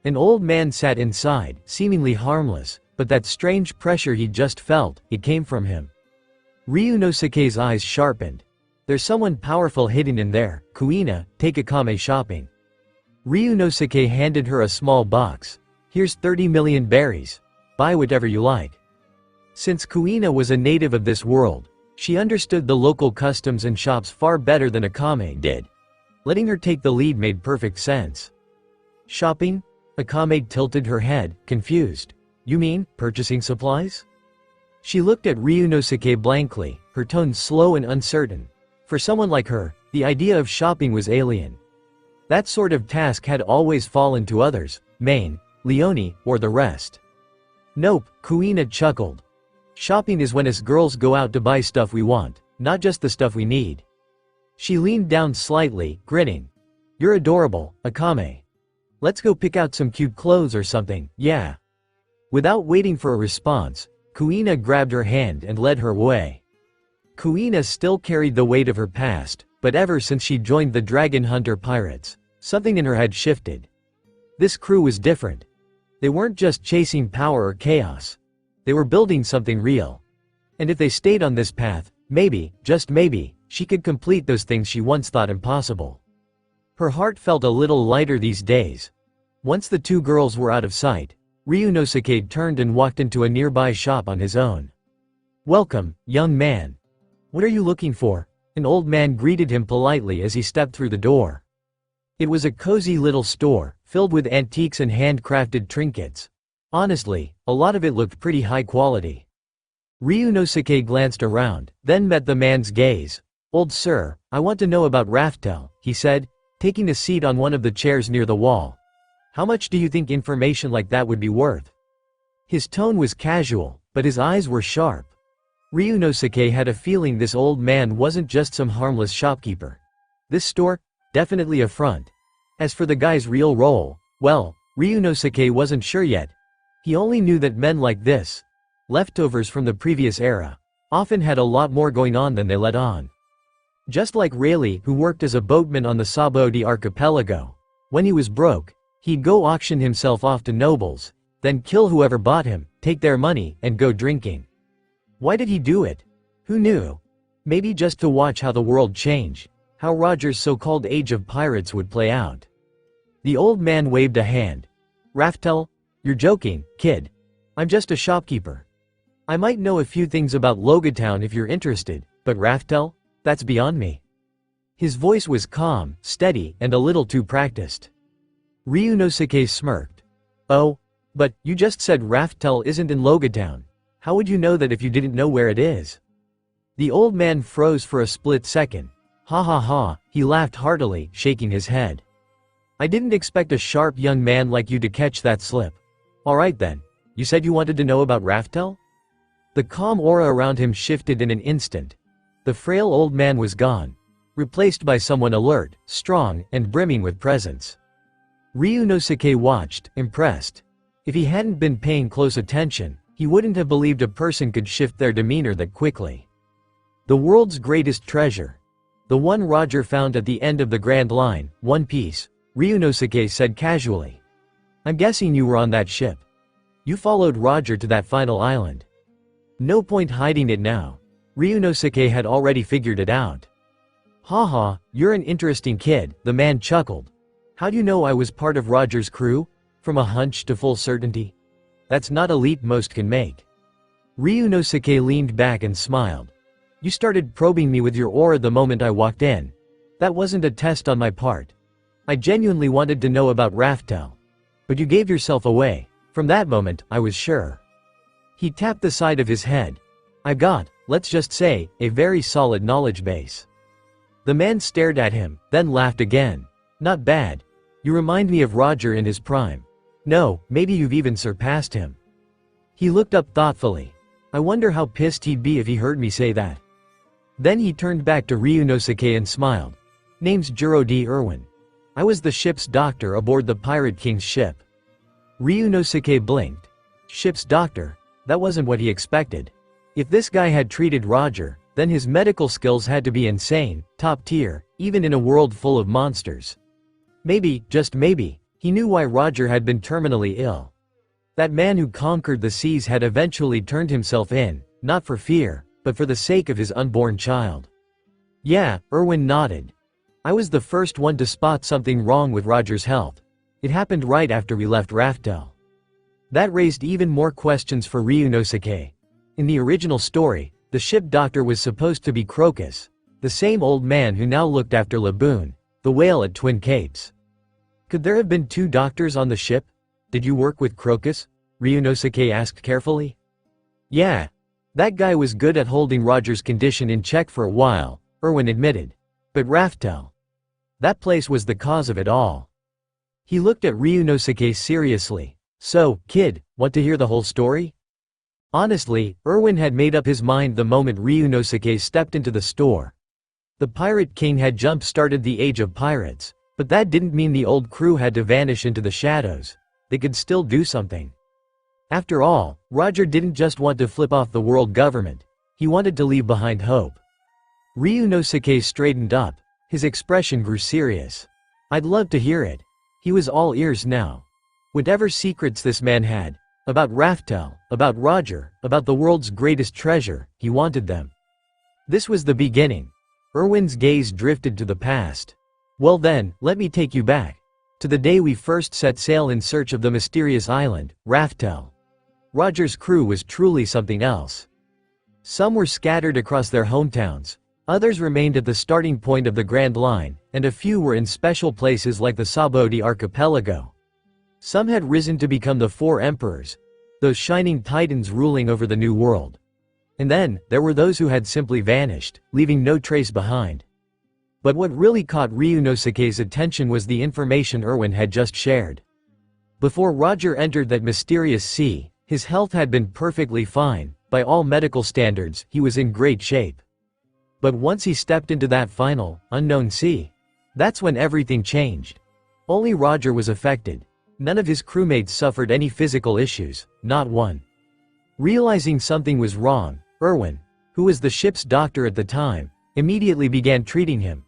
An old man sat inside, seemingly harmless, but that strange pressure he just felt, it came from him. Ryunosuke's eyes sharpened. There's someone powerful hidden in there. Kuina, take Akame shopping. Ryunosuke handed her a small box. Here's 30 million berries. Buy whatever you like. Since Kuina was a native of this world, she understood the local customs and shops far better than Akame did. Letting her take the lead made perfect sense. Shopping? Akame tilted her head, confused. You mean, purchasing supplies? She looked at Ryunosuke blankly, her tone slow and uncertain. For someone like her, the idea of shopping was alien. That sort of task had always fallen to others, Maine, Leone, or the rest. Nope, Kuina chuckled. Shopping is when us girls go out to buy stuff we want, not just the stuff we need. She leaned down slightly, grinning. You're adorable, Akame. Let's go pick out some cute clothes or something, yeah. Without waiting for a response, Kuina grabbed her hand and led her away. Kuina still carried the weight of her past, but ever since she joined the Dragon Hunter pirates, Something in her head shifted. This crew was different. They weren't just chasing power or chaos. They were building something real. And if they stayed on this path, maybe, just maybe, she could complete those things she once thought impossible. Her heart felt a little lighter these days. Once the two girls were out of sight, Ryunosuke turned and walked into a nearby shop on his own. "Welcome, young man. What are you looking for?" An old man greeted him politely as he stepped through the door. It was a cozy little store, filled with antiques and handcrafted trinkets. Honestly, a lot of it looked pretty high quality. Ryunosuke glanced around, then met the man's gaze. "Old sir, I want to know about Raftel," he said, taking a seat on one of the chairs near the wall. "How much do you think information like that would be worth?" His tone was casual, but his eyes were sharp. Ryunosuke had a feeling this old man wasn't just some harmless shopkeeper. This store? Definitely a front. As for the guy's real role, well, Ryunosuke wasn't sure yet. He only knew that men like this, leftovers from the previous era, often had a lot more going on than they let on. Just like Rayleigh, who worked as a boatman on the Sabaody archipelago. When he was broke, he'd go auction himself off to nobles, then kill whoever bought him, take their money, and go drinking. Why did he do it? Who knew? Maybe just to watch how the world changed, how Roger's so-called age of pirates would play out. The old man waved a hand. "Raftel, you're joking, kid. I'm just a shopkeeper. I might know a few things about Logatown if you're interested, but Raftel? That's beyond me." His voice was calm, steady, and a little too practiced. Ryunosuke smirked. "Oh, but you just said Raftel isn't in Logatown. How would you know that if you didn't know where it is?" The old man froze for a split second. "Ha ha ha," he laughed heartily, shaking his head. "I didn't expect a sharp young man like you to catch that slip. Alright then, you said you wanted to know about Raftel?" The calm aura around him shifted in an instant. The frail old man was gone, replaced by someone alert, strong, and brimming with presence. Ryunosuke watched, impressed. If he hadn't been paying close attention, he wouldn't have believed a person could shift their demeanor that quickly. The world's greatest treasure. The one Roger found at the end of the Grand Line, One Piece, Ryunosuke said casually. "I'm guessing you were on that ship. You followed Roger to that final island." No point hiding it now. Ryunosuke had already figured it out. "Haha, you're an interesting kid," the man chuckled. "How do you know I was part of Roger's crew? From a hunch to full certainty? That's not a leap most can make." Ryunosuke leaned back and smiled. "You started probing me with your aura the moment I walked in. That wasn't a test on my part. I genuinely wanted to know about Raftel. But you gave yourself away. From that moment, I was sure." He tapped the side of his head. "I've got, let's just say, a very solid knowledge base." The man stared at him, then laughed again. "Not bad. You remind me of Roger in his prime. No, maybe you've even surpassed him." He looked up thoughtfully. "I wonder how pissed he'd be if he heard me say that." Then he turned back to Ryunosuke and smiled. "Name's Juro D. Irwin. I was the ship's doctor aboard the Pirate King's ship." Ryunosuke blinked. Ship's doctor? That wasn't what he expected. If this guy had treated Roger, then his medical skills had to be insane, top tier, even in a world full of monsters. Maybe, just maybe, he knew why Roger had been terminally ill. That man who conquered the seas had eventually turned himself in, not for fear, but for the sake of his unborn child. "Yeah," Irwin nodded. "I was the first one to spot something wrong with Roger's health. It happened right after we left Raftel." That raised even more questions for Ryunosuke. In the original story, the ship doctor was supposed to be Crocus, the same old man who now looked after Laboon, the whale at Twin Capes. Could there have been two doctors on the ship? "Did you work with Crocus?" Ryunosuke asked carefully. "Yeah. That guy was good at holding Roger's condition in check for a while," Irwin admitted. "But Raftel. That place was the cause of it all." He looked at Ryunosuke seriously. "So, kid, want to hear the whole story?" Honestly, Irwin had made up his mind the moment Ryunosuke stepped into the store. The Pirate King had jump-started the Age of Pirates, but that didn't mean the old crew had to vanish into the shadows. They could still do something. After all, Roger didn't just want to flip off the world government. He wanted to leave behind hope. Ryunosuke straightened up. His expression grew serious. I'd love to hear it. He was all ears now. Whatever secrets this man had, about Raftel, about Roger, about the world's greatest treasure, he wanted them. This was the beginning. Erwin's gaze drifted to the past. Well then, let me take you back. To the day we first set sail in search of the mysterious island, Raftel. Roger's crew was truly something else. Some were scattered across their hometowns. Others remained at the starting point of the Grand Line, and a few were in special places like the Sabodi archipelago. Some had risen to become the four emperors, those shining titans ruling over the new world. And then, there were those who had simply vanished, leaving no trace behind. But what really caught Ryunosuke's attention was the information Erwin had just shared. Before Roger entered that mysterious sea, his health had been perfectly fine. By all medical standards, he was in great shape. But once he stepped into that final, unknown sea, that's when everything changed. Only Roger was affected. None of his crewmates suffered any physical issues, not one. Realizing something was wrong, Erwin, who was the ship's doctor at the time, immediately began treating him.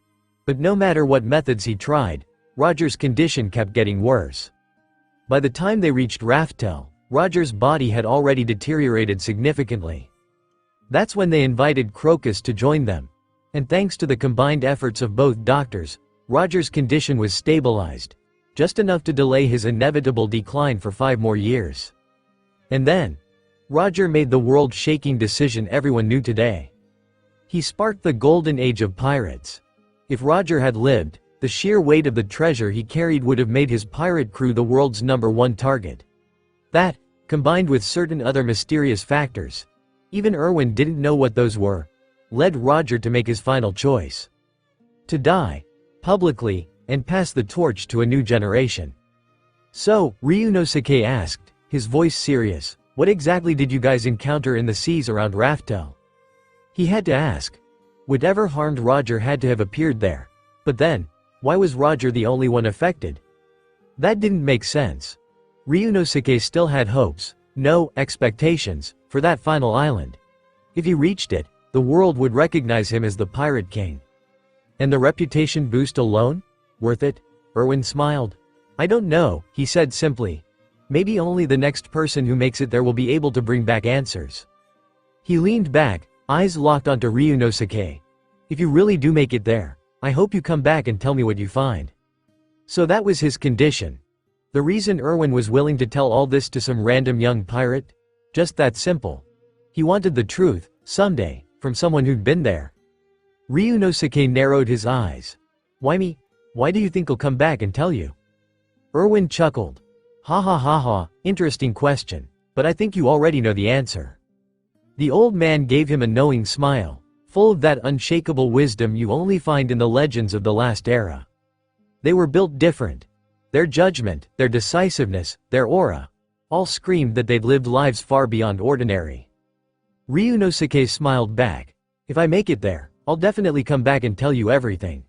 But no matter what methods he tried, Roger's condition kept getting worse. By the time they reached Raftel, Roger's body had already deteriorated significantly. That's when they invited Crocus to join them. And thanks to the combined efforts of both doctors, Roger's condition was stabilized. Just enough to delay his inevitable decline for 5 more years. And then, Roger made the world-shaking decision everyone knew today. He sparked the golden age of pirates. If Roger had lived, the sheer weight of the treasure he carried would have made his pirate crew the world's #1 target. That, combined with certain other mysterious factors, even Erwin didn't know what those were, led Roger to make his final choice. To die, publicly, and pass the torch to a new generation. So, Ryunosuke asked, his voice serious, what exactly did you guys encounter in the seas around Raftel? He had to ask. Whatever harmed Roger had to have appeared there. But then, why was Roger the only one affected? That didn't make sense. Ryunosuke still had hopes, no expectations, for that final island. If he reached it, the world would recognize him as the Pirate King. And the reputation boost alone? Worth it? Erwin smiled. I don't know, he said simply. Maybe only the next person who makes it there will be able to bring back answers. He leaned back, eyes locked onto Ryunosuke. If you really do make it there, I hope you come back and tell me what you find. So that was his condition. The reason Erwin was willing to tell all this to some random young pirate? Just that simple. He wanted the truth, someday, from someone who'd been there. Ryunosuke narrowed his eyes. Why me? Why do you think I'll come back and tell you? Erwin chuckled. Ha ha ha ha, interesting question, but I think you already know the answer. The old man gave him a knowing smile, full of that unshakable wisdom you only find in the legends of the last era. They were built different. Their judgment, their decisiveness, their aura, all screamed that they'd lived lives far beyond ordinary. Ryunosuke smiled back. If I make it there, I'll definitely come back and tell you everything.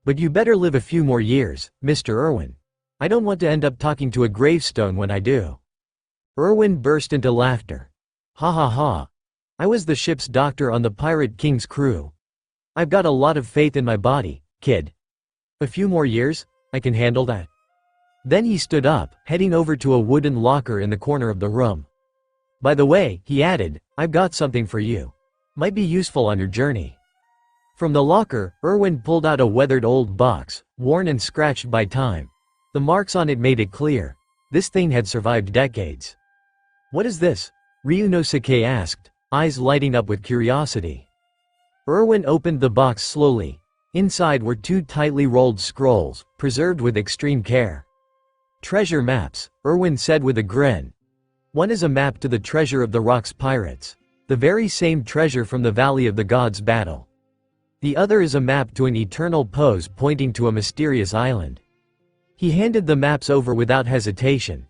But you better live a few more years, Mr. Erwin. I don't want to end up talking to a gravestone when I do. Erwin burst into laughter. Ha ha ha. I was the ship's doctor on the Pirate King's crew. I've got a lot of faith in my body, kid. A few more years? I can handle that. Then he stood up, heading over to a wooden locker in the corner of the room. By the way, he added, I've got something for you. Might be useful on your journey. From the locker, Erwin pulled out a weathered old box, worn and scratched by time. The marks on it made it clear. This thing had survived decades. What is this? Ryunosuke asked, eyes lighting up with curiosity. Erwin opened the box slowly. Inside were 2 tightly rolled scrolls, preserved with extreme care. Treasure maps, Erwin said with a grin. One is a map to the treasure of the Rock's pirates, the very same treasure from the Valley of the Gods battle. The other is a map to an eternal pose pointing to a mysterious island. He handed the maps over without hesitation.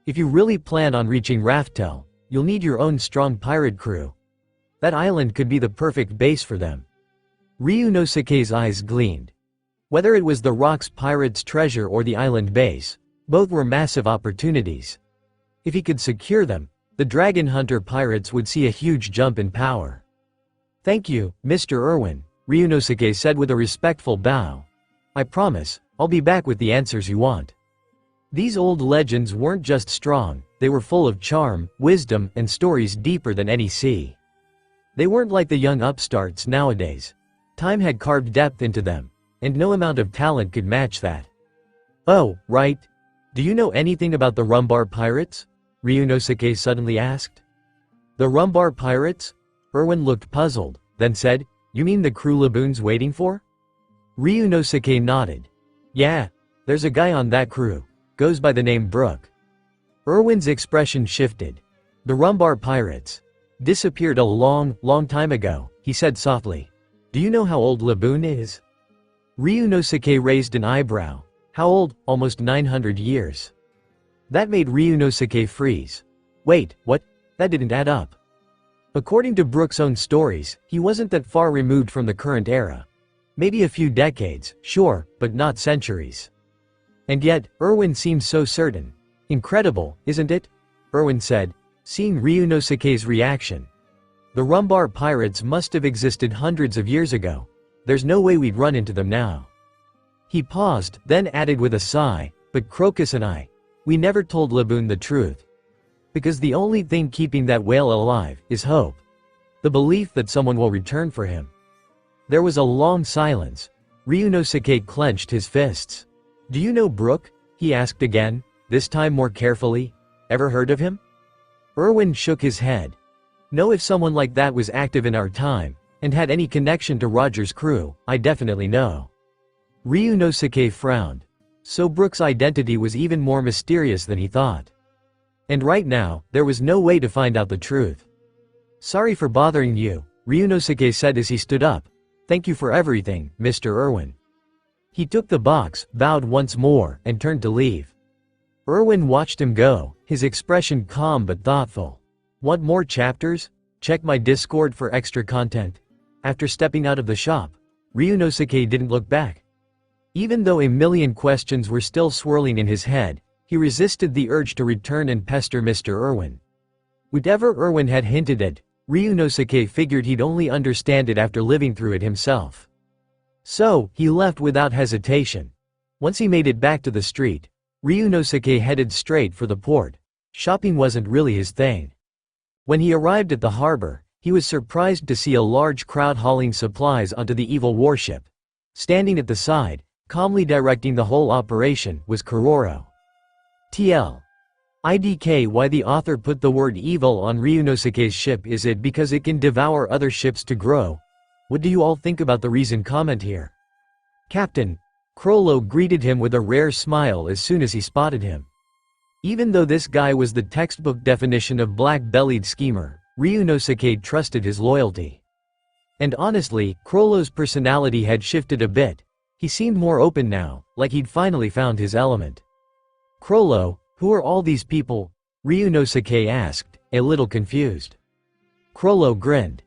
If you really plan on reaching Raftel, you'll need your own strong pirate crew. That island could be the perfect base for them. Ryunosuke's eyes gleamed. Whether it was the Rock's pirates' treasure or the island base, both were massive opportunities. If he could secure them, the Dragon Hunter pirates would see a huge jump in power. Thank you, Mr. Erwin, Ryunosuke said with a respectful bow. I promise, I'll be back with the answers you want." These old legends weren't just strong, they were full of charm, wisdom, and stories deeper than any sea. They weren't like the young upstarts nowadays. Time had carved depth into them, and no amount of talent could match that. "Oh, right. Do you know anything about the Rumbar Pirates?" Ryunosuke suddenly asked. "The Rumbar Pirates?" Erwin looked puzzled, then said, "You mean the crew Laboon's waiting for?" Ryunosuke nodded. "Yeah, there's a guy on that crew. Goes by the name Brook." Erwin's expression shifted. "The Rumbar Pirates disappeared a long time ago," he said softly. "Do you know how old Laboon is?" Ryunosuke raised an eyebrow. "How old?" "Almost 900 years. That made Ryunosuke freeze. "Wait, what? That didn't add up." According to Brook's own stories, he wasn't that far removed from the current era. Maybe a few decades, sure, but not centuries. And yet, Erwin seemed so certain. "Incredible, isn't it?" Erwin said, seeing Ryunosuke's reaction. "The Rumbar Pirates must have existed hundreds of years ago. There's no way we'd run into them now." He paused, then added with a sigh, "But Crocus and I, we never told Laboon the truth. Because the only thing keeping that whale alive is hope. The belief that someone will return for him." There was a long silence. Ryunosuke clenched his fists. "Do you know Brook?" he asked again, this time more carefully. "Ever heard of him?" Erwin shook his head. "No, if someone like that was active in our time, and had any connection to Roger's crew, I definitely know." Ryunosuke frowned. So Brook's identity was even more mysterious than he thought. And right now, there was no way to find out the truth. "Sorry for bothering you," Ryunosuke said as he stood up. "Thank you for everything, Mr. Erwin." He took the box, bowed once more, and turned to leave. Erwin watched him go, his expression calm but thoughtful. "Want more chapters? Check my Discord for extra content." After stepping out of the shop, Ryunosuke didn't look back. Even though a million questions were still swirling in his head, he resisted the urge to return and pester Mr. Erwin. Whatever Erwin had hinted at, Ryunosuke figured he'd only understand it after living through it himself. So, he left without hesitation. Once he made it back to the street, Ryunosuke headed straight for the port. Shopping wasn't really his thing. When he arrived at the harbor, he was surprised to see a large crowd hauling supplies onto the evil warship. Standing at the side, calmly directing the whole operation, was Kuroro. IDK. Why the author put the word evil on Ryunosuke's ship? Is it because it can devour other ships to grow? What do you all think about the reason? Comment here. Captain. Crollo greeted him with a rare smile as soon as he spotted him. Even though this guy was the textbook definition of black-bellied schemer, Ryunosuke trusted his loyalty. And honestly, Crollo's personality had shifted a bit. He seemed more open now, like he'd finally found his element. "Crollo, who are all these people?" Ryunosuke asked, a little confused. Crollo grinned.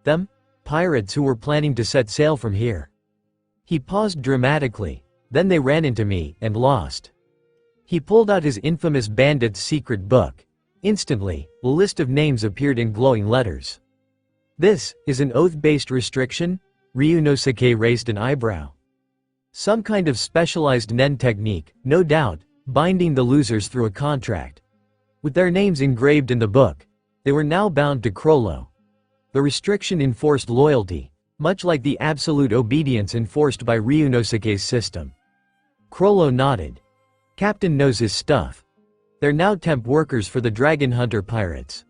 "Them? Pirates who were planning to set sail from here." He paused dramatically. "Then they ran into me, and lost." He pulled out his infamous bandit's secret book. Instantly, a list of names appeared in glowing letters. "This is an oath-based restriction?" Ryunosuke raised an eyebrow. "Some kind of specialized nen technique, no doubt, binding the losers through a contract." With their names engraved in the book, they were now bound to Crollo. The restriction enforced loyalty, much like the absolute obedience enforced by Ryunosuke's system. Crollo nodded. "Captain knows his stuff. They're now temp workers for the Dragon Hunter pirates.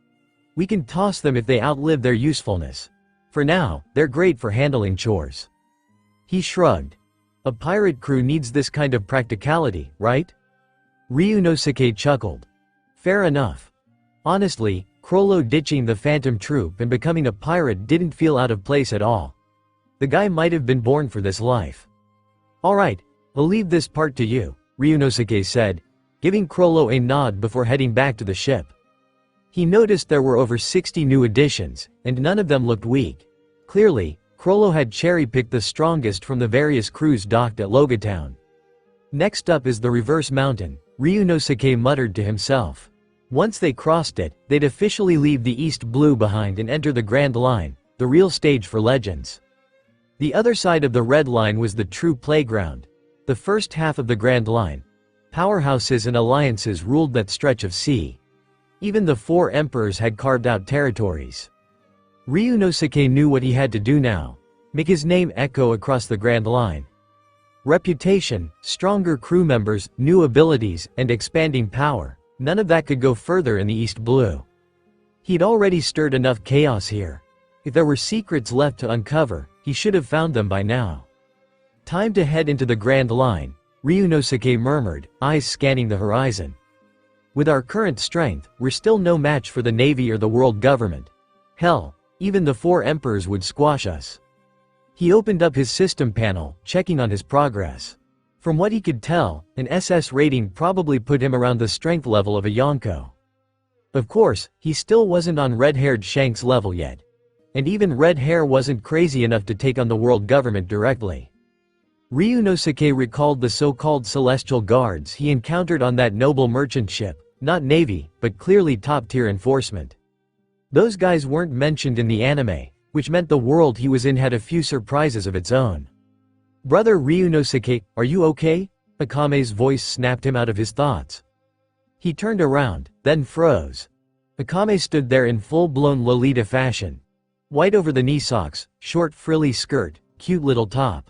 We can toss them if they outlive their usefulness. For now, they're great for handling chores." He shrugged. "A pirate crew needs this kind of practicality, right?" Ryunosuke chuckled. "Fair enough." Honestly, Crollo ditching the Phantom Troop and becoming a pirate didn't feel out of place at all. The guy might have been born for this life. "Alright, I'll leave this part to you," Ryunosuke said, giving Crollo a nod before heading back to the ship. He noticed there were over 60 new additions, and none of them looked weak. Clearly, Crollo had cherry-picked the strongest from the various crews docked at Logatown. "Next up is the Reverse Mountain," Ryunosuke muttered to himself. Once they crossed it, they'd officially leave the East Blue behind and enter the Grand Line, the real stage for legends. The other side of the Red Line was the true playground. The first half of the Grand Line. Powerhouses and alliances ruled that stretch of sea. Even the four emperors had carved out territories. Ryunosuke knew what he had to do now. Make his name echo across the Grand Line. Reputation, stronger crew members, new abilities, and expanding power. None of that could go further in the East Blue. He'd already stirred enough chaos here. If there were secrets left to uncover, he should have found them by now. Time to head into the Grand Line, Ryunosuke murmured, eyes scanning the horizon. With our current strength, we're still no match for the Navy or the world government. Hell, even the four emperors would squash us. He opened up his system panel, checking on his progress. From what he could tell, an SS rating probably put him around the strength level of a Yonko. Of course, he still wasn't on red-haired Shanks level yet. And even red hair wasn't crazy enough to take on the world government directly. Ryunosuke recalled the so-called Celestial Guards he encountered on that noble merchant ship, not Navy, but clearly top-tier enforcement. Those guys weren't mentioned in the anime, which meant the world he was in had a few surprises of its own. Brother Ryunosuke, are you okay? Akame's voice snapped him out of his thoughts. He turned around, then froze. Akame stood there in full-blown Lolita fashion. White over the knee socks, short frilly skirt, cute little top.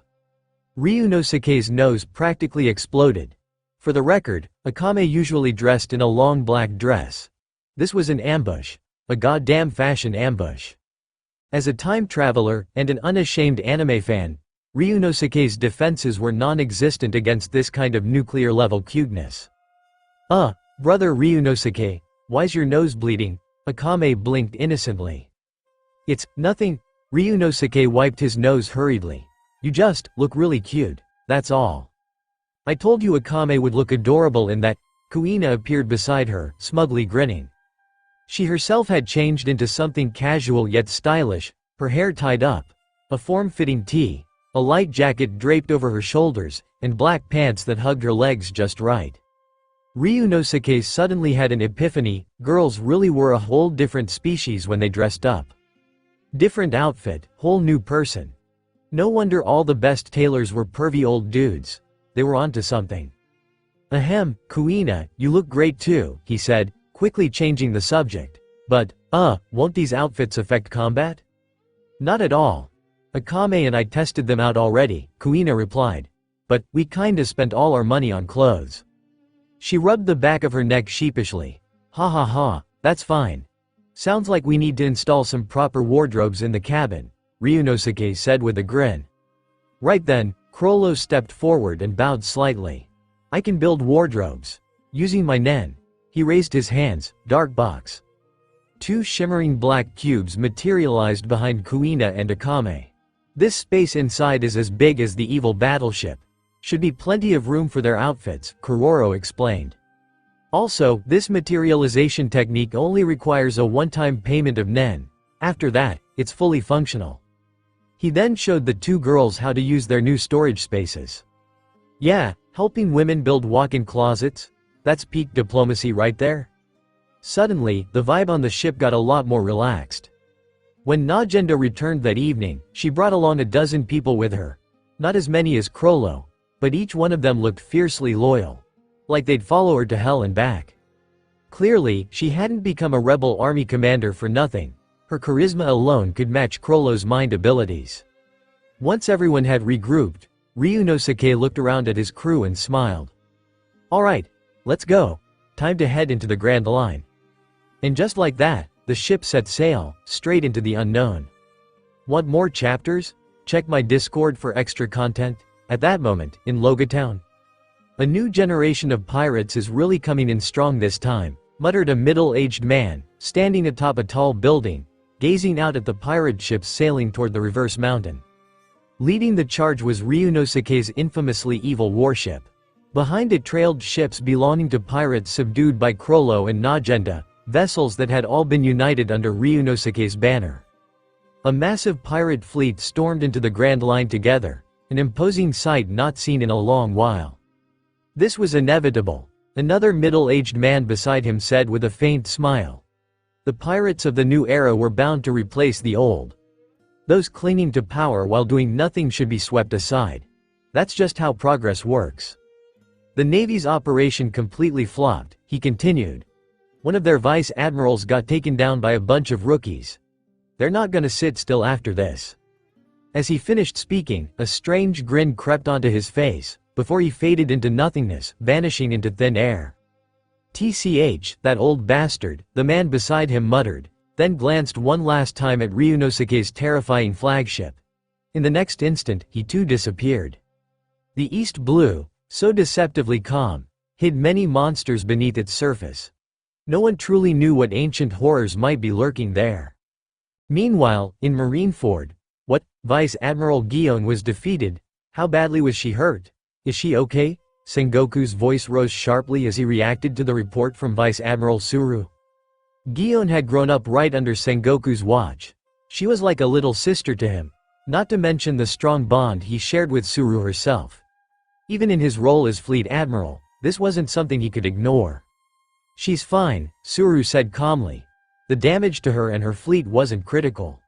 Ryunosuke's nose practically exploded. For the record, Akame usually dressed in a long black dress. This was an ambush. A goddamn fashion ambush. As a time traveler and an unashamed anime fan, Ryunosuke's defenses were non-existent against this kind of nuclear-level cuteness. Brother Ryunosuke, why's your nose bleeding? Akame blinked innocently. It's nothing. Ryunosuke wiped his nose hurriedly. You just look really cute, that's all. I told you Akame would look adorable in that. Kuina appeared beside her, smugly grinning. She herself had changed into something casual yet stylish, her hair tied up, a form-fitting tee, a light jacket draped over her shoulders, and black pants that hugged her legs just right. Ryunosuke suddenly had an epiphany, girls really were a whole different species when they dressed up. Different outfit, whole new person. No wonder all the best tailors were pervy old dudes. They were onto something. Ahem, Kuina, you look great too, he said, quickly changing the subject. But, won't these outfits affect combat? Not at all. Akame and I tested them out already, Kuina replied. But, we kinda spent all our money on clothes. She rubbed the back of her neck sheepishly. Ha ha ha, that's fine. Sounds like we need to install some proper wardrobes in the cabin, Ryunosuke said with a grin. Right then, Chrollo stepped forward and bowed slightly. I can build wardrobes. Using my nen. He raised his hands, dark box. Two shimmering black cubes materialized behind Kuina and Akame. This space inside is as big as the evil battleship. Should be plenty of room for their outfits, Kuroro explained. Also, this materialization technique only requires a one-time payment of nen. After that, it's fully functional. He then showed the two girls how to use their new storage spaces. Yeah, helping women build walk-in closets? That's peak diplomacy right there. Suddenly, the vibe on the ship got a lot more relaxed. When Najenda returned that evening, she brought along a dozen people with her. Not as many as Chrollo, but each one of them looked fiercely loyal. Like they'd follow her to hell and back. Clearly, she hadn't become a rebel army commander for nothing. Her charisma alone could match Chrollo's mind abilities. Once everyone had regrouped, Ryunosuke looked around at his crew and smiled. Alright, let's go. Time to head into the Grand Line. And just like that, the ship set sail, straight into the unknown. Want more chapters? Check my Discord for extra content. At that moment, in Logia Town. A new generation of pirates is really coming in strong this time, muttered a middle-aged man, standing atop a tall building, gazing out at the pirate ships sailing toward the reverse mountain. Leading the charge was Ryunosuke's infamously evil warship. Behind it trailed ships belonging to pirates subdued by Chrollo and Najenda, vessels that had all been united under Ryunosuke's banner. A massive pirate fleet stormed into the Grand Line together, an imposing sight not seen in a long while. This was inevitable, another middle-aged man beside him said with a faint smile. The pirates of the new era were bound to replace the old. Those clinging to power while doing nothing should be swept aside. That's just how progress works. The Navy's operation completely flopped, he continued. One of their vice admirals got taken down by a bunch of rookies. They're not gonna sit still after this. As he finished speaking, a strange grin crept onto his face, before he faded into nothingness, vanishing into thin air. "TCH, that old bastard," the man beside him muttered, then glanced one last time at Ryunosuke's terrifying flagship. In the next instant, he too disappeared. The East Blue, so deceptively calm, hid many monsters beneath its surface. No one truly knew what ancient horrors might be lurking there. Meanwhile, in Marineford, what? Vice Admiral Gion was defeated. How badly was she hurt? Is she okay? Sengoku's voice rose sharply as he reacted to the report from Vice Admiral Suru. Gion had grown up right under Sengoku's watch. She was like a little sister to him, not to mention the strong bond he shared with Suru herself. Even in his role as Fleet Admiral, this wasn't something he could ignore. "She's fine," Suru said calmly. The damage to her and her fleet wasn't critical.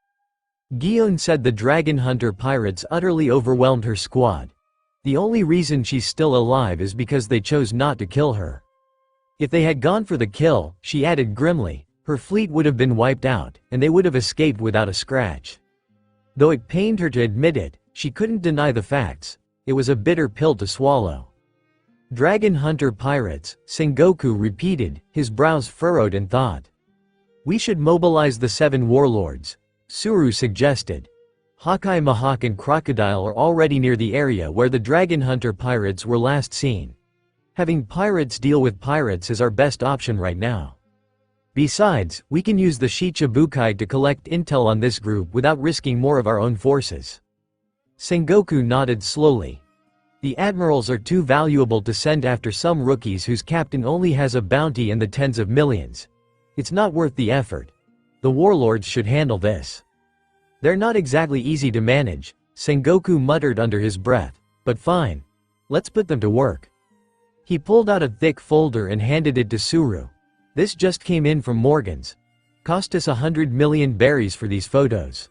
Gion said the Dragon Hunter pirates utterly overwhelmed her squad. The only reason she's still alive is because they chose not to kill her. If they had gone for the kill, she added grimly, her fleet would have been wiped out, and they would have escaped without a scratch. Though it pained her to admit it, she couldn't deny the facts. It was a bitter pill to swallow. "Dragon Hunter pirates," Sengoku repeated, his brows furrowed in thought. "We should mobilize the 7 warlords," Suru suggested. Hawkeye Mahawk and Crocodile are already near the area where the Dragon Hunter pirates were last seen. Having pirates deal with pirates is our best option right now. Besides, we can use the Shichibukai to collect intel on this group without risking more of our own forces. Sengoku nodded slowly. The admirals are too valuable to send after some rookies whose captain only has a bounty in the tens of millions. It's not worth the effort. The warlords should handle this. They're not exactly easy to manage, Sengoku muttered under his breath, but fine. Let's put them to work. He pulled out a thick folder and handed it to Suru. This just came in from Morgan's. Cost us 100 million berries for these photos.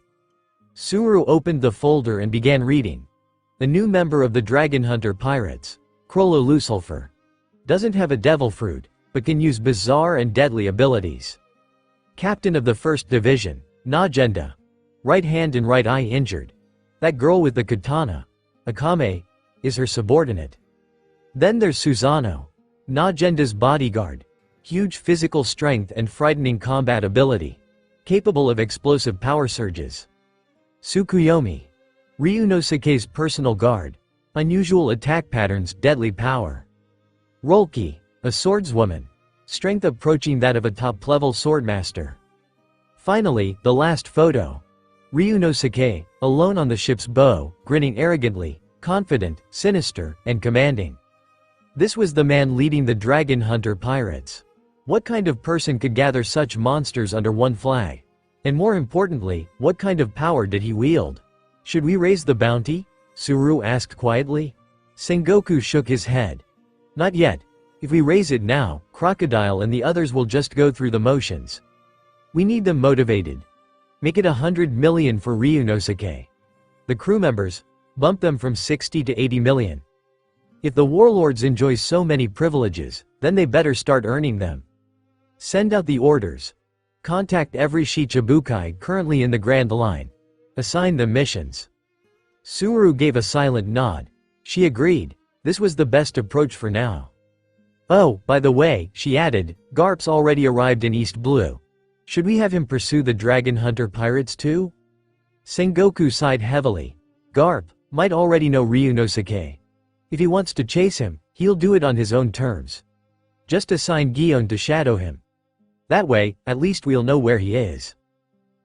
Suru opened the folder and began reading. A new member of the Dragon Hunter pirates, Crollo Lusulfur. Doesn't have a devil fruit, but can use bizarre and deadly abilities. Captain of the 1st Division, Najenda. Right hand and right eye injured. That girl with the katana, Akame, is her subordinate. Then there's Susano, Najenda's bodyguard. Huge physical strength and frightening combat ability. Capable of explosive power surges. Tsukuyomi, Ryunosuke's personal guard. Unusual attack patterns, deadly power. Rolki, a swordswoman. Strength approaching that of a top-level swordmaster. Finally, the last photo. Ryunosuke, alone on the ship's bow, grinning arrogantly, confident, sinister, and commanding. This was the man leading the Dragon Hunter pirates. What kind of person could gather such monsters under one flag? And more importantly, what kind of power did he wield? "Should we raise the bounty?" Suru asked quietly. Sengoku shook his head. "Not yet. If we raise it now, Crocodile and the others will just go through the motions. We need them motivated. Make it 100 million for Ryunosuke. The crew members, bump them from 60 to 80 million. If the warlords enjoy so many privileges, then they better start earning them. Send out the orders. Contact every Shichibukai currently in the Grand Line. Assign them missions." Suru gave a silent nod. She agreed. This was the best approach for now. "Oh, by the way," she added, "Garp's already arrived in East Blue. Should we have him pursue the Dragon Hunter pirates too?" Sengoku sighed heavily. Garp might already know Ryunosuke. If he wants to chase him, he'll do it on his own terms. Just assign Gion to shadow him. That way, at least we'll know where he is.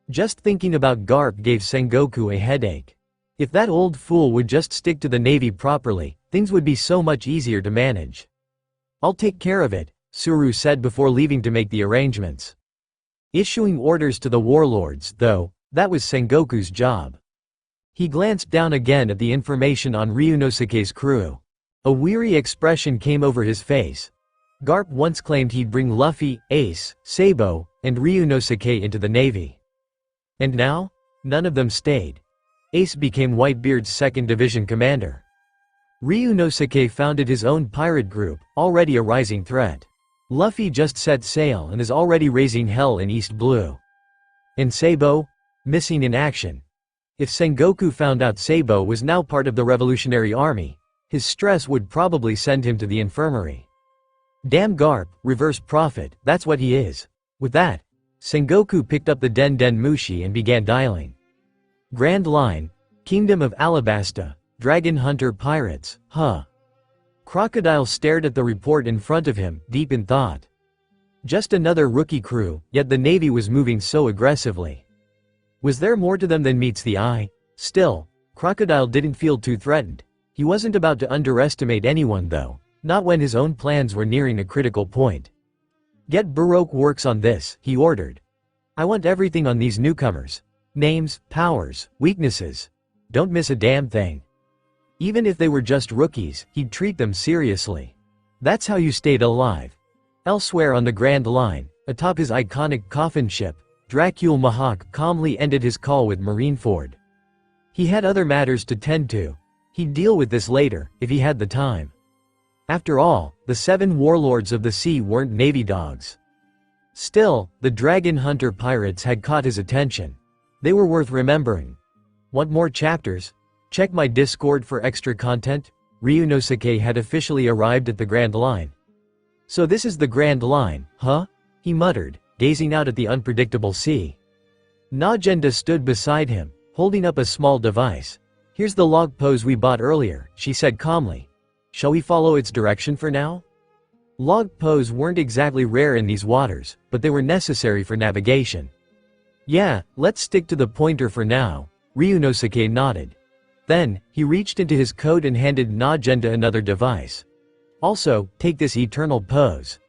Just thinking about Garp gave Sengoku a headache. If that old fool would just stick to the Navy properly, things would be so much easier to manage. "I'll take care of it," Suru said before leaving to make the arrangements. Issuing orders to the warlords, though, that was Sengoku's job. He glanced down again at the information on Ryunosuke's crew. A weary expression came over his face. Garp once claimed he'd bring Luffy, Ace, Sabo, and Ryunosuke into the Navy. And now? None of them stayed. Ace became Whitebeard's 2nd Division commander. Ryunosuke founded his own pirate group, already a rising threat. Luffy just set sail and is already raising hell in East Blue. And Sabo? Missing in action. If Sengoku found out Sabo was now part of the Revolutionary Army, his stress would probably send him to the infirmary. Damn Garp, reverse prophet, that's what he is. With that, Sengoku picked up the Den Den Mushi and began dialing. Grand Line, Kingdom of Alabasta, Dragon Hunter Pirates, huh? Crocodile stared at the report in front of him, deep in thought. Just another rookie crew, yet the Navy was moving so aggressively. Was there more to them than meets the eye? Still, Crocodile didn't feel too threatened. He wasn't about to underestimate anyone though, not when his own plans were nearing a critical point. Get Baroque works on this, he ordered. I want everything on these newcomers. Names, powers, weaknesses. Don't miss a damn thing. Even if they were just rookies, he'd treat them seriously. That's how you stayed alive. Elsewhere on the Grand Line, atop his iconic coffin ship, Dracule Mahawk calmly ended his call with Marineford. He had other matters to tend to. He'd deal with this later, if he had the time. After all, the 7 warlords of the sea weren't Navy dogs. Still, the Dragon Hunter pirates had caught his attention. They were worth remembering. Want more chapters? Check my Discord for extra content. Ryunosuke had officially arrived at the Grand Line. So this is the Grand Line, huh? He muttered, gazing out at the unpredictable sea. Najenda stood beside him, holding up a small device. Here's the log pose we bought earlier, she said calmly. Shall we follow its direction for now? Log pose weren't exactly rare in these waters, but they were necessary for navigation. Yeah, let's stick to the pointer for now, Ryunosuke nodded. Then, he reached into his coat and handed Najenda another device. Also, take this eternal pose.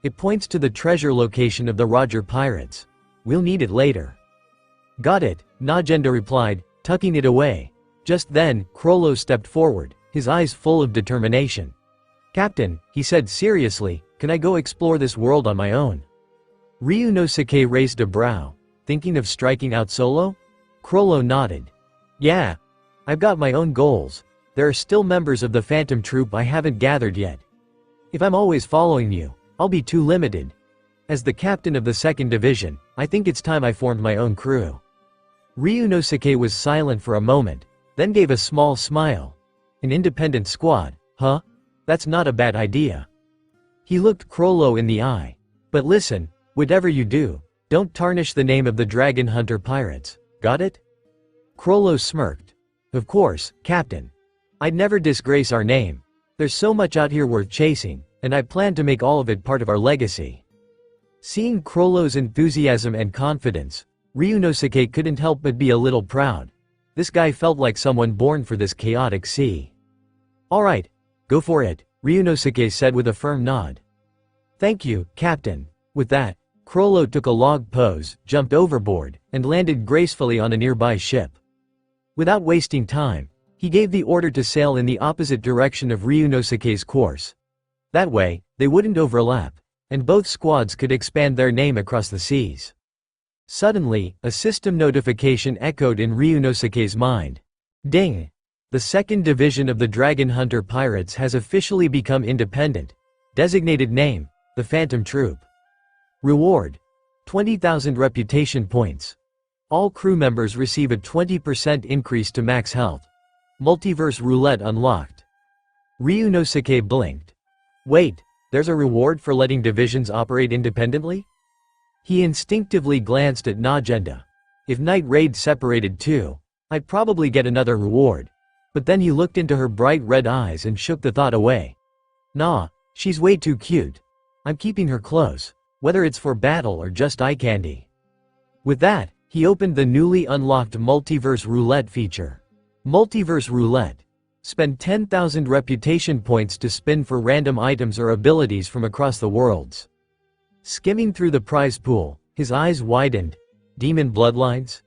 It points to the treasure location of the Roger Pirates. We'll need it later. Got it, Najenda replied, tucking it away. Just then, Crollo stepped forward, his eyes full of determination. Captain, he said seriously, can I go explore this world on my own? Ryunosuke raised a brow. Thinking of striking out solo? Crollo nodded. Yeah. I've got my own goals. There are still members of the Phantom Troop I haven't gathered yet. If I'm always following you, I'll be too limited. As the captain of the 2nd Division, I think it's time I formed my own crew. Ryunosuke was silent for a moment, then gave a small smile. An independent squad, huh? That's not a bad idea. He looked Crollo in the eye. But listen, whatever you do, don't tarnish the name of the Dragon Hunter Pirates, got it? Crollo smirked. Of course, Captain. I'd never disgrace our name. There's so much out here worth chasing, and I plan to make all of it part of our legacy. Seeing Crollo's enthusiasm and confidence, Ryunosuke couldn't help but be a little proud. This guy felt like someone born for this chaotic sea. Alright, go for it, Ryunosuke said with a firm nod. Thank you, Captain. With that, Crollo took a log pose, jumped overboard, and landed gracefully on a nearby ship. Without wasting time, he gave the order to sail in the opposite direction of Ryunosuke's course. That way, they wouldn't overlap, and both squads could expand their name across the seas. Suddenly, a system notification echoed in Ryunosuke's mind. Ding! The 2nd Division of the Dragon Hunter Pirates has officially become independent. Designated name, the Phantom Troop. Reward: 20,000 reputation points. All crew members receive a 20% increase to max health. Multiverse roulette unlocked. Ryunosuke blinked. Wait, there's a reward for letting divisions operate independently? He instinctively glanced at Najenda. If Night Raid separated too, I'd probably get another reward. But then he looked into her bright red eyes and shook the thought away. Nah, she's way too cute. I'm keeping her close, whether it's for battle or just eye candy. With that, he opened the newly unlocked Multiverse Roulette feature. Multiverse Roulette. Spend 10,000 reputation points to spin for random items or abilities from across the worlds. Skimming through the prize pool, his eyes widened. Demon bloodlines?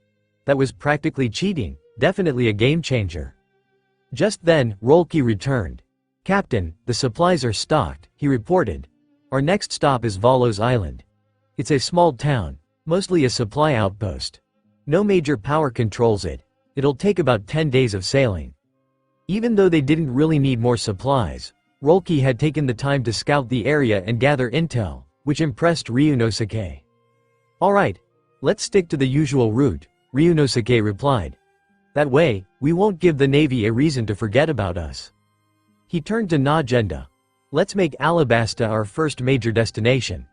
That was practically cheating, definitely a game changer. Just then, Rolke returned. Captain, the supplies are stocked, he reported. Our next stop is Valos Island. It's a small town, mostly a supply outpost. No major power controls it. It'll take about 10 days of sailing. Even though they didn't really need more supplies, Rolki had taken the time to scout the area and gather intel, which impressed Ryunosuke. "Alright, let's stick to the usual route," Ryunosuke replied. "That way, we won't give the Navy a reason to forget about us." He turned to Najenda. "Let's make Alabasta our first major destination."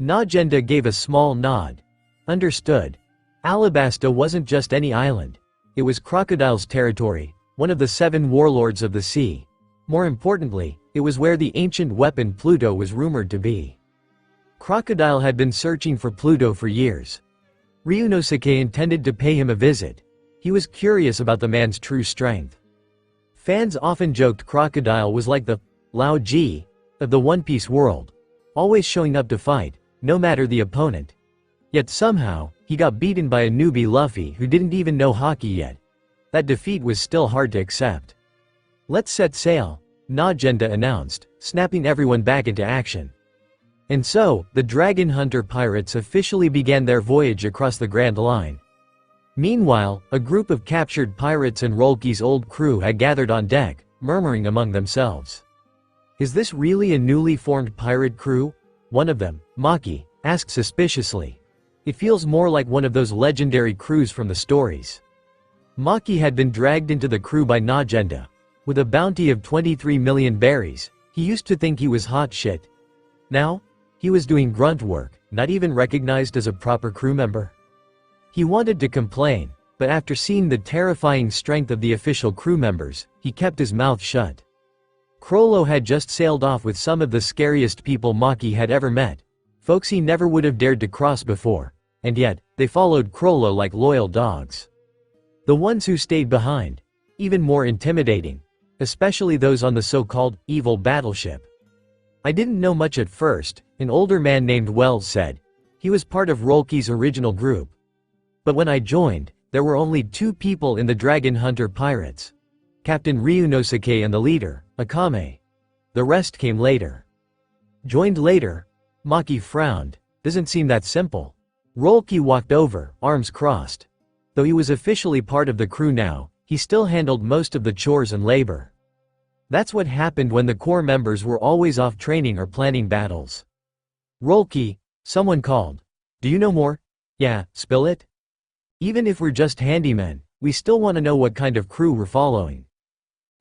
Najenda gave a small nod. "Understood. Alabasta wasn't just any island. It was Crocodile's territory, one of the 7 warlords of the sea. More importantly, it was where the ancient weapon Pluto was rumored to be. Crocodile had been searching for Pluto for years. Ryunosuke intended to pay him a visit. He was curious about the man's true strength. Fans often joked Crocodile was like the Lao Ji of the One Piece world, always showing up to fight, no matter the opponent. Yet somehow, he got beaten by a newbie Luffy who didn't even know hockey yet. That defeat was still hard to accept. "Let's set sail," Najenda announced, snapping everyone back into action. And so, the Dragon Hunter pirates officially began their voyage across the Grand Line. Meanwhile, a group of captured pirates and Rolki's old crew had gathered on deck, murmuring among themselves. "Is this really a newly formed pirate crew?" One of them, Maki, asked suspiciously. "It feels more like one of those legendary crews from the stories." Maki had been dragged into the crew by Najenda. With a bounty of 23 million berries, he used to think he was hot shit. Now, he was doing grunt work, not even recognized as a proper crew member. He wanted to complain, but after seeing the terrifying strength of the official crew members, he kept his mouth shut. Crollo had just sailed off with some of the scariest people Maki had ever met, folks he never would have dared to cross before, and yet, they followed Crollo like loyal dogs. The ones who stayed behind, even more intimidating, especially those on the so-called evil battleship. "I didn't know much at first," an older man named Wells said. He was part of Rolki's original group. "But when I joined, there were only 2 people in the Dragon Hunter pirates. Captain Ryunosuke and the leader, Akame. The rest came later." "Joined later?" Maki frowned. "Doesn't seem that simple." Rolki walked over, arms crossed. Though he was officially part of the crew now, he still handled most of the chores and labor. That's what happened when the core members were always off training or planning battles. "Rolki," someone called. "Do you know more?" "Yeah, spill it." "Even if we're just handymen, we still want to know what kind of crew we're following."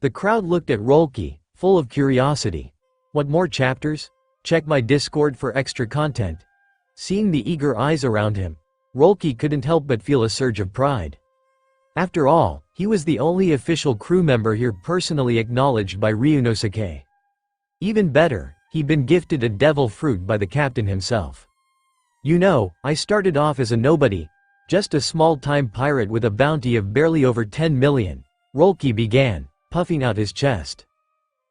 The crowd looked at Rolki, full of curiosity. "Want more chapters? Check my Discord for extra content." Seeing the eager eyes around him, Rolki couldn't help but feel a surge of pride. After all, he was the only official crew member here personally acknowledged by Ryunosuke. Even better, he'd been gifted a devil fruit by the captain himself. "You know, I started off as a nobody, just a small-time pirate with a bounty of barely over 10 million, Rolki began, puffing out his chest.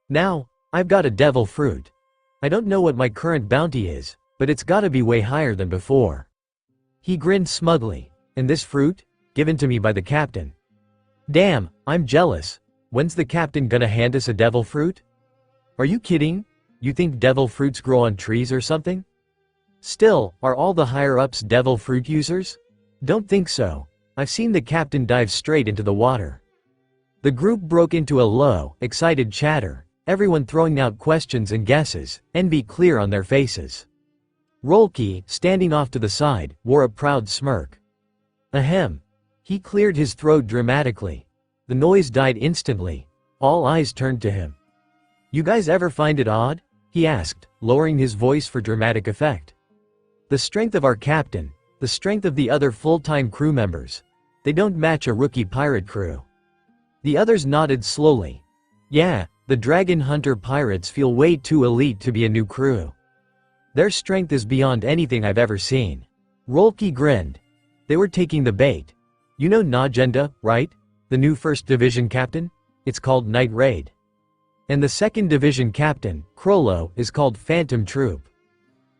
"Now, I've got a devil fruit. I don't know what my current bounty is, but it's gotta be way higher than before." He grinned smugly. "And this fruit? Given to me by the captain." "Damn, I'm jealous. When's the captain gonna hand us a devil fruit?" "Are you kidding? You think devil fruits grow on trees or something?" "Still, are all the higher-ups devil fruit users?" "Don't think so. I've seen the captain dive straight into the water." The group broke into a low, excited chatter, everyone throwing out questions and guesses, envy clear on their faces. Rolki, standing off to the side, wore a proud smirk. Ahem. He cleared his throat dramatically. The noise died instantly. All eyes turned to him. "You guys ever find it odd?" he asked, lowering his voice for dramatic effect. "The strength of our captain, the strength of the other full-time crew members. They don't match a rookie pirate crew." The others nodded slowly. "Yeah, the Dragon Hunter pirates feel way too elite to be a new crew. Their strength is beyond anything I've ever seen." Rolki grinned. They were taking the bait. "You know Najenda, right? The new 1st Division captain? It's called Night Raid. And the 2nd Division captain, Crollo, is called Phantom Troop.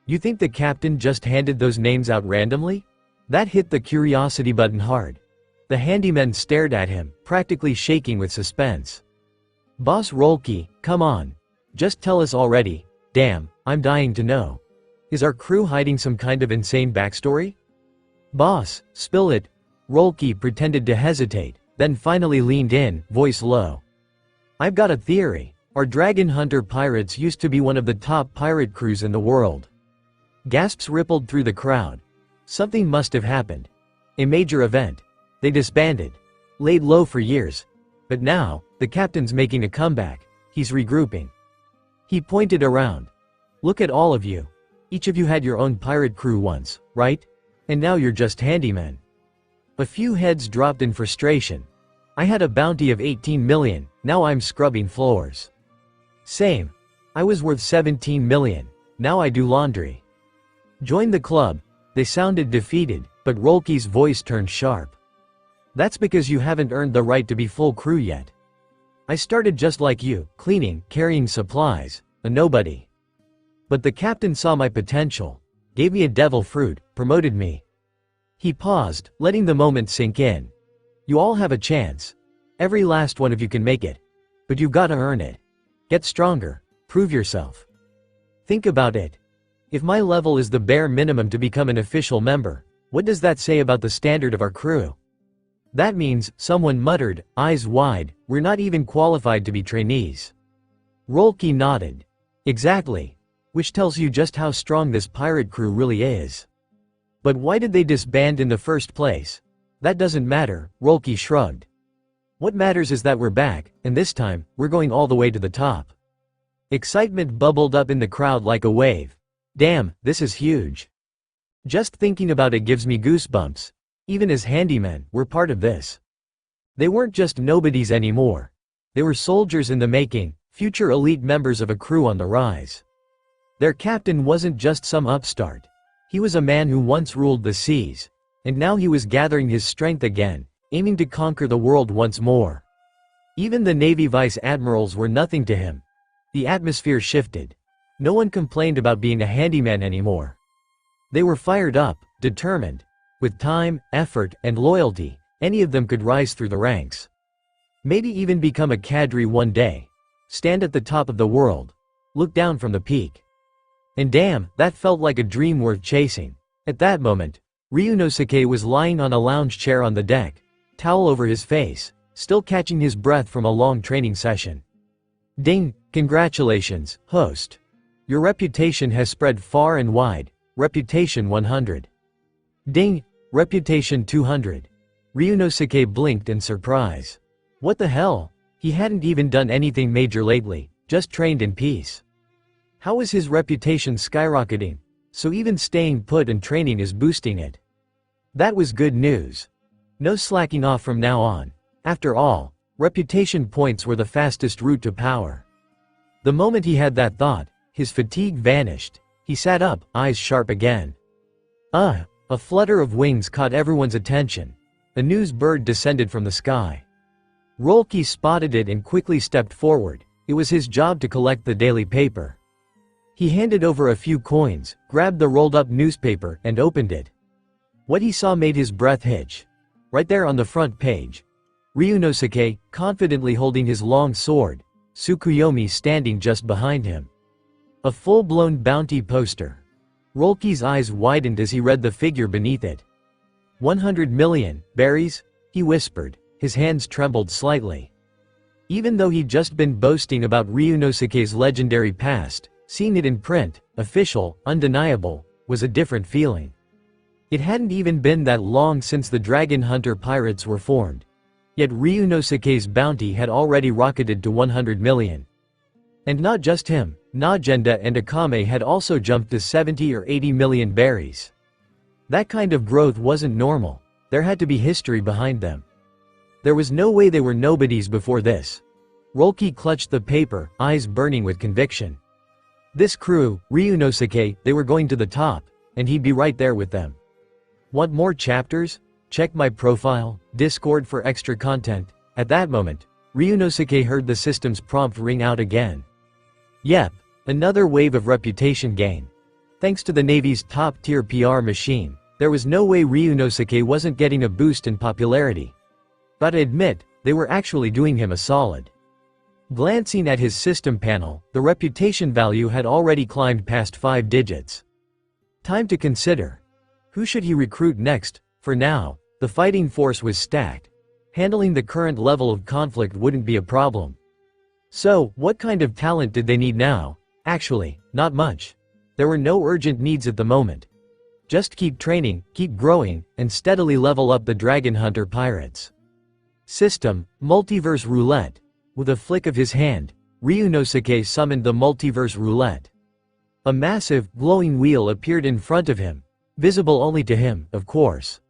You think the captain just handed those names out randomly?" That hit the curiosity button hard. The handymen stared at him, practically shaking with suspense. "Boss Rolki, come on. Just tell us already. Damn, I'm dying to know. Is our crew hiding some kind of insane backstory?" "Boss, spill it." Rolki pretended to hesitate, then finally leaned in, voice low. I've got a theory. Our dragon hunter pirates used to be one of the top pirate crews in the world. Gasps rippled through the crowd. Something must have happened. A major event. They disbanded. Laid low for years. But now, the captain's making a comeback. He's regrouping. He pointed around. Look at all of you. Each of you had your own pirate crew once, right? And now you're just handymen. A few heads dropped in frustration. I had a bounty of 18 million, now I'm scrubbing floors. Same. I was worth 17 million, now I do laundry. Join the club. They sounded defeated, but Rolke's voice turned sharp. That's because you haven't earned the right to be full crew yet. I started just like you, cleaning, carrying supplies, a nobody. But the captain saw my potential, gave me a devil fruit, promoted me. He paused, letting the moment sink in. You all have a chance. Every last one of you can make it. But you've got to earn it. Get stronger. Prove yourself. Think about it. If my level is the bare minimum to become an official member, what does that say about the standard of our crew? That means, someone muttered, eyes wide, we're not even qualified to be trainees. Rolke nodded. Exactly. Which tells you just how strong this pirate crew really is. But why did they disband in the first place? That doesn't matter, Rolke shrugged. What matters is that we're back, and this time, we're going all the way to the top. Excitement bubbled up in the crowd like a wave. Damn, this is huge. Just thinking about it gives me goosebumps. Even as handymen, we're part of this. They weren't just nobodies anymore. They were soldiers in the making, future elite members of a crew on the rise. Their captain wasn't just some upstart. He was a man who once ruled the seas, and now he was gathering his strength again, aiming to conquer the world once more. Even the Navy vice admirals were nothing to him. The atmosphere shifted. No one complained about being a handyman anymore. They were fired up, determined. With time, effort, and loyalty, any of them could rise through the ranks. Maybe even become a cadre one day. Stand at the top of the world. Look down from the peak. And damn, that felt like a dream worth chasing. At that moment, Ryunosuke was lying on a lounge chair on the deck, towel over his face, still catching his breath from a long training session. Ding, congratulations, host. Your reputation has spread far and wide, reputation 100. Ding, reputation 200. Ryunosuke blinked in surprise. What the hell? He hadn't even done anything major lately, just trained in peace. How is his reputation skyrocketing? So even staying put and training is boosting it. That was good news. No slacking off from now on. After all, reputation points were the fastest route to power. The moment he had that thought, his fatigue vanished. He sat up, eyes sharp again. A flutter of wings caught everyone's attention. A news bird descended from the sky. Rolke spotted it and quickly stepped forward. It was his job to collect the daily paper. He handed over a few coins, grabbed the rolled-up newspaper, and opened it. What he saw made his breath hitch. Right there on the front page, Ryunosuke, confidently holding his long sword, Tsukuyomi standing just behind him. A full-blown bounty poster. Rolke's eyes widened as he read the figure beneath it. 100 million, berries? He whispered, his hands trembled slightly. Even though he'd just been boasting about Ryunosuke's legendary past, seeing it in print, official, undeniable, was a different feeling. It hadn't even been that long since the Dragon Hunter pirates were formed. Yet Ryunosuke's bounty had already rocketed to 100 million. And not just him, Najenda and Akame had also jumped to 70 or 80 million berries. That kind of growth wasn't normal. There had to be history behind them. There was no way they were nobodies before this. Rolke clutched the paper, eyes burning with conviction. This crew, Ryunosuke, they were going to the top, and he'd be right there with them. Want more chapters? Check my profile, Discord for extra content. At that moment, Ryunosuke heard the system's prompt ring out again. Yep, another wave of reputation gain. Thanks to the Navy's top-tier PR machine, there was no way Ryunosuke wasn't getting a boost in popularity. Gotta admit, they were actually doing him a solid. Glancing at his system panel, the reputation value had already climbed past 5 digits. Time to consider. Who should he recruit next? For now, the fighting force was stacked. Handling the current level of conflict wouldn't be a problem. So, what kind of talent did they need now? Actually, not much. There were no urgent needs at the moment. Just keep training, keep growing, and steadily level up the Dragon Hunter pirates. System, Multiverse Roulette. With a flick of his hand, Ryunosuke summoned the Multiverse Roulette. A massive, glowing wheel appeared in front of him, visible only to him, of course.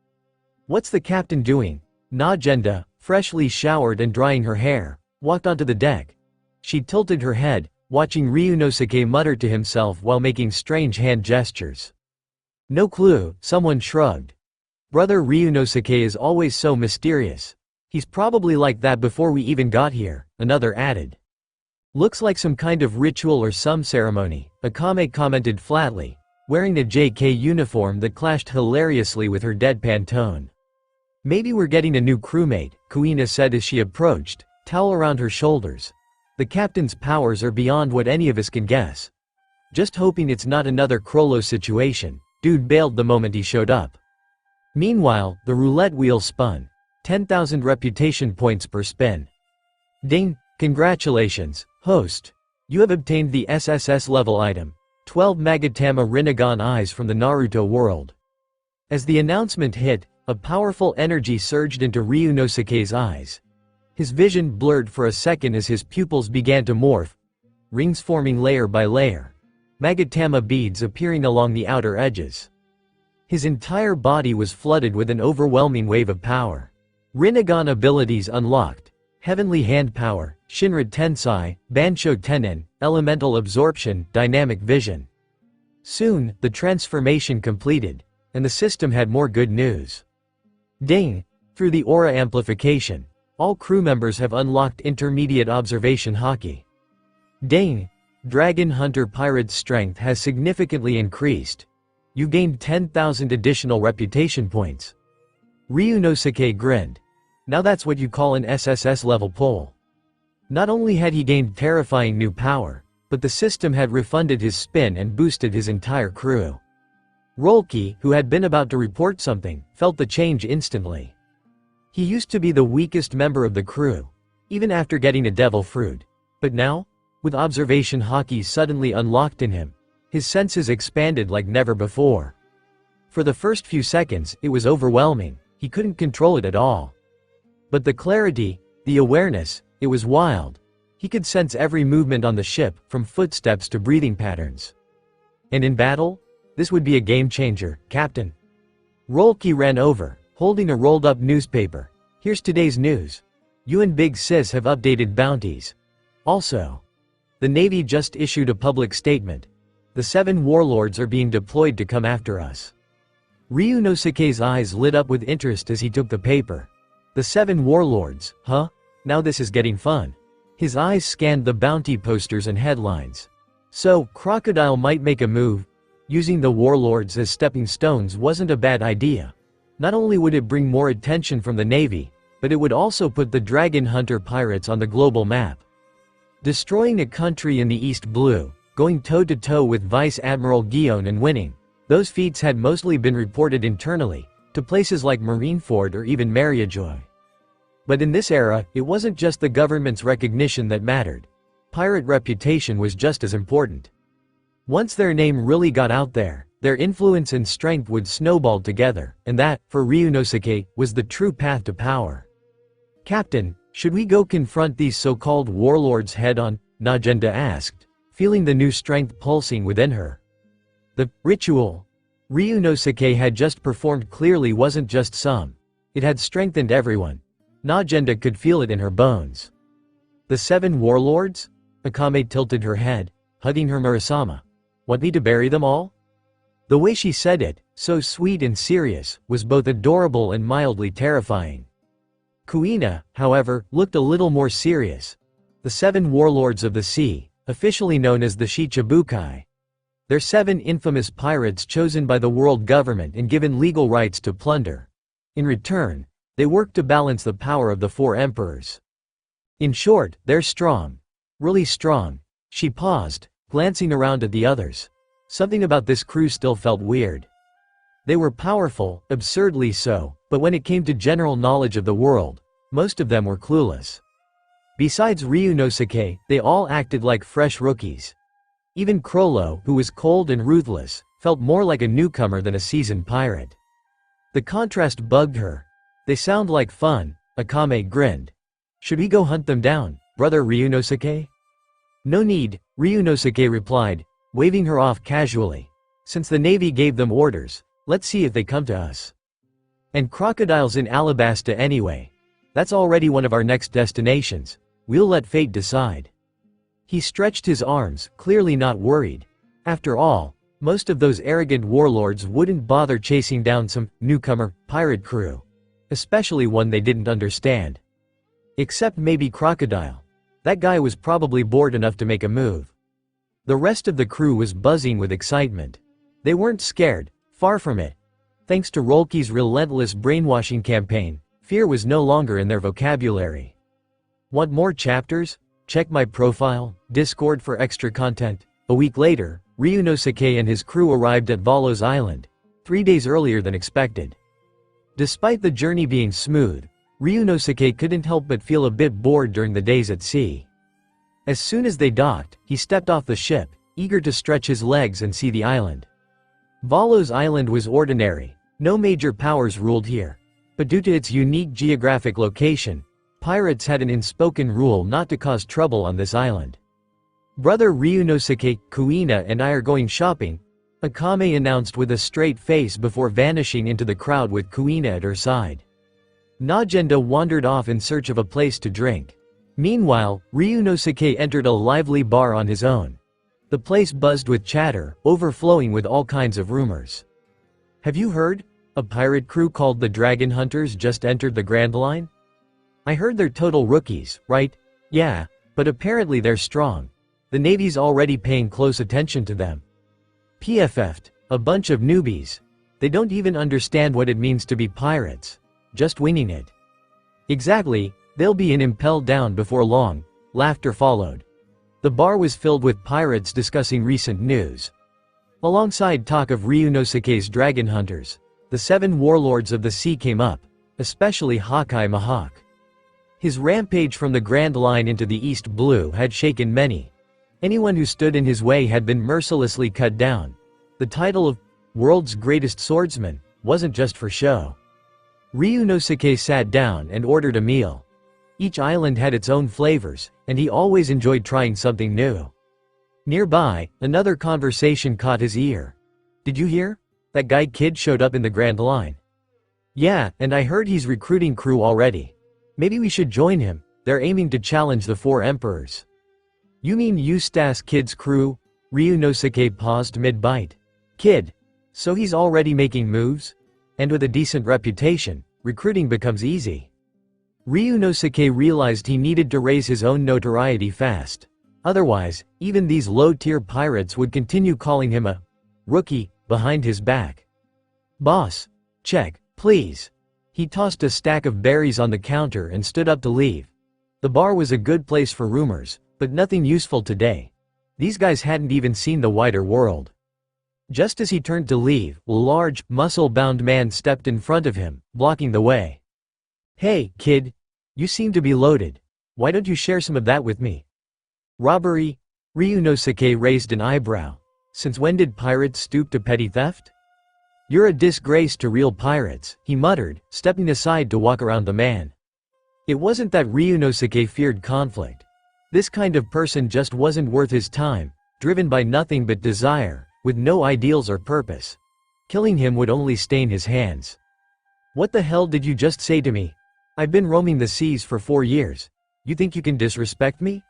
What's the captain doing? Najenda, freshly showered and drying her hair, walked onto the deck. She tilted her head, watching Ryunosuke mutter to himself while making strange hand gestures. No clue, someone shrugged. Brother Ryunosuke is always so mysterious. He's probably like that before we even got here, another added. Looks like some kind of ritual or some ceremony, Akame commented flatly, wearing a JK uniform that clashed hilariously with her deadpan tone. Maybe we're getting a new crewmate, Kuina said as she approached, towel around her shoulders. The captain's powers are beyond what any of us can guess. Just hoping it's not another Crollo situation. Dude bailed the moment he showed up. Meanwhile, the roulette wheel spun. 10,000 reputation points per spin. Ding! Congratulations, host. You have obtained the SSS level item, 12 Magatama Rinnegan eyes from the Naruto world. As the announcement hit, a powerful energy surged into Ryunosuke's eyes. His vision blurred for a second as his pupils began to morph, rings forming layer by layer. Magatama beads appearing along the outer edges. His entire body was flooded with an overwhelming wave of power. Rinnegan abilities unlocked. Heavenly Hand Power, Shinra Tensai, Bansho Tenin, Elemental Absorption, Dynamic Vision. Soon, the transformation completed, and the system had more good news. Ding! Through the aura amplification, all crew members have unlocked Intermediate Observation Haki. Ding! Dragon Hunter Pirate's strength has significantly increased. You gained 10,000 additional reputation points. Ryunosuke grinned. Now that's what you call an SSS level pull. Not only had he gained terrifying new power, but the system had refunded his spin and boosted his entire crew. Rolke, who had been about to report something, felt the change instantly. He used to be the weakest member of the crew, even after getting a devil fruit. But now, with observation haki suddenly unlocked in him, his senses expanded like never before. For the first few seconds, it was overwhelming. He couldn't control it at all. But the clarity, the awareness, it was wild. He could sense every movement on the ship, from footsteps to breathing patterns. And in battle? This would be a game changer, Captain. Rolke ran over, holding a rolled-up newspaper. Here's today's news. You and Big Sis have updated bounties. Also, the Navy just issued a public statement. The 7 warlords are being deployed to come after us. Ryunosuke's eyes lit up with interest as he took the paper. The 7 warlords, huh? Now this is getting fun. His eyes scanned the bounty posters and headlines. So, Crocodile might make a move. Using the warlords as stepping stones wasn't a bad idea. Not only would it bring more attention from the Navy, but it would also put the Dragon Hunter pirates on the global map. Destroying a country in the East Blue, going toe-to-toe with Vice Admiral Guion and winning. Those feats had mostly been reported internally, to places like Marineford or even Mariajoy. But in this era, it wasn't just the government's recognition that mattered. Pirate reputation was just as important. Once their name really got out there, their influence and strength would snowball together, and that, for Ryunosuke, was the true path to power. Captain, should we go confront these so-called warlords head-on? Najenda asked, feeling the new strength pulsing within her. The ritual Ryunosuke had just performed clearly wasn't just some. It had strengthened everyone. Najenda could feel it in her bones. The 7 warlords? Akame tilted her head, hugging her Murasama. Want me to bury them all? The way she said it, so sweet and serious, was both adorable and mildly terrifying. Kuina, however, looked a little more serious. The 7 warlords of the sea, officially known as the Shichibukai. They're 7 infamous pirates chosen by the world government and given legal rights to plunder. In return, they work to balance the power of the 4 emperors. In short, they're strong. Really strong. She paused, glancing around at the others. Something about this crew still felt weird. They were powerful, absurdly so, but when it came to general knowledge of the world, most of them were clueless. Besides Ryunosuke, they all acted like fresh rookies. Even Crollo, who was cold and ruthless, felt more like a newcomer than a seasoned pirate. The contrast bugged her. They sound like fun, Akame grinned. Should we go hunt them down, brother Ryunosuke? No need, Ryunosuke replied, waving her off casually. Since the Navy gave them orders, let's see if they come to us. And crocodiles in Alabasta anyway. That's already one of our next destinations. We'll let fate decide. He stretched his arms, clearly not worried. After all, most of those arrogant warlords wouldn't bother chasing down some newcomer pirate crew. Especially one they didn't understand. Except maybe Crocodile. That guy was probably bored enough to make a move. The rest of the crew was buzzing with excitement. They weren't scared, far from it. Thanks to Rolke's relentless brainwashing campaign, fear was no longer in their vocabulary. Want more chapters? Check my profile, Discord for extra content. A week later, Ryunosuke and his crew arrived at Valos Island, 3 days earlier than expected. Despite the journey being smooth, Ryunosuke couldn't help but feel a bit bored during the days at sea. As soon as they docked, he stepped off the ship, eager to stretch his legs and see the island. Valos Island was ordinary, no major powers ruled here. But due to its unique geographic location, pirates had an unspoken rule not to cause trouble on this island. Brother Ryunosuke, Kuina and I are going shopping, Akame announced with a straight face before vanishing into the crowd with Kuina at her side. Najenda wandered off in search of a place to drink. Meanwhile, Ryunosuke entered a lively bar on his own. The place buzzed with chatter, overflowing with all kinds of rumors. Have you heard? A pirate crew called the Dragon Hunters just entered the Grand Line? I heard they're total rookies, right? Yeah, but apparently they're strong. The Navy's already paying close attention to them. PFF'd, a bunch of newbies. They don't even understand what it means to be pirates. Just winging it. Exactly, they'll be impelled down before long. Laughter followed. The bar was filled with pirates discussing recent news. Alongside talk of Ryunosuke's Dragon Hunters, the 7 warlords of the sea came up, especially Hawkeye Mahawk. His rampage from the Grand Line into the East Blue had shaken many. Anyone who stood in his way had been mercilessly cut down. The title of World's Greatest Swordsman wasn't just for show. Ryunosuke sat down and ordered a meal. Each island had its own flavors, and he always enjoyed trying something new. Nearby, another conversation caught his ear. Did you hear? That guy Kid showed up in the Grand Line. Yeah, and I heard he's recruiting crew already. Maybe we should join him. They're aiming to challenge the 4 emperors. You mean Eustace Kid's crew? Ryunosuke paused mid-bite. Kid. So he's already making moves? And with a decent reputation, recruiting becomes easy. Ryunosuke realized he needed to raise his own notoriety fast. Otherwise, even these low-tier pirates would continue calling him a rookie behind his back. Boss. Check, please. He tossed a stack of berries on the counter and stood up to leave. The bar was a good place for rumors, but nothing useful today. These guys hadn't even seen the wider world. Just as he turned to leave, a large, muscle-bound man stepped in front of him, blocking the way. Hey, kid. You seem to be loaded. Why don't you share some of that with me? Robbery? Ryunosuke raised an eyebrow. Since when did pirates stoop to petty theft? You're a disgrace to real pirates, he muttered, stepping aside to walk around the man. It wasn't that Ryunosuke feared conflict. This kind of person just wasn't worth his time, driven by nothing but desire, with no ideals or purpose. Killing him would only stain his hands. What the hell did you just say to me? I've been roaming the seas for 4 years. You think you can disrespect me?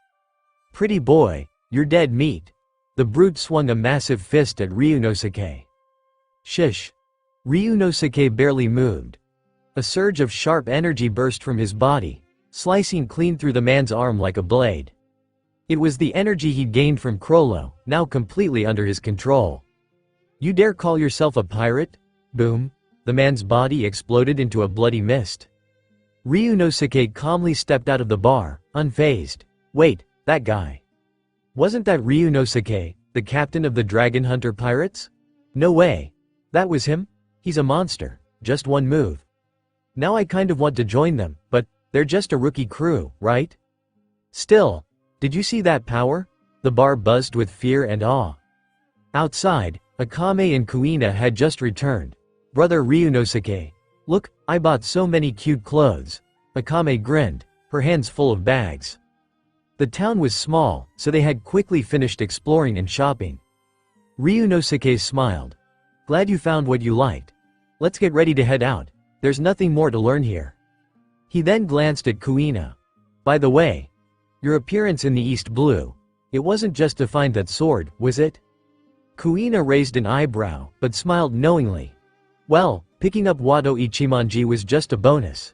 Pretty boy, you're dead meat. The brute swung a massive fist at Ryunosuke. Shish. Ryunosuke barely moved. A surge of sharp energy burst from his body, slicing clean through the man's arm like a blade. It was the energy he'd gained from Crollo, now completely under his control. You dare call yourself a pirate? Boom. The man's body exploded into a bloody mist. Ryunosuke calmly stepped out of the bar, unfazed. Wait, that guy. Wasn't that Ryunosuke, the captain of the Dragon Hunter pirates? No way. That was him? He's a monster, just one move. Now I kind of want to join them, but they're just a rookie crew, right? Still, did you see that power? The bar buzzed with fear and awe. Outside, Akame and Kuina had just returned. Brother Ryunosuke, look, I bought so many cute clothes. Akame grinned, her hands full of bags. The town was small, so they had quickly finished exploring and shopping. Ryunosuke smiled. Glad you found what you liked. Let's get ready to head out. There's nothing more to learn here. He then glanced at Kuina. By the way, your appearance in the East Blue, it wasn't just to find that sword, was it? Kuina raised an eyebrow, but smiled knowingly. Well, picking up Wado Ichimonji was just a bonus.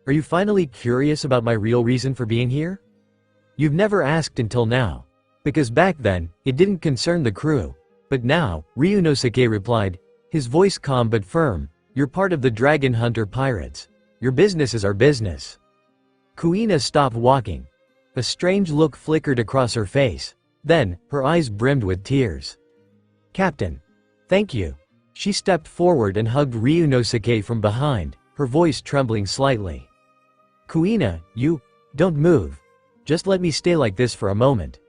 Are you finally curious about my real reason for being here? You've never asked until now. Because back then, it didn't concern the crew. But now, Ryunosuke replied, his voice calm but firm, you're part of the Dragon Hunter Pirates. Your business is our business. Kuina stopped walking. A strange look flickered across her face. Then, her eyes brimmed with tears. Captain. Thank you. She stepped forward and hugged Ryunosuke from behind, her voice trembling slightly. Kuina, don't move. Just let me stay like this for a moment.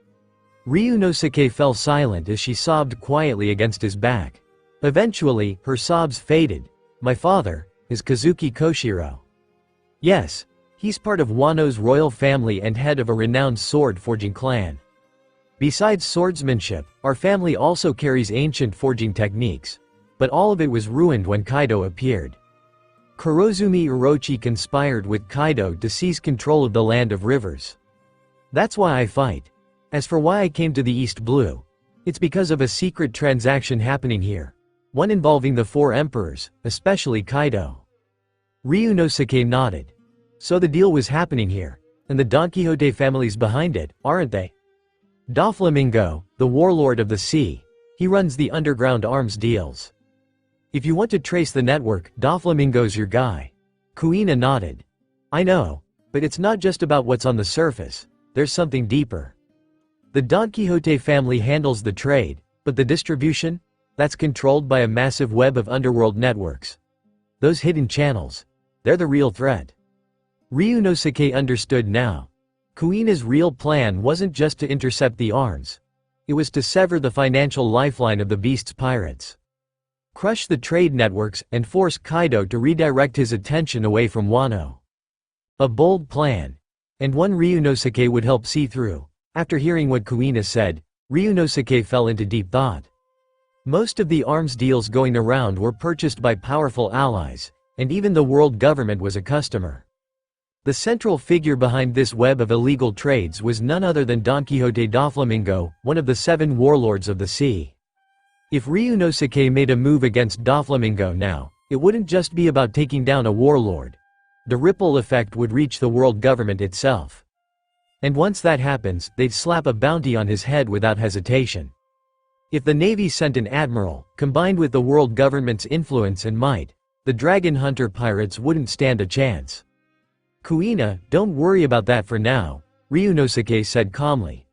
Ryunosuke fell silent as she sobbed quietly against his back. Eventually, her sobs faded. My father is Kazuki Koshiro. Yes, he's part of Wano's royal family and head of a renowned sword-forging clan. Besides swordsmanship, our family also carries ancient forging techniques. But all of it was ruined when Kaido appeared. Kurozumi Orochi conspired with Kaido to seize control of the Land of Rivers. That's why I fight. As for why I came to the East Blue, it's because of a secret transaction happening here. One involving the four emperors, especially Kaido. Ryunosuke nodded. So the deal was happening here, and the Don Quixote family's behind it, aren't they? Doflamingo, the warlord of the sea, he runs the underground arms deals. If you want to trace the network, Doflamingo's your guy. Kuina nodded. I know, but it's not just about what's on the surface, there's something deeper. The Don Quixote family handles the trade, but the distribution? That's controlled by a massive web of underworld networks. Those hidden channels, they're the real threat. Ryunosuke understood now. Kuina's real plan wasn't just to intercept the arms. It was to sever the financial lifeline of the Beast's pirates. Crush the trade networks and force Kaido to redirect his attention away from Wano. A bold plan. And one Ryunosuke would help see through. After hearing what Kuina said, Ryunosuke fell into deep thought. Most of the arms deals going around were purchased by powerful allies, and even the world government was a customer. The central figure behind this web of illegal trades was none other than Don Quixote Doflamingo, one of the 7 warlords of the sea. If Ryunosuke made a move against Doflamingo now, it wouldn't just be about taking down a warlord. The ripple effect would reach the world government itself. And once that happens, they'd slap a bounty on his head without hesitation. If the Navy sent an admiral, combined with the world government's influence and might, the Dragon Hunter pirates wouldn't stand a chance. Kuina, don't worry about that for now, Ryunosuke said calmly.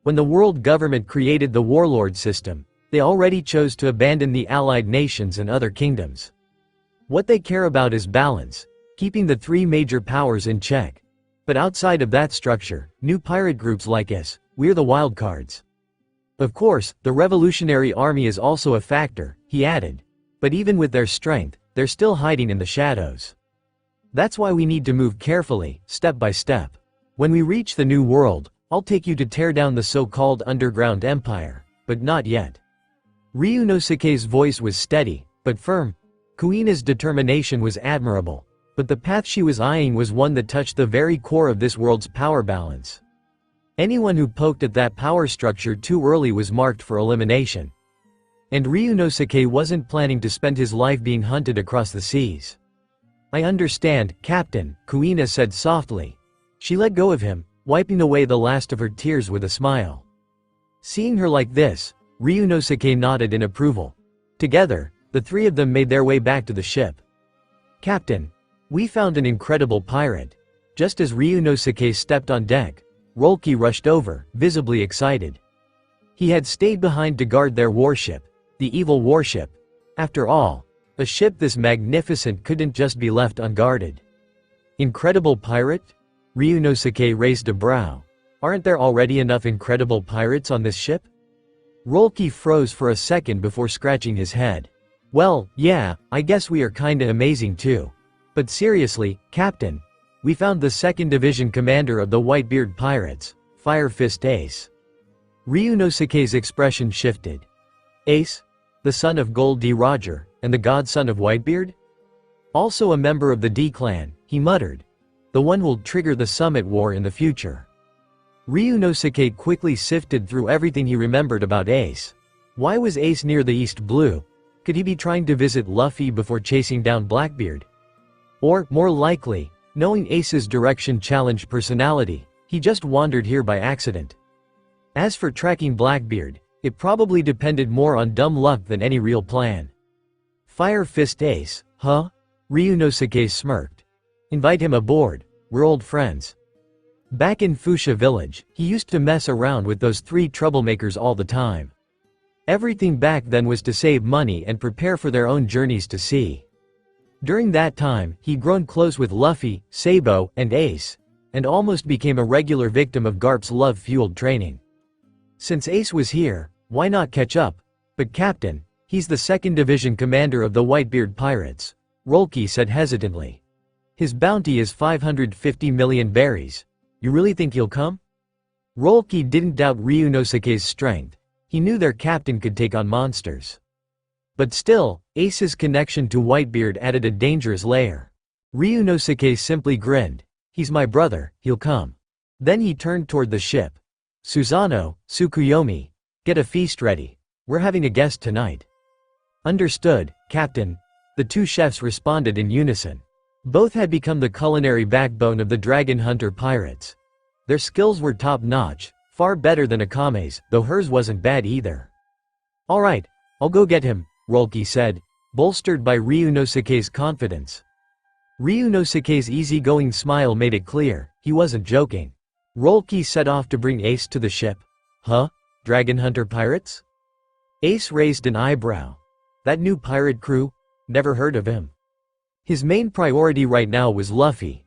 When the world government created the warlord system, they already chose to abandon the allied nations and other kingdoms. What they care about is balance, keeping the 3 major powers in check. But outside of that structure, new pirate groups like us, we're the wildcards. Of course, the Revolutionary Army is also a factor, he added. But even with their strength, they're still hiding in the shadows. That's why we need to move carefully, step by step. When we reach the new world, I'll take you to tear down the so-called underground empire, but not yet. Ryunosuke's voice was steady, but firm. Kuina's determination was admirable, but the path she was eyeing was one that touched the very core of this world's power balance. Anyone who poked at that power structure too early was marked for elimination. And Ryunosuke wasn't planning to spend his life being hunted across the seas. I understand, Captain, Kuina said softly. She let go of him, wiping away the last of her tears with a smile. Seeing her like this, Ryunosuke nodded in approval. Together, the 3 of them made their way back to the ship. Captain, we found an incredible pirate. Just as Ryunosuke stepped on deck, Rolki rushed over, visibly excited. He had stayed behind to guard their warship, the evil warship. After all, a ship this magnificent couldn't just be left unguarded. Incredible pirate? Ryunosuke raised a brow. Aren't there already enough incredible pirates on this ship? Rolke froze for a second before scratching his head. Well, yeah, I guess we are kinda amazing too. But seriously, Captain, we found the 2nd Division commander of the Whitebeard Pirates, Fire Fist Ace. Ryunosuke's expression shifted. Ace? The son of Gold D. Roger, and the godson of Whitebeard? Also a member of the D clan, he muttered. The one who'll trigger the summit war in the future. Ryunosuke quickly sifted through everything he remembered about Ace. Why was Ace near the East Blue? Could he be trying to visit Luffy before chasing down Blackbeard? Or, more likely, knowing Ace's direction-challenged personality, he just wandered here by accident. As for tracking Blackbeard, it probably depended more on dumb luck than any real plan. Fire Fist Ace, huh? Ryunosuke smirked. Invite him aboard, we're old friends. Back in Fuchsia Village, he used to mess around with those 3 troublemakers all the time. Everything back then was to save money and prepare for their own journeys to sea. During that time, he'd grown close with Luffy, Sabo, and Ace, and almost became a regular victim of Garp's love-fueled training. Since Ace was here, why not catch up? But Captain, he's the 2nd Division commander of the Whitebeard Pirates, Rolke said hesitantly. His bounty is 550 million berries. You really think he'll come? Rolke didn't doubt Ryunosuke's strength. He knew their captain could take on monsters. But still, Ace's connection to Whitebeard added a dangerous layer. Ryunosuke simply grinned. He's my brother, he'll come. Then he turned toward the ship. Susano, Tsukuyomi, get a feast ready. We're having a guest tonight. Understood, Captain. The 2 chefs responded in unison. Both had become the culinary backbone of the Dragon Hunter Pirates. Their skills were top-notch, far better than Akame's, though hers wasn't bad either. Alright, I'll go get him, Rolke said, bolstered by Ryunosuke's confidence. Ryunosuke's easygoing smile made it clear, he wasn't joking. Rolke set off to bring Ace to the ship. Huh? Dragon Hunter Pirates? Ace raised an eyebrow. That new pirate crew? Never heard of him. His main priority right now was Luffy.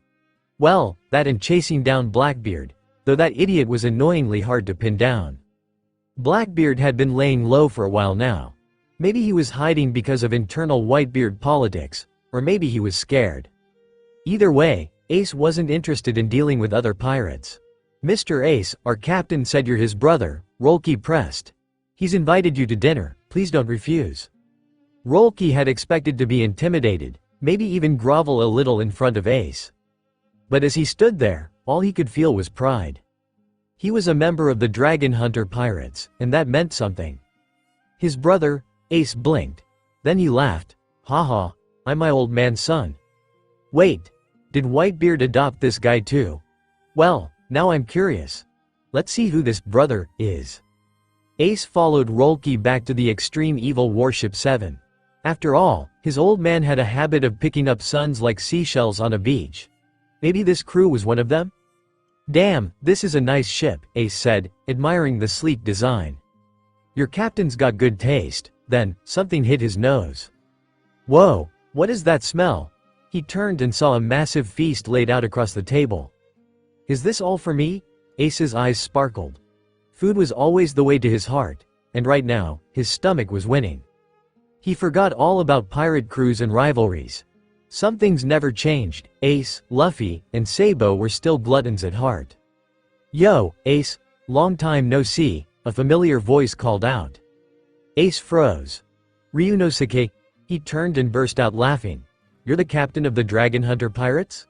Well, that and chasing down Blackbeard, though that idiot was annoyingly hard to pin down. Blackbeard had been laying low for a while now. Maybe he was hiding because of internal Whitebeard politics, or maybe he was scared. Either way, Ace wasn't interested in dealing with other pirates. Mr. Ace, our captain said you're his brother, Rolke pressed. He's invited you to dinner, please don't refuse. Rolke had expected to be intimidated, maybe even grovel a little in front of Ace. But as he stood there, all he could feel was pride. He was a member of the Dragon Hunter Pirates, and that meant something. His brother, Ace blinked. Then he laughed. Haha, I'm my old man's son. Wait, did Whitebeard adopt this guy too? Well, now I'm curious. Let's see who this brother is. Ace followed Rolke back to the Extreme Evil Warship 7. After all, his old man had a habit of picking up sons like seashells on a beach. Maybe this crew was one of them? Damn, this is a nice ship, Ace said, admiring the sleek design. Your captain's got good taste. Then, something hit his nose. Whoa, what is that smell? He turned and saw a massive feast laid out across the table. Is this all for me? Ace's eyes sparkled. Food was always the way to his heart, and right now, his stomach was winning. He forgot all about pirate crews and rivalries. Some things never changed. Ace, Luffy, and Sabo were still gluttons at heart. Yo, Ace, long time no see, a familiar voice called out. Ace froze. Ryunosuke, he turned and burst out laughing. You're the captain of the Dragon Hunter Pirates?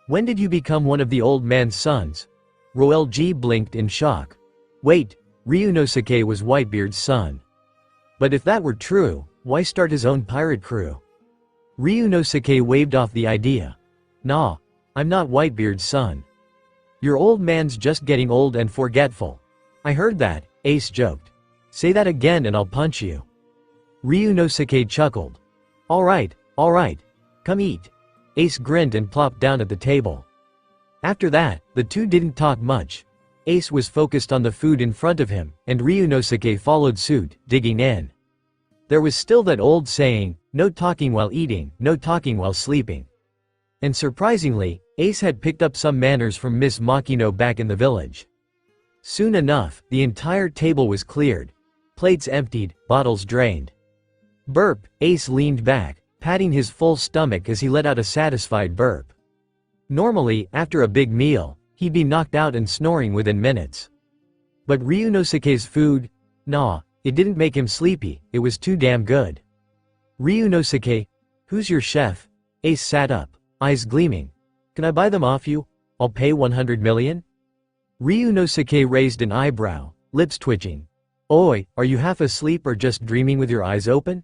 When did you become one of the old man's sons? Roel G blinked in shock. Wait, Ryunosuke was Whitebeard's son. But if that were true, why start his own pirate crew? Ryunosuke waved off the idea. Nah, I'm not Whitebeard's son. Your old man's just getting old and forgetful. I heard that, Ace joked. Say that again and I'll punch you. Ryunosuke chuckled. Alright, come eat. Ace grinned and plopped down at the table. After that, the two didn't talk much. Ace was focused on the food in front of him, and Ryunosuke followed suit, digging in. There was still that old saying, no talking while eating, no talking while sleeping. And surprisingly, Ace had picked up some manners from Miss Makino back in the village. Soon enough, the entire table was cleared. Plates emptied, bottles drained. Burp, Ace leaned back, patting his full stomach as he let out a satisfied burp. Normally, after a big meal, he'd be knocked out and snoring within minutes. But Ryunosuke's food? Nah, it didn't make him sleepy, it was too damn good. Ryunosuke, who's your chef? Ace sat up, eyes gleaming. Can I buy them off you? I'll pay 100 million? Ryunosuke raised an eyebrow, lips twitching. Oi, are you half asleep or just dreaming with your eyes open?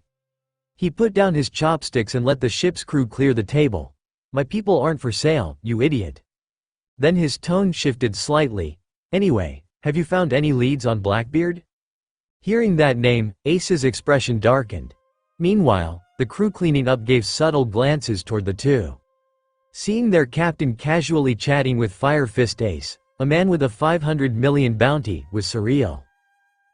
He put down his chopsticks and let the ship's crew clear the table. My people aren't for sale, you idiot. Then his tone shifted slightly. Anyway, have you found any leads on Blackbeard? Hearing that name, Ace's expression darkened. Meanwhile, the crew cleaning up gave subtle glances toward the two. Seeing their captain casually chatting with Fire Fist Ace, a man with a 500 million bounty, was surreal.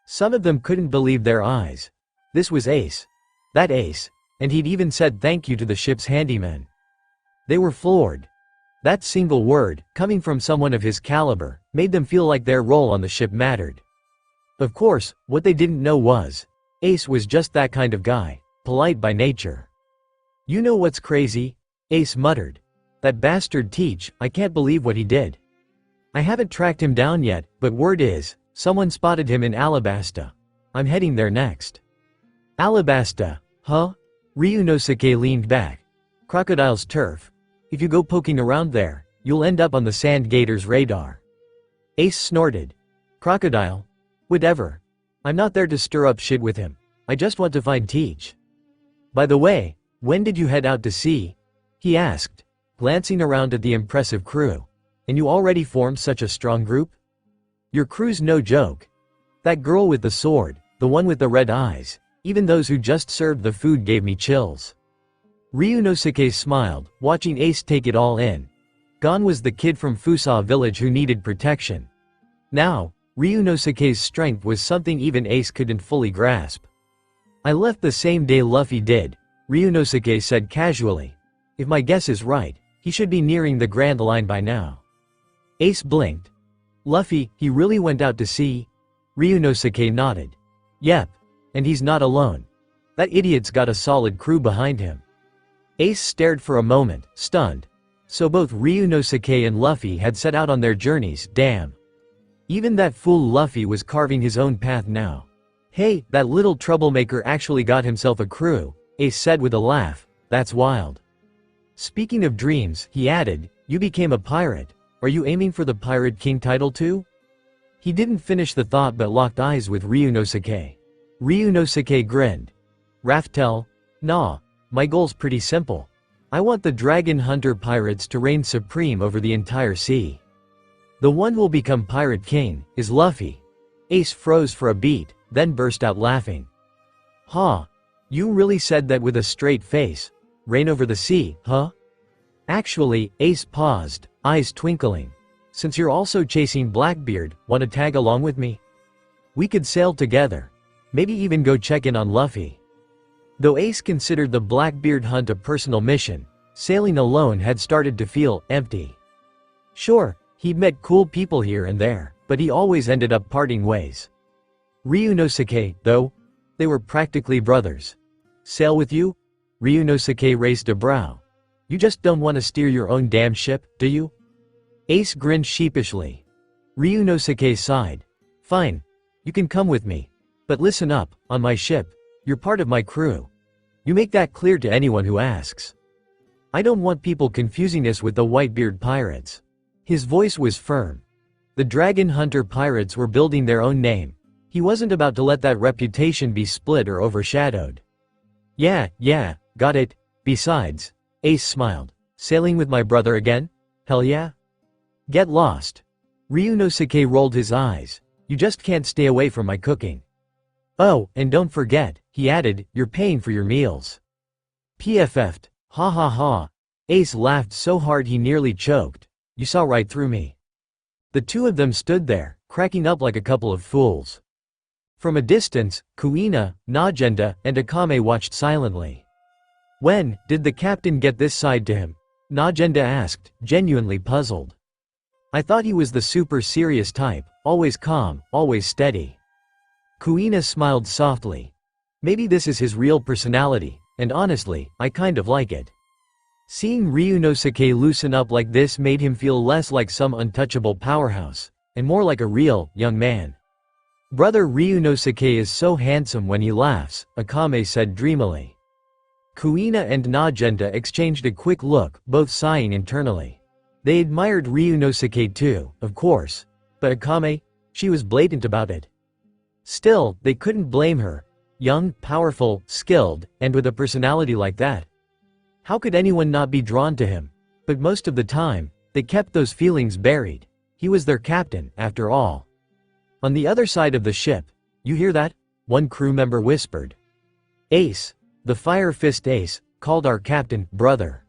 Some of them couldn't believe their eyes. This was Ace. That Ace. And he'd even said thank you to the ship's handyman. They were floored. That single word, coming from someone of his caliber, made them feel like their role on the ship mattered. Of course, what they didn't know was, Ace was just that kind of guy, polite by nature. You know what's crazy? Ace muttered. That bastard Teach, I can't believe what he did. I haven't tracked him down yet, but word is, someone spotted him in Alabasta. I'm heading there next. Alabasta, huh? Ryunosuke leaned back. Crocodile's turf. If you go poking around there, you'll end up on the Sand Gator's radar. Ace snorted. Crocodile? Whatever. I'm not there to stir up shit with him. I just want to find Teach. By the way, when did you head out to sea? He asked, glancing around at the impressive crew. And you already formed such a strong group? Your crew's no joke. That girl with the sword, the one with the red eyes, even those who just served the food gave me chills. Ryunosuke smiled, watching Ace take it all in. Gone was the kid from Fusa village who needed protection. Now, Ryunosuke's strength was something even Ace couldn't fully grasp. I left the same day Luffy did, Ryunosuke said casually. If my guess is right, he should be nearing the Grand Line by now. Ace blinked. Luffy, he really went out to sea? Ryunosuke nodded. Yep. And he's not alone. That idiot's got a solid crew behind him. Ace stared for a moment, stunned. So both Ryunosuke and Luffy had set out on their journeys, damn. Even that fool Luffy was carving his own path now. Hey, that little troublemaker actually got himself a crew, Ace said with a laugh. That's wild. Speaking of dreams, he added, you became a pirate. Are you aiming for the Pirate King title too? He didn't finish the thought but locked eyes with Ryunosuke. Ryunosuke grinned. Raftel? Nah, my goal's pretty simple. I want the Dragon Hunter pirates to reign supreme over the entire sea. The one who'll become Pirate King is Luffy. Ace froze for a beat, then burst out laughing. Huh? You really said that with a straight face? Reign over the sea, huh? Actually, Ace paused, eyes twinkling. Since you're also chasing Blackbeard, wanna tag along with me? We could sail together. Maybe even go check in on Luffy. Though Ace considered the Blackbeard hunt a personal mission, sailing alone had started to feel empty. Sure, he'd met cool people here and there, but he always ended up parting ways. Ryunosuke, though, they were practically brothers. Sail with you? Ryunosuke raised a brow. You just don't want to steer your own damn ship, do you? Ace grinned sheepishly. Ryunosuke sighed. Fine. You can come with me. But listen up, on my ship, you're part of my crew. You make that clear to anyone who asks. I don't want people confusing us with the Whitebeard pirates. His voice was firm. The Dragon Hunter pirates were building their own name. He wasn't about to let that reputation be split or overshadowed. Yeah, got it. Besides, Ace smiled. Sailing with my brother again? Hell yeah? Get lost. Ryunosuke rolled his eyes. You just can't stay away from my cooking. Oh, and don't forget, he added, you're paying for your meals. PFF'd. Ha ha ha. Ace laughed so hard he nearly choked. You saw right through me. The two of them stood there, cracking up like a couple of fools. From a distance, Kuina, Najenda, and Akame watched silently. When did the captain get this side to him? Najenda asked, genuinely puzzled. I thought he was the super serious type, always calm, always steady. Kuina smiled softly. Maybe this is his real personality, and honestly, I kind of like it. Seeing Ryunosuke loosen up like this made him feel less like some untouchable powerhouse, and more like a real, young man. Brother Ryunosuke is so handsome when he laughs, Akame said dreamily. Kuina and Najenta exchanged a quick look, both sighing internally. They admired Ryunosuke too, of course. But Akame? She was blatant about it. Still, they couldn't blame her. Young, powerful, skilled, and with a personality like that. How could anyone not be drawn to him? But most of the time, they kept those feelings buried. He was their captain, after all. On the other side of the ship, you hear that? One crew member whispered. Ace, the Fire Fist Ace, called our captain, brother.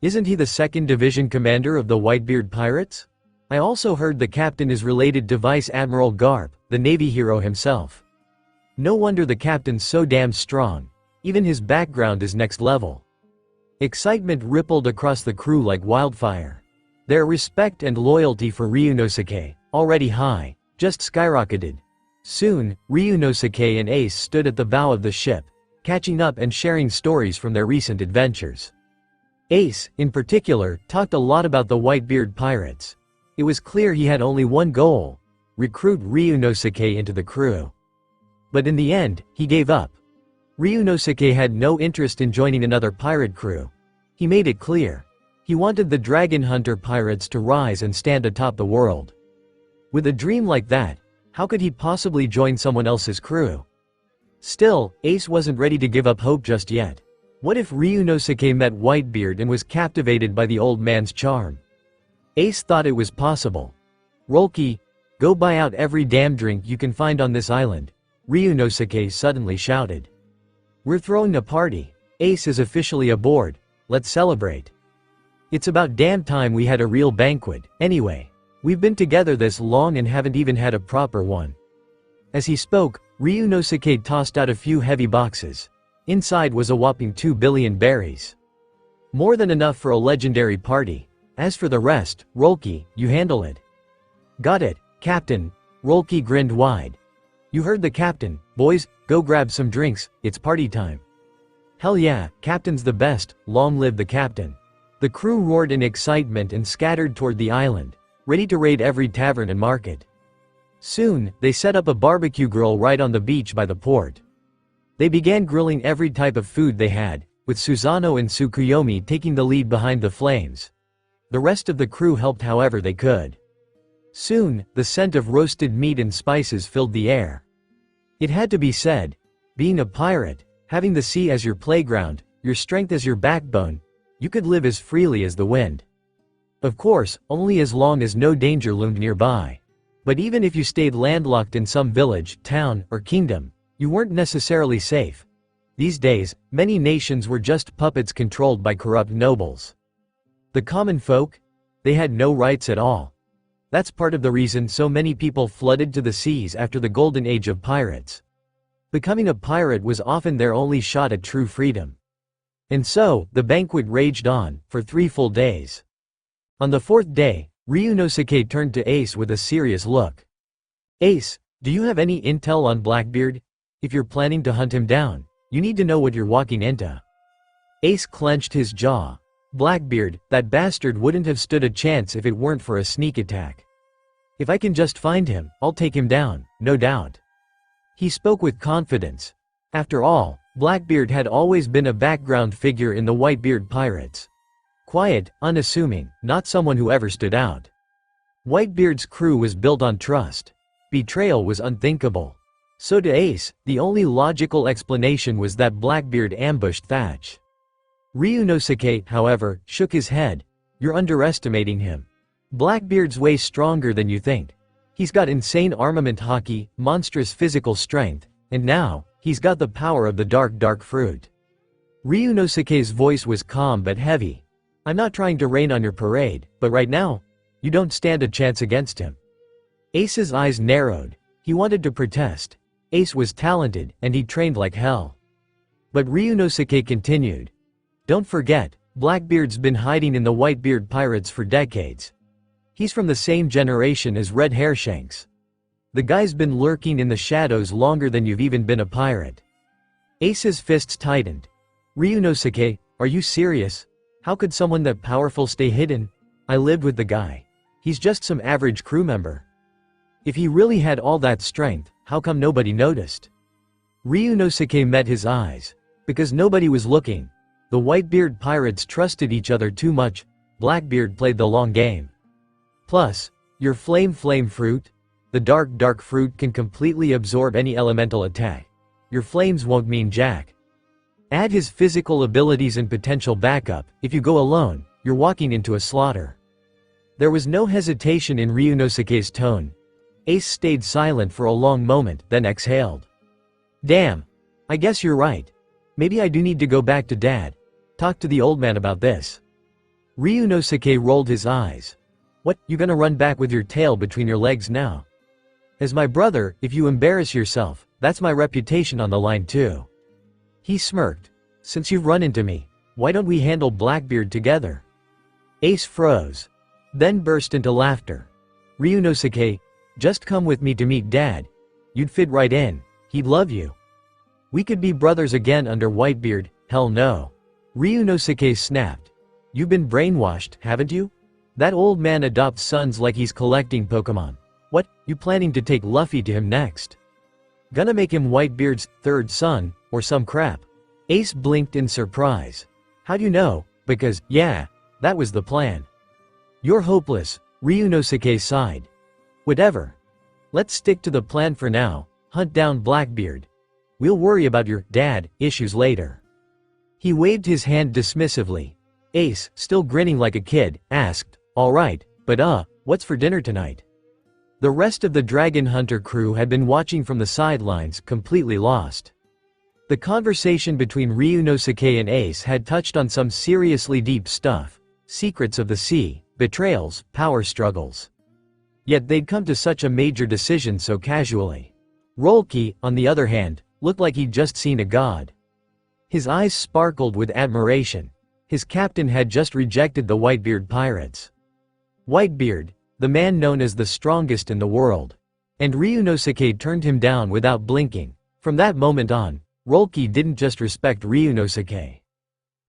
Isn't he the 2nd Division commander of the Whitebeard Pirates? I also heard the captain is related to Vice Admiral Garp, the Navy hero himself. No wonder the captain's so damn strong. Even his background is next level. Excitement rippled across the crew like wildfire. Their respect and loyalty for Ryunosuke, already high, just skyrocketed. Soon, Ryunosuke and Ace stood at the bow of the ship, catching up and sharing stories from their recent adventures. Ace, in particular, talked a lot about the Whitebeard Pirates. It was clear he had only one goal: recruit Ryunosuke into the crew. But in the end, he gave up. Ryunosuke had no interest in joining another pirate crew. He made it clear. He wanted the Dragon Hunter pirates to rise and stand atop the world. With a dream like that, how could he possibly join someone else's crew? Still, Ace wasn't ready to give up hope just yet. What if Ryunosuke met Whitebeard and was captivated by the old man's charm? Ace thought it was possible. Rolki, go buy out every damn drink you can find on this island, Ryunosuke suddenly shouted. We're throwing a party. Ace is officially aboard. Let's celebrate. It's about damn time we had a real banquet. Anyway, we've been together this long and haven't even had a proper one. As he spoke, Ryunosuke tossed out a few heavy boxes. Inside was a whopping 2 billion berries. More than enough for a legendary party. As for the rest, Rolki, you handle it. Got it, Captain. Rolki grinned wide. You heard the captain. Boys, go grab some drinks, it's party time. Hell yeah, Captain's the best, long live the captain. The crew roared in excitement and scattered toward the island, ready to raid every tavern and market. Soon, they set up a barbecue grill right on the beach by the port. They began grilling every type of food they had, with Susano and Tsukuyomi taking the lead behind the flames. The rest of the crew helped however they could. Soon, the scent of roasted meat and spices filled the air. It had to be said, being a pirate, having the sea as your playground, your strength as your backbone, you could live as freely as the wind. Of course, only as long as no danger loomed nearby. But even if you stayed landlocked in some village, town, or kingdom, you weren't necessarily safe. These days, many nations were just puppets controlled by corrupt nobles. The common folk? They had no rights at all. That's part of the reason so many people flooded to the seas after the golden age of pirates. Becoming a pirate was often their only shot at true freedom. And so, the banquet raged on, for 3 full days. On the 4th day, Ryunosuke turned to Ace with a serious look. Ace, do you have any intel on Blackbeard? If you're planning to hunt him down, you need to know what you're walking into. Ace clenched his jaw. Blackbeard, that bastard wouldn't have stood a chance if it weren't for a sneak attack. If I can just find him, I'll take him down, no doubt. He spoke with confidence. After all, Blackbeard had always been a background figure in the Whitebeard Pirates. Quiet, unassuming, not someone who ever stood out. Whitebeard's crew was built on trust. Betrayal was unthinkable. So to Ace, the only logical explanation was that Blackbeard ambushed Thatch. Ryunosuke, however, shook his head. You're underestimating him. Blackbeard's way stronger than you think. He's got insane armament haki, monstrous physical strength, and now, he's got the power of the dark fruit. Ryunosuke's voice was calm but heavy. I'm not trying to rain on your parade, but right now, you don't stand a chance against him. Ace's eyes narrowed. He wanted to protest. Ace was talented, and he trained like hell. But Ryunosuke continued. Don't forget, Blackbeard's been hiding in the Whitebeard Pirates for decades. He's from the same generation as Red Hair Shanks. The guy's been lurking in the shadows longer than you've even been a pirate. Ace's fists tightened. Ryunosuke, are you serious? How could someone that powerful stay hidden? I lived with the guy. He's just some average crew member. If he really had all that strength, how come nobody noticed? Ryunosuke met his eyes. Because nobody was looking. The Whitebeard pirates trusted each other too much. Blackbeard played the long game. Plus, your flame fruit? The dark fruit can completely absorb any elemental attack. Your flames won't mean jack. Add his physical abilities and potential backup. If you go alone, you're walking into a slaughter. There was no hesitation in Ryunosuke's tone. Ace stayed silent for a long moment, then exhaled. Damn. I guess you're right. Maybe I do need to go back to Dad. Talk to the old man about this. Ryunosuke rolled his eyes. What, you gonna run back with your tail between your legs now? As my brother, if you embarrass yourself, that's my reputation on the line too. He smirked. Since you've run into me, why don't we handle Blackbeard together? Ace froze. Then burst into laughter. Ryunosuke, just come with me to meet Dad. You'd fit right in. He'd love you. We could be brothers again under Whitebeard. Hell no. Ryunosuke snapped. You've been brainwashed, haven't you? That old man adopts sons like he's collecting Pokemon. What, you planning to take Luffy to him next? Gonna make him Whitebeard's third son, or some crap? Ace blinked in surprise. How do you know? Because, yeah, that was the plan. You're hopeless, Ryunosuke sighed. Whatever. Let's stick to the plan for now, hunt down Blackbeard. We'll worry about your dad issues later. He waved his hand dismissively. Ace, still grinning like a kid, asked, alright, but what's for dinner tonight? The rest of the Dragon Hunter crew had been watching from the sidelines, completely lost. The conversation between Ryunosuke and Ace had touched on some seriously deep stuff. Secrets of the sea, betrayals, power struggles. Yet they'd come to such a major decision so casually. Rolke, on the other hand, looked like he'd just seen a god. His eyes sparkled with admiration. His captain had just rejected the Whitebeard pirates. Whitebeard, the man known as the strongest in the world. And Ryunosuke turned him down without blinking. From that moment on, Rolke didn't just respect Ryunosuke.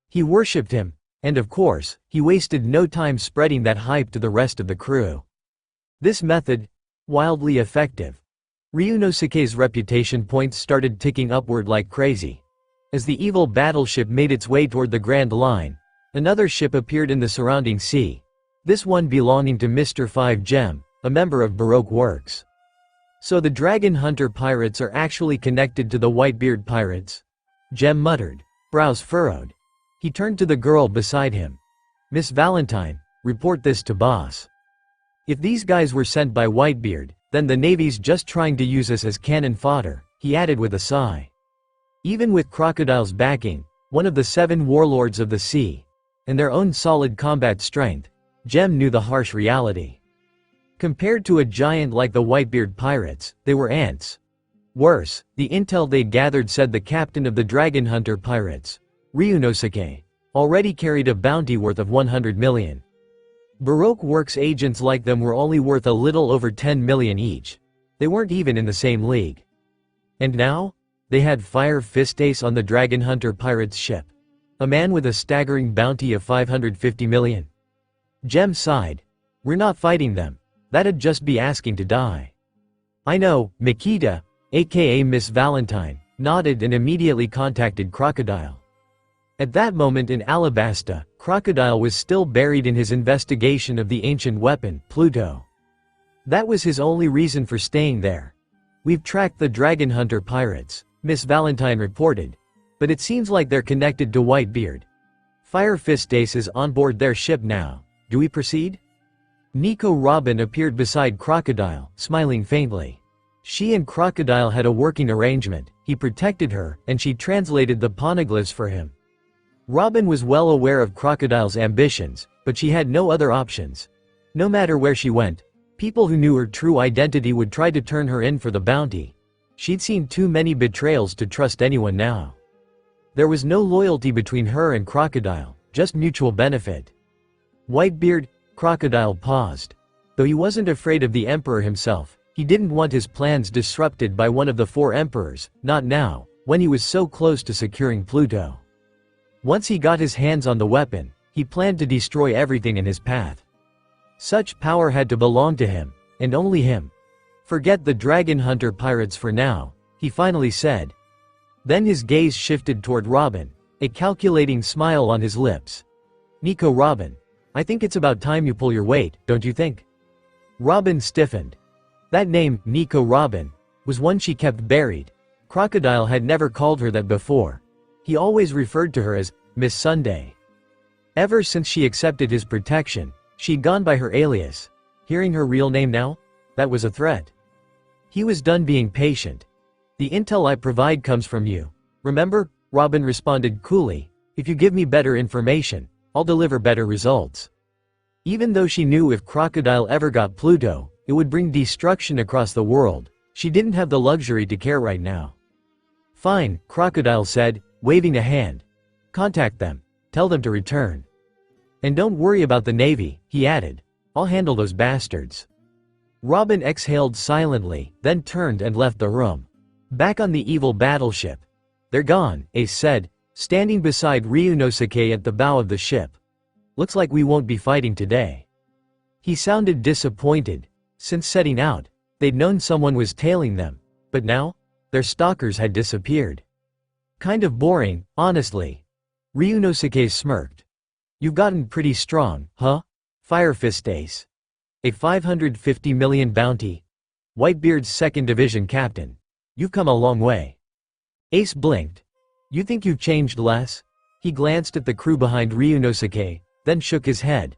He worshipped him, and of course, he wasted no time spreading that hype to the rest of the crew. This method, wildly effective. Ryunosuke's reputation points started ticking upward like crazy. As the evil battleship made its way toward the Grand Line, another ship appeared in the surrounding sea. This one belonging to Mr. 5 Gem, a member of Baroque Works. So the Dragon Hunter pirates are actually connected to the Whitebeard pirates? Gem muttered. Brows furrowed. He turned to the girl beside him. Miss Valentine, report this to boss. If these guys were sent by Whitebeard, then the Navy's just trying to use us as cannon fodder, he added with a sigh. Even with Crocodile's backing, one of the 7 warlords of the sea, and their own solid combat strength, Gem knew the harsh reality. Compared to a giant like the Whitebeard pirates, they were ants. Worse, the intel they'd gathered said the captain of the Dragon Hunter pirates, Ryunosuke, already carried a bounty worth of 100 million. Baroque Works agents like them were only worth a little over 10 million each. They weren't even in the same league. And now? They had Fire Fist Ace on the Dragon Hunter pirate's ship. A man with a staggering bounty of 550 million. Gem sighed. We're not fighting them. That'd just be asking to die. I know, Mikita, aka Miss Valentine, nodded and immediately contacted Crocodile. At that moment in Alabasta, Crocodile was still buried in his investigation of the ancient weapon, Pluto. That was his only reason for staying there. We've tracked the Dragon Hunter pirates, Miss Valentine reported. But it seems like they're connected to Whitebeard. Fire Fist Ace is on board their ship now. Do we proceed? Nico Robin appeared beside Crocodile, smiling faintly. She and Crocodile had a working arrangement. He protected her, and she translated the poneglyphs for him. Robin was well aware of Crocodile's ambitions, but she had no other options. No matter where she went, people who knew her true identity would try to turn her in for the bounty. She'd seen too many betrayals to trust anyone now. There was no loyalty between her and Crocodile, just mutual benefit. Whitebeard, Crocodile paused. Though he wasn't afraid of the emperor himself, he didn't want his plans disrupted by one of the 4 emperors, not now, when he was so close to securing Pluto. Once he got his hands on the weapon, he planned to destroy everything in his path. Such power had to belong to him, and only him. Forget the dragon hunter pirates for now, he finally said. Then his gaze shifted toward Robin, a calculating smile on his lips. Nico Robin, I think it's about time you pull your weight, don't you think? Robin stiffened. That name, Nico Robin, was one she kept buried. Crocodile had never called her that before. He always referred to her as Miss Sunday. Ever since she accepted his protection, she'd gone by her alias. Hearing her real name now? That was a threat. He was done being patient. The intel I provide comes from you. Remember? Robin responded coolly. If you give me better information, I'll deliver better results. Even though she knew if Crocodile ever got Pluto, it would bring destruction across the world, she didn't have the luxury to care right now. Fine, Crocodile said, waving a hand. Contact them. Tell them to return. And don't worry about the Navy, he added. I'll handle those bastards. Robin exhaled silently, then turned and left the room. Back on the evil battleship. They're gone, Ace said, standing beside Ryunosuke at the bow of the ship. Looks like we won't be fighting today. He sounded disappointed. Since setting out, they'd known someone was tailing them, but now, their stalkers had disappeared. Kind of boring, honestly. Ryunosuke smirked. You've gotten pretty strong, huh? Fire Fist Ace. A 550 million bounty. Whitebeard's 2nd Division captain. You've come a long way. Ace blinked. You think you've changed less? He glanced at the crew behind Ryunosuke, then shook his head.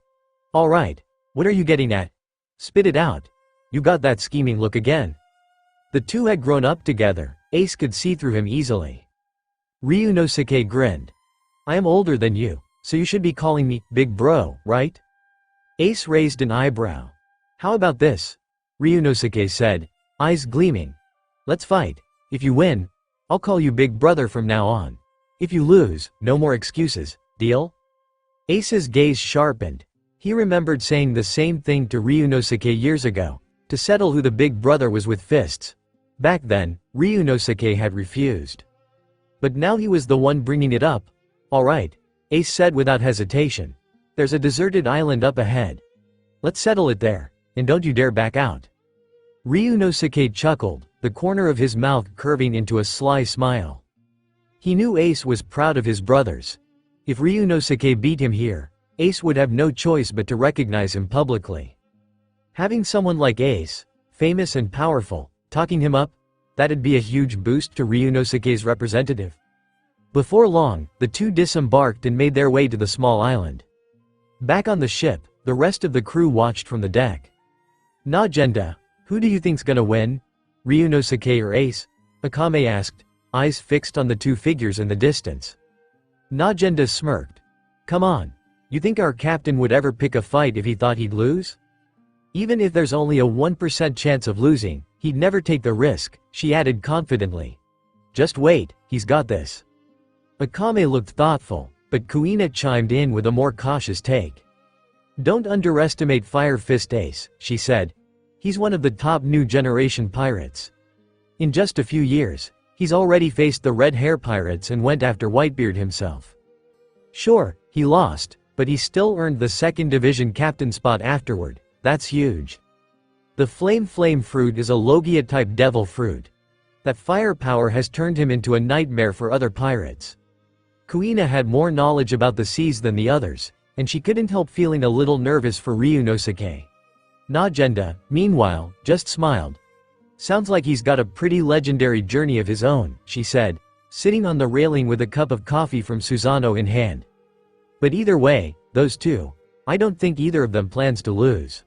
All right, what are you getting at? Spit it out. You got that scheming look again. The two had grown up together, Ace could see through him easily. Ryunosuke grinned. I am older than you, so you should be calling me Big Bro, right? Ace raised an eyebrow. How about this? Ryunosuke said, eyes gleaming. Let's fight. If you win, I'll call you Big Brother from now on. If you lose, no more excuses, deal? Ace's gaze sharpened. He remembered saying the same thing to Ryunosuke years ago, to settle who the big brother was with fists. Back then, Ryunosuke had refused. But now he was the one bringing it up. All right, Ace said without hesitation. There's a deserted island up ahead. Let's settle it there, and don't you dare back out. Ryunosuke chuckled, the corner of his mouth curving into a sly smile. He knew Ace was proud of his brothers. If Ryunosuke beat him here, Ace would have no choice but to recognize him publicly. Having someone like Ace, famous and powerful, talking him up, that'd be a huge boost to Ryunosuke's representative. Before long, the two disembarked and made their way to the small island. Back on the ship, the rest of the crew watched from the deck. Najenda, who do you think's gonna win? Ryunosuke or Ace? Akame asked, eyes fixed on the two figures in the distance. Najenda smirked. Come on. You think our captain would ever pick a fight if he thought he'd lose? Even if there's only a 1% chance of losing, he'd never take the risk, she added confidently. Just wait, he's got this. Akame looked thoughtful, but Kuina chimed in with a more cautious take. Don't underestimate Fire Fist Ace, she said. He's one of the top new generation pirates. In just a few years, he's already faced the Red Hair Pirates and went after Whitebeard himself. Sure, he lost, but he still earned the 2nd Division captain spot afterward. That's huge. The Flame fruit is a logia-type devil fruit. That firepower has turned him into a nightmare for other pirates. Kuina had more knowledge about the seas than the others, and she couldn't help feeling a little nervous for Ryunosuke. Najenda, meanwhile, just smiled. Sounds like he's got a pretty legendary journey of his own, she said, sitting on the railing with a cup of coffee from Susano in hand. But either way, those two, I don't think either of them plans to lose.